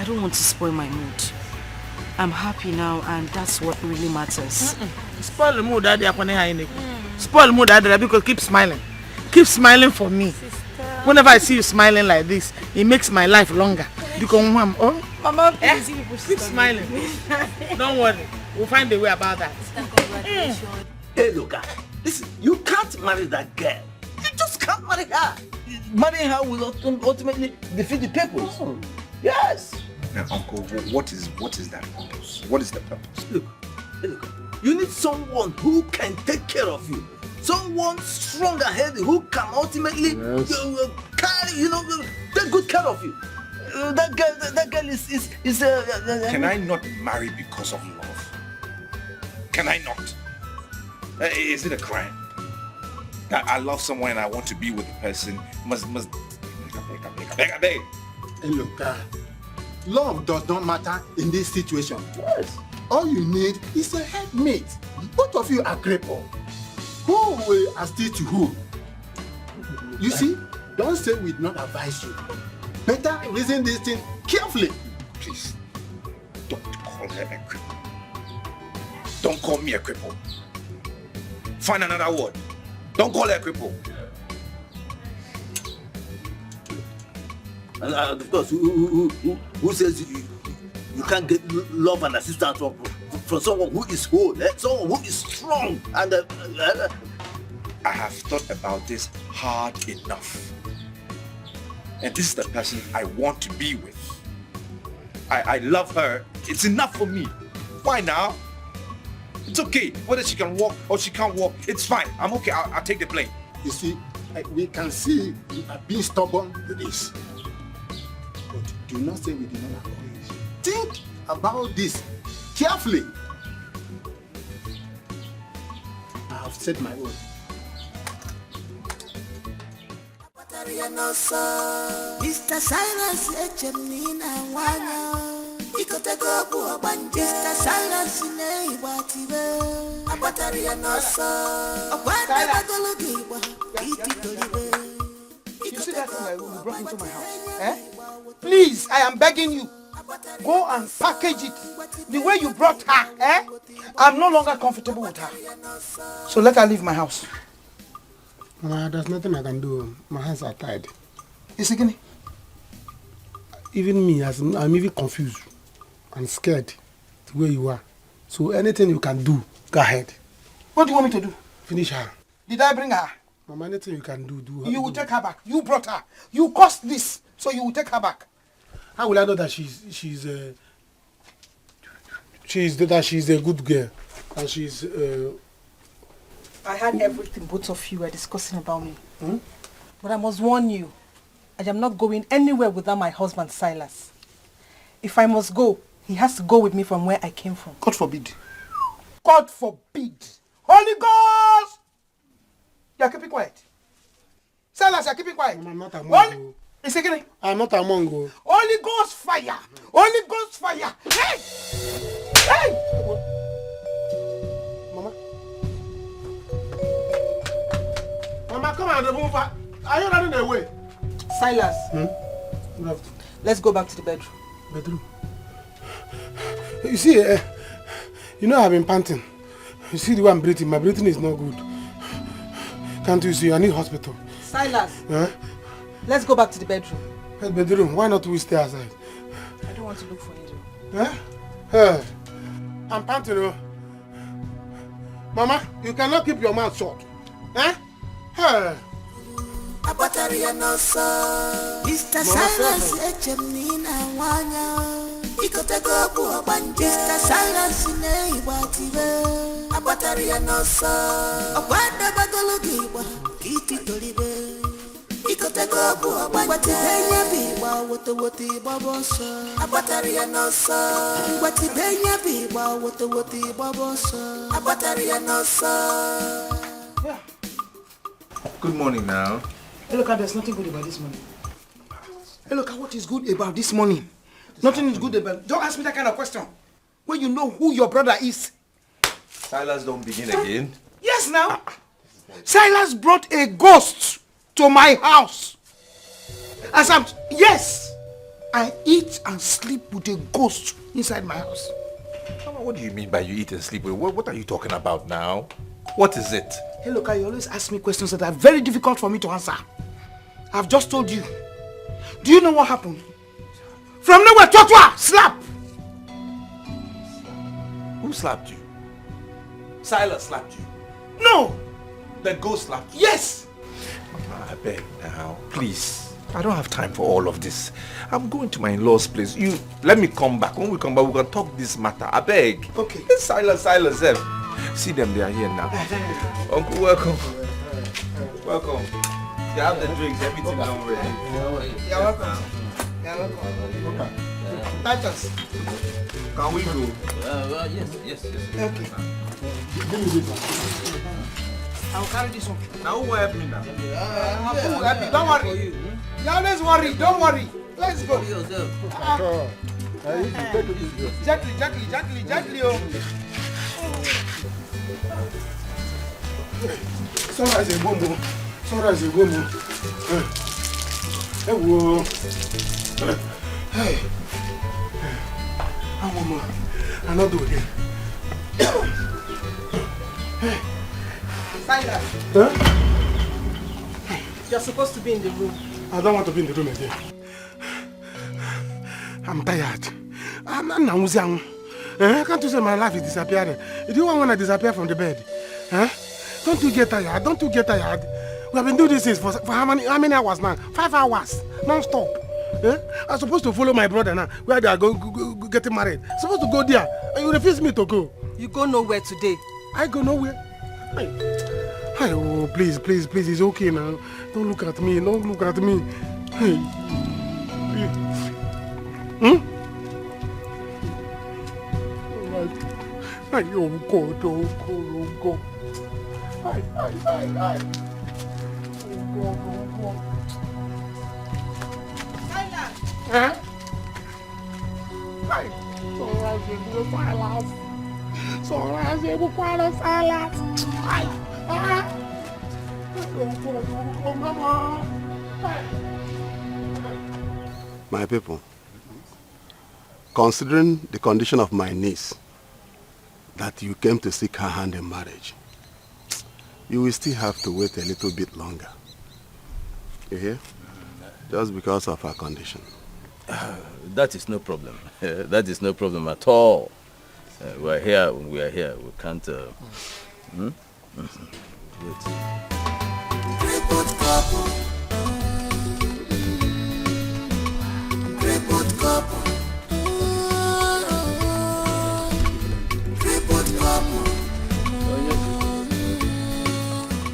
don't want to spoil my mood. I'm happy now, and that's what really matters. Spoil the mood, Daddy. Spoil the mood, Daddy, because keep smiling. Keep smiling for me. Sister. Whenever I see you smiling like this, it makes my life longer. Because Mama, please, keep smiling. Don't worry. We'll find a way about that. Hey, look, Listen, you can't marry that girl. You just can't marry her. Marrying her will ultimately defeat the purpose. Oh. Yes. Now, Uncle, what is that purpose? What is the purpose? Look, you need someone who can take care of you. Someone strong and healthy who can ultimately carry, take good care of you. That girl is Can I not marry because of love? Can I not? Is it a crime? That I love someone and I want to be with the person must beg. Hey, look, love does not matter in this situation. Yes. All you need is a helpmate. Both of you are crippled. Who will assist to who? You see, don't say we did not advise you. Better reason this thing carefully. Please, don't call her a cripple. Don't call me a cripple. Find another word. Don't call her a cripple. And of course, who says you can't get love and assistance from someone who is whole, someone who is strong and I have thought about this hard enough. And this is the person I want to be with. I love her. It's enough for me. Why now? It's okay. Whether she can walk or she can't walk, it's fine. I'm okay. I'll take the blame. You see, we can see you are being stubborn with this. But do not say we did not encourage. Think about this carefully. I have said my own. Mr. Silence Echemnina Wana Ikotego Buabanje Mr. Silence Neibatibe Abataria Nosa Abanda Bagologiwa Iti Tolibe. You see that thing you brought into my house? Eh? Please, I am begging you. Go and package it the way you brought her. Eh? I'm no longer comfortable with her. So let her leave my house. There's nothing I can do. My hands are tied. Is it gonna? Even me, I'm even confused and scared the way you are. So anything you can do, go ahead. What do you want me to do? Finish her. Did I bring her? Mama, anything you can do, do her. You will take her back. You brought her. You caused this, so you will take her back. How will I know that she's a good girl and she's I heard everything both of you were discussing about me. But I must warn you, I am not going anywhere without my husband Silas. If I must go, he has to go with me from where I came from. God forbid. God forbid. Holy Ghost! You are keeping quiet. Silas, you are keeping quiet. I'm not among Is it getting? I'm not among you. Holy Ghost fire! Holy Ghost fire! Hey! Hey! Mama, come on, remove her. Are you running away? Silas, let's go back to the bedroom. Bedroom? You see, you know I've been panting. You see the way I'm breathing. My breathing is not good. Can't you see? I need hospital. Silas, let's go back to the bedroom. Bedroom? Why not we stay outside? I don't want to look for you. I'm panting. Mama, you cannot keep your mouth shut. Abataria Nosa Mr. Silence Echemnina Wanya Ikotego Buabanje Mr. Silence Neibatibe Abataria Nosa Abanda Bagologiwa Iti Tolibe Ikotego Buabanje Benya Biwa Woti Babosa Abataria Nosa Wati Benya Biwa Woti Babosa Abataria Nosa. Good morning now. Hey, look, there's nothing good about this morning. Hey, look, what is good about this morning? Nothing is good about. Don't ask me that kind of question. When you know who your brother is. Silas, don't begin again. Yes, now. Silas brought a ghost to my house. Yes, I eat and sleep with a ghost inside my house. What do you mean by you eat and sleep with? What are you talking about now? What is it? Hey, look, you always ask me questions that are very difficult for me to answer. I've just told you. Do you know what happened? From nowhere, Totwa, slap! Who slapped you? Silas slapped you? No! The ghost slap? Yes! Mama, I beg now, please. I don't have time for all of this. I'm going to my in-laws' place. You let me come back. When we come back, we can talk this matter. I beg. Okay. Silence. See them, they are here now. Uncle, welcome. Welcome. You have the drinks, everything done ready. You're welcome. You're welcome. Okay. Titus. Can we go? Yes. Okay. Give me this one. I'll carry this one. Now who will help me now? Don't worry. You always worry. Don't worry. Let's go. Gently. Oh. Sunrise a boom. Hey, whoa. Hey. I'm not doing it. Hey. Silas. Huh? You're supposed to be in the room. I don't want to be in the room again. I'm tired. I'm not young. Can't you say my life is disappearing? Do you want to disappear from the bed? Huh? Don't you get tired? We have been doing this for how many hours now? 5 hours, non-stop. I'm supposed to follow my brother now, where they are getting married. I'm supposed to go there, and you refuse me to go. You go nowhere today. I go nowhere. Hey, oh, please, it's okay now. Don't look at me. Hey. Ay, oh God. Ay. Huh? Ay, My people, considering the condition of my niece, that you came to seek her hand in marriage, you will still have to wait a little bit longer. You hear? Just because of her condition. That is no problem. That is no problem at all. We are here. We can't... Wait.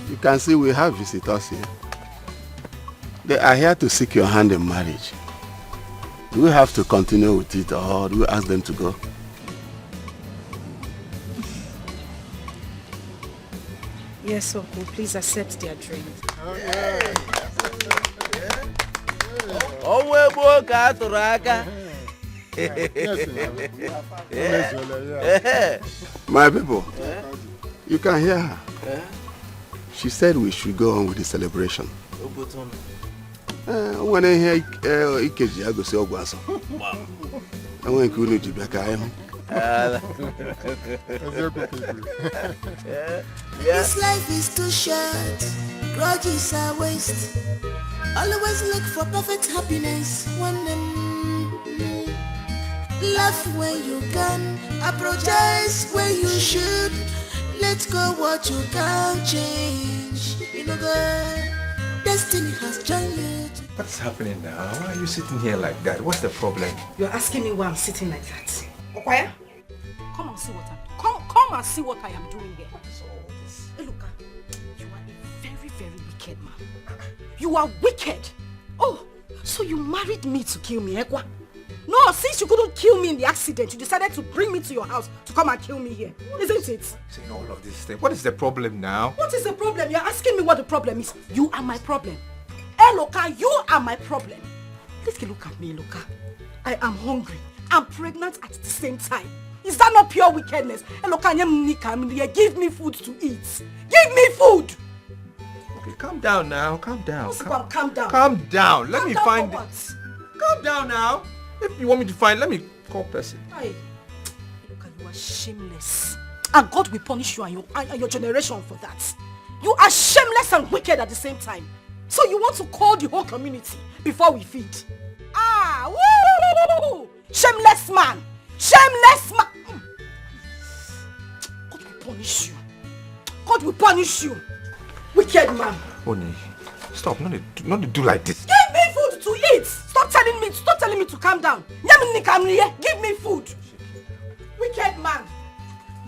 You can see we have visitors here. They are here to seek your hand in marriage. Do we have to continue with it, or do we ask them to go? Yes, Uncle, please accept their drink. My people, you can hear her. She said we should go on with the celebration. When I hear Ikeji, I go say Ogwaso. I want to be back. This life is too short, grudges are waste. Always look for perfect happiness. When laugh when you can, apologize when you should. Let go what you can't change. You know God, destiny has joined. What's happening now? Why are you sitting here like that? What's the problem? You're asking me why I'm sitting like that. Okwaya, come and see what I'm doing. Come and see what I am doing here. Hey, look, you are a very, very wicked man. You are wicked. Oh, so you married me to kill me, Ekwa? No, since you couldn't kill me in the accident, you decided to bring me to your house to come and kill me here. Isn't it? Saying all of this thing. What is the problem now? What is the problem? You're asking me what the problem is. You are my problem. Hey, Loka, you are my problem. Please look at me, Loka. I am hungry. I'm pregnant at the same time. Is that not pure wickedness? Hey, Loka, give me food to eat. Give me food. Okay, calm down now. Calm down. Calm down. Calm down. Let me down find for it. what? Calm down now. If you want me to find, let me call person. Hey, Loka, you are shameless. And God will punish you and your generation for that. You are shameless and wicked at the same time. So you want to call the whole community before we feed? Ah, woo! Shameless man! Shameless man! God will punish you. God will punish you. Wicked man. Oni, stop. Not to do like this. Give me food to eat. Stop telling me to calm down. Give me food. Wicked man.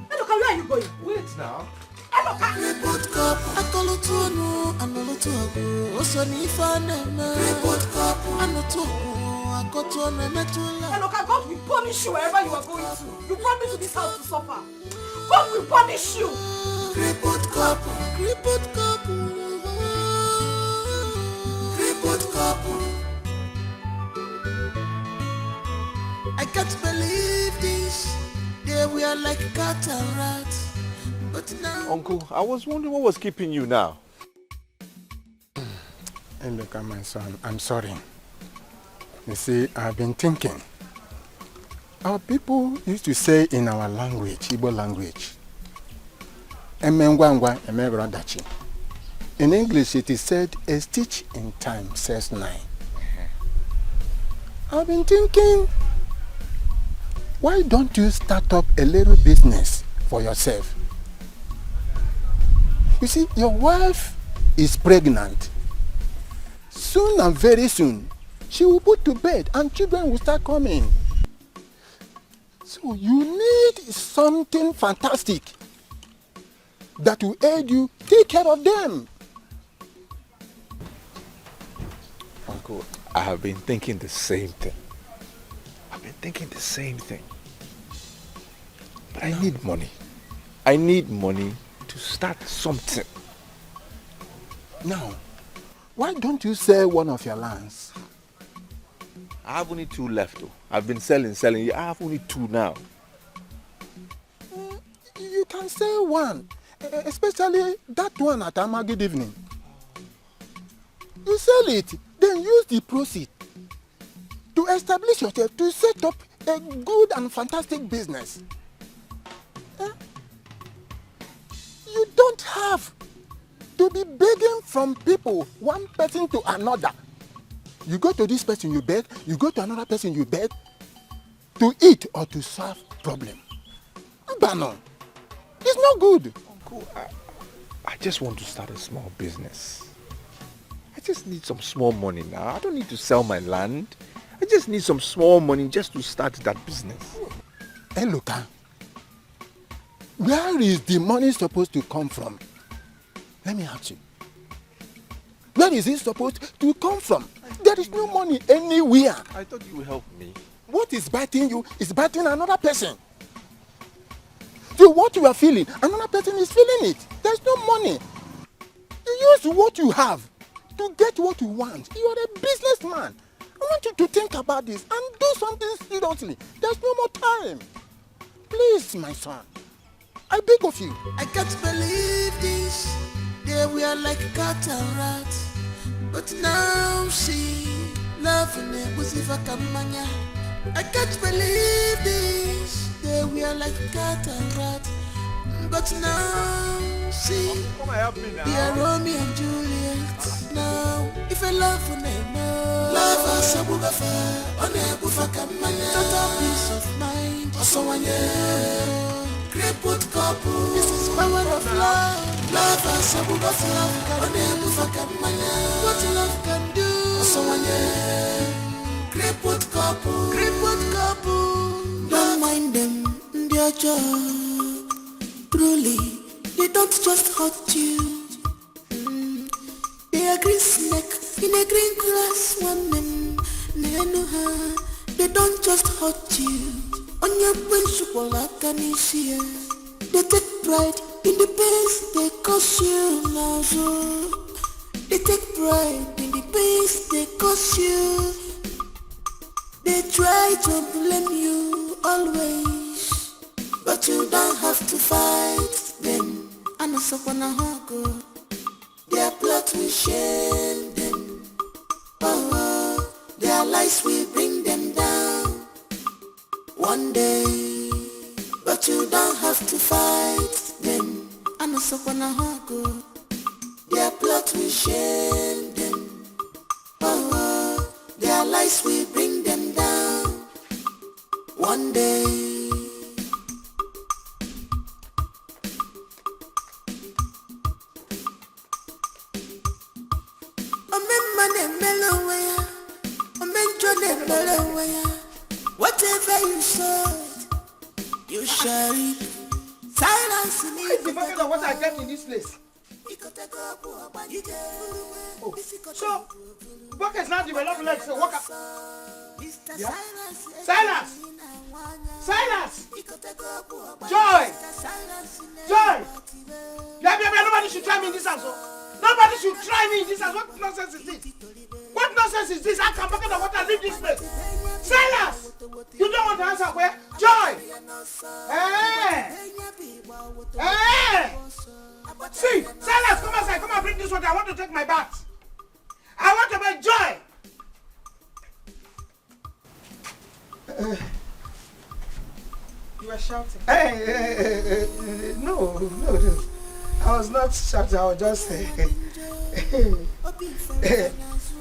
Eloka, where are you going? Wait now. Eloka. Report cup, akolotuano, anolotuago, osonifane. Report cup, anotuago, akotuano, metula. Eloka, God will punish you wherever you are going to. You brought me to this house to suffer. God will punish you. Report cup, report cup, report cup. I can't believe this. They were like cat and rat. But now... Uncle, I was wondering what was keeping you now. And look at my son, I'm sorry. You see, I've been thinking. Our people used to say in our language, Igbo language, Emengwangwa, Emegradachi. In English, it is said, a stitch in time says 9. I've been thinking, why don't you start up a little business for yourself? You see, your wife is pregnant. Soon and very soon, she will put to bed and children will start coming. So you need something fantastic that will aid you take care of them. Uncle, I have been thinking the same thing. But I need money. I need money to start something. Now, why don't you sell one of your lands? I have only 2 left though. I've been selling. I have only 2 now. You can sell one, especially that one at Amagid evening. You sell it, then use the proceeds to establish yourself, to set up a good and fantastic business. You don't have to be begging from people, one person to another. You go to this person, you beg. You go to another person, you beg. To eat or to solve problem. Bano, it's not good. Uncle, I just want to start a small business. I just need some small money now. I don't need to sell my land. I just need some small money just to start that business. Hey, Luka, where is the money supposed to come from? Let me ask you. Where is it supposed to come from? There is no money anywhere. I thought you would help me. What is biting you is biting another person. So what you are feeling, another person is feeling it. There's no money. You use what you have to get what you want. You are a businessman. I want you to think about this and do something seriously. There's no more time. Please, my son. I beg of you. I can't believe this. They were like cat and rat. But now see, love in it was if I can mania. I can't believe this. They were like cat and rat. But now see, they are Romeo and Juliet. Now, if I love for them, love us a bugafa, on a bufaka mania. Total peace of mind. Also one year. Crippled couple. This is power of love. Love us a bugafa, on a bufaka mania. What love can do. Also one year. Crippled couple. Don't mind them, they're just. Truly, they don't just hurt you. They are green snake in a green grass. One them, they don't just hurt you. On your brain, they take pride in the pains they cause you. Now, so they take pride in the pains they cause you. They try to blame you always, but you don't have to fight them. And also wanna hug their plot will shame them. Oh, their lies will bring them down one day, but you don't have to fight them. And also wanna hug their plot will shame them. Oh, their lies will bring them down one day. Whatever you sow, you shall reap. Silence me. What is the bucket of water I kept in this place? Oh, so buckets now develop legs to walk up. Yeah? Silence! Silence! Joy! Joy! Nobody should try me in this house. Nobody should try me in this house. What nonsense is this? What nonsense is this? I can bucket of water leave this place. Silence! You don't want to answer where? Joy! Hey! Hey! See! Silence! Come outside. Come and bring this water. I want to take my bath. I want to make Joy! You were shouting. No. I was not shouting. I was just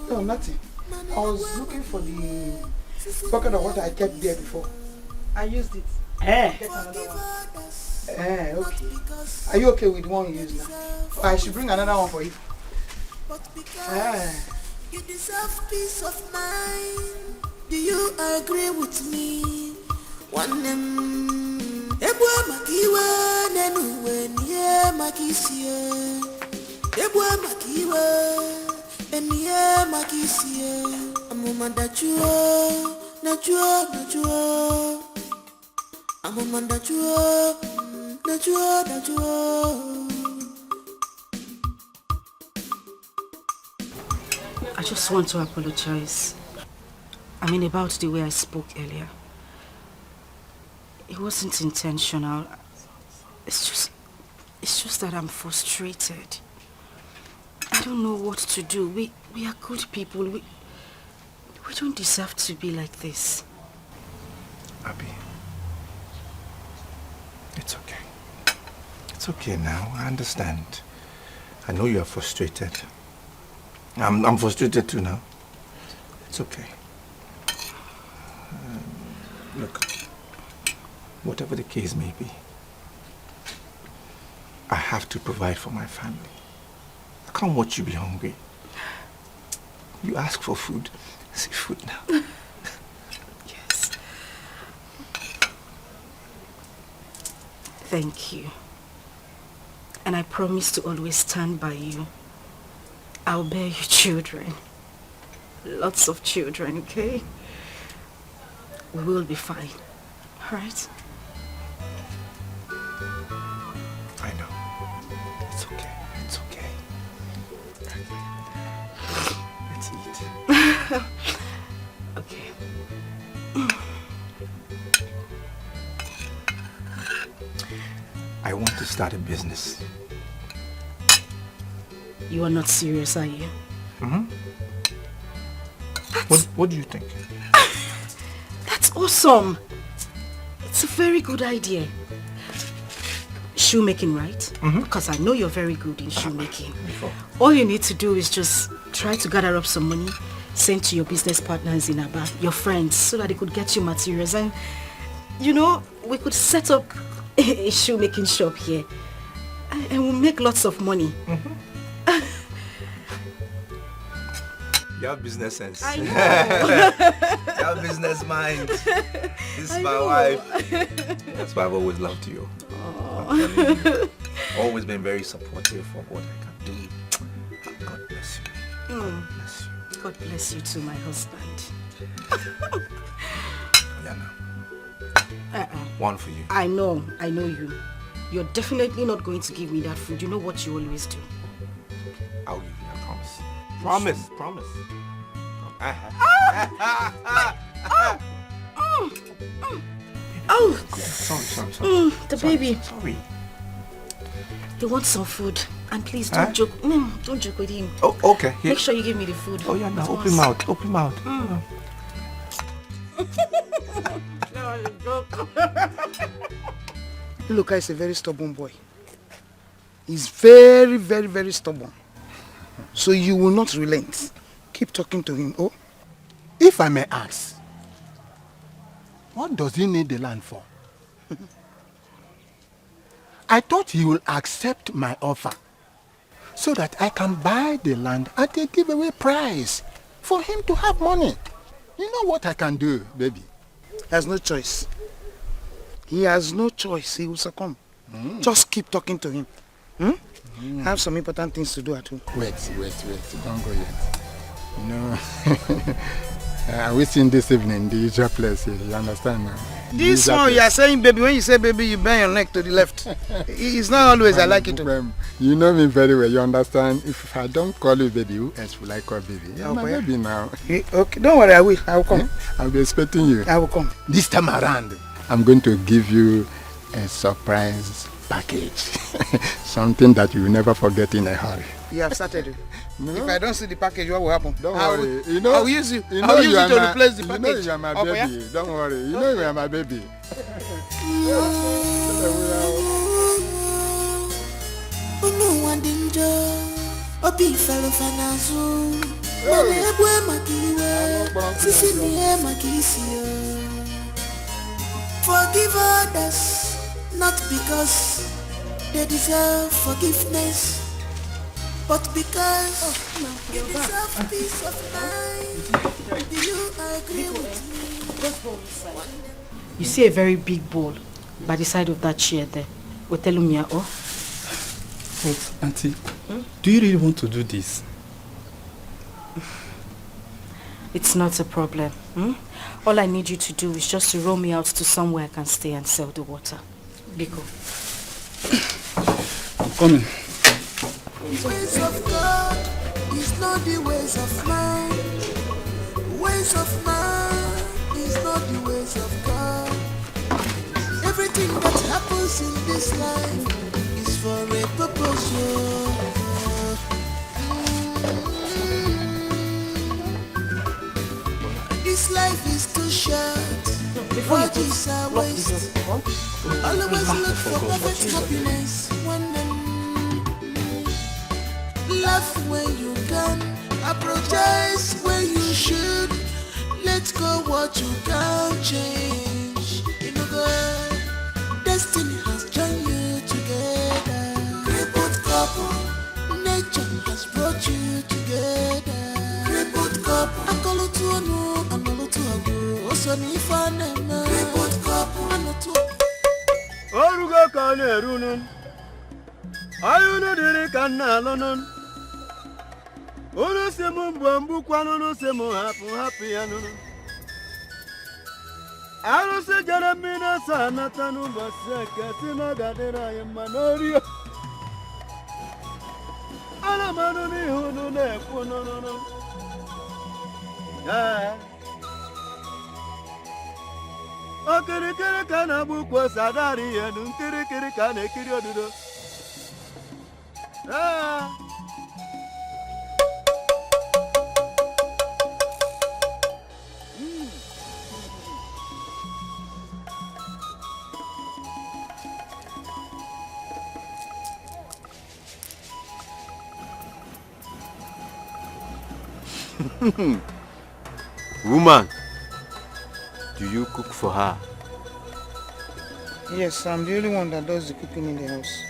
no, nothing. I was looking for the bucket of water I kept there before. I used it. Get another one. Okay. Are you okay with the one you use now? I should bring another one for you. You deserve peace of mind. Do you agree with me? One Ebwa makiwa nenuwe niye makisiye. Ebwa makiwa niye makisiye. Amumanda chuo, nachuo. Amumanda chuo, nachuo. I just want to apologize. I mean, about the way I spoke earlier. It wasn't intentional. It's just that I'm frustrated. I don't know what to do. We are good people. We don't deserve to be like this. Abby, it's okay. It's okay now. I understand. I know you are frustrated. I'm frustrated too now. It's okay. Look, whatever the case may be, I have to provide for my family. I can't watch you be hungry. You ask for food. See food now. Yes. Thank you. And I promise to always stand by you. I'll bear you children. Lots of children, okay? We will be fine. Alright? I know. It's okay. It's okay. Let's eat. Okay. I want to start a business. You are not serious, are you? Mm-hmm. What do you think? That's awesome. It's a very good idea. Shoemaking, right? Mm-hmm. Because I know you're very good in shoemaking. All you need to do is just try to gather up some money, send to your business partners in Aba, your friends, so that they could get you materials. And, you know, we could set up a shoemaking shop here. And we'll make lots of money. Mm-hmm. You have business sense. I know. You have business mind. This is my wife. That's why I've always loved you. I'm telling you. Always been very supportive of what I can do. God bless you. God bless you. God bless you too, my husband. Yeah, no. One for you. I know you. You're definitely not going to give me that food. You know what you always do. I'll give you, I promise. Promise. Oh! Sorry. The baby. Sorry. He wants some food. And please don't joke. Don't joke with him. Oh, okay. Make sure you give me the food. Oh, yeah, now open mouth. Open mouth. Iloka is a very stubborn boy. He's very, very, very stubborn. So you will not relent. Keep talking to him. Oh, If I may ask, what does he need the land for? I thought he will accept my offer so that I can buy the land at a giveaway price. for him to have money. You know what I can do, baby? He has no choice. He has no choice. He will succumb. Just keep talking to him. I have some important things to do at home. Wait. Don't go yet. You know, we seen this evening the usual place here. You understand now? This one you are saying baby, when you say baby, you bend your neck to the left. It's not always I like it to. You know me very well, you understand? If I don't call you baby, who else will I call baby? You're my baby now. Okay, don't worry, I will come. I'll be expecting you. I will come. This time around, I'm going to give you a surprise package. Something that you will never forget in a hurry. You have started. No. If I don't see the package, what will happen? Don't worry. You know, I will use you. You I know will use you to my, replace the you package. know you are my baby. Yeah? Don't worry. You know you are my baby. Forgive others, not because they deserve forgiveness, but because you deserve peace of mind. Do you agree with me? You see a very big bowl by the side of that chair there. But Auntie, do you really want to do this? It's not a problem. All I need you to do is just to row me out to somewhere I can stay and sell the water. Biko. I'm coming. Ways of God is not the ways of man. Ways of man is not the ways of God. Everything that happens in this life is for a purpose. This life is too short. What is a waste? Always look for perfect happiness. When laugh when you can, apologize when you should. Let go what you can't change. You know, God, destiny has joined you together. Crippled couple, nature has brought you together. Crippled couple, Akolotuano, Anolotuago, Osonifanema. Crippled couple, Anotu. Orugo kane runun, ayunu diri kana lonun. Unu semu mbambu kwanu, unu semu happy anunu. Aru se jaramina sana tanu baseke tina gadera yemanorio. Ala manu ni hunu ne kunono. Okiri kiri kana bukwa sadari yenu kiri kiri kana kiri odudo. Woman, do you cook for her? Yes, I'm the only one that does the cooking in the house.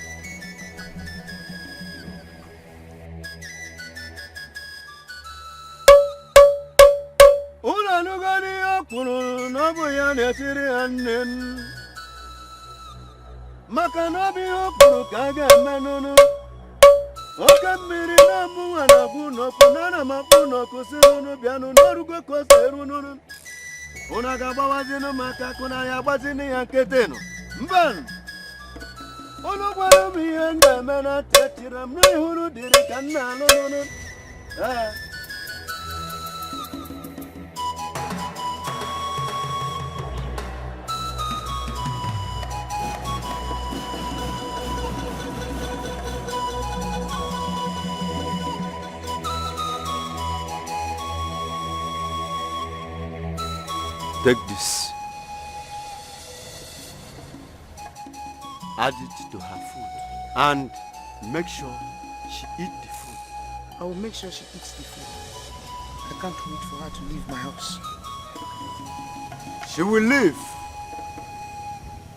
Makanabi okuru kaga manunu. Okamiri na muana kuno kunana makuno kusiruno bianu norugo koserununu. Unagaba wazino makakuna ya wazini ya keteno. Mban. Olugwaro miyenda mena tetira mnui huru diri kanna nonunu. Take this. Add it to her food and make sure she eats the food. I will make sure she eats the food. I can't wait for her to leave my house. She will leave,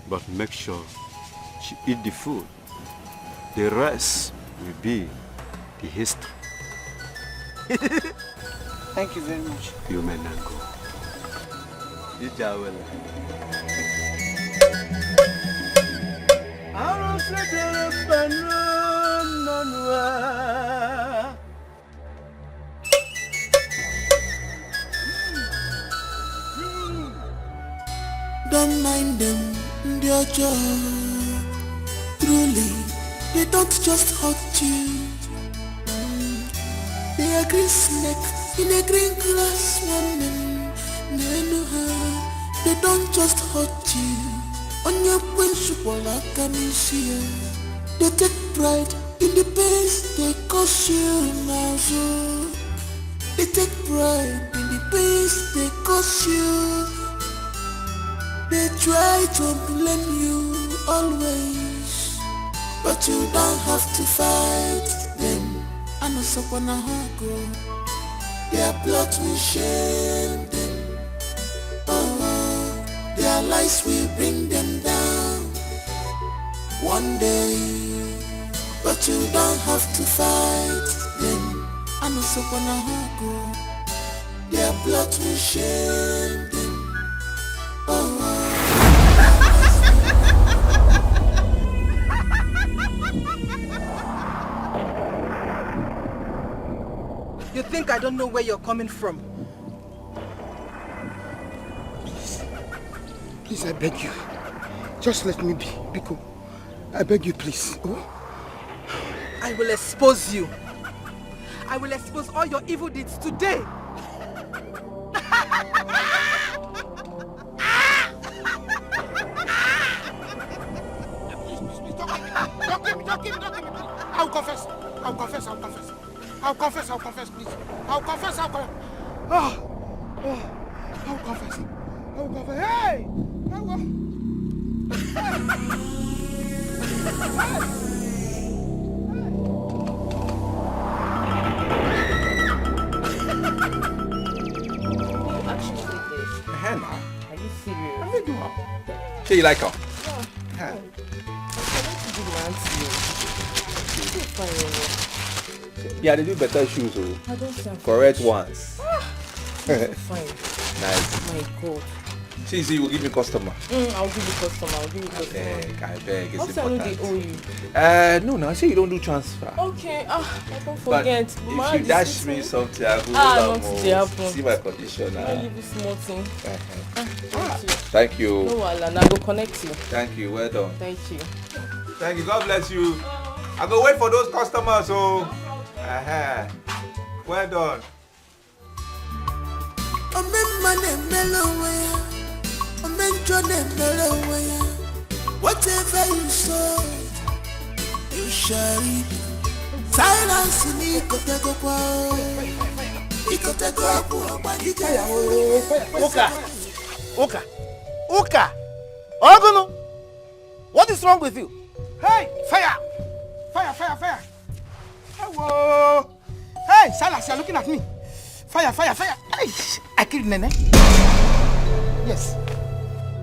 but make sure she eats the food. The rest will be the history. Thank you very much. You may not go. Don't mind them, dear joy. Truly, they don't just hurt you. They are green snake in a green glass woman. They know her. They don't just hurt you. On your principle, like an issue. They take pride in the pains they cause you now. So they take pride in the pains they cause you. They try to blame you always, but you don't have to fight them. I know someone go. Their blood will shame them. Oh, their lies will bring them down one day, but you don't have to fight them. I know someone go. Their blood will shame them. Oh. You think I don't know where you're coming from? Please, I beg you. Just let me be, Biko. I beg you, please. Oh? I will expose you. I will expose all your evil deeds today. Don't give me. I'll confess, please. I'll confess. I'll confess. Hey! Hannah, are you serious? How you doing? So you like her? Yeah. Yeah, they do better shoes, I don't think correct ones. Fine. Nice. My God. See, you will give me customer. I'll give you customer. I beg. It's What time important. do they owe you? No, I say you don't do transfer. Okay. I don't forget. But if you dash me something, I will not see my condition. I leave you small thing. Thank you. No, Alan, I go connect you. Thank you. Well done. Thank you. Thank you. God bless you. I go wait for those customers. So, well done. Whatever you sow, you shall reap. Silence in Uka! Ogono! What is wrong with you? Hey! Fire! Hello! Hey! Silas, you're looking at me. Fire! Hey! I killed Nene. Yes.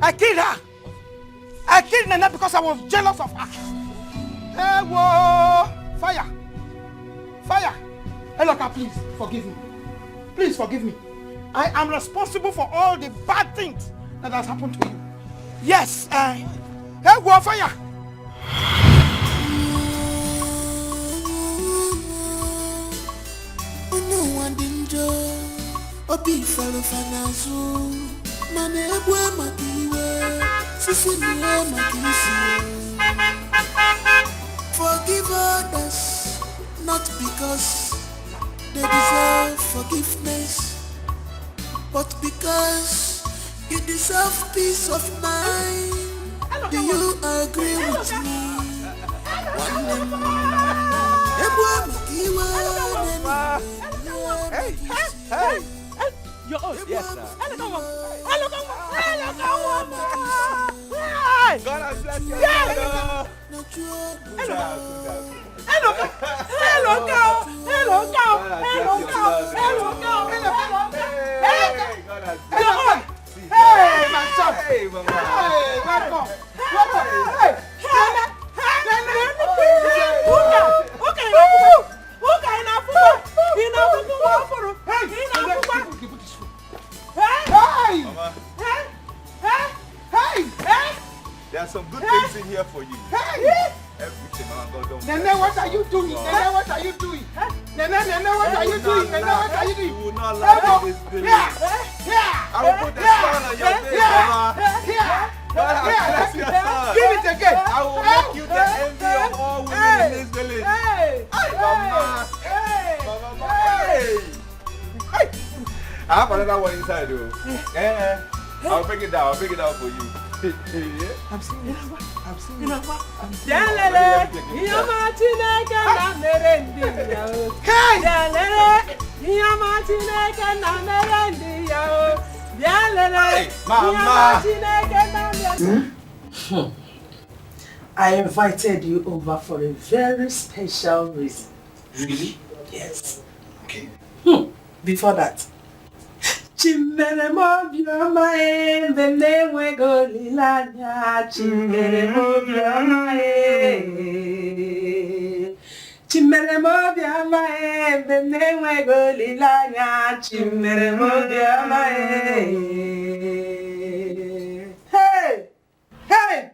I killed her. I killed Nene because I was jealous of her. Hello! Fire! Hello, please forgive me. Please forgive me. I am responsible for all the bad things that has happened to you. Yes, hello, fire! Obi falo fanazu, mane ebwe makiwe, sisi niwe makisi. Forgive others, not because they deserve forgiveness, but because you deserve peace of mind. Do you agree with me? Hey! You're old. Yes, sir. Hello. God has blessed you. Hey, my son. Hey, welcome. There are some good things in here for you. Hey! Everything, Mama God, don't. Nene, what are you doing? Nene, what are you doing? Nene, what are you doing? Nene, what are you doing? You will not laugh in this village. I will put the sun on your face, Mama. God has blessed your son. Give it again. I will make you the envy of all women in this village. Hey, Mama. Mama. Hey. I have another one inside though. I'll bring it down. I'll bring it down for you. I'm seeing it. I'm seeing it. I invited you over for a very special reason. Really? Yes. Okay. Before that, Chimere mobioma benewe golilanya. Chimere mobioma Chimere mobioma benewe golilanya. Chimere mobioma Hey! Hey!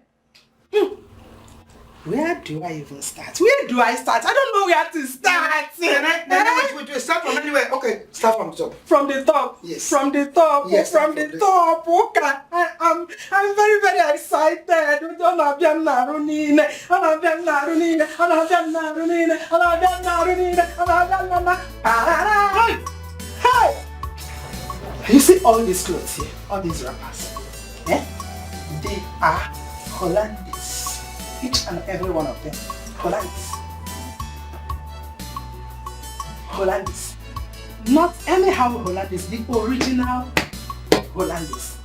Where do I even start? Where do I start? I don't know where to start. Wait, start from anywhere. Okay, start from the top. From the top? Yes. From the top? Yes, from the top. Okay. I'm very, very excited. Hey! You see all these clothes here? All these wrappers? Eh? They are Hollandese. Each and every one of them. Hollandese. Hollandese. Not anyhow Hollandese, the original Hollandese.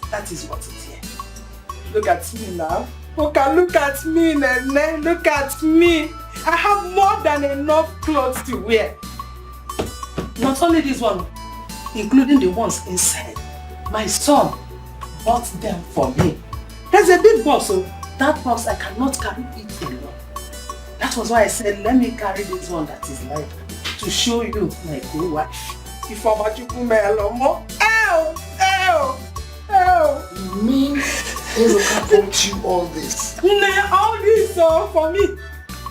That is what it is here. Look at me now. Okay, look at me, Nene. Look at me. I have more than enough clothes to wear. Not only this one, including the ones inside. My son bought them for me. There's a big box, so that box I cannot carry it alone. That was why I said, let me carry this one that is light to show you my good wife. If I'm a chukumelomo, You mean Eloka bought you all this? All this for me.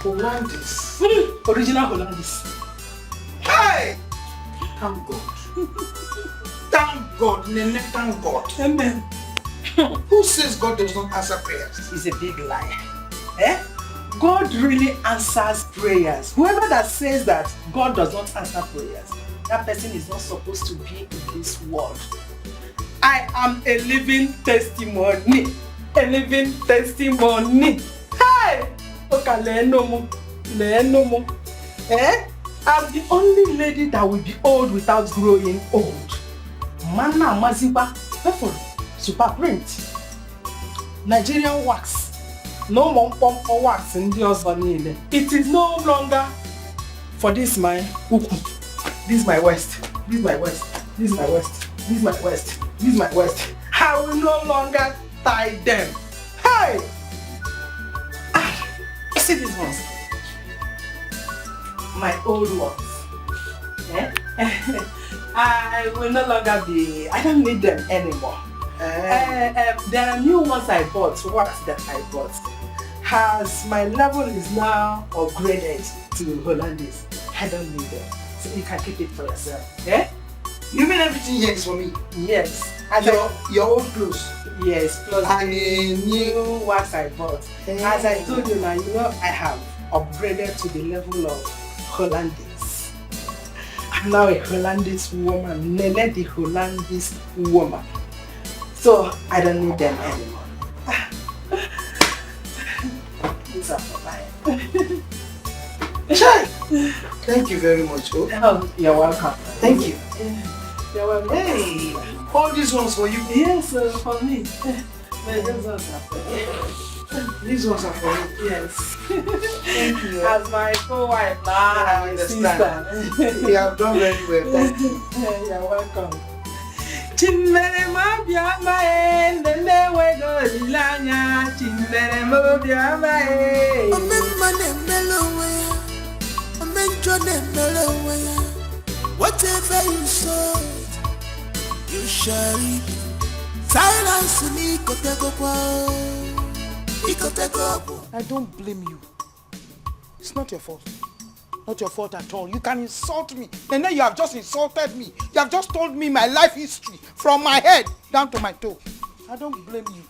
Hollandese. Original Hollandese. Hey! Thank God. Thank God, Nene, thank God. Amen. Who says God does not answer prayers? He's a big liar. Eh? God really answers prayers. Whoever that says that God does not answer prayers, that person is not supposed to be in this world. I am a living testimony. A living testimony. Hey! Okay, Lenomo. Eh? I'm the only lady that will be old without growing old. Mana Maziba, super print. Nigerian wax. No more pump or wax in the other. It is no longer for this my uku. This is my waist. This is my waist. This is my waist. This is my waist. This is my waist. I will no longer tie them. Hey! You see these ones? My old ones. Eh? I will no longer be. I don't need them anymore. There are new ones I bought. What that I bought? As my level is now upgraded to Hollandese, I don't need them. So you can keep it for yourself. Eh? You mean everything here is for me? Yes. And your old clothes? Yes, plus and the new wax I bought. As I told you now, you know I have upgraded to the level of Hollandese. I'm now a Hollandese woman, Nene the Hollandese woman. So I don't need them anymore. These are for mine. Thank you very much. Oh, you're welcome. Thank you. You're welcome. Hey, all these ones for you? Yes, for me. These ones are for you. These ones are for me? Yes. Thank you. As my co-wife now, I understand. You have done very well. Thank you. You're welcome. Chimere mobiama nene wego lilanya. Chimere mobiama whatever you sow, you shall reap. Silence me, kotego kwa. I don't blame you. It's not your fault. Not your fault at all. You can insult me. And then you have just insulted me. You have just told me my life history from my head down to my toe. I don't blame you.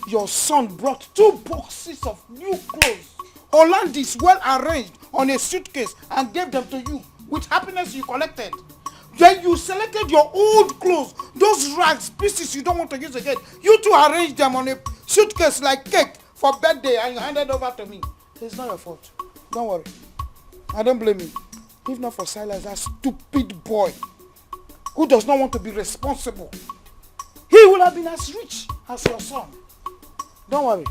Your son brought 2 boxes of new clothes, Hollandis well arranged on a suitcase, and gave them to you with happiness you collected. Then you selected your old clothes, those rags, pieces you don't want to use again. You two arranged them on a suitcase like cake for birthday and you handed over to me. It's not your fault. Don't worry. I don't blame you. If not for Silas, that stupid boy who does not want to be responsible, he would have been as rich as your son. Don't worry.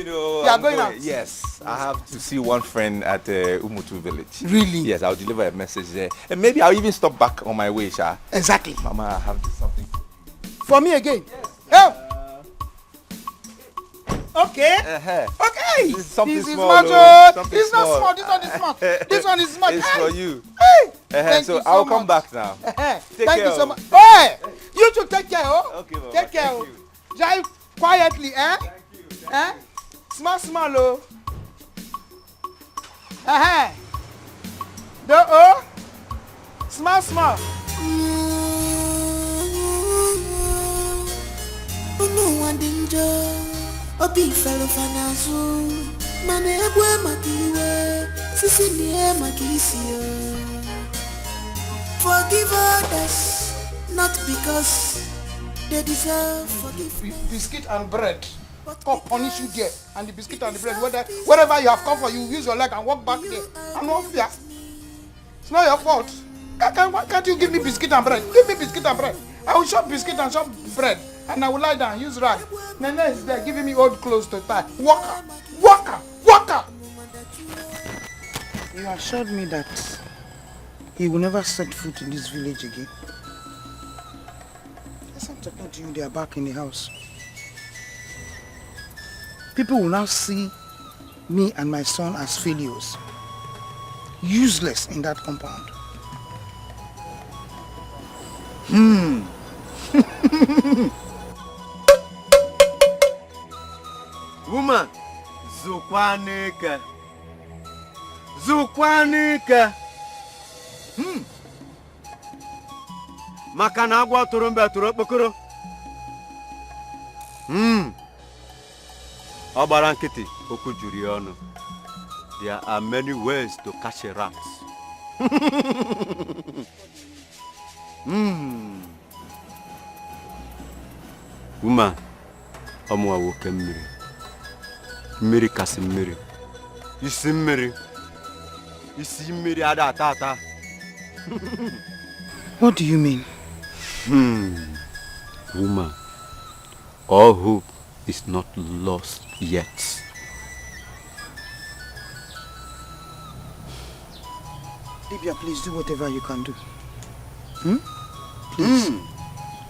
You are going out? Yes, I have to see one friend at Umutu village. Really? Yes, I'll deliver a message there. And maybe I'll even stop back on my way, Sha. Exactly. Mama, I have something. For me again? Yes. Okay. Okay. This is something this small. Is something it's small. not small. This one is small. This one is small. It's for you. Hey. Thank So you so I'll much. come back now. Thank you so much. Hey, you should take care, oh. Okay, Mama. Take care, oh. Drive quietly, eh? Eh? Small, oh. The oh. Small. No one danger. Obi fellow fanazu. Mane ebwe makiwe. Sisi niye makisio. Forgive others, not because they deserve forgiveness. Biscuit and bread. God punish you there. And the biscuit and the bread, wherever you have come from, you use your leg and walk back there. I'm not fear. It's not your fault. Why can't you give me biscuit and bread? Give me biscuit and bread. I will shop biscuit and shop bread. And I will lie down, use rag. Nene is there giving me old clothes to tie. Walker. You assured me that he will never set foot in this village again. As I'm talking to you, they are back in the house. People will now see me and my son as failures. Useless in that compound. Woman, Zukwanika. Maka na agwa tụrụ mbe tụrụ okpokoro. Ọ gbara nkịtị, okwu juru ya ọnụ. There are many ways to catch a rat. Woman, ọmụwa nwoke mmiri. Mmiri kasị mmiri. Isi mmiri. Isi mmiri ada ata. What do you mean? Woman, all hope is not lost yet. Libya, please do whatever you can do. Please.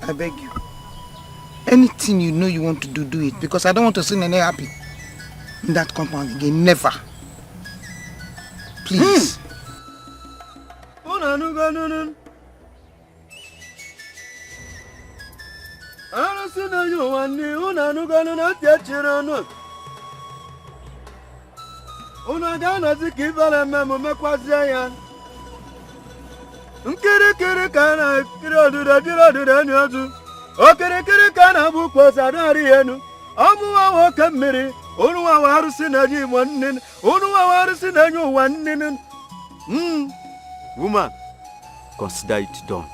I beg you. Anything you know you want to do, do it. Because I don't want to see Nene happy in that compound again. Never. Please. Nkirikiri kana kiri oduda nyozu. Okirikiri kana bukwo sadari yenu. Omuwa woke mmiri. Unuwa warusi na ji wannin. Unuwa warusi na nyu wannin. Woman, consider it done.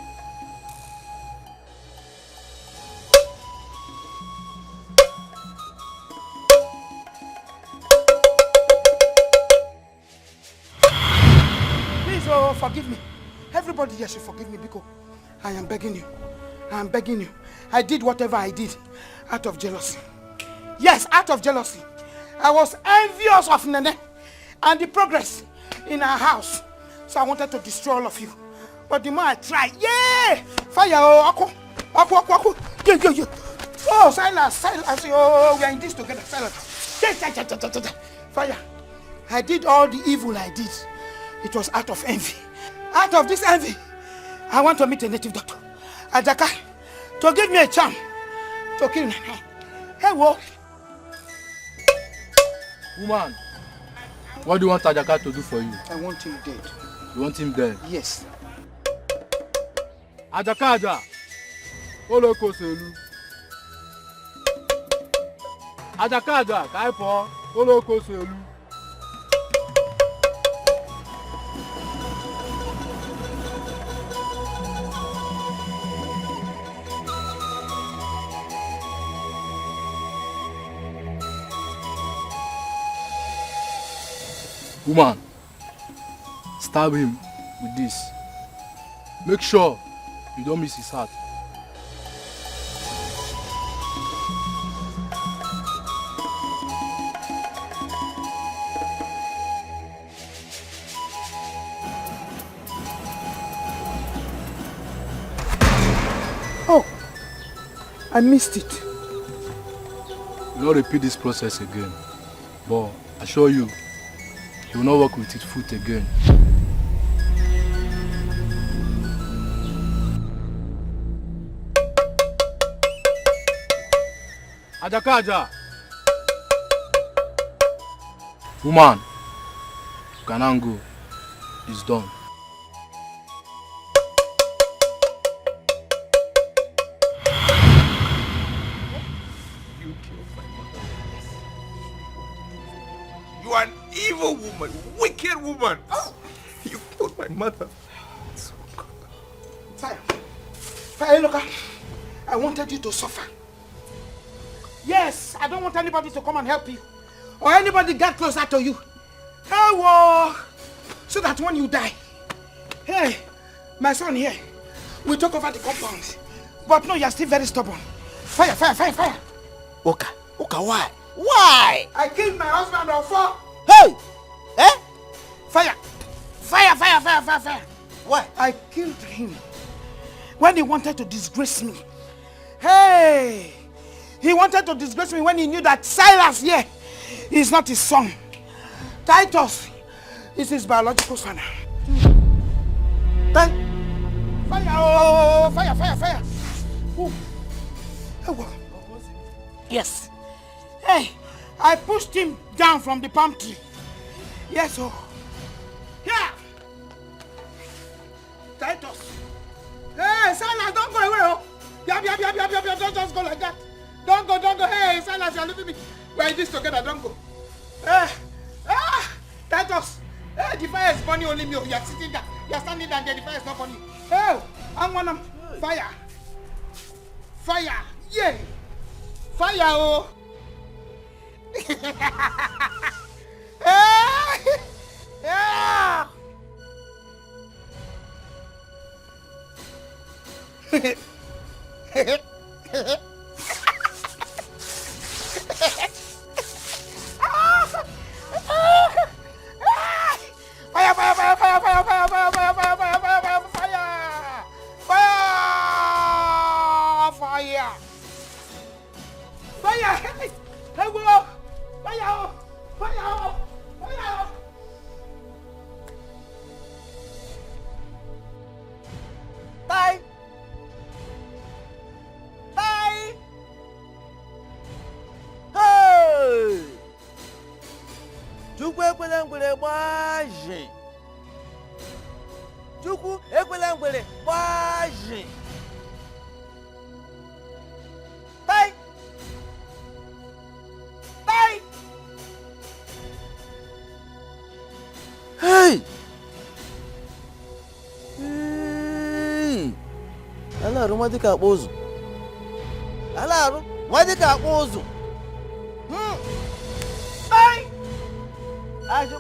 Please, forgive me. Everybody here should forgive me because I am begging you. I am begging you. I did whatever I did out of jealousy. Yes, out of jealousy. I was envious of Nene and the progress in our house. So I wanted to destroy all of you. But the more I tried, yeah! Fire, oh, Aku. Yeah. Oh, Silas, oh, we are in this together, Silas. Fire. I did all the evil I did. It was out of envy. Out of this envy, I want to meet a native doctor, Ajaka, to give me a charm to kill Nene. Hey, whoa. Woman, what do you want Ajaka to do for you? I want him dead. You want him dead? Yes. Ajaka, Oloko Selu. Ajaka, Kaipo, Oloko Selu. Woman, stab him with this. Make sure you don't miss his heart. Oh, I missed it. You will not repeat this process again, but I assure you, he will not work with his foot again. Ajaka. Woman, you can now go. It's done. You killed my mother. You are an evil woman, wicked woman. You killed my mother. Fire, look, I wanted you to suffer. Yes, I don't want anybody to come and help you. Or anybody get closer to you. Hey, whoa. So that when you die, hey, my son here, we took over the compound. But no, you're still very stubborn. Fire. Oka, why? Why? I killed my husband on 4. Hey! Eh? Fire. Why? I killed him when he wanted to disgrace me. Hey! He wanted to disgrace me when he knew that Silas here is not his son. Titus is his biological son. Fire! Ooh. Yes. Hey, I pushed him down from the palm tree. Yes, oh. Yeah. Titus. Hey, Silas, don't go away, oh. Yeah, don't just go like that. Don't go. Hey, Silas, you're leaving me. We're in this together, don't go. Titus. Hey, the fire is burning only me. You're sitting there. You're standing there, the fire is not burning. Hey, I'm one of fire. Yeah. Fire, oh. Yeah. Alaru nwadika akpozu. Alaru nwadika akpozu. Ai! Aje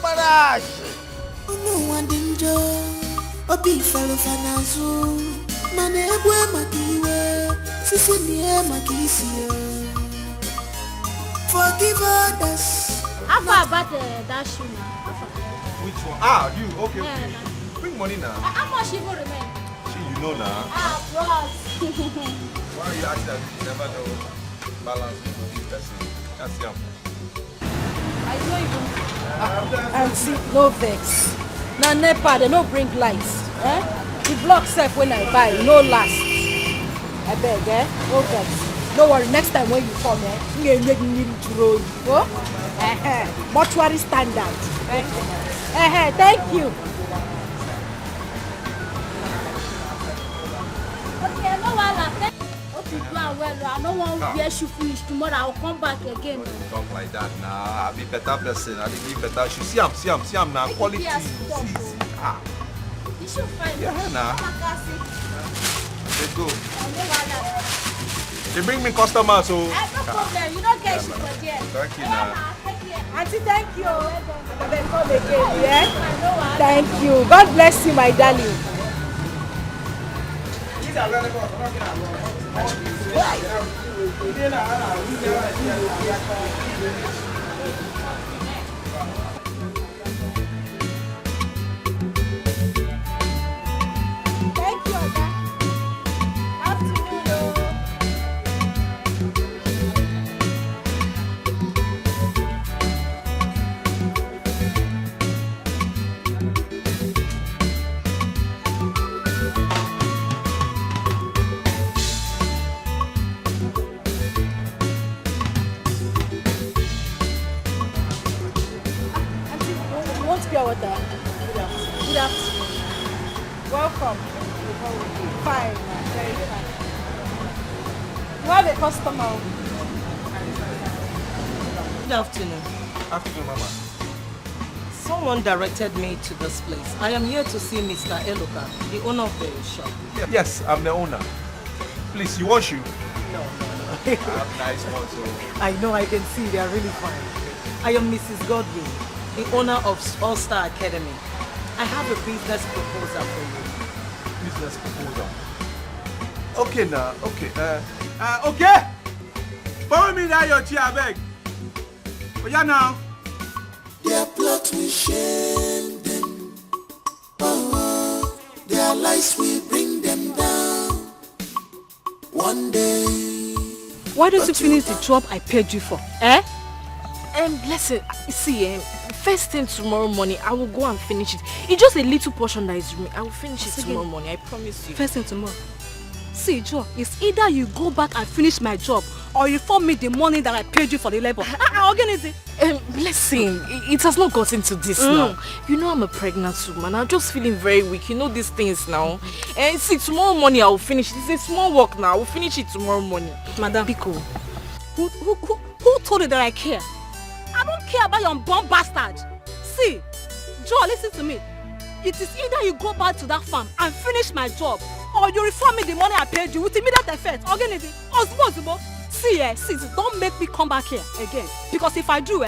barash. Unu wandinjo, obi falo fanazu, mane egwe makiwe, Forgive others. How far about that shoe now? Which one? Ah, you. Okay, Yeah, okay. Bring money now. How much even remain? See, you know now. Bros. Why are you asking that you never know balance with this person? That's young. I don't even. Auntie, no vex. Now NEPA, they no bring lights. Eh? The block self when I buy, no last. I beg, eh? No vex. Don't worry, next time when you come, you need to roll. Oh? Mortuary standard. Thank you. Okay, no wahala. Hope you do well. I don't want to wear shoe finish tomorrow. I'll come back again. Don't talk like that now. I'll be better person. I'll be better shoe. See him now. Quality. See. Ah. You should find Yeah, now. Let's go. They bring me customers, so. No problem. You don't get shit for there. Thank you now. Auntie, thank you. Then come again, yeah? Thank you. God bless you, my darling. Thank you, Oga. Afternoon. You want pure water? Good afternoon. Welcome. Fine, very fine. You have a customer. Good afternoon. Afternoon, Mama. Someone directed me to this place. I am here to see Mr. Eloka, the owner of the shop. Yes, I'm the owner. Please, you want shoe? No. I have nice ones, so. I know, I can see they are really fine. I am Mrs. Godwin, the owner of All Star Academy. I have a business proposal for you. Business proposal. Okay now, okay. Okay. Follow me down your chair, I beg. Oh yeah now. Their plot will shame them. Oh, their lies will bring them down. One day. Why don't you finish the job I paid you for? Eh? Blessing, see, first thing tomorrow morning, I will go and finish it. It's just a little portion that is remaining. I will finish it tomorrow morning, I promise you. First thing tomorrow. See, Joe, it's either you go back and finish my job or you form me the money that I paid you for the labor. Organize it. Blessing, it has not gotten to this now. You know I'm a pregnant woman. I'm just feeling very weak. You know these things now. And see, tomorrow morning I will finish it. It's a small work now. I will finish it tomorrow morning. Madam. Biko. Who told you that I care? I don't care about your bomb bastard. See, Joe, listen to me. It is either you go back to that farm and finish my job, or you refund me the money I paid you with immediate effect. Organize it. See, don't make me come back here again. Because if I do,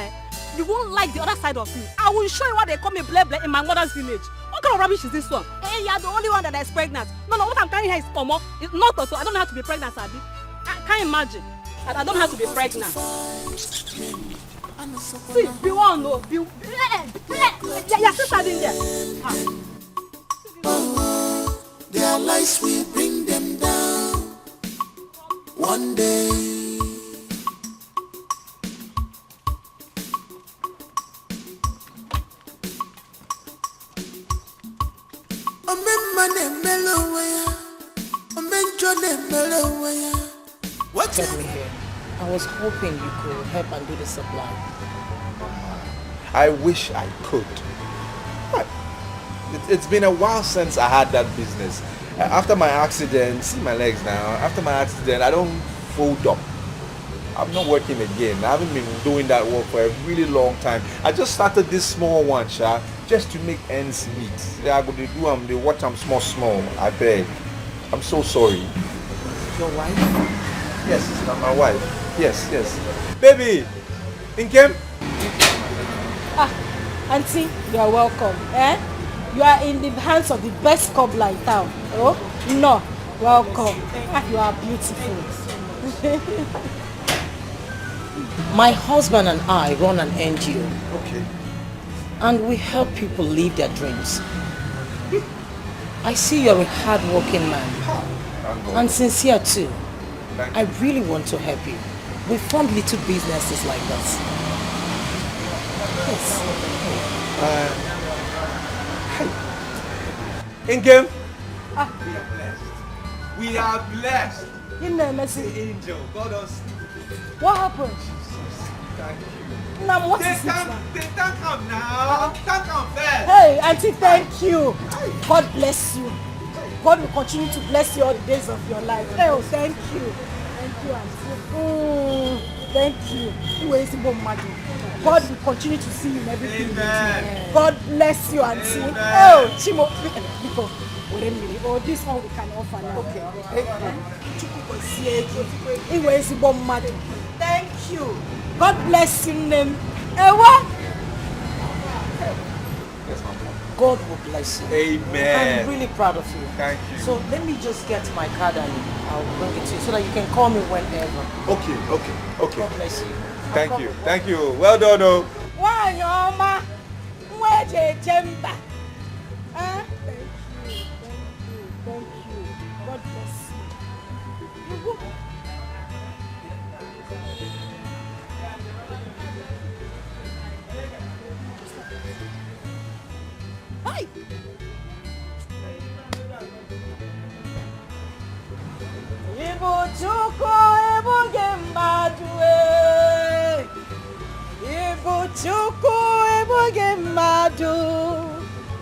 you won't like the other side of me. I will show you what they call me bleh bleh in my mother's village. What kind of rubbish is this one? Hey, you're the only one that is pregnant. No, what I'm carrying here is Tomo. It's not Tonto. I don't have to be pregnant, Abi. I can't imagine. I don't have to be pregnant. See, be one, no. Your sister in there. Their lies will bring them down. One day. Get me here. I was hoping you could help and do the supply. I wish I could. But it's been a while since I had that business. After my accident, see my legs now, after my accident, I don't fold up. I'm not working again. I haven't been doing that work for a really long time. I just started this small one, just to make ends meet. Yeah, I go to do they watch them small. I beg. I'm so sorry. Your wife? Yes, it's my wife. Yes. Baby, Inkem? Auntie, you are welcome. You are in the hands of the best cobbler in town. Oh, no. Welcome. You are beautiful. My husband and I run an NGO. Okay. And we help people live their dreams. I see you're a hard-working man. And sincere too. I really want to help you. We fund little businesses like that. Yes. In-game. We are blessed. In there, Messi. The angel. God us. What happened? Thank you. Now, what they is can't come now. Can't come first. Hey, Auntie, thank you. God bless you. God will continue to bless you all the days of your life. Oh, thank you. Thank you, Auntie. Thank you. God will continue to see you in everything. Amen. God bless you, Auntie. Amen. Oh, Chimo. Because, wait a minute. Oh, this one we can offer now. Okay. Thank you. God bless you, name. Ewa. God will bless you. Amen. I'm really proud of you. Thank you. So let me just get my card and I'll bring it to you so that you can call me whenever. Okay. God bless you. Thank you. Well done, oh. Why, Mama? Where's your chamber? Huh? Thank you. God bless you. You go. Hi. Ibu chuko ibu gembadwe. Ibu chuko ibu gembadu.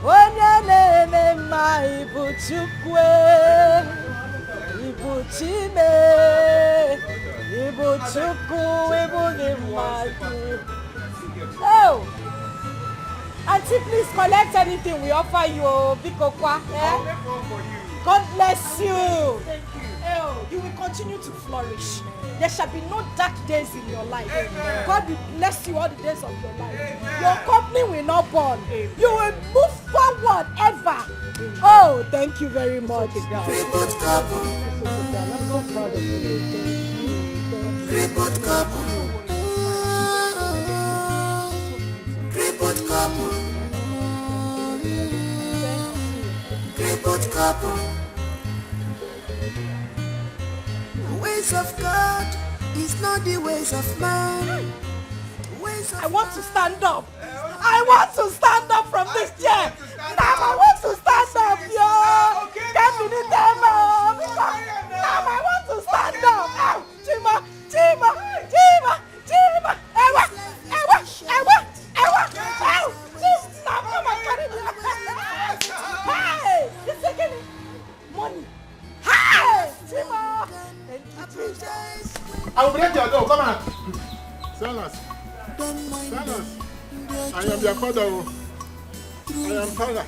Onyanene ma ibu chukwe. Ibu chime. Ibu chuko ibu gembadu. Oh. Auntie, please collect anything we offer you, Bikokwa. Eh? God bless you. Thank you. Oh, you will continue to flourish. There shall be no dark days in your life. Amen. God will bless you all the days of your life. Amen. Your company will not burn. Amen. You will move forward ever. Amen. Oh, thank you very much. Report couple. I'm so proud of you. Report couple. Report couple. Report couple. The ways of God is not the ways of man. I want to stand up. I want to stand up from this chair. Now I want to stand up, yo. Can't be the devil. Now I want to stand up. Ow, Chima. Ewa. Ow. Now come and carry me. Hey, it's taking money. Hey, Chima. Thank you, Jesus. I will break your door. Come on. Silas. I am your father. I am father.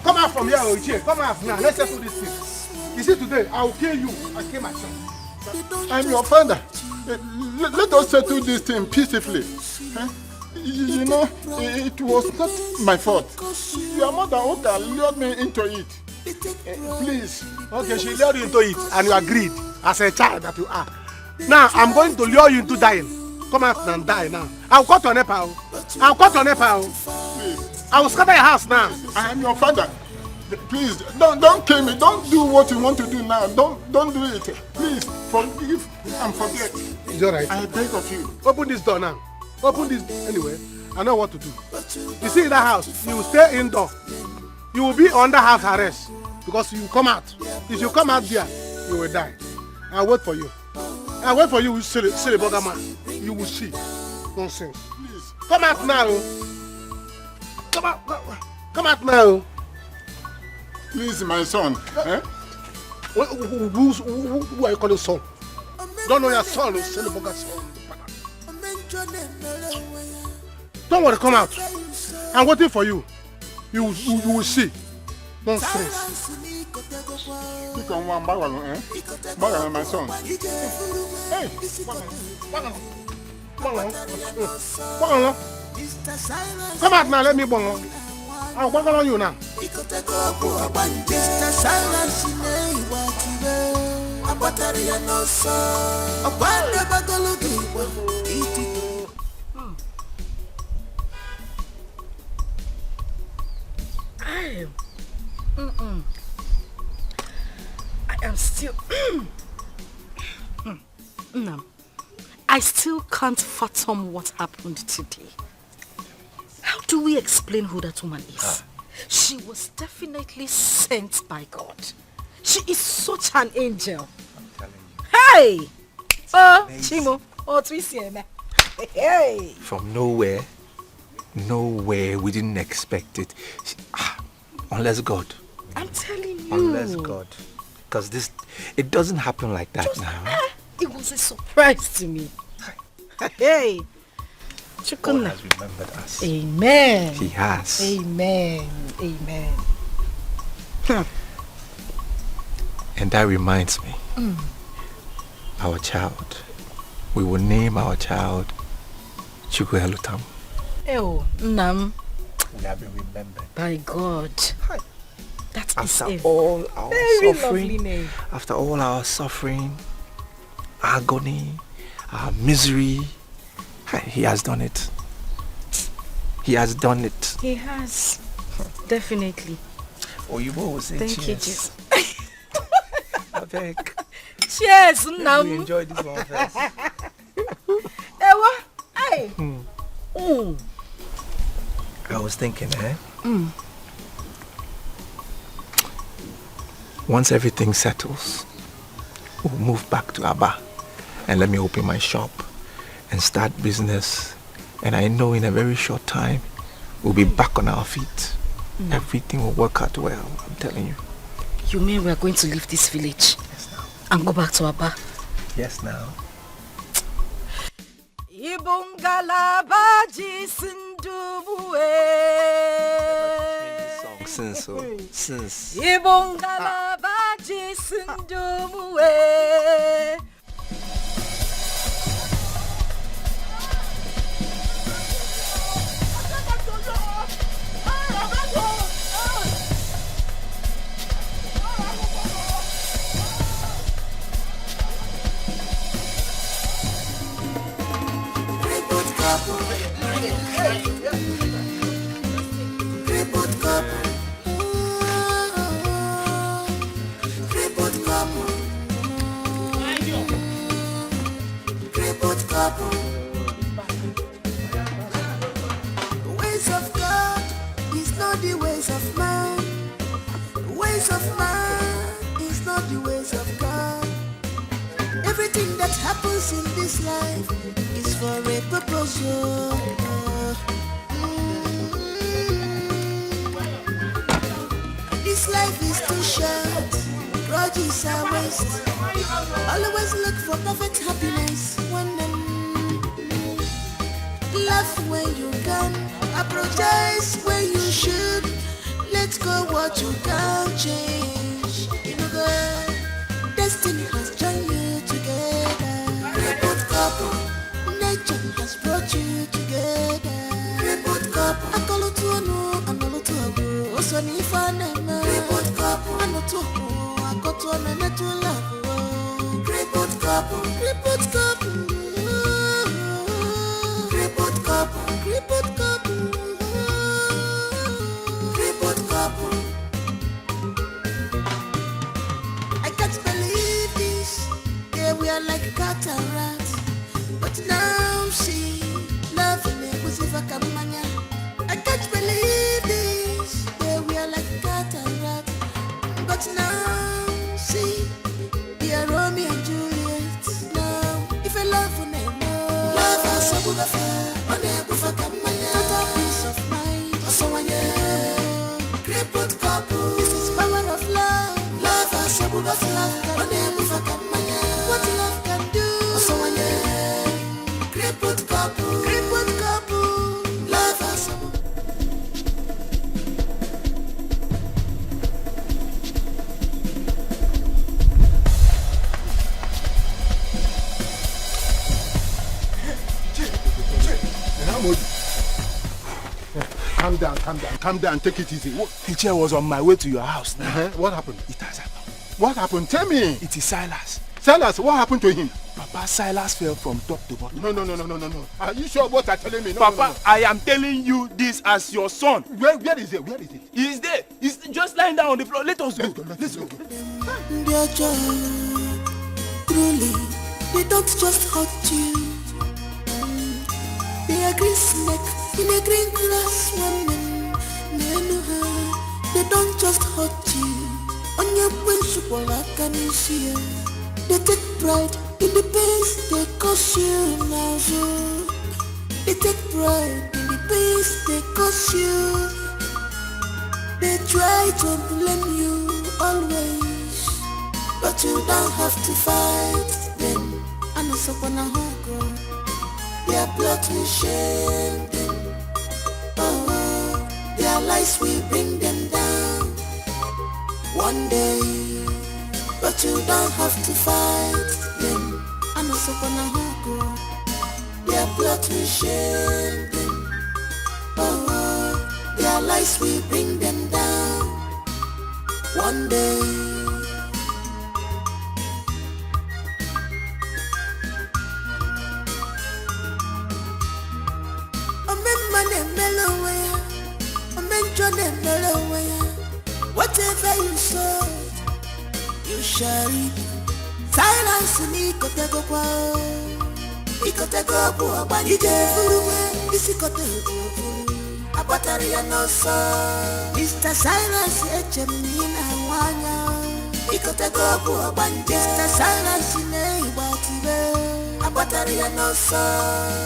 Come out from here, Oiche. Come out now. Let's settle this thing. You see, today I will kill you. I kill myself. I'm your father. Let us settle this thing peacefully. You know, it was not my fault. Your mother Oka lured me into it. Please. Okay, she lured you into it and you agreed as a child that you are. Now I'm going to lure you into dying. Come out and die now. I'll cut your Nepal. Please. I will scatter your house now. I am your father. Please, don't kill me. Don't do what you want to do now. Don't do it. Please, forgive and forget. It's all right. I beg of you. Open this door now. Open this. Anyway, I know what to do. You see that house, you will stay indoor. You will be under house arrest because you come out. If you come out there, you will die. I'll wait for you. I'll wait for you, silly bugger man. You will see. Nonsense. Please. Come out now. Come out now. Please, my son. Who are you calling son? Don't know your son, silly bugger son. Don't worry, come out. I'm waiting for you. You will see. Nonsense. Pick on one by my son. Hey, come out now, let me bang. What on you now? Mr. Silence in a wakiwe. A battery and no son. A wonder bagalogi. I am still... No. I still can't fathom what happened today. How do we explain who that woman is? She was definitely sent by God. She is such an angel. I'm telling you. Hey! Oh, Chimo. Oh, Twisieme. Hey! From nowhere, we didn't expect it. Unless God. I'm telling you. Unless God. Because it doesn't happen like that now. It was a surprise to me. Hey! God has remembered us. Amen. He has. Amen. Amen. And that reminds me. Our child. We will name our child Chukwuelutam. Oh, Nam. We have been remembered. By God. That is After a all our very suffering, lovely name. after all our suffering, agony, our misery, he has done it. He has done it. He has. Definitely. Oh, you always say Thank cheers. you, Jesus. I beg. Cheers, Nam. We enjoy this one first. Ewa, hey. I was thinking, once everything settles, we'll move back to Aba and let me open my shop and start business. And I know in a very short time, we'll be back on our feet. Everything will work out well, I'm telling you. You mean we're going to leave this village? Yes, now. And go back to Aba? Yes, now. Ibungalabaji Sindubuwe. Since Ibungalabaji Sindubuwe. Ways of God is not the ways of man. Ways of man is not the ways of God. Everything that happens in this life is for a purpose. This life is too short. Grudges are waste. Always look for perfect happiness. Laugh when you can, apologize when you should. Let go what you can't change. You know God, destiny has joined you together. Report couple, nature has brought you together. Report couple, I call it to no, I know to a go. Also, if I never report couple, I know to go. I got to a net to love. Report couple, report couple. Report couple, report couple, report couple. I can't believe this. Yeah, we are like cat and rat. But now see, loving it was if I come mania. I can't believe this. Yeah, we are like cat and rat. But now see, we are Romeo and Juliet. Now, if I love for them, love us, I would have total peace of mind. Report couple. This is power of love. Love us, I would have love. What love can do. Report couple. Report couple. Love us. Calm calm down. Take it easy. The chair was on my way to your house now. What happened? It has happened. What happened? Tell me. It is Silas. Silas, what happened to him? Papa, Silas fell from top to bottom. No. Are you sure what you're telling me? Papa, I am telling you this as your son. Where is it? He is there. He's just lying down on the floor. Let us go. Let's go. Dear child, truly, they don't just hurt you. They are green snake in a green grass woman. They don't just hurt you. On your principle, I can see. They take pride in the pains they cause you now. They take pride in the pains they cause you. They try to blame you always, but you don't have to fight them. And it's up on a hunger. Their blood will shame them. Oh, their lies will bring them down one day. But you don't have to fight them. And it's up on a hunger. Their blood will shame them. Oh, their lies will bring them down one day. Whatever you sow, you shall reap. Silence me, Kotego. Ikotego, Abanije, Isikotego, Abataria no so. Mr. Silence, Echemina, Wanya. Ikotego, Abanije, Mr. Silence, Neighbor, Abataria no so.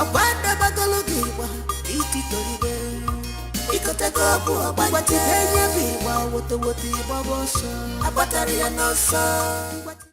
Abanda Bagalogiwa, Ititoribe. Ikotego, Abanije, Biwa, what the Bobosa, Abataria no so.